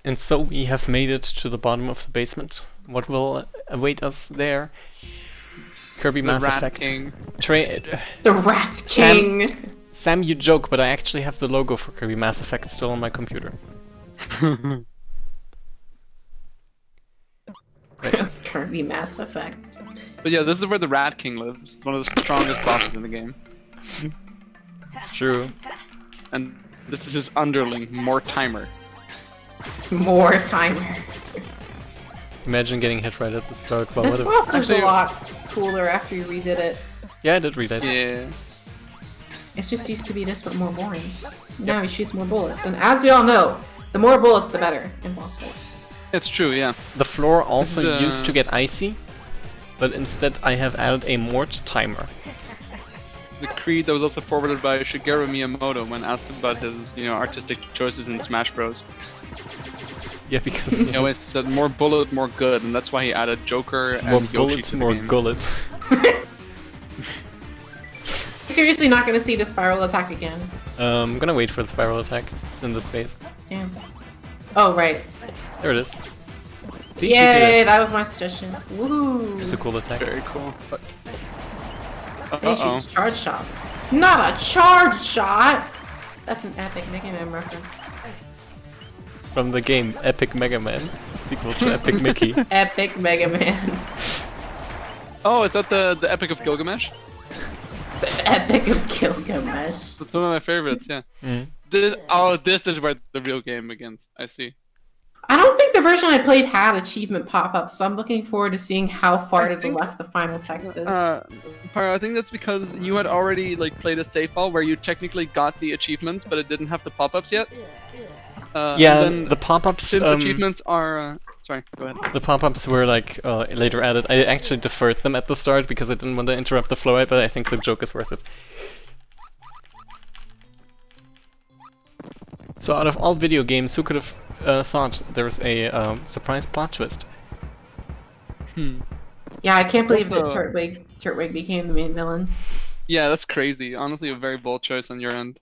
And so we have made it to the bottom of the basement. What will await us there? Kirby
The
Mass
Rat
Effect.
King.
The Rat King.
Sam, you joke, but I actually have the logo for Kirby Mass Effect still on my computer.
Kirby Mass Effect.
But yeah, this is where the Rat King lives. One of the strongest bosses in the game.
It's true.
And this is his underling, Mortimer.
More timer.
Imagine getting hit right at the start. Well,
This
what
boss is a
Actually-
lot cooler after you redid it.
Yeah, I did read it.
Yeah.
It just used to be this, but more boring. Now he shoots more bullets, and as we all know, the more bullets, the better in boss fights.
It's true, yeah.
The floor also
This is,
used to get icy, but instead I have added a mort timer.
It's the creed that was also forwarded by Shigeru Miyamoto when asked about his, you know, artistic choices in Smash Bros.
Yeah, because
You know, it's more bullet, more good, and that's why he added Joker
more
and Yoshi
bullets,
to the
more
game.
gullets.
Seriously, not gonna see the spiral attack again.
I'm gonna wait for the spiral attack in this phase.
Damn. Oh right.
There it is. See,
Yay! That was my suggestion. Woohoo!
it's a cool attack.
Very cool.
They shoot charge shots. Not a charge shot. That's an epic Mega Man reference.
From the game Epic Mega Man, sequel to Epic Mickey.
Epic Mega Man.
Oh, is that the Epic of Gilgamesh?
The Epic of Gilgamesh.
That's one of my favorites, yeah.
Mm.
This is where the real game begins. I see.
I don't think the version I played had achievement pop-ups, so I'm looking forward to seeing how far to the left the final text is.
I think that's because you had already like played a save file where you technically got the achievements, but it didn't have the pop-ups yet.
Yeah,
and then
the pop-ups.
since achievements are sorry, go ahead.
The pop-ups were like later added. I actually deferred them at the start because I didn't want to interrupt the flow, but I think the joke is worth it. So out of all video games, who could have thought there was a surprise plot twist?
Yeah, I can't believe that Turtwig became the main villain.
Yeah, that's crazy. Honestly, a very bold choice on your end.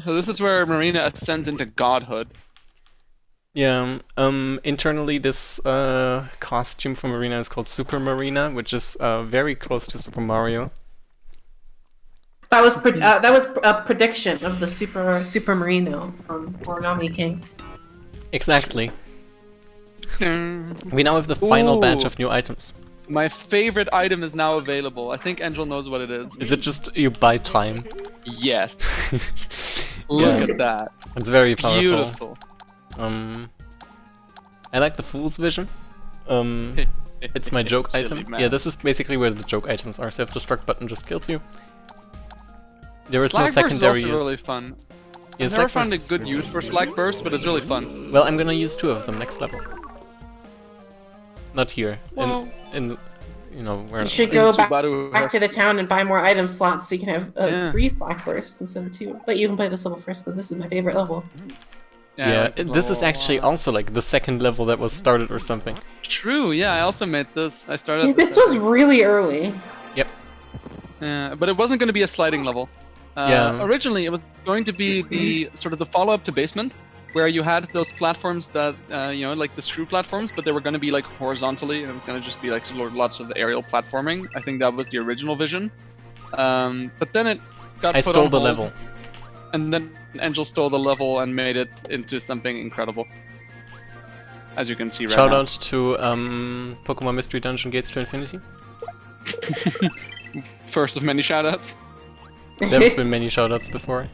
So this is where Marina ascends into godhood.
Yeah, internally this costume for Marina is called Super Marina, which is very close to Super Mario.
That was a prediction of the Super Marino from Origami King.
Exactly. We now have the final batch of new items.
My favorite item is now available. I think Angel knows what it is.
Is it just you buy time?
Yes. Look at that.
It's very powerful.
Beautiful.
I like the Fool's Vision. It's my joke
Silly
item.
man.
Yeah, this is basically where the joke items are. Self-destruct button just kills you. There is no
Slag Burst is
secondary
also
use.
really fun.
Yeah,
I've
Slag
never
Burst
found a
is
good
really
use for Slag Burst, but it's really fun.
Well, I'm gonna use 2 of them next level. Not here.
Well,
in you know where.
You should
In
go
Subaru
back to the town and buy more item slots so you can have
Yeah.
3 Slack Bursts instead of 2. But you can play this level first because this is my favorite level.
Yeah,
like
this is actually also like the second level that was started or something.
True, yeah, I also made this. I started
This was really early.
Yep.
Yeah, but it wasn't going to be a sliding level.
Yeah.
Originally, it was going to be the sort of the follow-up to Basement, where you had those platforms that, you know, like the screw platforms, but they were going to be like horizontally, and it was going to just be like sort of lots of aerial platforming. I think that was the original vision. But then it got
I
put
stole
on
the
hold,
level.
and then Angel stole the level and made it into something incredible. As you can see right
Shout
now.
out to Pokemon Mystery Dungeon Gates to Infinity.
First of many shoutouts.
There's been many shoutouts before.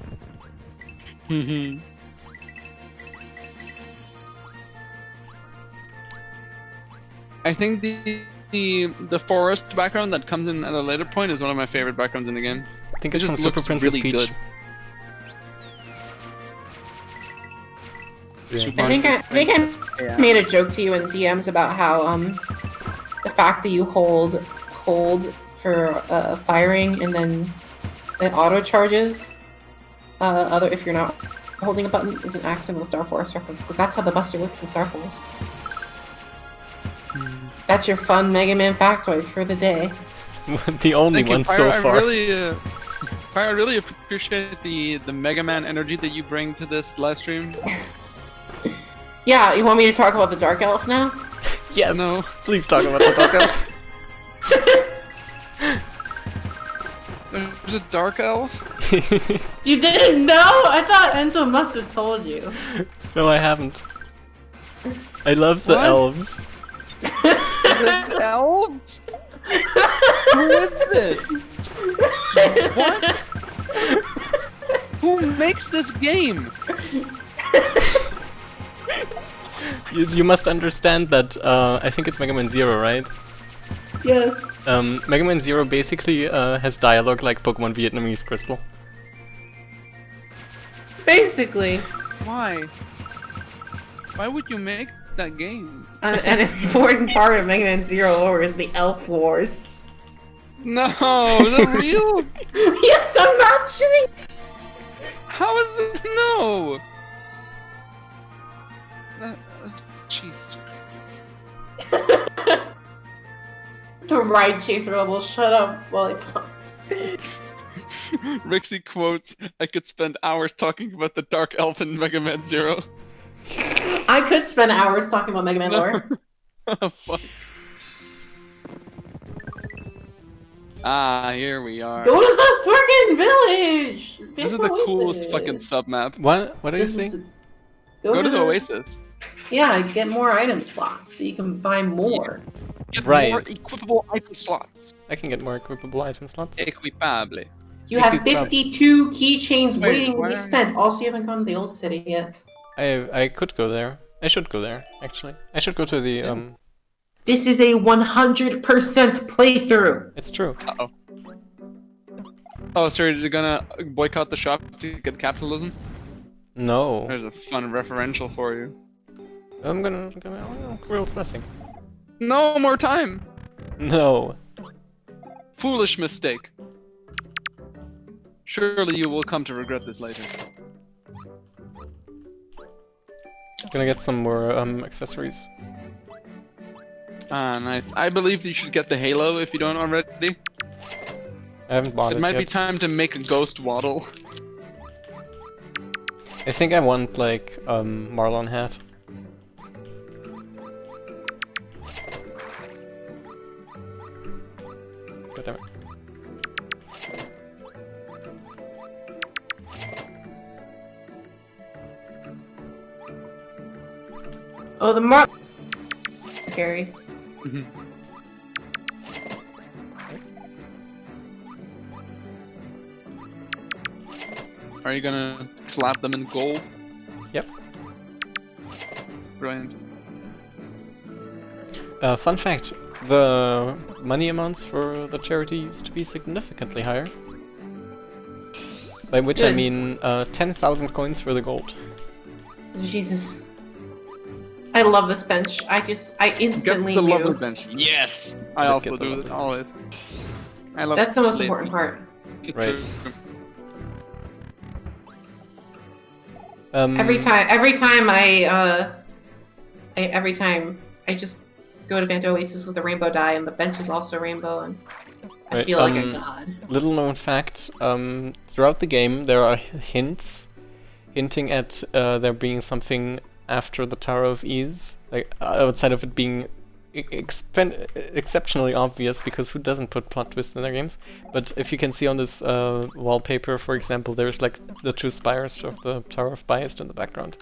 I think the forest background that comes in at a later point is one of my favorite backgrounds in the game.
I think
It
it's from
just
Super
looks
Princess
really
Peach.
good.
Yeah.
I think I made a joke to you in DMs about how the fact that you hold for firing and then it auto charges if you're not holding a button is an accidental Star Force reference because that's how the Buster works in Star Force. That's your fun Mega Man factoid for the day.
The only
Thank you,
one
Pyro.
so far.
I really appreciate the Mega Man energy that you bring to this live stream.
Yeah, you want me to talk about the Dark Elf now?
Yes.
No.
Please talk about the Dark Elf.
There's a Dark Elf?
You didn't know? I thought Angel must have told you.
No, I haven't. I love the
What?
elves.
The elves? Who is this? What? Who makes this game?
You must understand that I think it's Mega Man Zero, right?
Yes.
Mega Man Zero basically has dialogue like Pokemon Vietnamese Crystal.
Basically.
Why? Why would you make that game?
An important part of Mega Man Zero lore is the Elf Wars.
No, is it real?
Yes, I'm not shitting.
How is this? No. Jesus.
The ride chaser level. Shut up, Lollipop.
Rixie quotes, I could spend hours talking about the Dark Elf in Mega Man Zero.
I could spend hours talking about Mega Man lore.
Oh, fuck. Ah, here we are.
Go to the fucking village!
This is the coolest fucking sub-map.
What are you saying?
Go to the Oasis.
Yeah, get more item slots so you can buy more.
Get
Right.
more equipable item slots.
I can get more equipable item slots.
Equipable.
You have 52 keychains
Wait,
waiting to
why
be
are-
spent. Also, you haven't gone to the old city yet.
I could go there. I should go there, actually. I should go to the,
This is a 100% playthrough.
It's true.
Uh-oh. Oh, sorry, you're gonna boycott the shop to get capitalism?
No.
There's a fun referential for you.
I'm gonna Grill's messing.
No more time!
No.
Foolish mistake. Surely you will come to regret this later.
Gonna get some more, accessories.
Ah, nice. I believe you should get the Halo if you don't already.
I haven't bought it
It might
yet.
be time to make a ghost waddle.
I think I want, like, Marlon hat. God damn it.
Oh, the mark. Scary.
Are you gonna clap them in gold?
Yep.
Brilliant.
Fun fact, the money amounts for the charity used to be significantly higher. By which I
Good.
mean 10,000 coins for the gold.
Jesus. I love this bench. I instantly
Get the
knew.
lovely bench. Yes! I
Just
also
get the
do
lovely
this, always. I love
That's the most
slavery.
important part.
Right.
Every time I just go to Vanta Oasis with the rainbow dye, and the bench is also rainbow, and I
Right,
feel like a god.
Little known fact, throughout the game there are hints hinting at there being something after the Tower of Ease, like outside of it being exceptionally obvious, because who doesn't put plot twists in their games? But if you can see on this wallpaper, for example, there's like the two spires of the Tower of Bias in the background.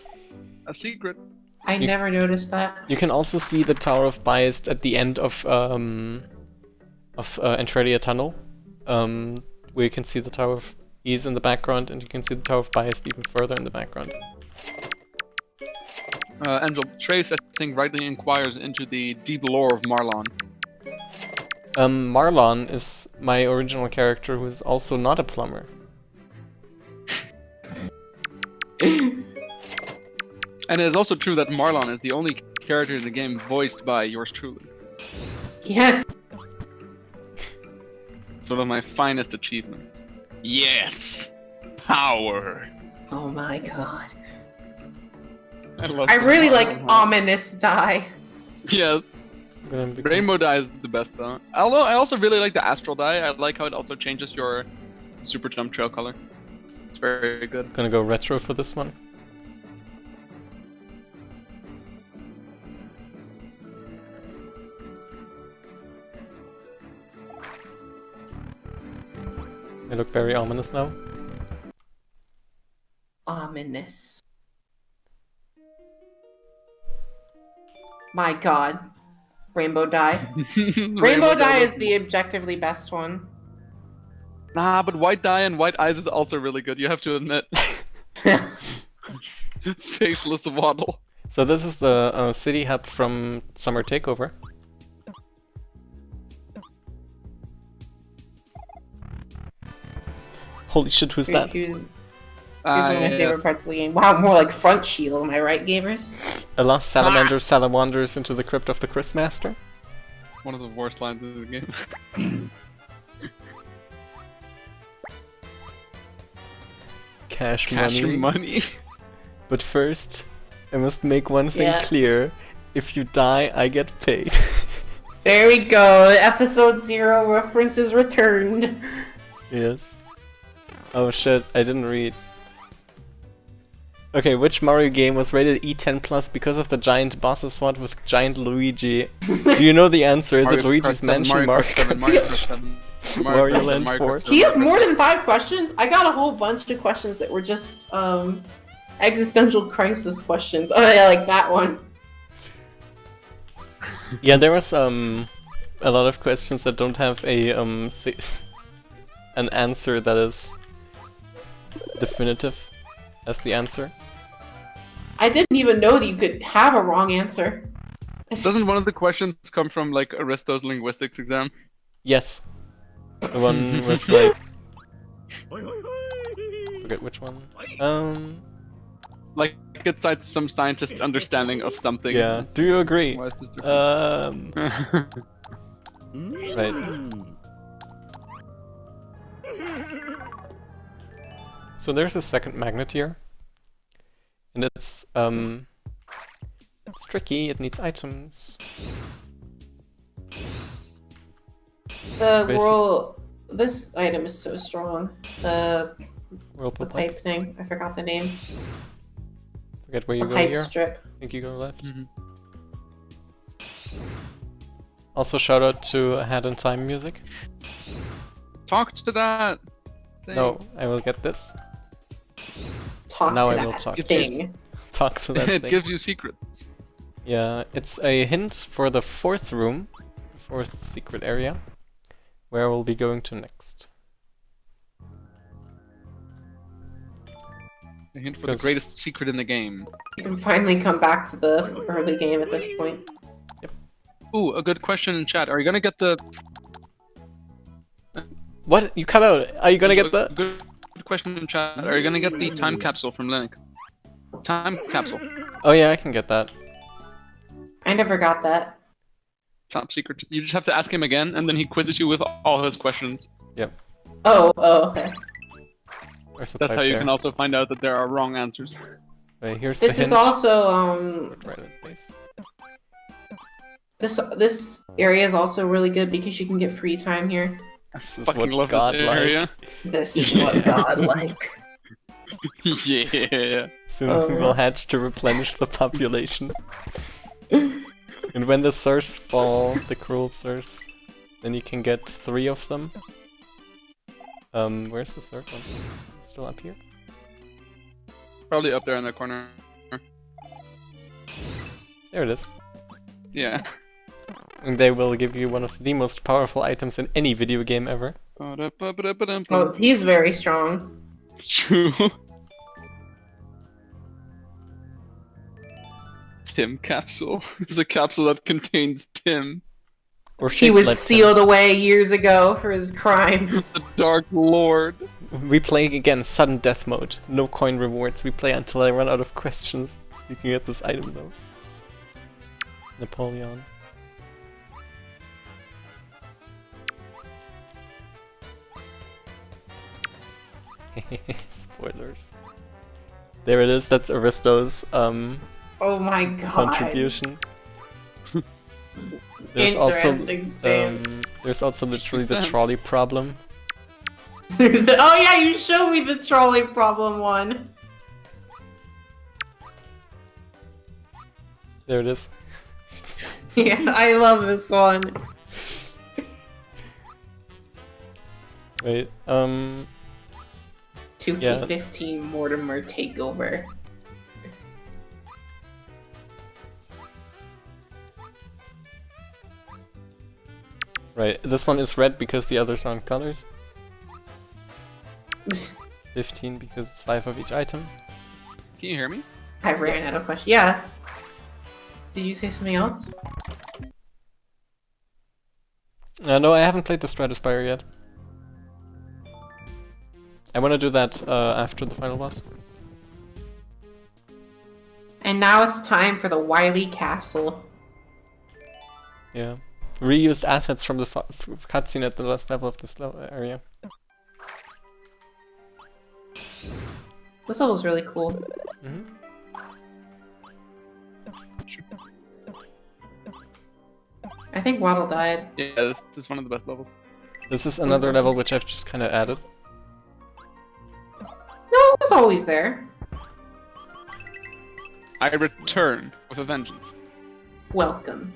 A secret.
I never noticed that.
You can also see the Tower of Bias at the end of Entradia Tunnel, where you can see the Tower of Ease in the background, and you can see the Tower of Bias even further in the background.
Angel, Trace, I think, rightly inquires into the deep lore of Marlon.
Marlon is my original character, who is also not a plumber.
And it is also true that Marlon is the only character in the game voiced by yours truly.
Yes.
It's one of my finest achievements. Yes! Power!
Oh my god.
love
I
the
really like
Marlon.
ominous dye.
Yes. Rainbow dye is the best though. Although I also really like the astral dye. I like how it also changes your super jump trail color. It's very good.
Gonna go retro for this one. I look very ominous now.
Ominous. My god. Rainbow dye. Rainbow dye is the objectively best one.
Nah, but white dye and white eyes is also really good, you have to admit. Faceless waddle.
So this is the city hub from Summer Takeover. Holy shit, who's that?
Here's one of my favorite
Yes.
parts of the game. Wow, more like front shield, am I right, gamers?
A lost salamander salamanders into the crypt of the Chrismaster.
One of the worst lines in the game.
cash
Cash
money.
money.
But first, I must make one thing
Yeah.
clear. If you die, I get paid.
There we go. Episode 0 references returned.
Yes. Oh shit, I didn't read. Okay, which Mario game was rated E10 plus because of the giant bosses fought with giant Luigi? Do you know the answer? Is it
Mario
Luigi's
Kart 7,
Mansion,
Mario Kart 7, Mario Kart 7.
Mario
Kart 7,
Land
Mario
4?
Kart 7,
He has
Mario
more
Kart
than 5 questions. I got a whole bunch of questions that were just existential crisis questions. Oh yeah, like that one.
Yeah, there was a lot of questions that don't have a an answer that is definitive as the answer.
I didn't even know that you could have a wrong answer.
Doesn't one of the questions come from like Aristo's linguistics exam?
Yes. The one with like forget which one.
Like it cites some scientist's understanding of something.
Yeah. Do you agree?
Why is this different?
Right. So there's a second magnet here. And it's tricky, it needs items.
The
Basic.
whirl. This item is so strong. The
Whirlpool
pipe
pipe.
thing. I forgot the name.
Forget where you
The
go
pipe
here.
strip.
I think you go left.
Mhm.
Also shout out to Ahead in Time music.
Talk to that thing.
No, I will get this.
Talk
Now
to
I
that
will talk.
thing.
Talk to that
It
thing.
gives you secrets.
Yeah, it's a hint for the fourth room, the fourth secret area, where we'll be going to next.
A hint for the
Because-
greatest secret in the game.
You can finally come back to the early game at this point.
Ooh, a good question in chat. Are you gonna get the?
What? You cut out. Are you gonna get the?
Good question in chat. Are you gonna get the time capsule from Linux? Time capsule.
Oh yeah, I can get that.
I never got that.
Top secret. You just have to ask him again, and then he quizzes you with all his questions.
Oh, okay.
Where's the
That's
pipe
how you
there?
can also find out that there are wrong answers.
Wait, here's
This
the
is
hint.
also
Right at the base.
this area is also really good because you can get free time here.
This is
Fucking
what
love
God
this
like.
area.
This is what God like.
Yeah.
Soon
Oh.
we will hatch to replenish the population. And when the Sirs fall, the cruel Sirs, then you can get 3 of them. Where's the third one? Still up here?
Probably up there in the corner.
There it is.
Yeah.
And they will give you one of the most powerful items in any video game ever.
Oh, he's very strong.
It's true. Tim capsule. It's a capsule that contains Tim,
Or
He was
shaped like
sealed away years ago for his crimes.
the Dark Lord.
them. We play again sudden death mode. No coin rewards. We play until I run out of questions. You can get this item though. Napoleon. Spoilers. There it is, that's Aristo's
Oh my god.
contribution. There's also
Interesting stance.
there's also literally the
stance.
trolley problem.
Oh yeah, you showed me the trolley problem one.
There it is.
Yeah, I love this one.
Wait,
2K15 Mortimer takeover.
right, this one is red because the others aren't colors. 15 because it's 5 of each item.
Can you hear me?
I ran out of questions. Yeah. Did you say something else?
No, I haven't played the Stratospire yet. I want to do that after the final boss.
And now it's time for the Wily Castle.
Yeah. Reused assets from the cutscene at the last level of this area.
This level's really cool.
Mm-hmm.
I think Waddle died.
Yeah, this is one of the best levels.
This is another level which I've just kind of added.
No, it was always there.
I return with a vengeance.
Welcome.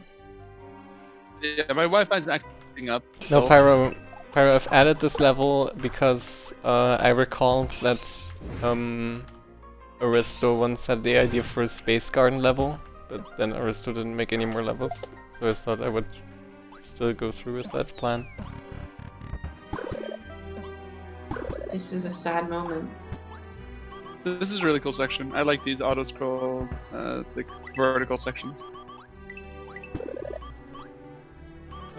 Yeah, my Wi-Fi's acting up.
No,
so-
Pyro, I've added this level because I recall that Aristo once had the idea for a Space Garden level, but then Aristo didn't make any more levels, so I thought I would still go through with that plan.
This is a sad moment.
This is a really cool section. I like these auto-scroll, like vertical sections.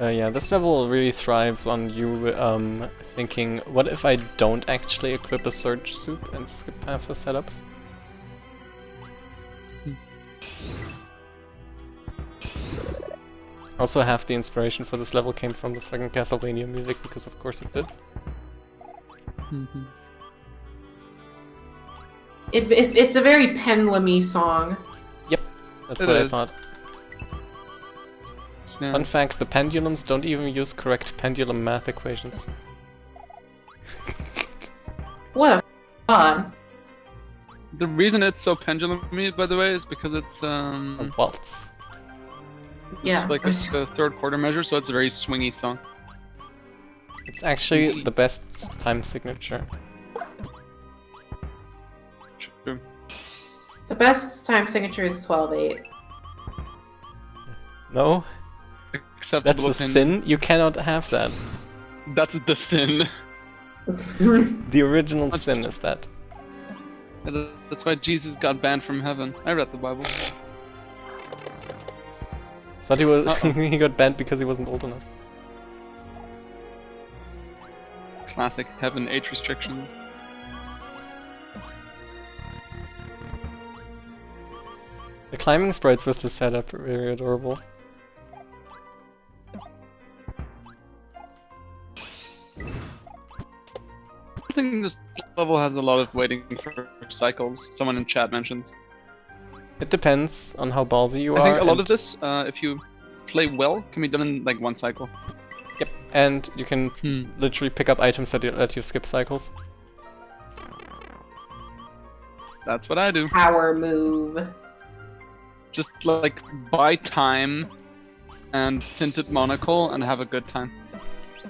Yeah, this level really thrives on you thinking, what if I don't actually equip a Surge Suit and skip half the setups? Also, half the inspiration for this level came from the fucking Castlevania music, because of course it did.
It's a very pendulum-y song.
Yep, that's
It
what I
is.
thought.
Yeah.
Fun fact, the pendulums don't even use correct pendulum math equations.
What a fun.
The reason it's so pendulum-y, by the way, is because it's
A waltz.
Yeah.
like a third quarter measure, so it's a very swingy song.
It's actually the best time signature.
True.
The best time signature is 12/8.
No,
Acceptable
that's a
opinion.
sin. You cannot have that.
That's the sin.
The original sin is that.
That's why Jesus got banned from heaven. I read the Bible.
Thought he was
Uh-oh.
he got banned because he wasn't old enough.
Classic heaven age restrictions.
The climbing sprites with the setup are very adorable.
I think this level has a lot of waiting for cycles. Someone in chat mentions.
It depends on how ballsy you
I
are.
think a lot
and-
of this, if you play well, can be done in like one cycle.
Yep, and you can literally pick up items that let you skip cycles.
That's what I do.
Power move.
Just like buy time and tinted monocle and have a good time.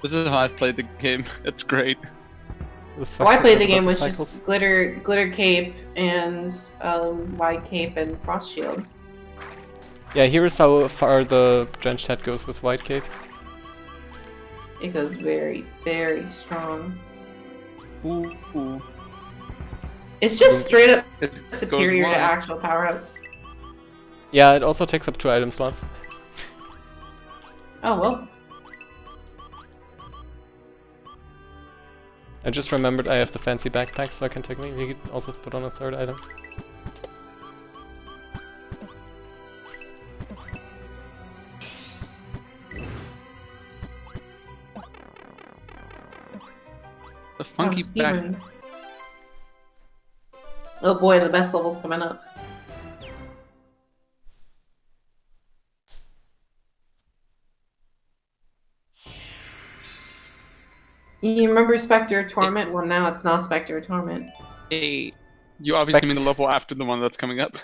This is how I've played the game. It's great.
The fuck
Oh, I
is
played
up
the
about
game with
cycles?
just glitter cape and wide cape and frost shield.
Yeah, here's how far the drenched head goes with white cape.
It goes very, very strong.
Ooh.
It's just straight up
It
superior
goes
to
wide.
actual power-ups.
Yeah, it also takes up 2 item slots.
Oh well.
I just remembered I have the fancy backpack, so I can technically also put on a 3rd item.
The funky back.
speedrun. Oh boy, the best level's coming up. You remember Spectre of Torment? Well, now it's not Spectre of Torment.
Hey, you obviously
Spec-
mean the level after the one that's coming up.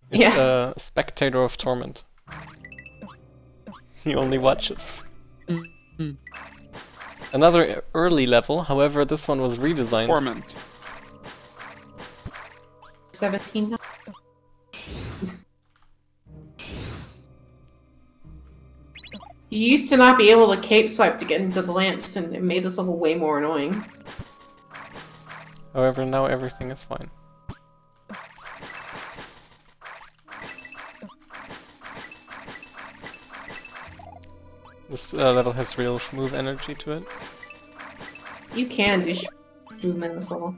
It's
Yeah.
a Spectator of Torment. He only watches.
Mhm.
Another early level, however this one was redesigned.
Torment.
17. You used to not be able to cape swipe to get into the lamps, and it made this level way more annoying.
However now everything is fine. This level has real schmoove energy to it.
You can do movement in this level.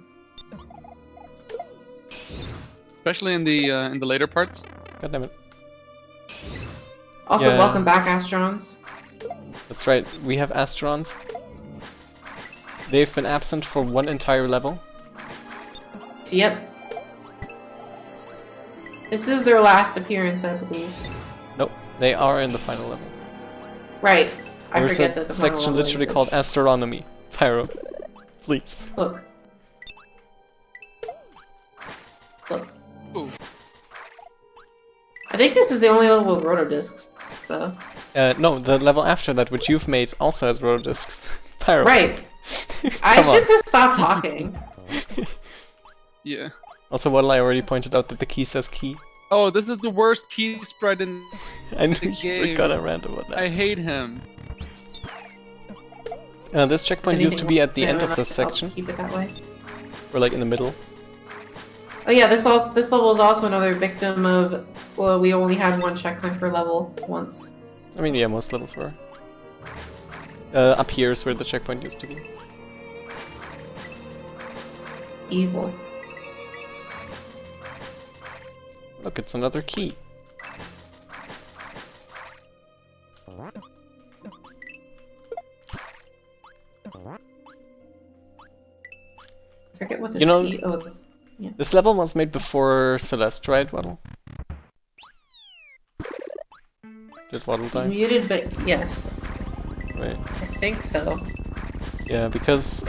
Especially in the later parts.
God damn it.
Also,
Yeah.
welcome back, Astrons.
That's right, we have Astrons. They've been absent for one entire level.
Yep. This is their last appearance, I believe.
Nope, they are in the final level.
Right. I
There's
forget
a
that the final
section
level
literally called
exists.
Astronomy. Pyro, please.
Look. Look.
Ooh.
I think this is the only level with rotor discs. So.
No, the level after that, which you've made, also has rotor discs. Pyro.
Right. I
Come on.
should just stop talking.
Yeah.
Also, Waddle, I already pointed out that the key says key.
Oh, this is the worst key sprite in
I knew
the
you were gonna rant about that.
I hate him.
This checkpoint used to be at the end of this
I'll
section,
keep it that way.
or like in the middle.
Oh yeah, this level is also another victim of, well, we only had one checkpoint per level once.
I mean, yeah, most levels were. Up here is where the checkpoint used to be.
Evil.
Look, it's another key.
I forget what this
You know,
key. Oh, it's yeah.
This level was made before Celeste, right, Waddle? Did Waddle
He's
die?
muted, but yes,
Right.
I think so.
Yeah, because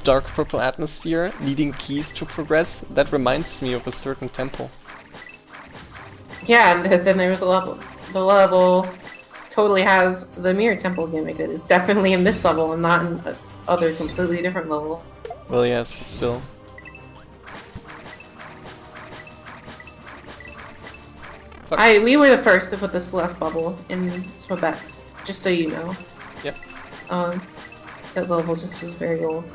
dark purple atmosphere, needing keys to progress, that reminds me of a certain temple.
Yeah, and then there's a level. The level totally has the mirror temple gimmick. It is definitely in this level and not in other completely different level.
Well, yes, but still. Fuck.
We were the first to put the Celeste bubble in Swabex, just so you know.
Yep.
That level just was very old.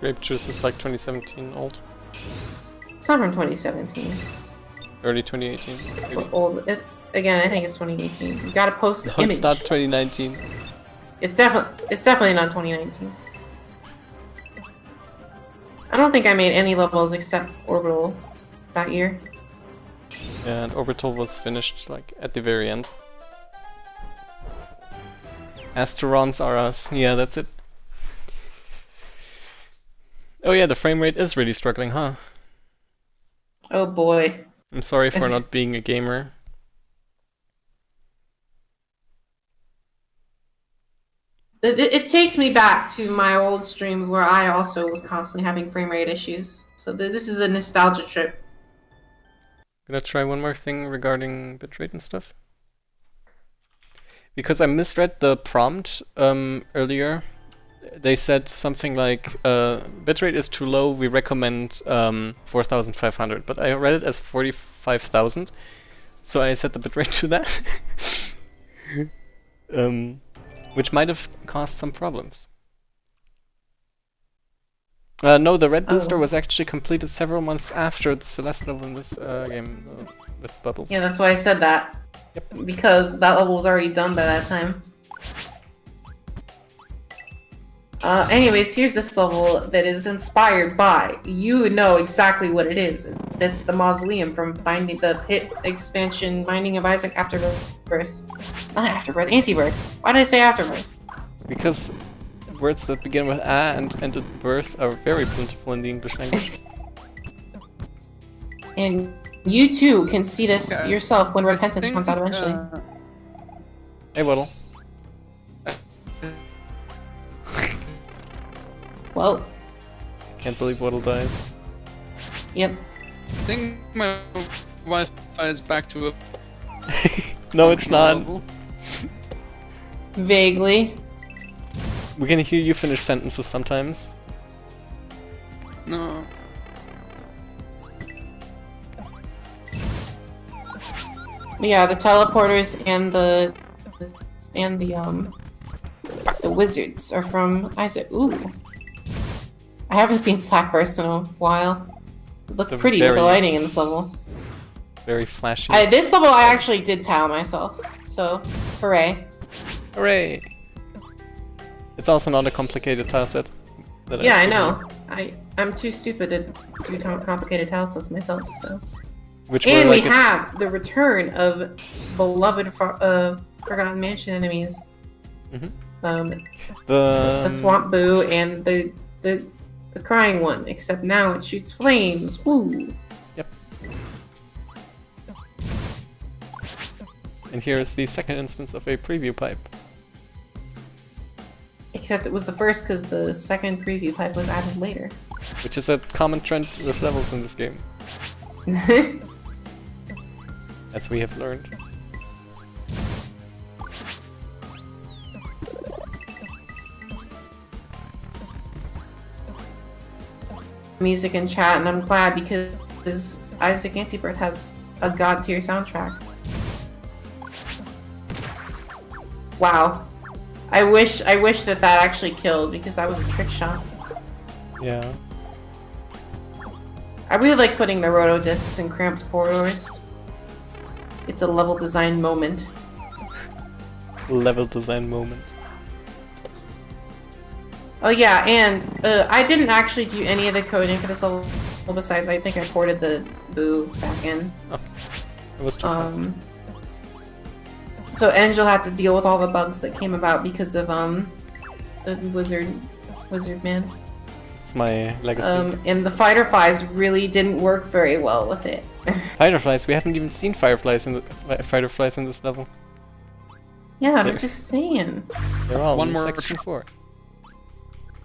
Grape juice is like 2017 old.
It's not from 2017.
Early 2018, maybe.
Old. Again, I think it's 2018. You gotta post the
No,
image.
it's not 2019.
It's definitely not 2019. I don't think I made any levels except Orbital that year.
And Orbital was finished like at the very end. Asterons are us. Yeah, that's it. Oh yeah, the frame rate is really struggling, huh?
Oh boy.
I'm sorry for not being a gamer.
It takes me back to my old streams where I also was constantly having frame rate issues. So this is a nostalgia trip.
Gonna try one more thing regarding bitrate and stuff. Because I misread the prompt earlier. They said something like, bitrate is too low, we recommend 4500, but I read it as 45,000, so I set the bitrate to that. Which might have caused some problems. No, the red booster was actually completed several months after the Celeste level in this game with Bubbles.
Yeah, that's why I said that.
Yep.
Because that level was already done by that time. Anyways, here's this level that is inspired by, you know exactly what it is. It's the mausoleum from the pit expansion Binding of Isaac Afterbirth. Not Afterbirth, Antibirth. Why did I say Afterbirth?
Because words that begin with a and end with birth are very plentiful in the English language.
And you too can see this yourself when Repentance comes out eventually.
Hey, Waddle.
Well.
Can't believe Waddle dies.
Yep.
I think my Wi-Fi is back to a
No, it's not.
level.
Vaguely.
We can hear you finish sentences sometimes.
No.
But yeah, the teleporters and the wizards are from Isaac. Ooh. I haven't seen Slackburst in a while. It looked
It's
pretty with the lighting in this level.
Very flashy.
This level I actually did tile myself, so hooray.
Hooray! It's also not a complicated tile set.
Yeah, I know. I'm too stupid to do complicated tile sets myself, so.
Which
And
like
we have the return of beloved Forgotten Mansion enemies.
Mhm.
The Thwomp Boo and the The crying one, except now it shoots flames. Woo!
Yep. And here is the second instance of a preview pipe.
Except it was the first because the second preview pipe was added later.
Which is a common trend with levels in this game, as we have learned.
Music in chat, and I'm glad because Isaac Antibirth has a god tier soundtrack. Wow. I wish that actually killed because that was a trick shot.
Yeah.
I really like putting the roto discs in cramped corridors. It's a level design moment.
Level design moment.
Oh yeah, and I didn't actually do any of the coding for this level besides I think I ported the boo back in.
Oh, it was too fast.
So Angel had to deal with all the bugs that came about because of the wizard man.
It's my legacy.
And the fireflies really didn't work very well with it.
Fireflies? We haven't even seen fireflies in this level.
Yeah, I'm just saying.
They're all
One
in
more
section 4.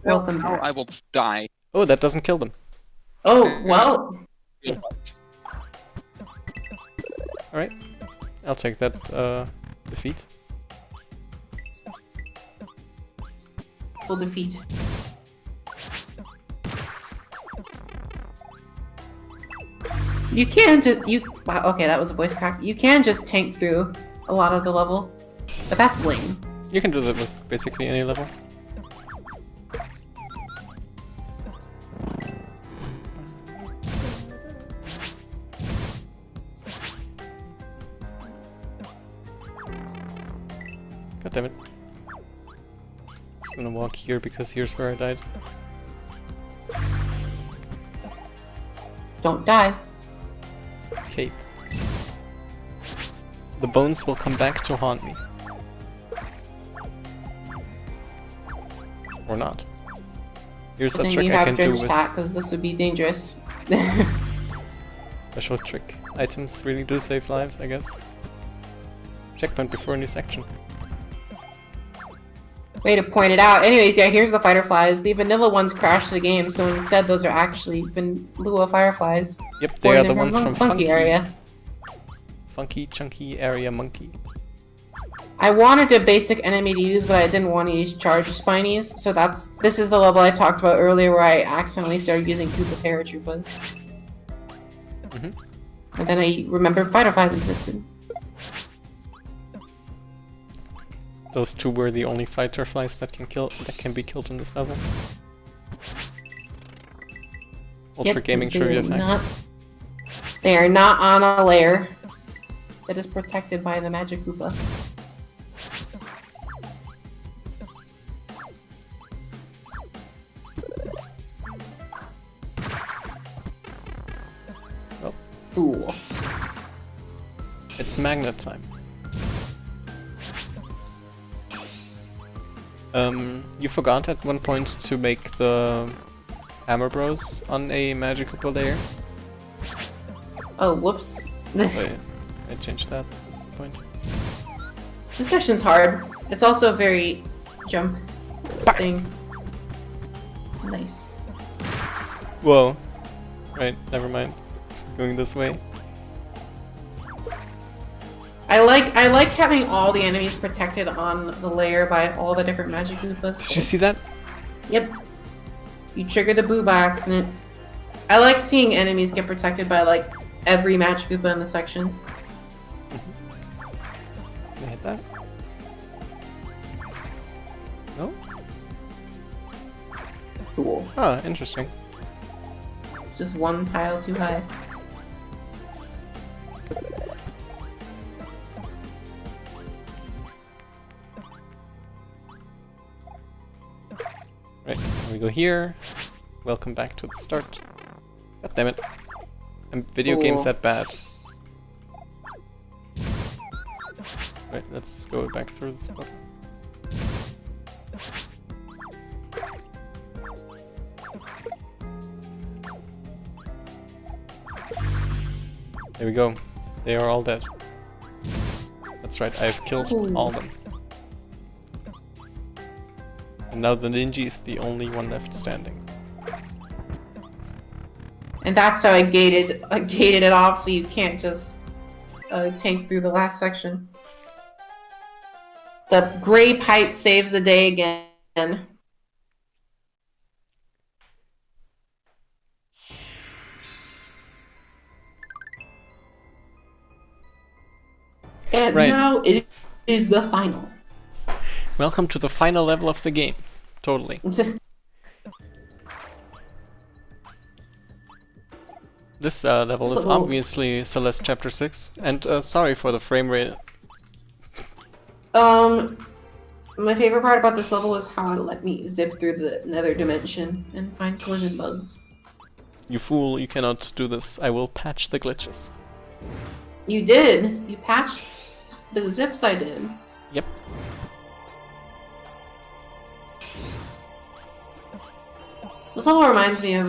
Welcome
Or
back.
I will die.
Oh, that doesn't kill them.
Oh, well.
Alright. I'll take that defeat.
Full defeat. You can just wow, okay, that was a voice crack. You can just tank through a lot of the level, but that's lame.
You can do that with basically any level. God damn it. Just gonna walk here because here's where I died.
Don't die.
Cape. The bones will come back to haunt me. Or not. Here's
Well,
a
then
trick
you
I
have
can do
drench
with
that because this would be dangerous.
special trick. Items really do save lives, I guess. Checkpoint before a new section.
Way to point it out. Anyways, yeah, here's the fireflies. The vanilla ones crashed the game, so instead those are actually Vanilla fireflies.
Yep, they are the
Born in
ones from
Funky area.
Funky Chunky Area Monkey.
I wanted a basic enemy to use, but I didn't want to use charge spinies, so this is the level I talked about earlier where I accidentally started using Koopa Paratroopas. And then I remembered fireflies existed.
Those two were the only fighter flies that can be killed in this level. Ultra Gaming Trivia fact.
They are not on a layer that is protected by the Magic Koopa.
Oh.
Fool.
It's magnet time. You forgot at one point to make the Hammer Bros on a Magic Koopa layer.
Oh, whoops.
Wait, I changed that. That's the point.
This section's hard. It's also a very jump thing. Nice.
Whoa. Right, never mind. It's going this way.
I like having all the enemies protected on the layer by all the different Magic Koopas.
Did you see that?
Yep. You trigger the boo by accident. I like seeing enemies get protected by like every Magic Koopa in the section.
Can I hit that? No?
Cool.
Ah, interesting.
It's just one tile too high.
Right, we go here. Welcome back to the start. God damn it. Video games that bad. Right, let's go back through this spot. There we go. They are all dead. That's right, I've killed all of them. And now the Ninja is the only one left standing.
And that's how I gated it off, so you can't just tank through the last section. The gray pipe saves the day again. And now it is the final.
Welcome to the final level of the game. Totally. This level is obviously Celeste Chapter 6, and sorry for the frame rate.
My favorite part about this level is how it let me zip through the nether dimension and find collision bugs.
You fool, you cannot do this. I will patch the glitches.
You did! You patched the zips I did.
Yep.
This level reminds me of,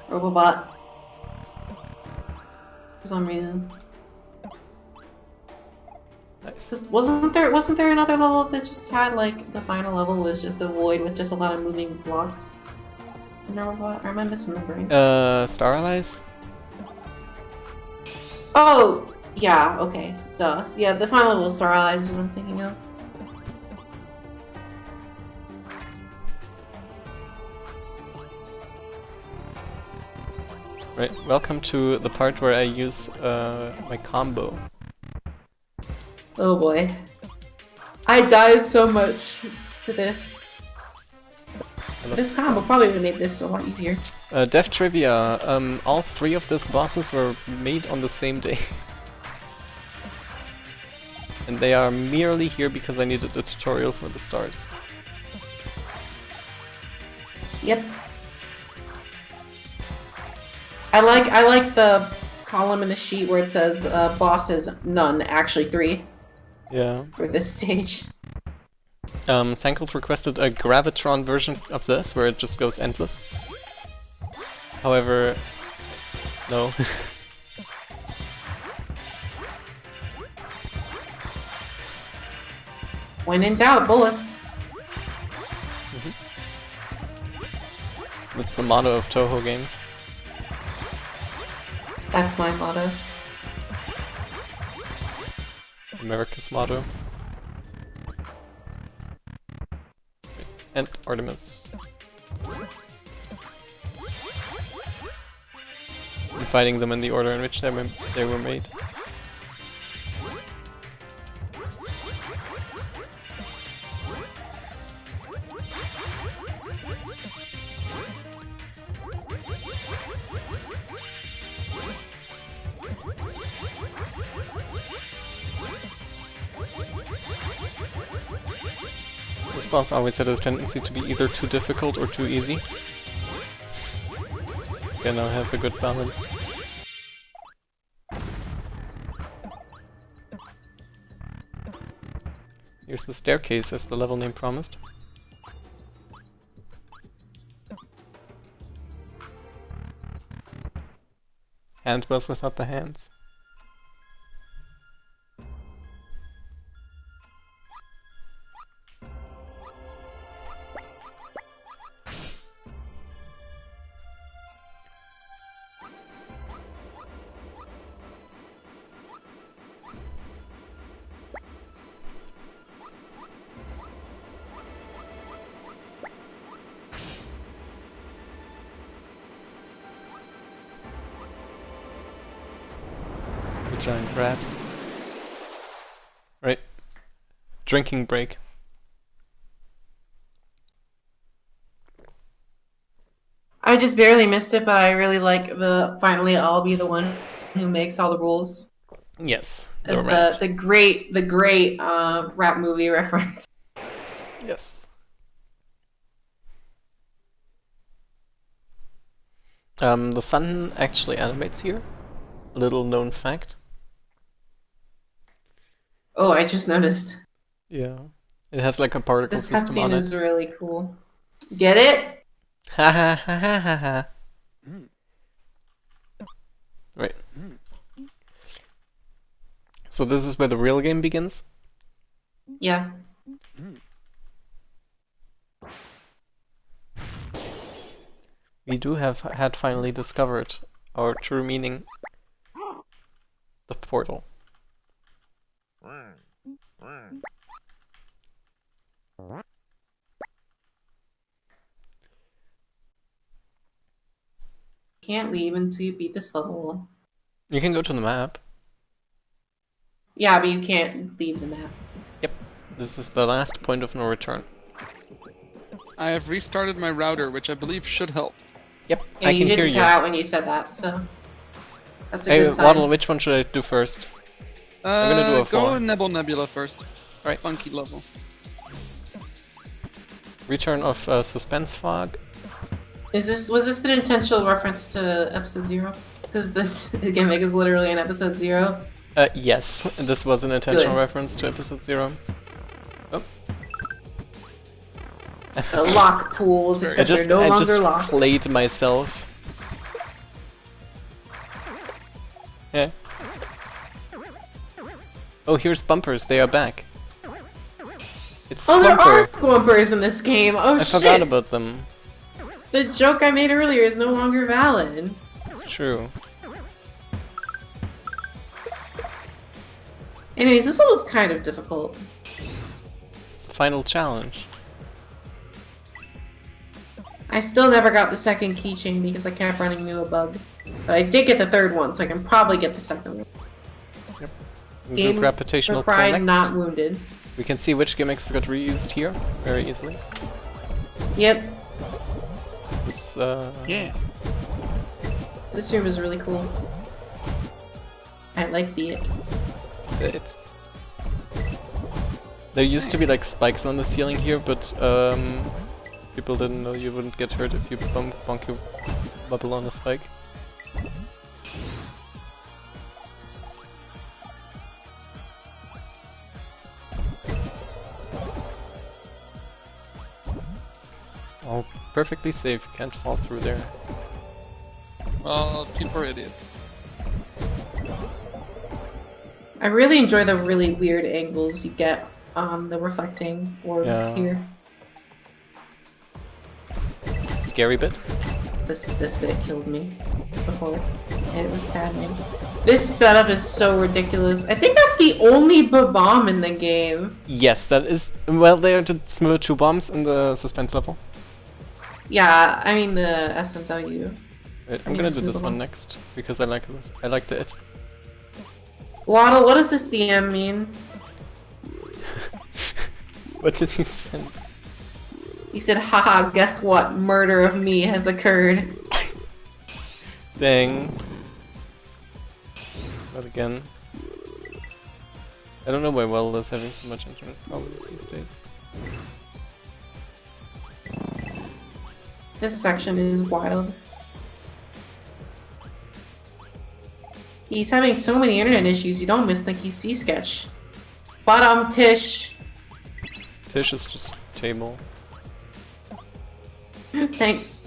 Robobot. For some reason.
Nice.
Wasn't there another level that just had, like, the final level was just a void with just a lot of moving blocks? In Robobot? Or am I misremembering?
Star Allies?
Oh! Yeah, okay. Duh. Yeah, the final level of Star Allies is what I'm thinking of.
Right, welcome to the part where I use my combo.
Oh boy. I died so much to this. This combo probably would have made this a lot easier.
Dev Trivia, all 3 of these bosses were made on the same day. And they are merely here because I needed a tutorial for the stars.
Yep. I like the column in the sheet where it says bosses none, actually 3.
Yeah.
For this stage.
Sankles requested a Gravitron version of this, where it just goes endless. However, no.
When in doubt, bullets.
That's the motto of Toho games.
That's my motto.
America's motto. And Artemis. I'm fighting them in the order in which they were made. This boss always had a tendency to be either too difficult or too easy. I now have a good balance. Here's the staircase as the level name promised. Handbells without the hands. Giant rat. Right. Drinking break.
I just barely missed it, but I really like the finally I'll be the one who makes all the rules.
Yes.
As the great rap movie reference.
Yes. The sun actually animates here. Little known fact.
Oh, I just noticed.
Yeah. It has like a particle
this
system on it.
This cutscene is really cool. Get it?
Ha ha ha ha ha ha. Right. So this is where the real game begins?
Yeah.
We had finally discovered our true meaning. The portal.
Can't leave until you beat this level.
You can go to the map.
Yeah, but you can't leave the map.
Yep. This is the last point of no return.
I have restarted my router, which I believe should help.
Yep,
Yeah,
I can hear
didn't
you.
cut out when you said that, so that's a
Hey,
good sign.
Waddle, which one should I do first? I'm gonna do a 4.
Go Nebula first.
Right.
Funky level.
Return of Suspense Fog.
Was this an intentional reference to episode 0? Because this gimmick is literally in episode 0.
Yes, this was an intentional
Good.
reference to episode 0. Oh.
Lock pools, except they're no
I
longer
just
locks.
played myself. Yeah. Oh, here's Bumpers. They are back. It's
Oh, there are
Squumper.
Squumpers in this game. Oh,
I
shit.
forgot about them.
The joke I made earlier is no longer valid.
It's true.
Anyways, this level was kind of difficult.
It's the final challenge.
I still never got the second keychain because I kept running into a bug. But I did get the third one, so I can probably get the second one.
Yep.
Game
Group reputational
for pride,
connect.
not wounded.
We can see which gimmicks got reused here very easily.
Yep,
This,
Yeah.
this room is really cool. I like the it.
it. There used to be like spikes on the ceiling here, but people didn't know you wouldn't get hurt if you bonk your bubble on a spike. Oh, perfectly safe. You can't fall through there.
Well, people are idiots.
I really enjoy the really weird angles you get on the reflecting orbs
Yeah.
here.
Scary bit.
This bit killed me before, and it was saddening. This setup is so ridiculous. I think that's the only bomb in the game.
Yes, that is. Well, there are the similar 2 bombs in the suspense level.
Yeah, I mean the SMW.
Wait, I'm
Need
gonna
a
do this
smoother
one
one.
next because I like this. I like the it.
Waddle, what does this DM mean?
What did you send?
He said, haha, guess what? Murder of me has occurred.
Dang. Not again. I don't know why Well is having so much internet problems these days.
This section is wild. He's having so many internet issues, you'd almost think he's C-Sketch. Bottom Tish.
Tish is just table.
Thanks.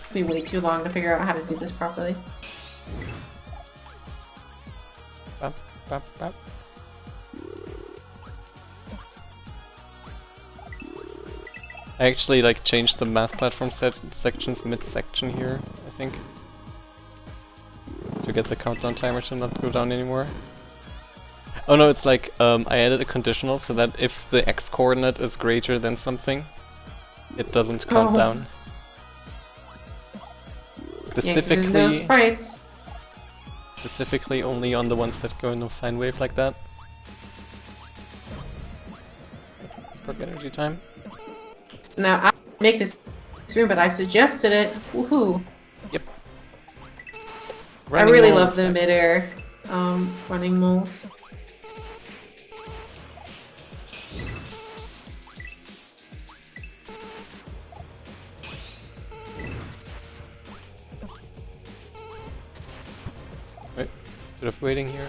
Took me way too long to figure out how to do this properly.
Bop, bop, bop. I actually like changed the math platform sections mid-section here, I think. To get the countdown timer to not go down anymore. Oh no, it's like I added a conditional so that if the x coordinate is greater than something, it doesn't count
Oh.
down.
Yeah, 'cause
Specifically,
there's no sprites.
specifically only on the ones that go in a sine wave like that. Spark energy time.
Now, I didn't make this room, but I suggested it. Woohoo!
Yep.
I really love
moles.
the midair running moles.
Wait, bit of waiting here.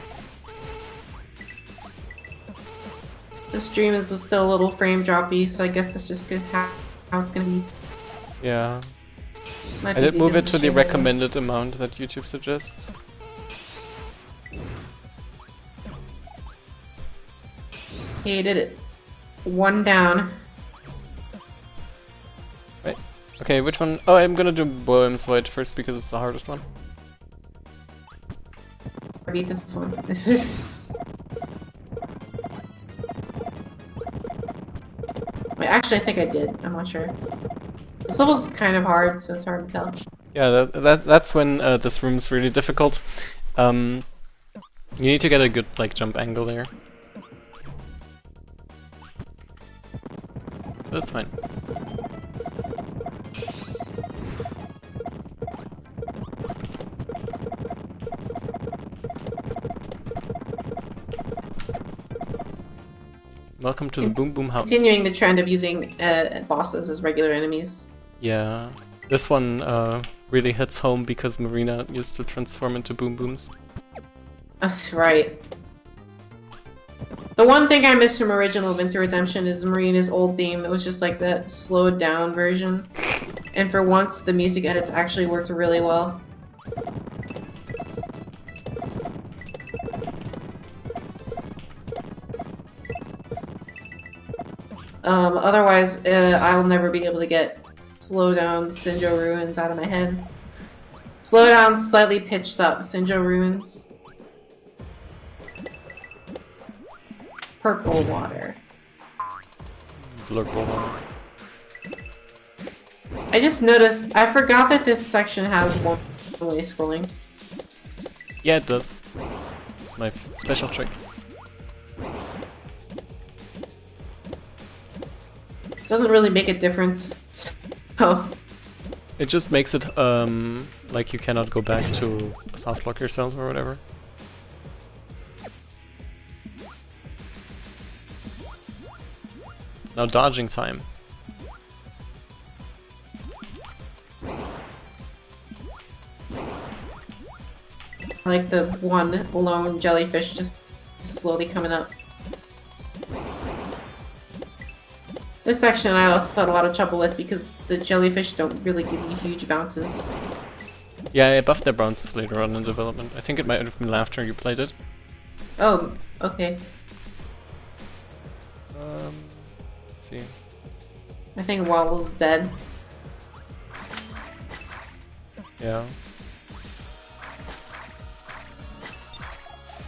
The stream is still a little frame droppy, so I guess that's just good how it's gonna be.
Yeah.
My
I did
PP
move it
doesn't
to the
share.
recommended amount that YouTube suggests.
He did it. One down.
Right. Okay, which one? Oh, I'm gonna do Bohem's Void first because it's the hardest one.
I beat this one. This is. Wait, actually, I think I did. I'm not sure. This level's kind of hard, so it's hard to tell.
Yeah, that's when this room's really difficult. You need to get a good like jump angle there. That's fine. Welcome to the Boom Boom House.
Continuing the trend of using bosses as regular enemies.
Yeah, this one really hits home because Marina used to transform into Boom Booms.
That's right. The one thing I missed from original Winter Redemption is Marina's old theme. It was just like that slowed down version. And for once, the music edits actually worked really well. Otherwise, I'll never be able to get slow down Sinjo Ruins out of my head. Slow down, slightly pitched up Sinjo Ruins. Purple water.
Blurple one.
I just noticed, I forgot that this section has one-way scrolling.
Yeah, it does. It's my special trick.
Doesn't really make a difference. Oh.
It just makes it like you cannot go back to soft lock yourself or whatever. It's now dodging time.
Like the one lone jellyfish just slowly coming up. This section I also had a lot of trouble with because the jellyfish don't really give you huge bounces.
Yeah, I buffed their bounces later on in development. I think it might have been after you played it.
Oh, okay.
Let's see.
I think Waddle's dead.
Yeah.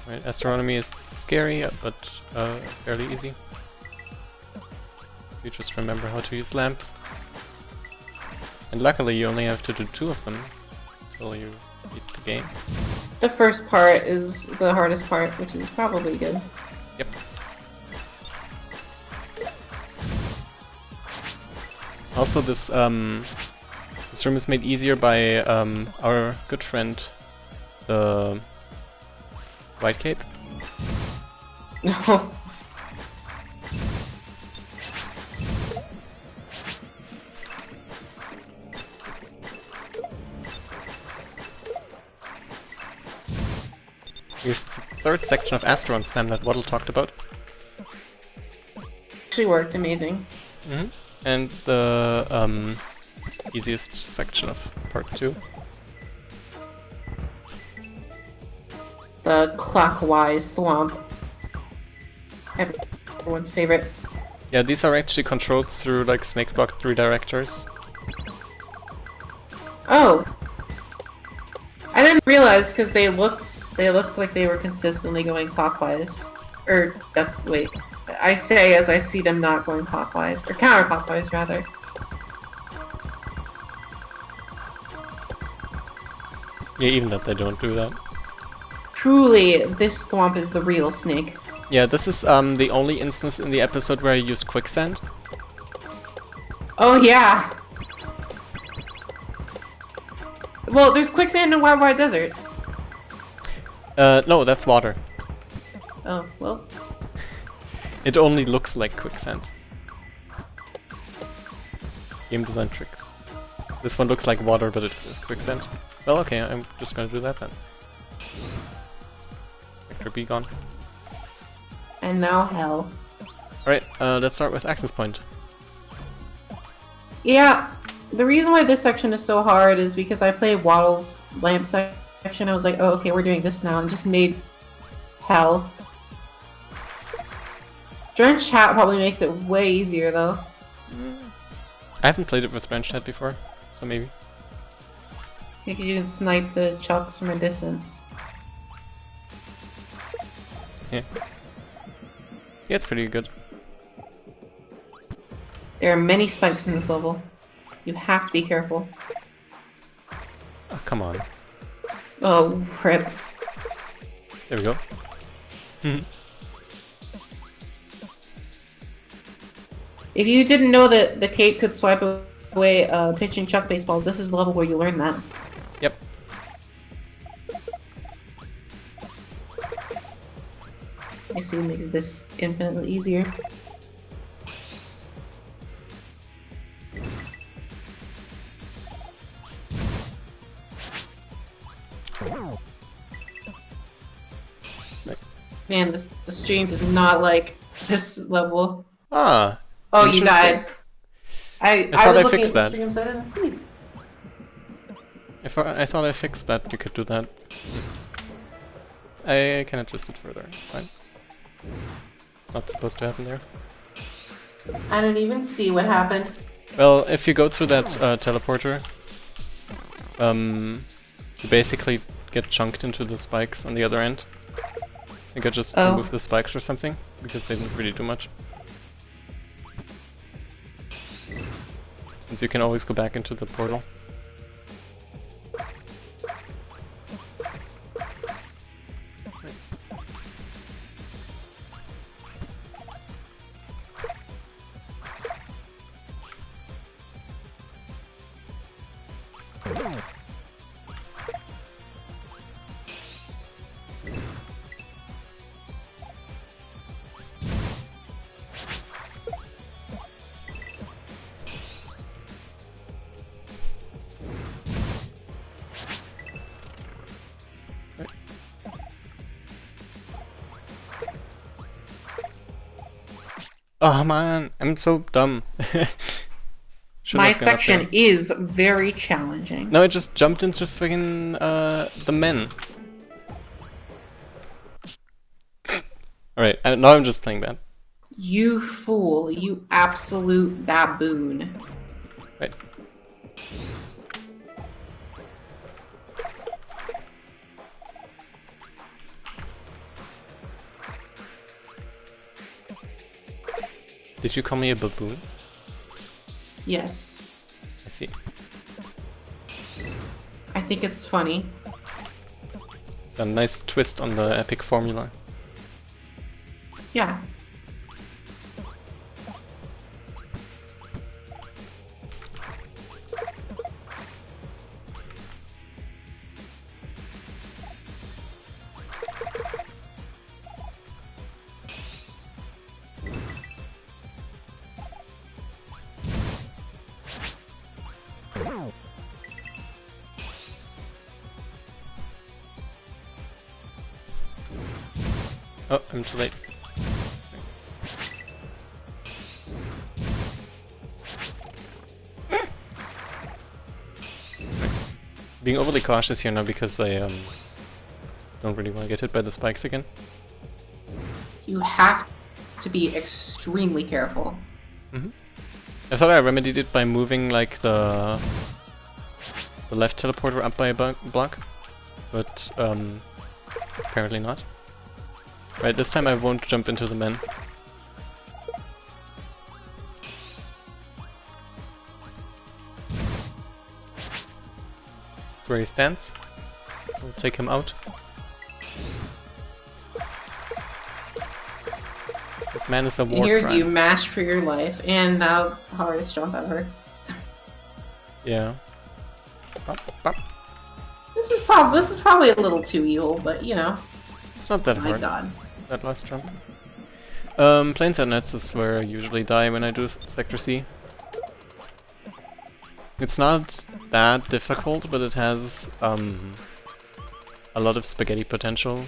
Right, astronomy is scary, but fairly easy. You just remember how to use lamps. And luckily you only have to do 2 of them until you beat the game.
The first part is the hardest part, which is probably good.
Yep. Also this this room is made easier by our good friend, the White Cape.
No.
Here's the 3rd section of Asteron spam that Waddle talked about.
Actually worked amazing.
Mm-hmm. And the easiest section of part 2.
The clockwise thwomp. Everyone's favorite.
Yeah, these are actually controlled through like snake block redirectors.
Oh! I didn't realize because they looked like they were consistently going clockwise. Or wait. I say as I see them not going clockwise. Or counterclockwise rather.
Yeah, even that they don't do that.
Truly, this thwomp is the real snake.
Yeah, this is the only instance in the episode where I use quicksand.
Oh yeah! Well, there's quicksand in Wild Wild Desert.
No, that's water.
Oh, well.
It only looks like quicksand. Game design tricks. This one looks like water, but it is quicksand. Well, okay, I'm just gonna do that then. Vector B gone.
And now hell.
Alright, let's start with access point.
Yeah, The reason why this section is so hard is because I played Waddle's lamp section. I was like, oh, okay, we're doing this now, and just made hell. Drenched Hat probably makes it way easier, though.
I haven't played it with Drenched Hat before, so maybe.
Because you can snipe the chucks from a distance.
Yeah. Yeah, it's pretty good.
There are many spikes in this level. You have to be careful.
Oh, come on.
Oh, rip.
There we go.
If you didn't know that the cape could swipe away pitching chuck baseballs, this is the level where you learn that.
Yep.
I see it makes this infinitely easier. Man, the stream does not like this level.
Ah.
Oh, you died. I
thought
was
I
looking
fixed
at the
that.
streams, I didn't see.
I thought I fixed that. You could do that. I can adjust it further. It's fine. It's not supposed to happen there.
I didn't even see what happened.
Well, if you go through that teleporter, you basically get chunked into the spikes on the other end. I think I just removed the spikes or something, because they didn't really do much. Since you can always go back into the portal. Oh man, I'm so dumb.
My section is very challenging.
No, I just jumped into friggin' the men. Alright, now I'm just playing bad.
You fool, you absolute baboon.
Right. Did you call me a baboon?
Yes.
I see.
I think it's funny.
It's a nice twist on the epic formula.
Yeah.
Oh, I'm too late. Being overly cautious here now because I don't really want to get hit by the spikes again.
You have to be extremely careful.
Mm-hmm. I thought I remedied it by moving like the left teleporter up by a block, but apparently not. Right, this time I won't jump into the men. That's where he stands. We'll take him out. This man is a war
Here's
crime.
you, mash for your life, and now hardest jump ever.
Yeah. Bop, bop.
This is probably a little too evil, but you know.
It's not that
My
hard.
God.
That last jump. Plains and Nets is where I usually die when I do Sector C. It's not that difficult, but it has a lot of spaghetti potential.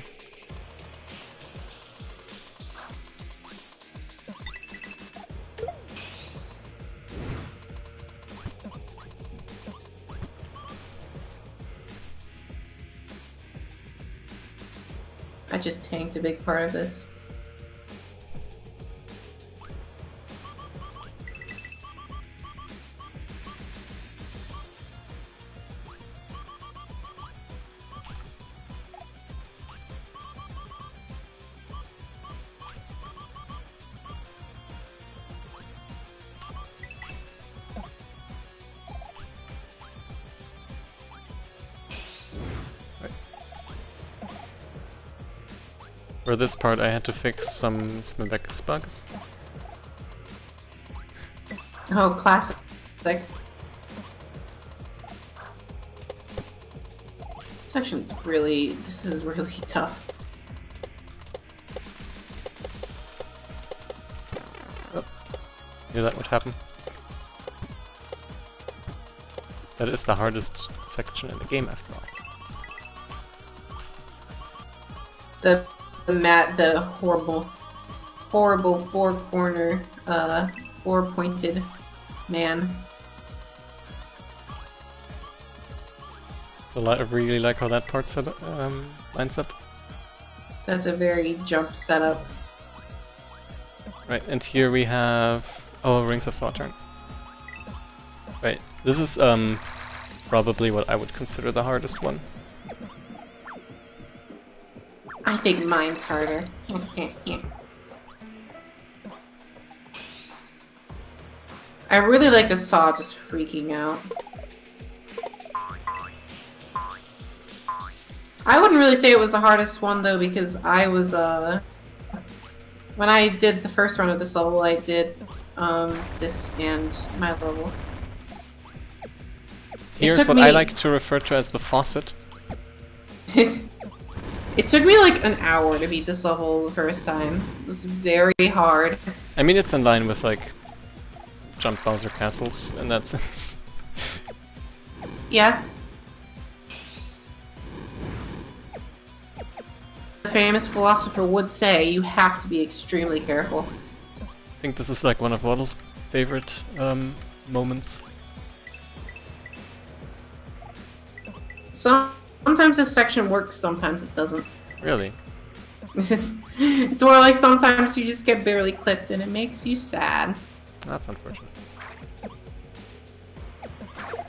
I just tanked a big part of this.
For this part I had to fix some Smibex bugs.
Oh, classic. Section's really... This is really tough.
Oh, knew that would happen. That is the hardest section in the game after all.
The horrible four-corner, four-pointed man.
So I really like how that part lines up.
That's a very jump setup.
Right, and here we have... Oh, Rings of Saturn. Right, this is probably what I would consider the hardest one.
I think mine's harder. I really like the saw just freaking out. I wouldn't really say it was the hardest one though, because I was when I did the first run of this level, I did this and my level.
Here's what I like to refer to as the faucet.
It took me like an hour to beat this level the first time. It was very hard.
I mean, it's in line with like Jump Bowser Castles in that sense.
Yeah. The famous philosopher would say you have to be extremely careful.
I think this is like one of Waddle's favorite moments.
Sometimes this section works, sometimes it doesn't.
Really?
It's more like sometimes you just get barely clipped and it makes you sad.
That's unfortunate.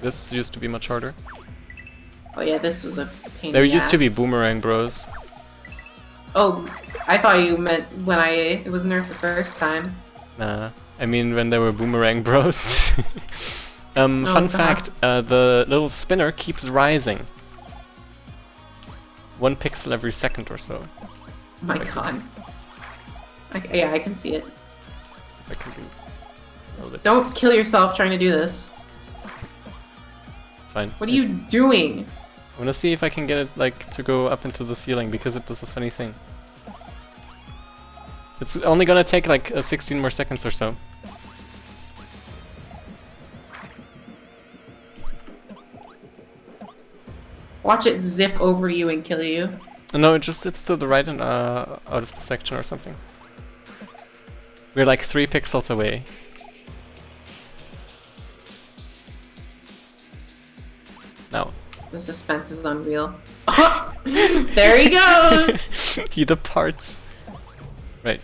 This used to be much harder.
Oh yeah, this was a pain
There
in the
used to be
ass.
Boomerang Bros.
Oh, I thought you meant when it was nerfed the first time.
Nah, I mean when there were Boomerang Bros. Fun
God.
fact, the little spinner keeps rising. 1 pixel every second or so.
Oh my god. Yeah, I can see it.
I can do a little bit.
Don't kill yourself trying to do this.
It's fine.
What are you doing?
I wanna see if I can get it like to go up into the ceiling because it does a funny thing. It's only gonna take like 16 more seconds or so.
Watch it zip over to you and kill you.
No, it just zips to the right and out of the section or something. We're like 3 pixels away. Now.
The suspense is unreal. There he goes!
He departs. Right.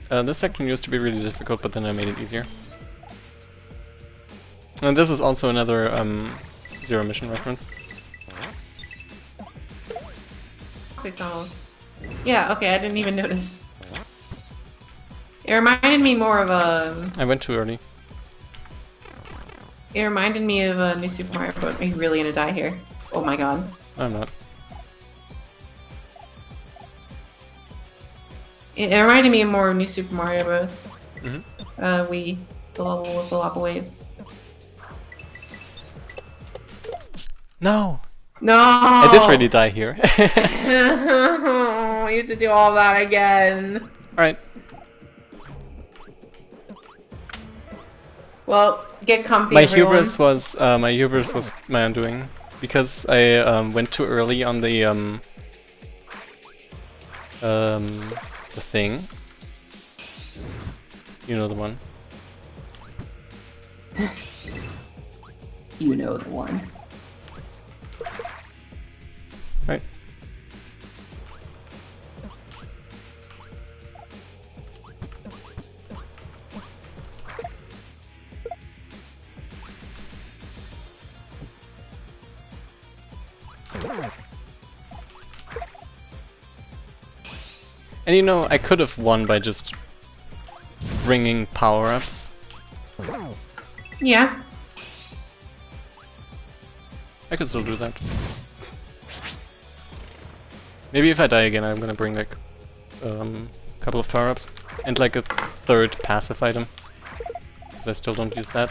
This section used to be really difficult, but then I made it easier. And this is also another Zero Mission reference.
tunnels. Yeah, okay, I didn't even notice. It reminded me more of a...
I went too early.
It reminded me of a New Super Mario Bros. Are you really gonna die here? Oh my god.
I'm not.
It reminded me more of New Super Mario Bros.
Mm-hmm.
The level with the lava waves.
No!
No!
I did really die here.
You have to do all that again.
Alright.
Well, get comfy,
My
everyone.
hubris was my undoing because I went too early on the thing. You know the one.
You know the one.
Right. And you know, I could have won by just bringing power-ups.
Yeah.
I could still do that. Maybe if I die again, I'm gonna bring like a couple of power-ups and like a third passive item, because I still don't use that.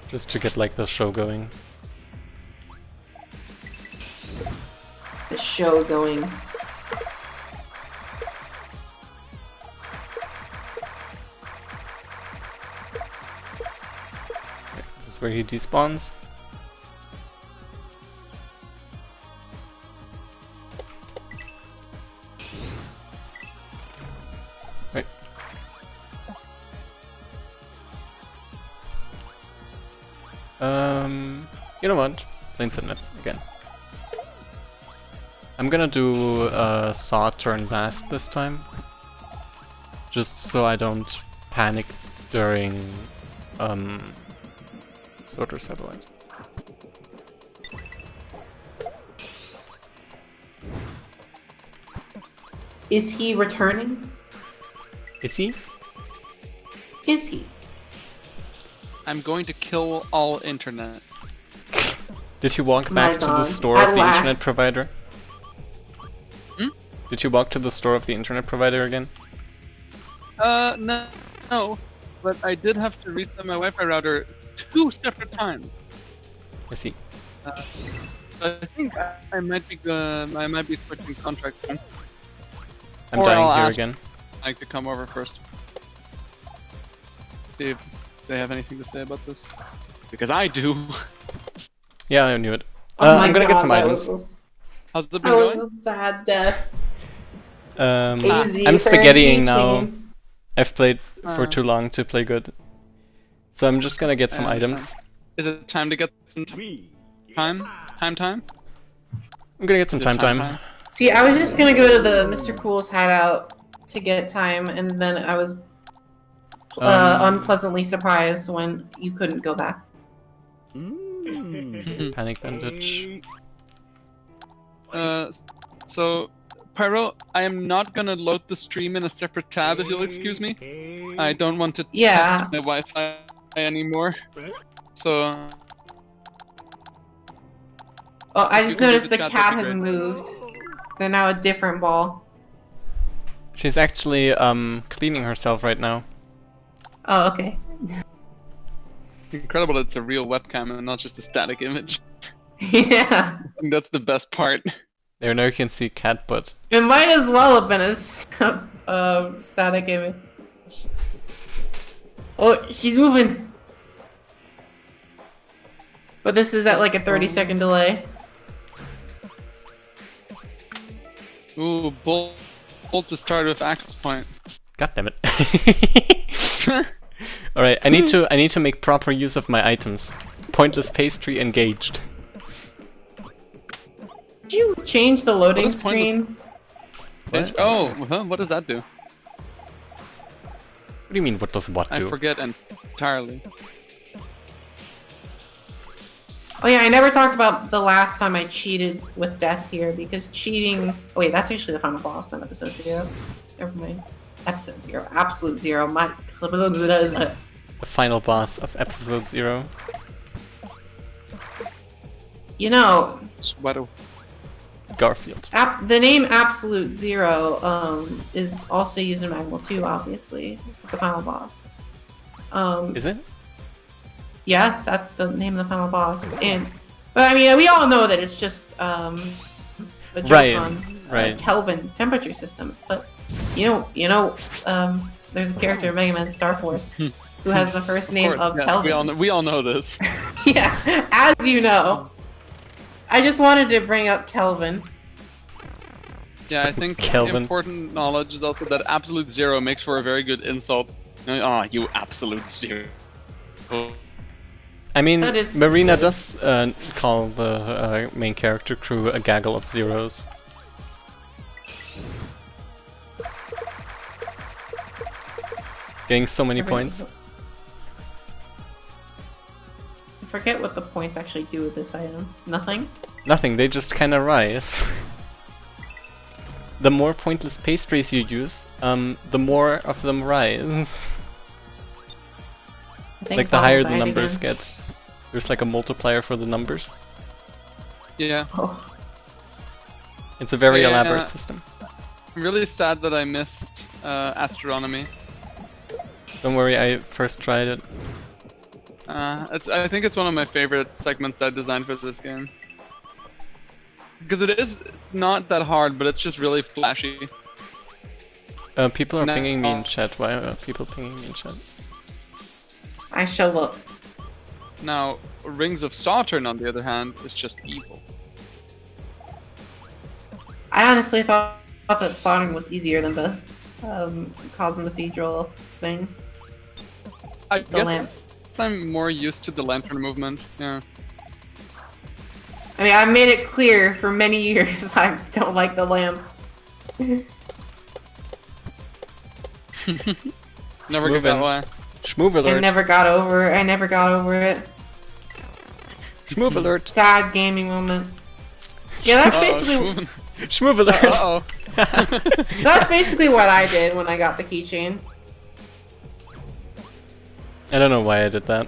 Just to get like the show going.
The show going.
This is where he despawns. Right. You know what? Plain nets again. I'm gonna do Saw turn last this time, just so I don't panic during Sword or Satellite.
Is he returning?
Is he?
Is he?
I'm going to kill all internet.
Did you walk back to the store of the internet provider? Did you walk to the store of the internet provider again?
No, but I did have to reset my Wi-Fi router 2 separate times.
I see.
I think I might be switching contracts soon.
I'm
Or
dying
I'll
here
ask
again.
Mike to come over first. See if they have anything to say about this. Because I do.
Yeah, I knew it.
Oh my
I'm gonna
God,
get some
that
items.
How's it been
That
going?
was a sad death. Easy
I'm
for
spaghettiing now.
teaching.
I've played for too long to play good. So I'm just gonna get some items.
Is it time to get some time? Time?
I'm gonna get some
Is it
time.
See, I was just gonna go to the Mr. Cool's hideout to get time, and then I was unpleasantly surprised when you couldn't go back.
Panic bandage.
So, Pyro, I am not gonna load the stream in a separate tab if you'll excuse me. I don't want to touch my Wi-Fi anymore. So...
Oh, I just noticed the cat has moved. They're now a different ball.
She's actually cleaning herself right now.
Oh, okay.
Incredible that it's a real webcam and not just a static image.
Yeah.
I think that's the best part.
There now you can see cat butt.
It might as well have been a static image. Oh, she's moving! But this is at like a 30-second delay.
Ooh, bolt to start with access point.
God damn it. Alright, I need to make proper use of my items. Pointless pastry engaged.
Did you change the loading screen?
What?
Oh, huh? What does that do?
What do you mean, what does what do?
I forget entirely.
Oh yeah, I never talked about the last time I cheated with death here, because cheating... Oh, wait, that's actually the final boss, not episode 0. Never mind. Episode 0. Absolute 0. My...
The final boss of episode 0.
You know...
Sweater.
Garfield.
The name Absolute Zero is also used in Manual 2, obviously, for the final boss.
Is it?
Yeah, that's the name of the final boss. But I mean, we all know that it's just a joke on Kelvin temperature systems. But you know, there's a character in Mega Man Star Force who has the first name of Kelvin.
We all know this.
Yeah, as you know. I just wanted to bring up Kelvin.
Yeah, I think
Kelvin.
Important knowledge is also that Absolute Zero makes for a very good insult. Ah, you Absolute Zero.
I mean, Marina does call the main character crew a gaggle of zeros. Getting so many points.
I forget what the points actually do with this item. Nothing?
Nothing, they just kinda rise. The more pointless pastries you use, the more of them rise.
I think
Like the
Paul
higher the
died
numbers
again.
get. There's like a multiplier for the numbers.
Yeah.
Oh.
It's a very
Yeah.
elaborate system.
I'm really sad that I missed astronomy.
Don't worry, I first tried it.
I think it's one of my favorite segments I designed for this game. Because it is not that hard, but it's just really flashy.
People are
No.
pinging me in chat. Why are people pinging me in chat?
I shall look.
Now, Rings of Saturn, on the other hand, is just evil.
I honestly thought that Saturn was easier than the Cosmocathedral thing.
I
The
guess
lamps.
I'm more used to the lantern movement. Yeah.
I mean, I've made it clear for many years I don't like the lamps.
Never get that way.
Schmoove
I
alert!
never got over it.
Schmoove alert!
Sad gaming moment. Yeah, that's basically
Schmoove alert!
Uh-oh.
that's basically what I did when I got the keychain.
I don't know why I did that.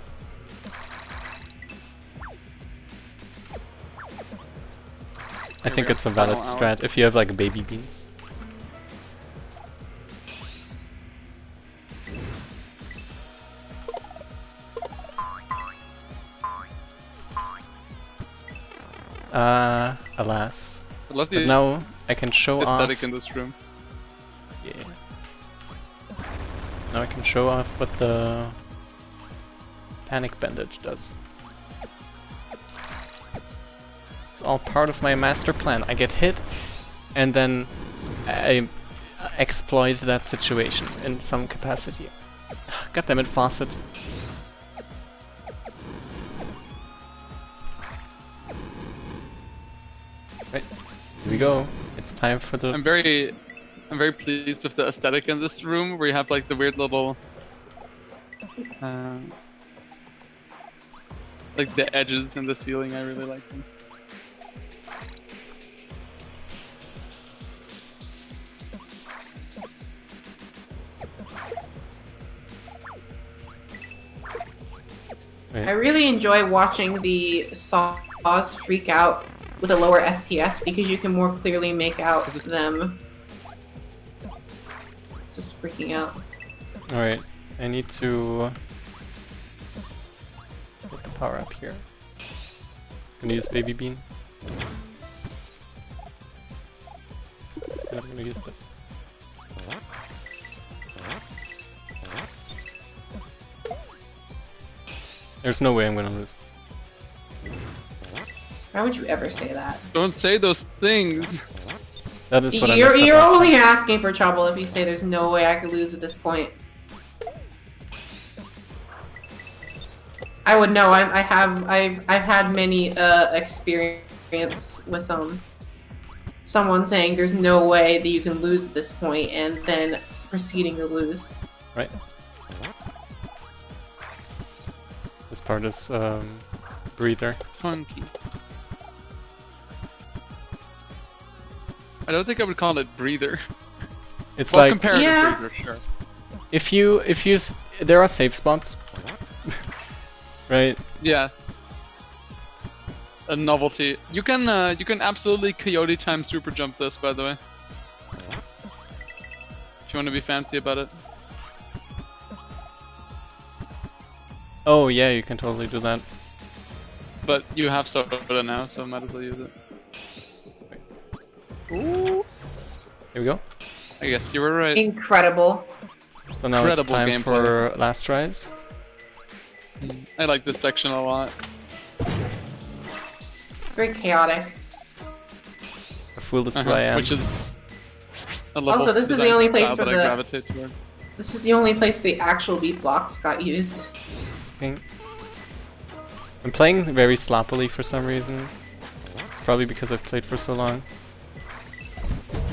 I think it's a valid strat if you have like baby beans. Alas.
I love
But
the
now I can show
aesthetic
off.
in this room.
Yeah. Now I can show off what the panic bandage does. It's all part of my master plan. I get hit, and then I exploit that situation in some capacity. God damn it, Faucet. Right, here we go. It's time for the...
I'm very pleased with the aesthetic in this room, where you have like the weird little, like the edges in the ceiling. I really like them.
I really enjoy watching the saws freak out with a lower FPS because you can more clearly make out them just freaking out.
Alright, I need to get the power up here. Gonna use baby bean. And I'm gonna use this. There's no way I'm gonna lose.
Why would you ever say that?
Don't say those things.
That is what
You're only asking for trouble if you say there's no way I could lose at this point. I would know. I've had many experience with someone saying there's no way that you can lose at this point and then proceeding to lose.
Right. This part is breather.
Funky. I don't think I would call it breather.
It's
Well,
like
comparative
Yeah.
breather, sure.
if you there are safe spots, right?
Yeah. A novelty. You can absolutely coyote time super jump this, by the way. If you want to be fancy about it.
Oh yeah, you can totally do that.
But you have soda now, so might as well use it. Ooh.
Here we go.
I guess you were right.
Incredible.
So now
Incredible
it's time
gameplay.
for last tries.
I like this section a lot.
Very chaotic.
A fool is who I am.
Which is a level
Also, this is the
design
only place
style
where
that I
the-
gravitate toward.
This is the only place the actual beat blocks got used.
Okay. I'm playing very sloppily for some reason. It's probably because I've played for so long.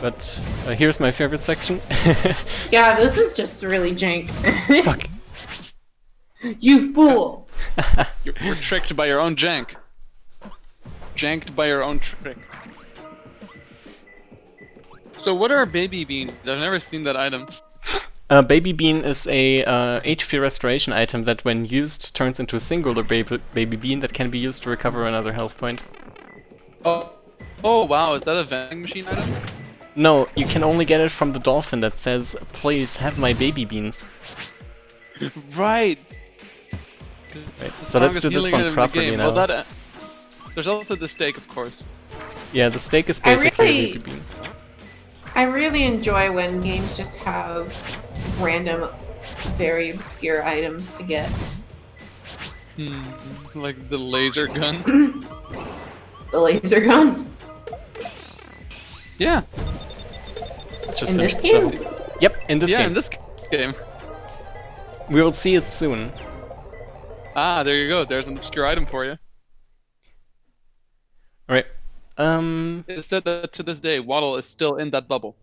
But here's my favorite section.
Yeah, this is just really jank.
Fuck.
You fool!
You're tricked by your own jank. Janked by your own trick. So what are baby beans? I've never seen that item.
Baby Bean is a HP restoration item that when used turns into a singular baby bean that can be used to recover another health point.
Oh wow, is that a vending machine item?
No, you can only get it from the dolphin that says, "Please have my baby beans."
Right.
So let's do this one properly now.
Well, there's also the steak, of course.
Yeah, the steak is basically a baby bean.
I really enjoy when games just have random, very obscure items to get.
Like the laser gun.
The laser gun?
Yeah.
Let's just
In this
finish
game?
Yep, in this game.
Yeah, in this game.
We will see it soon.
Ah, there you go. There's an obscure item for you.
Alright.
It said that to this day, Waddle is still in that bubble.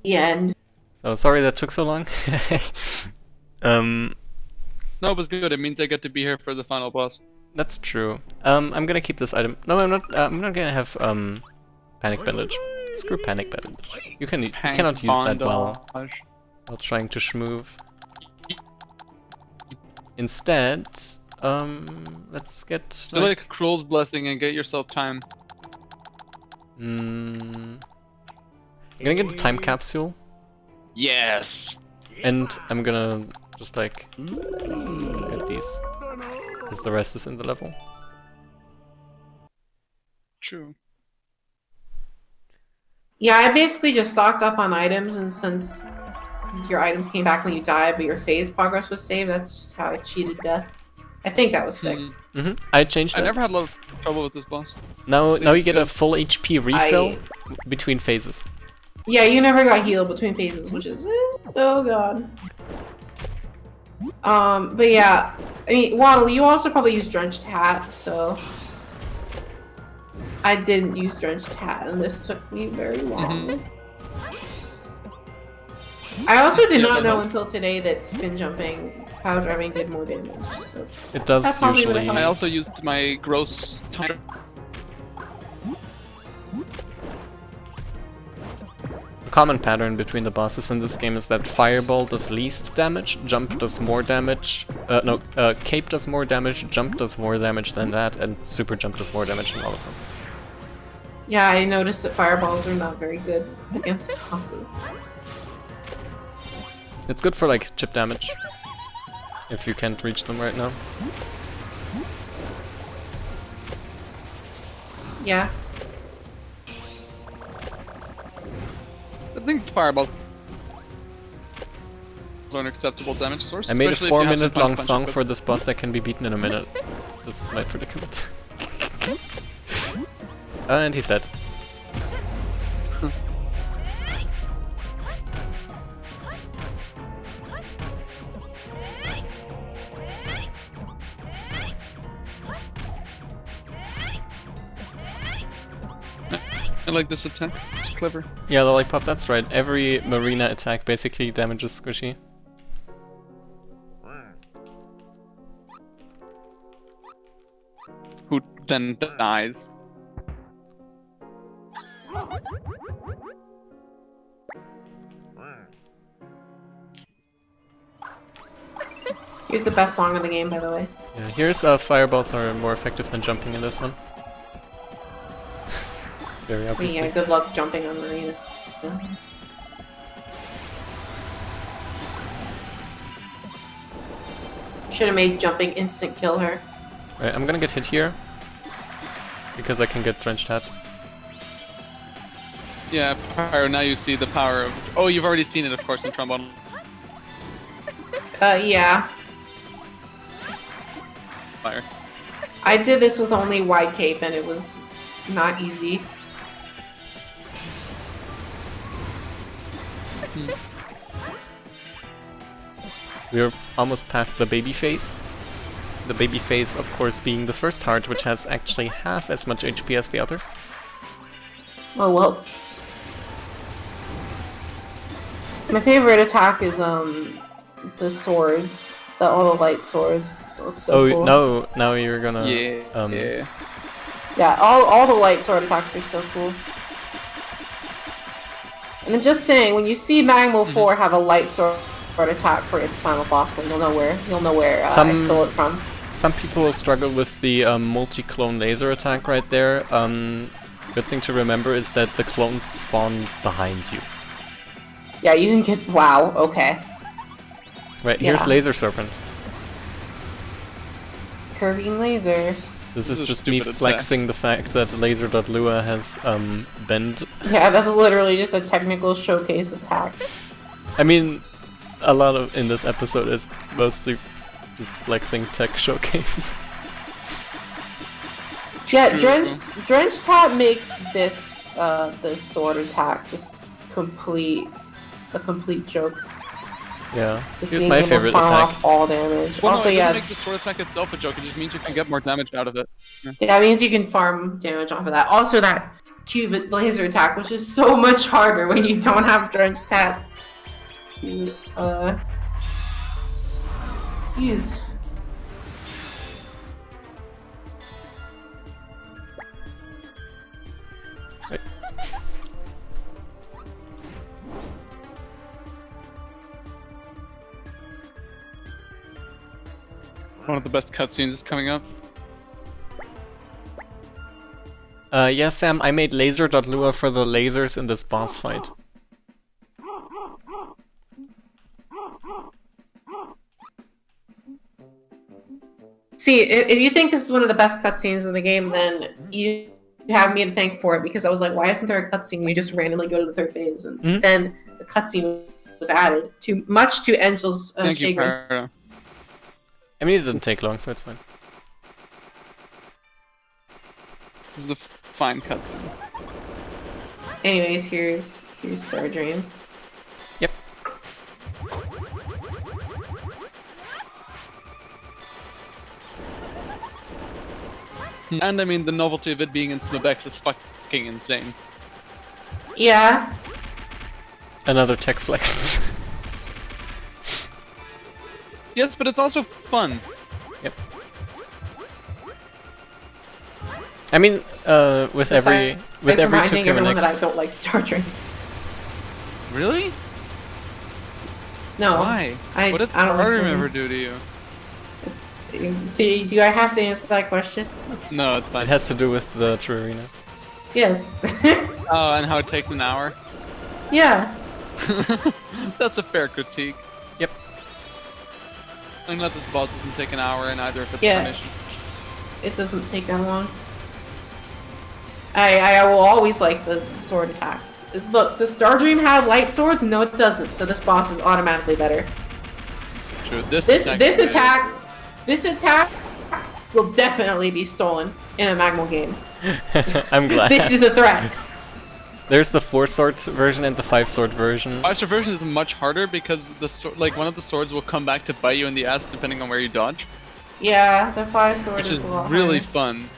The end.
So sorry that took so long.
No, it was good. It means I get to be here for the final boss.
That's true. I'm gonna keep this item. No, I'm not. I'm not gonna have panic bandage. Screw panic bandage. You cannot use that while trying to schmoove. Instead, let's get.
Do like Cruel's blessing and get yourself time.
I'm gonna get the time capsule,
Yes.
and I'm gonna just like get these, because the rest is in the level.
True.
Yeah, I basically just stocked up on items, and since your items came back when you died, but your phase progress was saved, that's just how I cheated death. I think that was fixed.
I changed it.
I never had a lot of trouble with this boss.
Now you get a full HP refill between phases.
Yeah, you never got healed between phases, which is oh god. But yeah, I mean, Waddle, you also probably use Drenched Hat, so I didn't use Drenched Hat, and this took me very long. I also did not know until today that spin jumping, power driving did more damage. So
it does usually.
I also used my gross time.
A common pattern between the bosses in this game is that Fireball does least damage, Jump does more damage, Cape does more damage, Jump does more damage than that, and Super Jump does more damage than all of them.
yeah, I noticed that fireballs are not very good against bosses.
It's good for like chip damage, if you can't reach them right now.
Yeah.
I think fireballs are an acceptable damage source.
I made a
especially if you have some
4-minute long
punch
song
with
for this boss that can be beaten in a minute. This is my predicament. And he's dead.
I like this attack. It's clever.
Yeah, Lollipop, that's right. Every Marina attack basically damages Squishy.
Who then dies.
Here's the best song in the game, by the way.
Yeah, here's fireballs are more effective than jumping in this one. Very
I mean,
obviously.
yeah, good luck jumping on Marina. Yeah. Should have made jumping instant kill her.
Right, I'm gonna get hit here because I can get Drenched Hat.
Yeah, Pyro, now you see the power of... Oh, you've already seen it, of course, in Trombone.
Yeah.
Fire.
I did this with only wide cape, and it was not easy.
We're almost past the baby phase. The baby phase, of course, being the first heart, which has actually half as much HP as the others.
Oh well. My favorite attack is the swords. all the light swords. It looks so cool.
now you're gonna.
Yeah.
Yeah, all the light sword attacks are so cool. And I'm just saying, when you see Magmal 4 have a light sword attack for its final boss, then you'll know where I stole it from.
Some people struggle with the multi-clone laser attack right there. Good thing to remember is that the clones spawn behind you.
Yeah, you can get. Wow. Okay.
Right, here's Laser Serpent.
Curving laser.
This is just me flexing the fact that Laser.Lua has bend.
Yeah, that's literally just a technical showcase attack.
I mean, a lot of in this episode is mostly just flexing tech showcase.
Yeah, Drench Tap makes this this sword attack just a complete joke.
Yeah,
just
here's
being
my
able
favorite
to farm
attack.
off all damage.
Well,
also,
no, it
yeah,
doesn't make the sword attack itself a joke. It just means you can get more damage out of it.
Yeah, it means you can farm damage off of that. Also, that Cubit laser attack, which is so much harder when you don't have Drench Tap. Use.
Right.
One of the best cutscenes is coming up.
Yeah, Sam, I made Laser.Lua for the lasers in this boss fight.
See, if you think this is one of the best cutscenes in the game, then you have me to thank for it, because I was like, why isn't there a cutscene where you just randomly go to the third phase? And then the cutscene was added, much to Angel's
Thank you,
chagrin.
Pyro.
I mean, it didn't take long, so it's fine.
This is a fine cutscene.
Anyways, here's Star Dream.
Yep.
And I mean, the novelty of it being in Smabex is fucking insane.
Yeah.
Another tech flex.
Yes, but it's also fun.
Yep. I mean, with every
reminding everyone
2K
that I don't like Star Dream.
Really?
No.
Why? What did
I don't
Star Dream
listen.
ever do to you?
Do I have to answer that question?
No, it's
It
fine.
has to do with the Trarina.
Yes.
Oh, and how it takes an hour?
Yeah.
That's a fair critique.
Yep.
I'm glad this boss doesn't take an hour in either if it's
Yeah.
a mission.
It doesn't take that long. I will always like the sword attack. Look, does Star Dream have light swords? No, it doesn't. So this boss is automatically better.
True.
This attack will definitely be stolen in a Magmal game.
I'm glad.
This is a threat.
There's the 4-sword version and the 5-sword version.
5-star version is much harder because one of the swords will come back to bite you in the ass depending on where you dodge.
Yeah, the 5-sword
Which is
a lot
really
harder.
fun.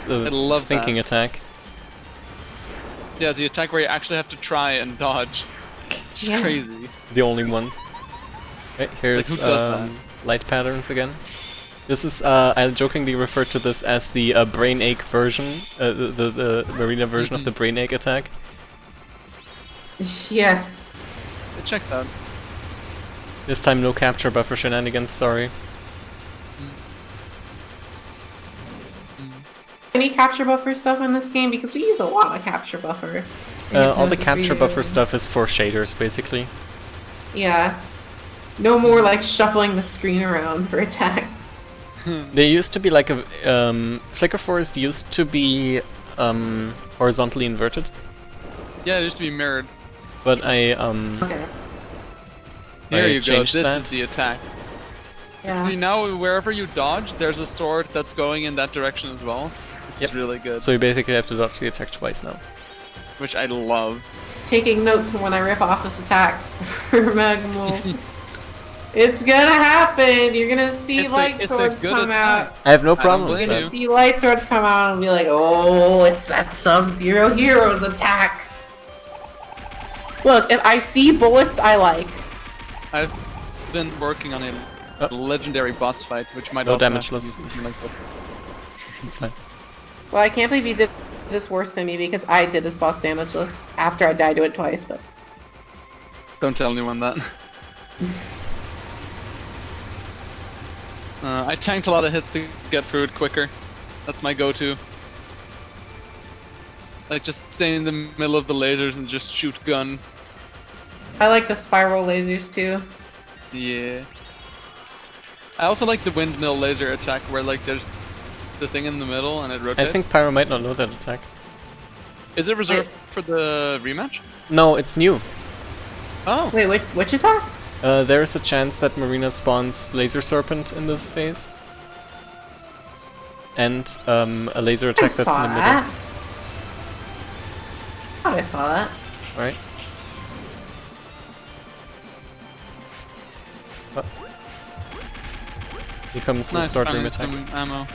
The
I love
thinking
that.
attack.
Yeah, the attack where you actually have to try and dodge. It's
Yeah.
crazy.
The only one. Right, here's
who does
light patterns again. This is, I jokingly refer to this as the brain ache version, the Marina version of the brain ache attack.
Yes.
It checks out.
This time no capture buffer shenanigans, sorry.
Any capture buffer stuff in this game? Because we use a lot of capture buffer.
All the
Hypnosis
capture
Reader.
buffer stuff is for shaders, basically.
Yeah. No more like shuffling the screen around for attacks.
They used to be like a, Flicker Forest used to be, horizontally inverted,
Yeah, it used to be mirrored.
but I,
Okay.
Here
I
you go,
changed
this
that.
is the attack.
Yeah.
See, now wherever you dodge, there's a sword that's going in that direction as well. Which
Yep.
is really good.
So you basically have to dodge the attack twice now.
Which I love.
Taking notes from when I rip off this attack for Magmal. It's gonna happen! You're gonna see
It's a
light swords
good
come
attack.
out.
I have no
I don't
problem with
blame
You're
that.
gonna see light swords come out and be like, oh, it's that Subzero Heroes attack. Look, if I see bullets I like.
I've been working on a legendary boss fight, which might
No
also
damage
have to
loss.
be something like that.
It's fine.
Well, I can't believe you did this worse than me because I did this boss damageless after I died to it twice, but...
Don't tell anyone that. I tanked a lot of hits to get through it quicker. That's my go-to. Like, just stay in the middle of the lasers and just shoot gun.
I like the spiral lasers too.
Yeah. I also like the windmill laser attack where, like, there's the thing in the middle and it rotates.
I think Pyro might not know that attack.
Is it reserved for the rematch?
No, it's new.
Oh.
Wait, what you talk?
There's a chance that Marina spawns Laser Serpent in this phase. And a laser attack that's in the middle.
I thought I saw that.
Right? Oh. Here comes the
Nice,
start room
finally
attack.
some ammo.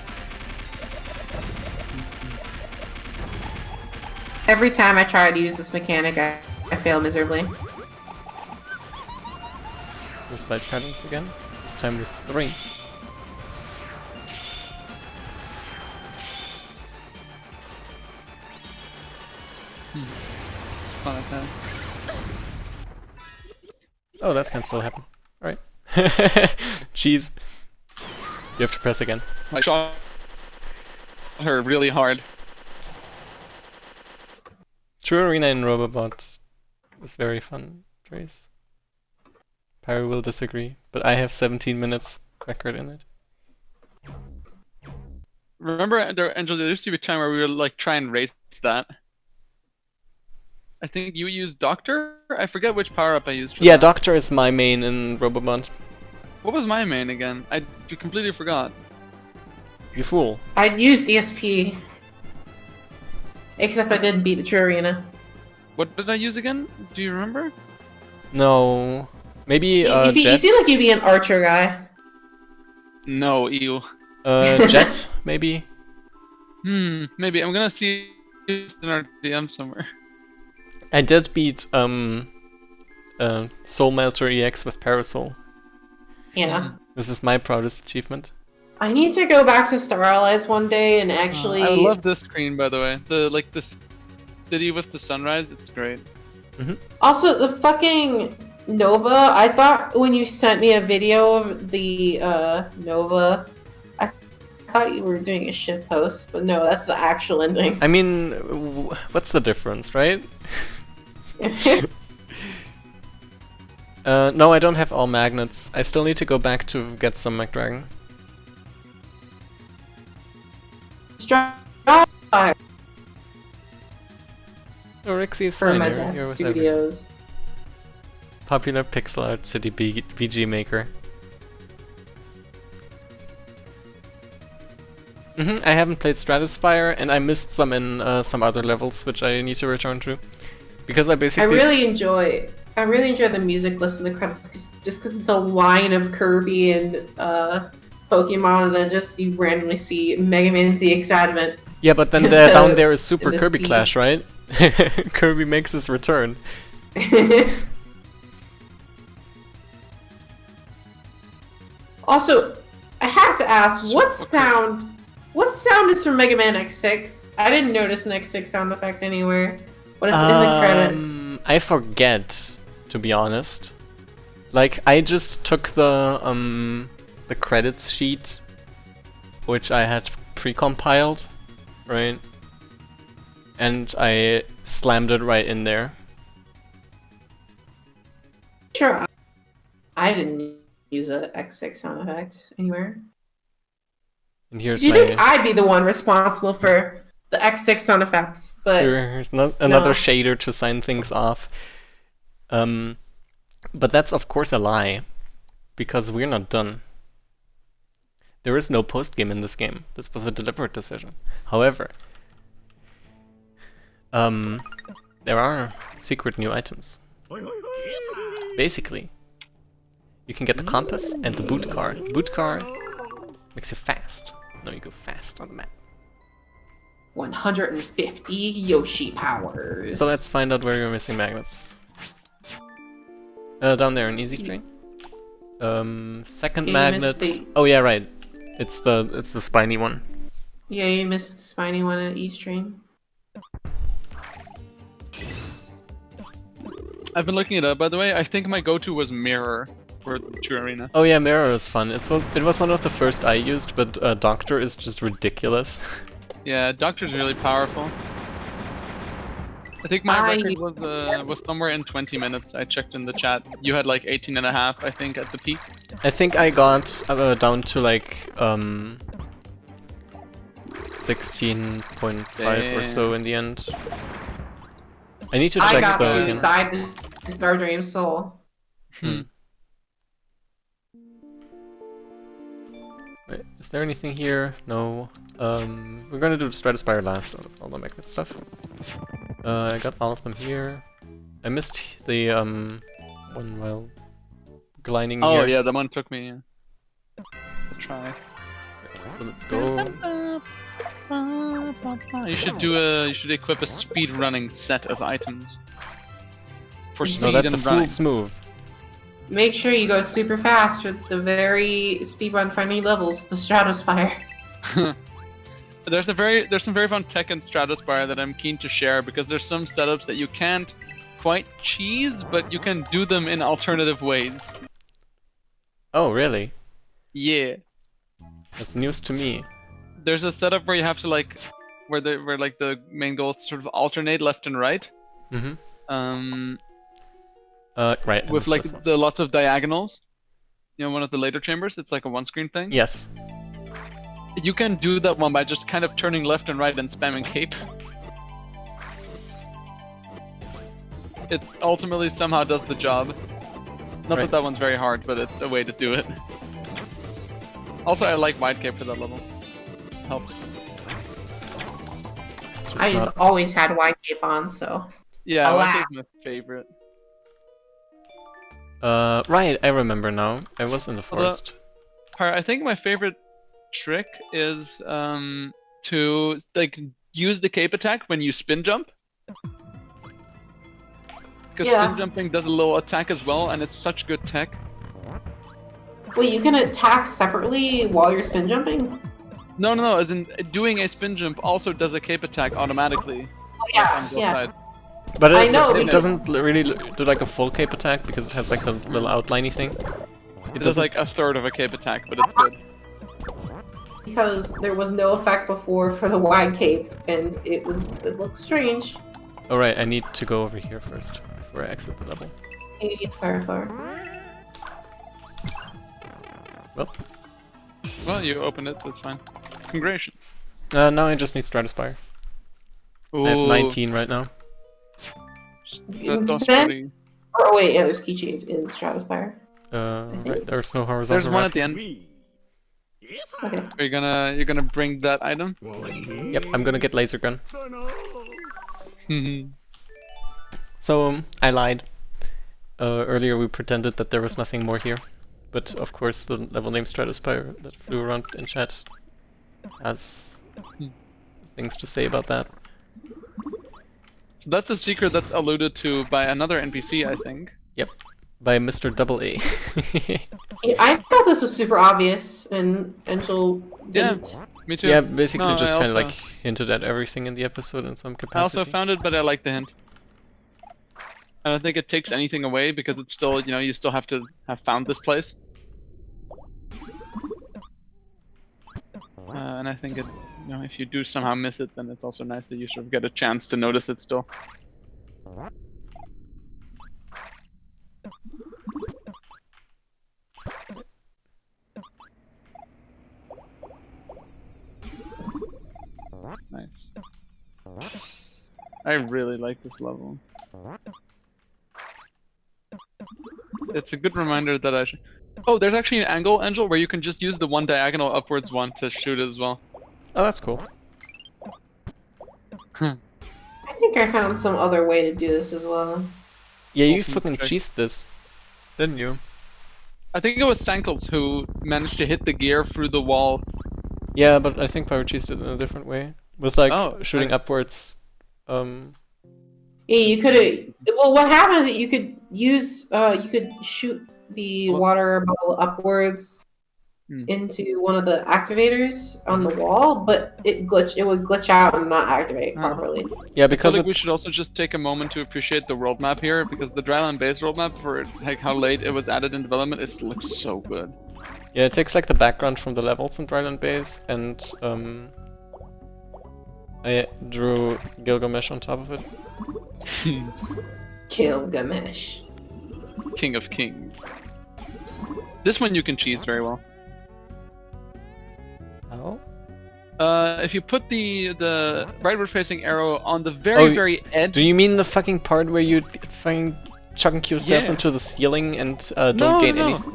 Every time I try to use this mechanic, I fail miserably.
There's light patterns again. This time with 3.
It's fun attack.
Oh, that can still happen. Alright. Jeez. You have to press again.
I shot her really hard.
True Arena in Robobot is very fun, Trace. Pyro will disagree, but I have 17 minutes record in it.
Remember, Angel, there used to be a time where we would like try and race that. I think you used Doctor? I forget which power-up I used for
Yeah,
that.
Doctor is my main in Robobot.
What was my main again? I completely forgot.
You fool.
I used ESP. Except I didn't beat the True Arena.
What did I use again? Do you remember?
No. Maybe
You
Jet?
seem like you'd be an Archer guy.
No, ew.
Jet, maybe?
Maybe. I'm gonna see if it's in our DM somewhere.
I did beat Soul Melter EX with Parasol.
Yeah.
This is my proudest achievement.
I need to go back to Star Allies one day and actually...
I love this screen, by the way. This city with the sunrise, it's great.
Also, the fucking Nova, I thought when you sent me a video of the Nova, I thought you were doing a shit post, but no, that's the actual ending.
I mean, what's the difference, right? No, I don't have all magnets. I still need to go back to get some McDragon.
Strive
Oh, Rixie is
for
fine.
my
You're
Death
with everyone.
Studios.
Popular pixel art city VG maker. I haven't played Stratospire, and I missed some in some other levels, which I need to return to. Because I
I
basically...
really enjoy the music list in the credits just because it's a line of Kirby and Pokemon, and then just you randomly see Mega Man ZX Advent.
Yeah, but then down there is Super
the
Kirby
sea.
Clash, right? Kirby makes his return.
Also, I have to ask, what sound is from Mega Man X6? I didn't notice an X6 sound effect anywhere, but it's in the credits.
I forget, to be honest. Like, I just took the credits sheet, which I had pre-compiled, right? And I slammed it right in there.
Sure, I didn't use a X6 sound effect anywhere.
And here's
Do you
my...
think I'd be the one responsible for the X6 sound effects? But
Here's another
no.
shader to sign things off. But that's of course a lie, because we're not done. There is no post-game in this game. This was a deliberate decision. However, there are secret new items. Basically, you can get the compass and the boot car. The boot car makes you fast. No, you go fast on the map.
150 Yoshi powers.
So let's find out where you're missing magnets. Down there in Easy Train. Second
Yeah, you missed
magnet.
the-
Oh yeah, right. It's the spiny one.
Yeah, you missed the spiny one at East Train.
I've been looking it up, by the way. I think my go-to was Mirror for True Arena.
Oh yeah, Mirror is fun. It was one of the first I used, but Doctor is just ridiculous.
Yeah, Doctor's really powerful. I think my record was somewhere in 20 minutes. I checked in the chat. You had like 18 and a half, I think, at the peak.
I think I got down to like 16.5 or so in the end. I need to check
I got
though
to
again.
dive to Star Dream Soul.
Wait, is there anything here? No. We're gonna do the Stratospire last out of all the magnet stuff. I got all of them here. I missed the one while gliding here.
Oh yeah, that one took me. I'll try.
So let's go.
You should equip a speed running set of items. For speed
No, that's a
and
full
running.
smooth.
Make sure you go super fast with the very speedrun friendly levels, the Stratospire.
There's some very fun tech in Stratospire that I'm keen to share because there's some setups that you can't quite cheese, but you can do them in alternative ways.
Oh, really?
Yeah.
That's news to me.
There's a setup where you have to like, where the main goal is to sort of alternate left and right.
Mm-hmm. Right. I
With
missed
like
this one.
the lots of diagonals. You know, one of the later chambers. It's like a one-screen thing.
Yes.
You can do that one by just kind of turning left and right and spamming cape. It ultimately somehow does the job. Not
Right.
that one's very hard, but it's a way to do it. Also, I like wide cape for that level. Helps.
It's
I just
not-
always had wide cape on, so.
Yeah,
Oh,
wide
wow.
cape's my favorite.
Right, I remember now. I was in the forest.
I think my favorite trick is to like use the cape attack when you spin jump. Because
Yeah.
spin jumping does a little attack as well, and it's such good tech.
Wait, you can attack separately while you're spin jumping?
No, as in doing a spin jump also does a cape attack automatically.
Oh, yeah,
on both
yeah.
sides.
But
I know,
it
because-
doesn't really do like a full cape attack because it has like a little outliney thing.
It does like a third of a cape attack, but it's good.
Because there was no effect before for the wide cape, and it looked strange.
Alright, I need to go over here first before I exit the level.
Idiot Fireflower.
Well,
Well, you opened it, that's fine. Congrats.
now I just need Stratospire. I have 19 right now.
That's
Then-
pretty...
Oh wait, yeah, there's keychains in Stratospire.
Right, there's no horizontal.
There's one
rack.
at the end.
Okay.
You're gonna bring that item?
Yep, I'm gonna get laser gun. So I lied. Earlier we pretended that there was nothing more here, but of course the level name Stratospire that flew around in chat has things to say about that.
So that's a secret that's alluded to by another NPC, I think.
Yep, by Mr. Double A.
Yeah, I thought this was super obvious, and Angel didn't.
Me too.
Yeah, basically
No,
just
I
kind of
also-
like hinted at everything in the episode in some
I
capacity.
also found it, but I like the hint. I don't think it takes anything away because it's still, you know, you still have to have found this place. And I think it, you know, if you do somehow miss it, then it's also nice that you sort of get a chance to notice it still. Nice. I really like this level. It's a good reminder that I should... Oh, there's actually an angle, Angel, where you can just use the one diagonal upwards one to shoot it as well.
Oh, that's cool.
I think I found some other way to do this as well.
Yeah, you
Open
fucking
check.
cheesed this, didn't you?
I think it was Sankles who managed to hit the gear through the wall.
Yeah, but I think Power cheesed it in a different way. With like
Oh,
shooting
okay.
upwards.
Yeah, you could have. Well, what happened is that you could use. You could shoot the water bottle upwards into one of the activators on the wall, but it would glitch out and not activate properly.
Yeah,
I
because
feel like we should also just take a moment to appreciate the world map here, because the dryland base world map, for like how late it was added in development, it looks so good.
yeah, it takes like the background from the levels in Dryland Base, and I drew Gilgamesh on top of it.
Gilgamesh.
King of Kings. This one you can cheese very well.
Oh?
If you put the rightward facing arrow on the very edge.
Do you mean the fucking part where you fucking chunk yourself into the ceiling and don't gain anything?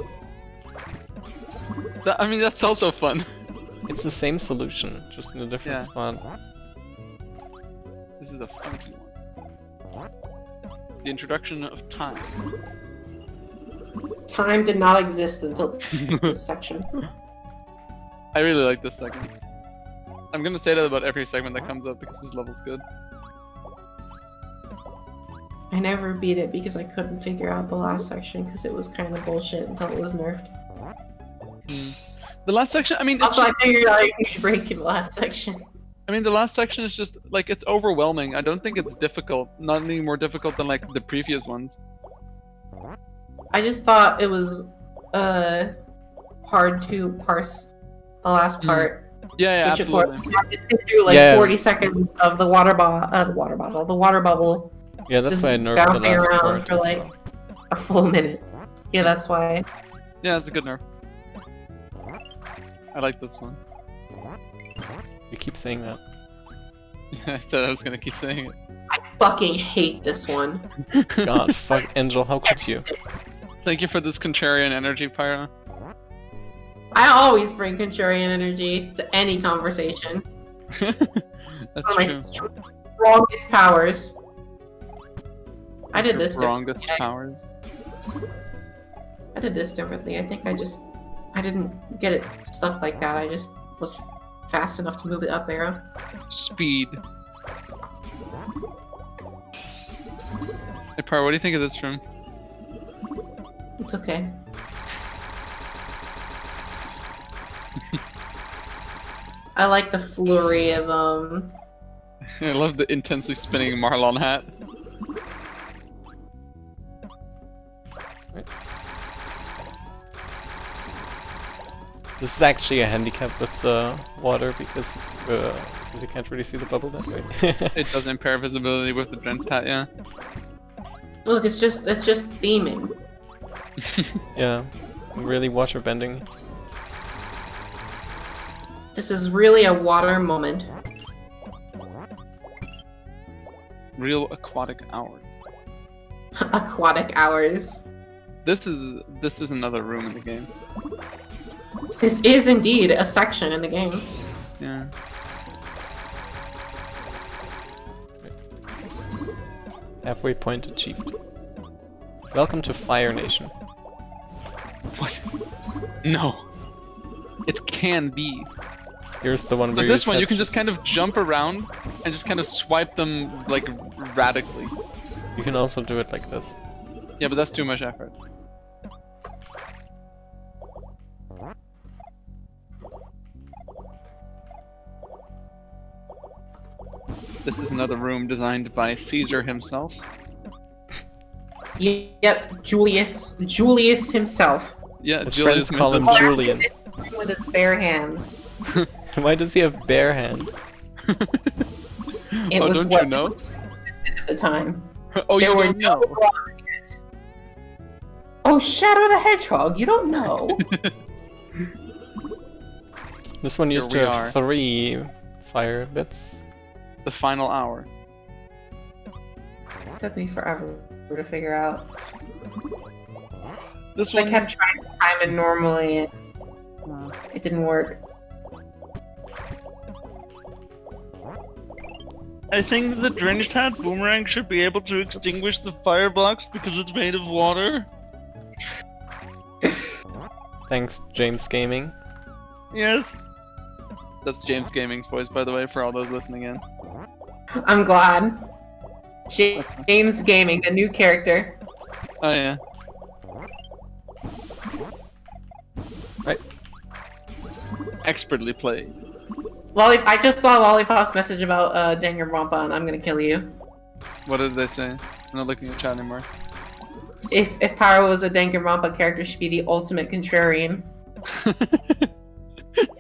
I mean, that's also fun.
It's the same solution, just in a different spot.
This is a funky one. The introduction of time.
Time did not exist until this section.
I really like this segment. I'm gonna say that about every segment that comes up because this level's good.
I never beat it because I couldn't figure out the last section because it was kind of bullshit until it was nerfed.
The last section, I mean,
also I figured out a huge break in the last section.
I mean, the last section is just like, it's overwhelming. I don't think it's difficult. Not any more difficult than like the previous ones.
I just thought it was hard to parse the last part.
Yeah,
which
absolutely.
Of course, you have to sit through like 40 seconds of the water bubble.
Yeah, that's
just
why I nerfed
bouncing
the last
around
part
for like a full minute. Yeah, that's why.
Yeah, it's a good nerf. I like this one.
You keep saying that.
Yeah, I said I was gonna keep saying it.
I fucking hate this one.
God, fuck, Angel, how could you?
Thank you for this contrarian energy, Pyro.
I always bring contrarian energy to any conversation.
That's
one of my
true.
strongest powers. I did this
strongest powers.
I did this differently. I think I didn't get it stuck like that. I just was fast enough to move it up arrow.
Speed. Hey, Pyro, what do you think of this room?
It's okay. I like the flurry of
I love the intensely spinning Marlon hat.
This is actually a handicap with the water because you can't really see the bubble that way.
It does impair visibility with the drenched hat, yeah.
Look, it's just theming.
Yeah, really water bending.
This is really a water moment.
Real aquatic hours.
Aquatic hours.
This is another room in the game.
This is indeed a section in the game.
Yeah.
Halfway point achieved. Welcome to Fire Nation.
What? No. It can be.
Here's the one
So
where
this one, you can just kind of jump around and just kind of swipe them like radically.
You can also do it like this.
Yeah, but that's too much effort. This is another room designed by Caesar himself.
Yep, Julius himself.
Yeah,
His
Julius
friends call him
Mithras.
Julian.
With his bare hands.
Why does he have bare hands?
It
Oh,
was
don't
what
you know?
existed at the time.
Oh,
There
you
were
don't
no
know.
blocks yet. Oh, Shadow the Hedgehog, you don't know.
This one used
Here
to
we
have
are.
3 fire bits.
The final hour.
It took me forever to figure out.
This
I
one.
kept trying to time it normally and it didn't work.
I think the drenched hat boomerang should be able to extinguish the fire blocks because it's made of water.
Thanks, James Gaming.
Yes.
That's James Gaming's voice, by the way, for all those listening in.
I'm glad. James Gaming, the new character.
Oh yeah. expertly played.
I just saw Lollipop's message about Danganronpa, and I'm gonna kill you.
What did they say? I'm not looking at chat anymore.
If Pyro was a Danganronpa character, she'd be the ultimate contrarian.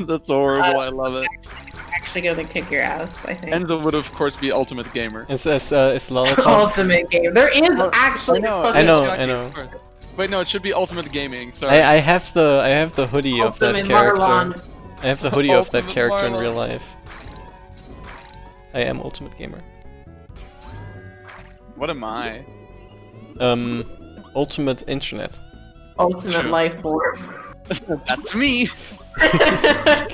That's horrible. I love it.
Actually gonna kick your ass, I think.
Enzo would of course be ultimate gamer.
Is Lollipop?
Ultimate game. There is actually.
I know.
Wait, no, it should be ultimate gaming. Sorry.
I have the hoodie of that
Ultimate
character.
Marlon.
I have the hoodie of that
Ultimate
character in
Marlon.
real life. I am ultimate gamer.
What am I?
Ultimate internet.
Ultimate
True.
life form.
That's me.
I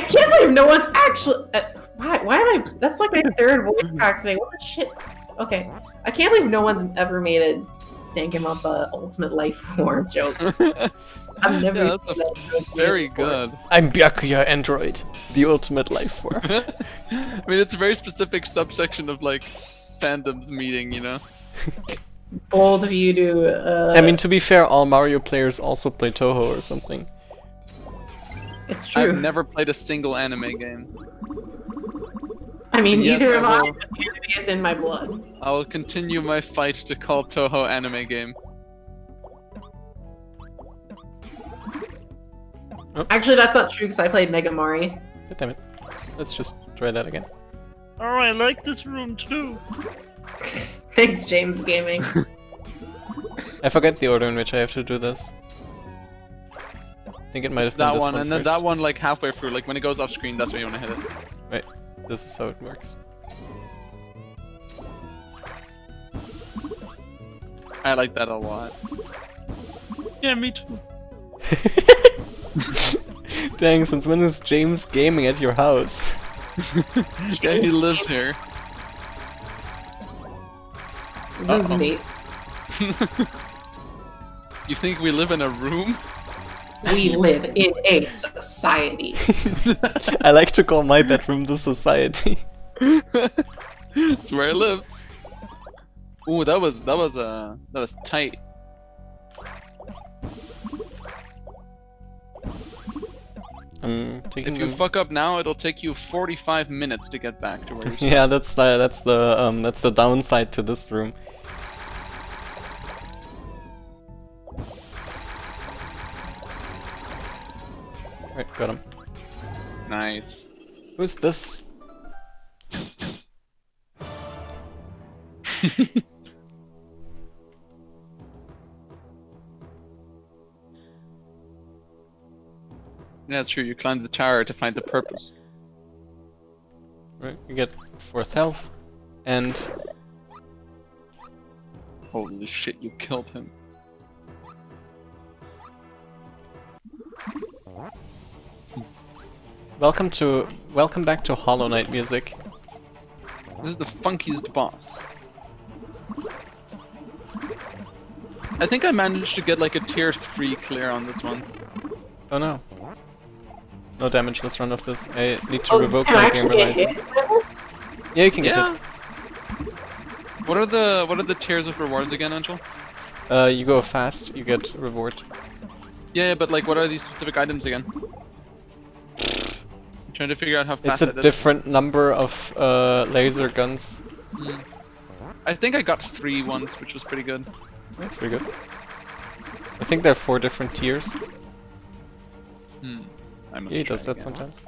can't believe no one's actually. Why am I? That's like my third voice crack today. What the shit? Okay, I can't believe no one's ever made a Danganronpa ultimate life form joke. I've never
Yeah,
seen
that's
that joke
Very
before.
good.
I'm Byakuya Android, the ultimate life form.
I mean, it's a very specific subsection of like fandoms meeting, you know.
Bold of you to.
I mean, to be fair, all Mario players also play Toho or something.
It's true.
I've never played a single anime game.
I mean,
Yes,
neither
I
have I.
will.
But anime is in my blood.
I will continue my fight to call Toho anime game.
Actually, that's not true because I played Mega Mari.
God damn it. Let's just try that again.
Oh, I like this room too.
Thanks, James Gaming.
I forget the order in which I have to do this. I think it might have been
That
this
one, and then
first.
that one like halfway through, like when it goes off screen, that's when you want to hit it.
Right. This is how it works.
I like that a lot.
Yeah, me too.
Dang, since when is James gaming at your house?
Yeah, he lives here.
Roommates.
You think we live in a room?
We live in a society.
I like to call my bedroom the society.
That's where I live. Ooh, that was tight.
I'm taking
If you
them-
fuck up now, it'll take you 45 minutes to get back to where you're
Yeah, that's the downside to this room. Right, got him.
Nice.
Who's this?
Yeah, it's true. You climbed the tower to find the purpose.
Right, you get 4th health, and
Holy shit, you killed him.
welcome back to Hollow Knight music.
This is the funkiest boss. I think I managed to get like a tier 3 clear on this one.
Oh no. No damageless run of this. I need to
Oh,
revoke
can I
my gamer
actually get
license.
hit with this?
Yeah, you can get
Yeah. What are the tiers of rewards again, Angel?
it. You go fast, you get reward.
Yeah, but like, what are these specific items again? I'm trying to figure out how
It's
fast
a
I did.
different number of laser guns.
I think I got 3 once, which was pretty good.
That's pretty good. I think there are 4 different tiers.
I must
Yeah, he
try
does that
again.
sometimes.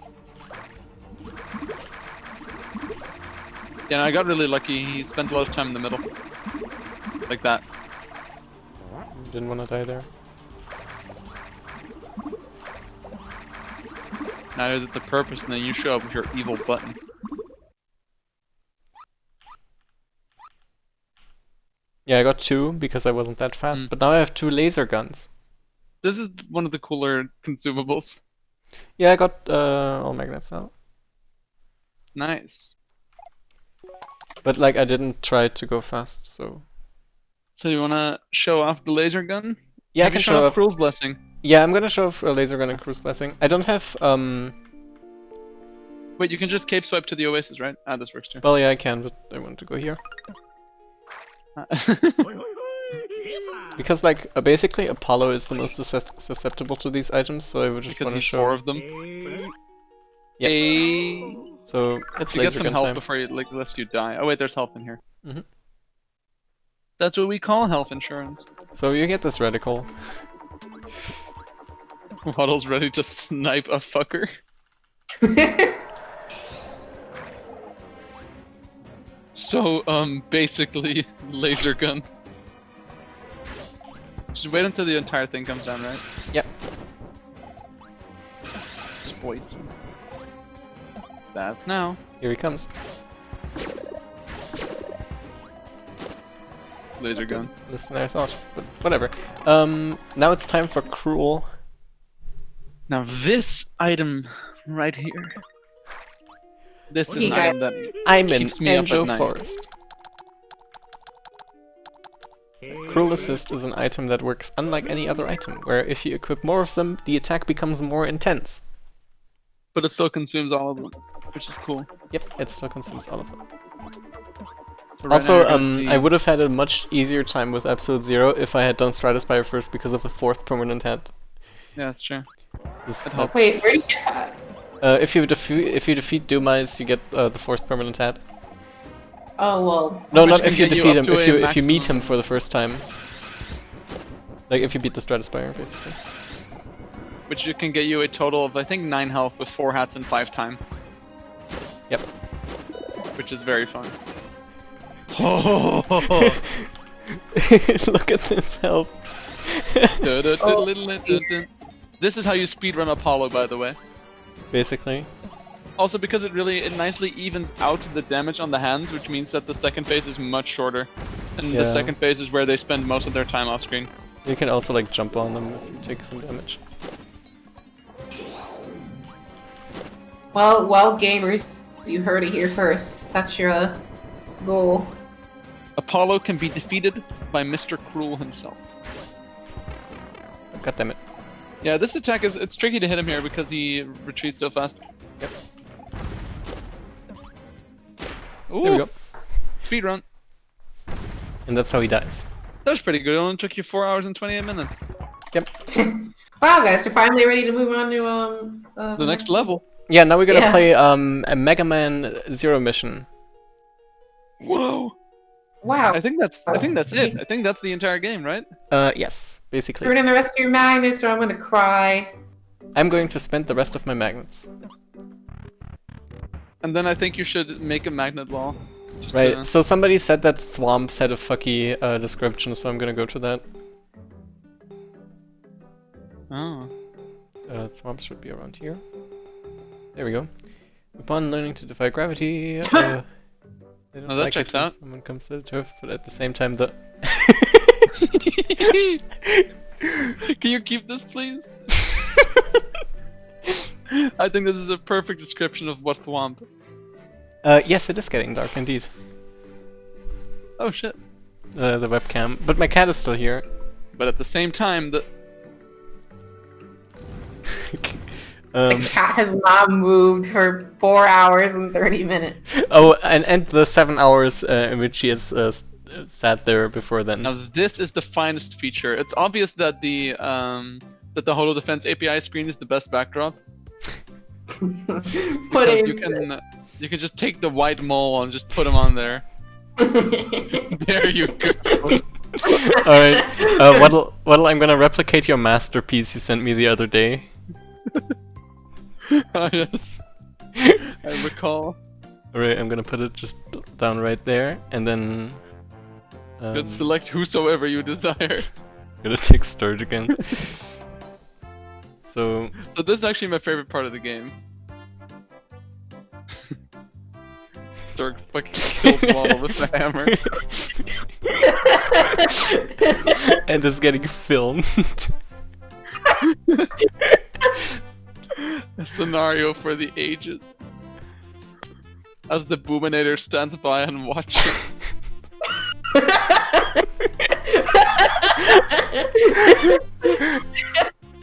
Yeah, I got really lucky. He spent a lot of time in the middle. Like that.
Didn't want to die there.
Now you're the purpose, and then you show up with your evil button.
Yeah, I got 2 because I wasn't that fast, but now I have 2 laser guns.
This is one of the cooler consumables.
Yeah, I got all magnets now.
Nice.
But like, I didn't try to go fast, so...
So you wanna show off the laser gun?
Yeah, I
Have
can
you
show
shown
off...
Cruel's Blessing?
Yeah, I'm gonna show off a laser gun and cruise blessing. I don't have,
Wait, you can just cape swipe to the Oasis, right? Ah, this works too.
well, yeah, I can, but I want to go here. Because like basically Apollo is the most susceptible to these items, so I would just
Because
want to
there's
show
4 of them.
Yeah.
Hey.
So it's
To get
laser
some
gun
health
time.
before you like lest you die. Oh wait, there's health in here.
Mhm.
That's what we call health insurance.
So you get this reticle.
Waddle's ready to snipe a fucker. So basically laser gun. Just wait until the entire thing comes down, right?
Yep.
Spoice. That's now.
Here he comes.
Laser gun.
Less than I thought, but whatever. Now it's time for Cruel.
Now this item right here. This is
Okay,
an item that
I'm in
keeps me up
Angel
at night.
Forest. Cruel Assist is an item that works unlike any other item, where if you equip more of them, the attack becomes more intense.
But it still consumes all of them, which is cool.
Yep, it still consumes all of them.
So right
Also,
now you're gonna see-
I would have had a much easier time with Episode 0 if I had done Stratospire first because of the 4th permanent head.
Yeah, that's true.
This
That
head-
helps.
Wait, where do you get that?
if you defeat Doomeyes, you get the 4th permanent head.
Oh, well.
No,
Which
not
can
if you
get you
defeat
up
him.
to
If
a
you meet
maximum.
him for the first time. Like if you beat the Stratospire, basically.
Which you can get you a total of I think 9 health with 4 hats and 5 time.
Yep.
Which is very fun.
Look at this health.
This is how you speedrun Apollo, by the way.
Basically.
Also, because it nicely evens out the damage on the hands, which means that the second phase is much shorter. And the
Yeah.
second phase is where they spend most of their time off screen.
You can also like jump on them if you take some damage.
Well, gamers, you heard it here first. That's your goal.
Apollo can be defeated by Mr. Cruel himself.
God damn it.
Yeah, this attack it's tricky to hit him here because he retreats so fast.
Yep.
Ooh,
There we go.
speedrun.
And that's how he dies.
That was pretty good. It only took you 4 hours and 28 minutes.
Yep.
Wow, guys, you're finally ready to move on to
The next level.
Yeah, now we're gonna
Yeah.
play a Mega Man Zero mission.
Whoa.
Wow.
I think that's it. I think that's the entire game, right?
Yes, basically.
Turn in the rest of your magnets or I'm gonna cry.
I'm going to spend the rest of my magnets.
And then I think you should make a magnet wall. Just
Right,
to-
so somebody said that Thwomps had a fucky description, so I'm gonna go to that.
Oh.
Thwomps should be around here. There we go. Upon learning to defy gravity, they don't
Oh, that
like
checks
it when
out.
someone comes to the turf, but at the same time the...
Can you keep this, please? I think this is a perfect description of what Thwomp.
Yes, it is getting dark indeed.
Oh shit.
The webcam. But my cat is still here.
But at the same time, the
The cat has not moved for 4 hours and 30 minutes.
Oh, and the 7 hours in which she has sat there before then.
now this is the finest feature. It's obvious that the Holo Defense API screen is the best backdrop.
Put
Because
in.
you can just take the white mole and just put him on there. There you go.
Alright, Waddle, I'm gonna replicate your masterpiece you sent me the other day.
Ah, yes. I recall.
Alright, I'm gonna put it just down right there, and then...
You can select whosoever you desire.
I'm gonna take Sturge again. So...
So this is actually my favorite part of the game. Stork fucking kills Waddle with the hammer.
and is getting filmed.
A scenario for the ages. As the Boominator stands by and watches.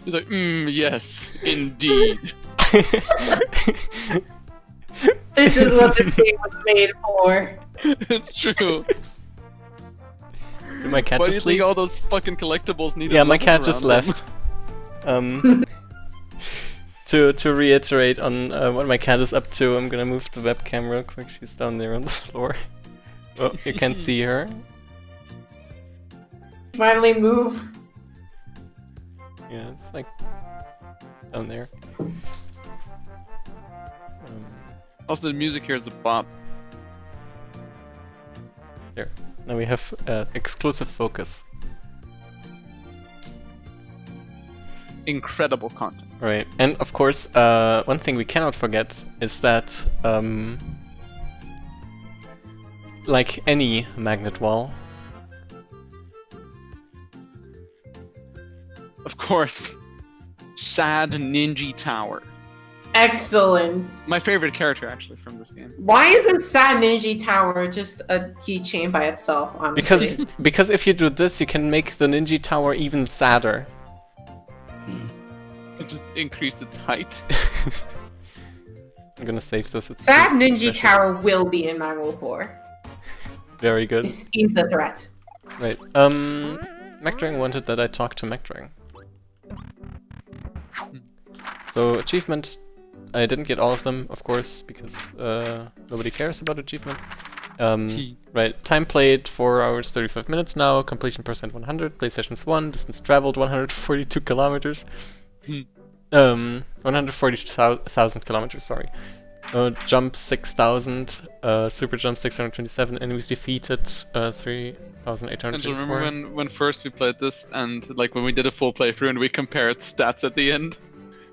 He's like, yes, indeed.
This is what this game was made for.
It's true.
Did my cat
Why do you
just
think
leave?
all those fucking collectibles needed?
Yeah, my
levels
cat just
around them?
left. To reiterate on what my cat is up to, I'm gonna move the webcam real quick. She's down there on the floor. Oh, you can't see her.
Finally move.
Yeah, it's like down there.
Also, the music here is a bop.
There. Now we have exclusive focus.
Incredible content.
Right, and of course, one thing we cannot forget is that, like any magnet wall,
Of course. Sad Ninja Tower.
Excellent.
My favorite character, actually, from this game.
Why isn't Sad Ninja Tower just a keychain by itself, honestly?
because if you do this, you can make the Ninja Tower even sadder.
It just increased its height.
I'm gonna save this. It's
Sad
too
Ninja
precious.
Tower will be in Manual 4.
Very good.
This is the threat.
Right. MacDrang wanted that I talk to MacDrang. So achievement, I didn't get all of them, of course, because nobody cares about achievements. Right, time played 4 hours 35 minutes now, completion percent 100, play sessions 1, distance traveled 142 kilometers. 140,000 kilometers, sorry. Jump 6,000, super jump 627, enemies defeated 3,824.
And remember when first we played this, and like when we did a full playthrough and we compared stats at the end?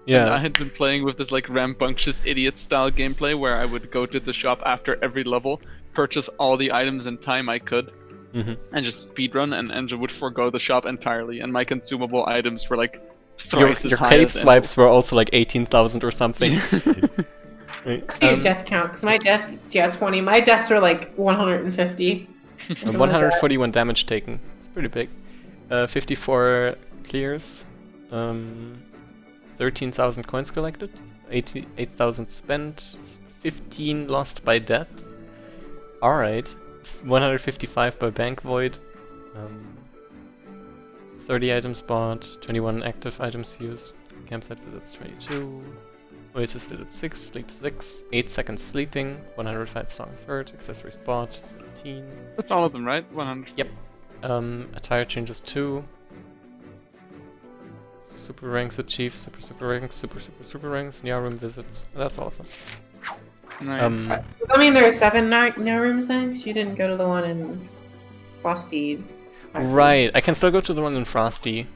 Yeah.
And I had been playing with this like rambunctious idiot style gameplay where I would go to the shop after every level, purchase all the items in time I could, and just speedrun, and would forego the shop entirely, and my consumable items were like thrice as
Your
high
cave
as
swipes were also like 18,000 or something. Right.
Let's do a death count, because my death, 20. My deaths were like 150.
141 damage taken. It's pretty big. 54 clears. 13,000 coins collected. 8,000 spent. 15 lost by death. Alright. 155 by bank void. 30 items bought. 21 active items used. Campsite visits 22. Oasis visits 6, sleep 6, 8 seconds sleeping, 105 songs heard, accessories bought, 17.
That's all of them, right? 100.
Yep. Attire changes 2. Super ranks achieved, super ranks, super ranks, Nia room visits. That's all of them.
Nice.
Does that mean there are 7 no rooms then? Because you didn't go to the one in Frosty.
Right, I can still go to the one in Frosty.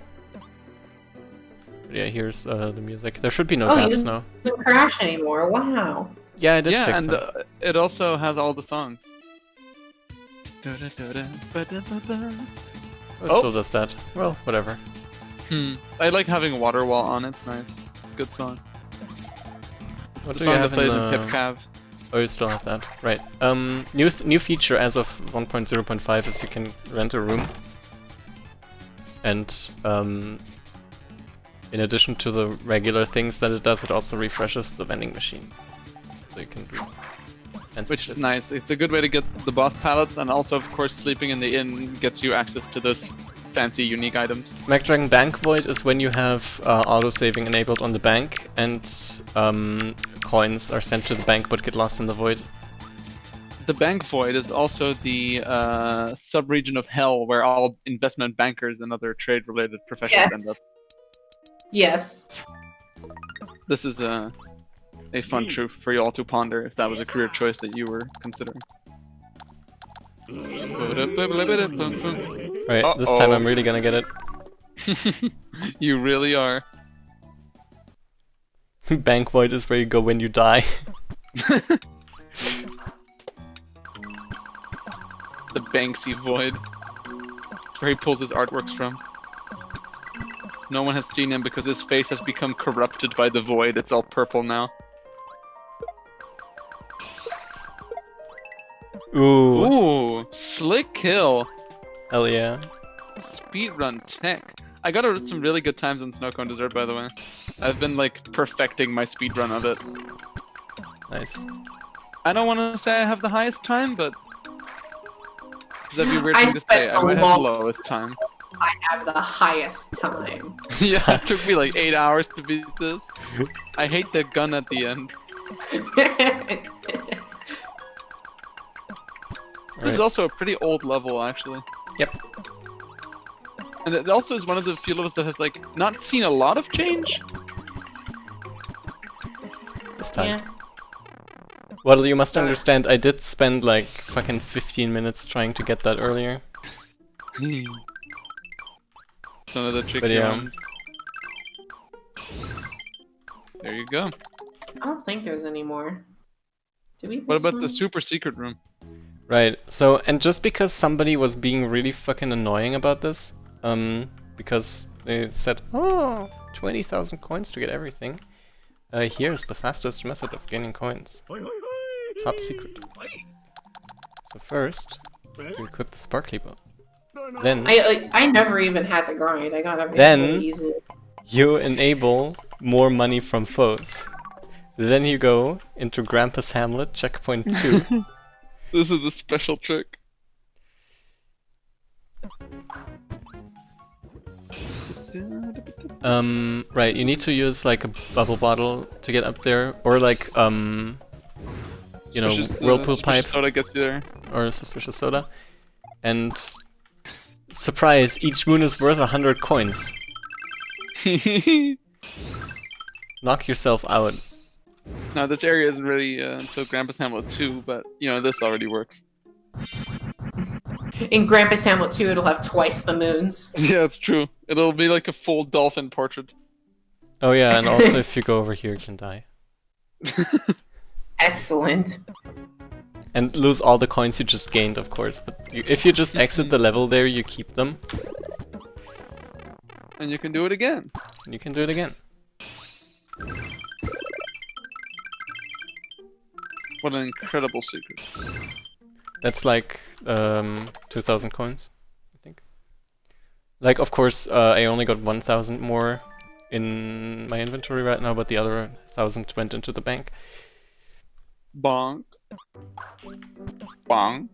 But yeah, here's the music. There should be no tabs now.
It doesn't crash anymore. Wow.
Yeah, I did
Yeah,
fix
and
them.
it also has all the songs.
Oh, it still does that. Well, whatever.
I like having Water Wall on, it's nice. It's a good song.
What
The
do you
song that
have
plays in
the...
PipCav.
Oh, you still have that. Right. New feature as of 1.0.5 is you can rent a room. And, in addition to the regular things that it does, it also refreshes the vending machine. So you can do fancy
Which
shit.
is nice. It's a good way to get the boss palettes, and also, of course, sleeping in the inn gets you access to this fancy, unique items.
MacDrang Bank Void is when you have auto-saving enabled on the bank, and coins are sent to the bank but get lost in the void.
The Bank Void is also the sub-region of Hell where all investment bankers and other trade-related professions end up.
Yes.
This is a fun truth for you all to ponder if that was a career choice that you were considering.
Right, this time I'm really gonna get it.
You really are.
Bank Void is where you go when you die.
The Banksy Void. That's where he pulls his artworks from. No one has seen him because his face has become corrupted by the void. It's all purple now.
Ooh,
Ooh, slick kill.
hell yeah.
Speedrun tech. I got some really good times in Snow Cone Desert, by the way. I've been like perfecting my speedrun of it.
Nice.
I don't want to say I have the highest time, but That'd be a weird
I
thing to say.
spent
I
the
might have the
longest
lowest time.
I have the highest time.
Yeah, it took me like 8 hours to beat this. I hate the gun at the end. This is also a pretty old level, actually.
Yep.
And it also is one of the few levels that has like not seen a lot of change.
This time.
Yeah.
Well, you must understand, I did spend like fucking 15 minutes trying to get that earlier.
It's one of the tricky
But yeah.
ones. There you go.
I don't think there's any more. Do we?
What about the super secret room?
Right, so, and just because somebody was being really fucking annoying about this, because they said, oh, 20,000 coins to get everything, here's the fastest method of gaining coins. Top secret. So first, you equip the sparkly bow. Then,
I never even had to grind. I got everything
Then-
really easy.
you enable more money from foes. Then you go into Grandpa's Hamlet, checkpoint 2.
This is a special trick.
Right, you need to use like a bubble bottle to get up there, or like, you know, whirlpool pipe,
Soda gets you there.
or a suspicious soda. And surprise, each moon is worth 100 coins. Knock yourself out.
Now this area isn't really until Grandpa's Hamlet 2, but you know this already works.
In Grandpa's Hamlet 2, it'll have twice the moons.
Yeah, it's true. It'll be like a full dolphin portrait.
Oh yeah, and also if you go over here, you can die.
Excellent.
And lose all the coins you just gained, of course. But if you just exit the level there, you keep them.
And you can do it again.
And you can do it again.
What an incredible secret.
That's like 2,000 coins, I think. Like, of course, I only got 1,000 more in my inventory right now, but the other 1,000 went into the bank.
Bonk. Bonk.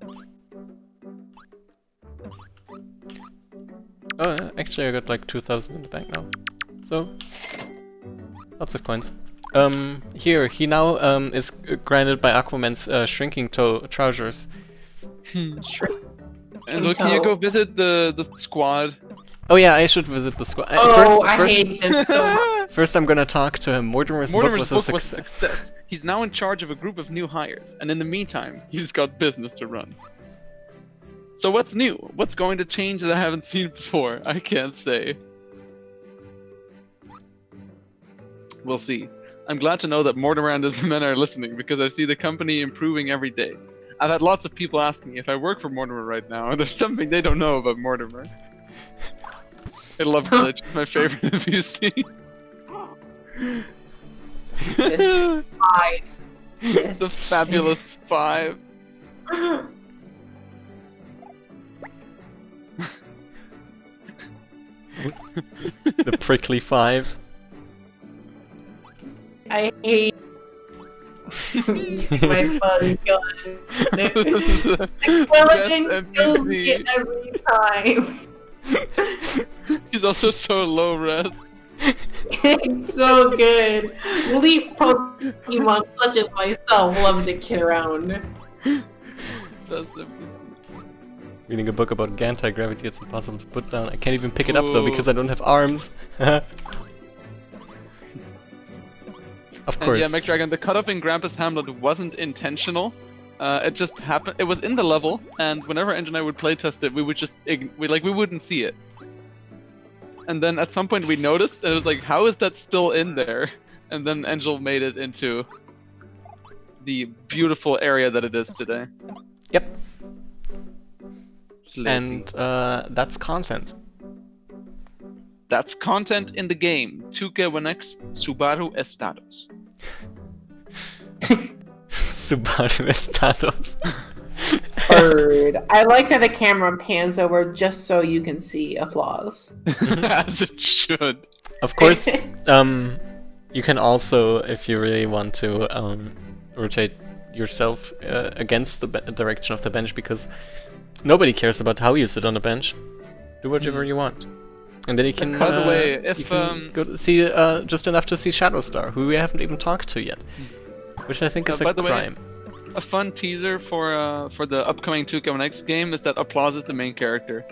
Oh, actually, I got like 2,000 in the bank now. So, lots of coins. Here, he now is granted by Aquaman's shrinking toe trousers.
And look, can you go visit the squad?
Oh yeah, I should visit the squad.
Oh, I hate this so much.
First I'm gonna talk to him. Mortimer's book was a success.
He's now in charge of a group of new hires, and in the meantime, he's got business to run. So what's new? What's going to change that I haven't seen before? I can't say. We'll see. I'm glad to know that Mortimer and his men are listening, because I see the company improving every day. I've had lots of people ask me if I work for Mortimer right now, and there's something they don't know about Mortimer. I love Glitch, my favorite NPC.
Yes. Eyes. Yes.
The fabulous 5.
The prickly 5.
I hate my fun gun. Skeleton kills me every time.
He's also so low res.
It's so good. Leaf Pokemon such as myself love to kid around.
That's NPC.
Reading a book about anti-gravity, it's impossible to put down. I can't even pick it up though because I don't have arms. Of course.
And yeah, McDragon, the cutoff in Grandpa's Hamlet wasn't intentional. It just happened. It was in the level, and whenever Angel and I would playtest it, we would just we wouldn't see it. And then at some point we noticed, and it was like, how is that still in there? And then Angel made it into the beautiful area that it is today.
Yep.
Sleepy.
And that's content.
That's content in the game. 2K1X Subaru Estados.
Subaru Estados.
Bird. I like how the camera pans over just so you can see applause.
As it should.
Of course, you can also, if you really want to, rotate yourself against the direction of the bench, because Nobody cares about how you sit on a bench. Do whatever you want. And then you can,
By the way,
you
if
can go to see just enough to see Shadowstar, who we haven't even talked to yet, which I think is
by
a
the way,
crime.
a fun teaser for the upcoming 2K1X game is that Applause is the main character.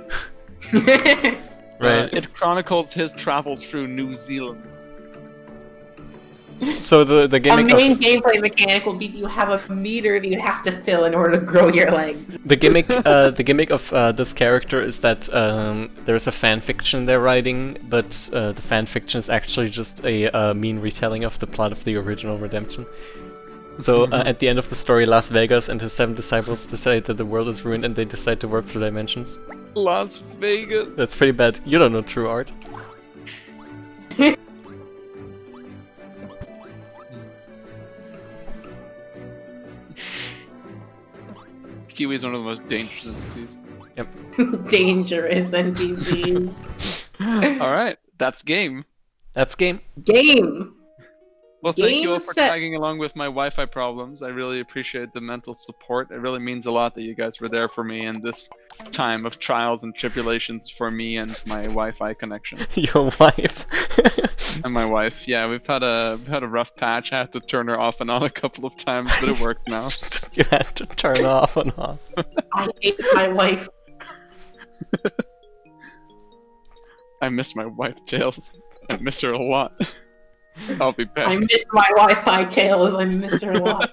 Right.
It chronicles his travels through New Zealand.
So the
A
gimmick
main
of
gameplay mechanic will be you have a meter that you have to fill in order to grow your legs.
the gimmick of this character is that there's a fan fiction they're writing, but the fan fiction is actually just a mean retelling of the plot of the original Redemption. So at the end of the story, Las Vegas and his 7 disciples decide that the world is ruined and they decide to warp through dimensions.
Las Vegas.
That's pretty bad. You don't know true art.
Kiwi is one of the most dangerous NPCs.
Dangerous NPCs.
Alright, that's game.
That's game.
Game.
Well, thank you all
Game
for
set.
tagging along with my Wi-Fi problems. I really appreciate the mental support. It really means a lot that you guys were there for me in this time of trials and tribulations for me and my Wi-Fi connection.
Your wife.
And my wife. Yeah, we've had a rough patch. I had to turn her off and on a couple of times, but it worked now.
You had to turn off and off.
I hate my wife.
I miss my wife, Tails. I miss her a lot. I'll be back.
I miss my Wi-Fi tails. I miss her a lot.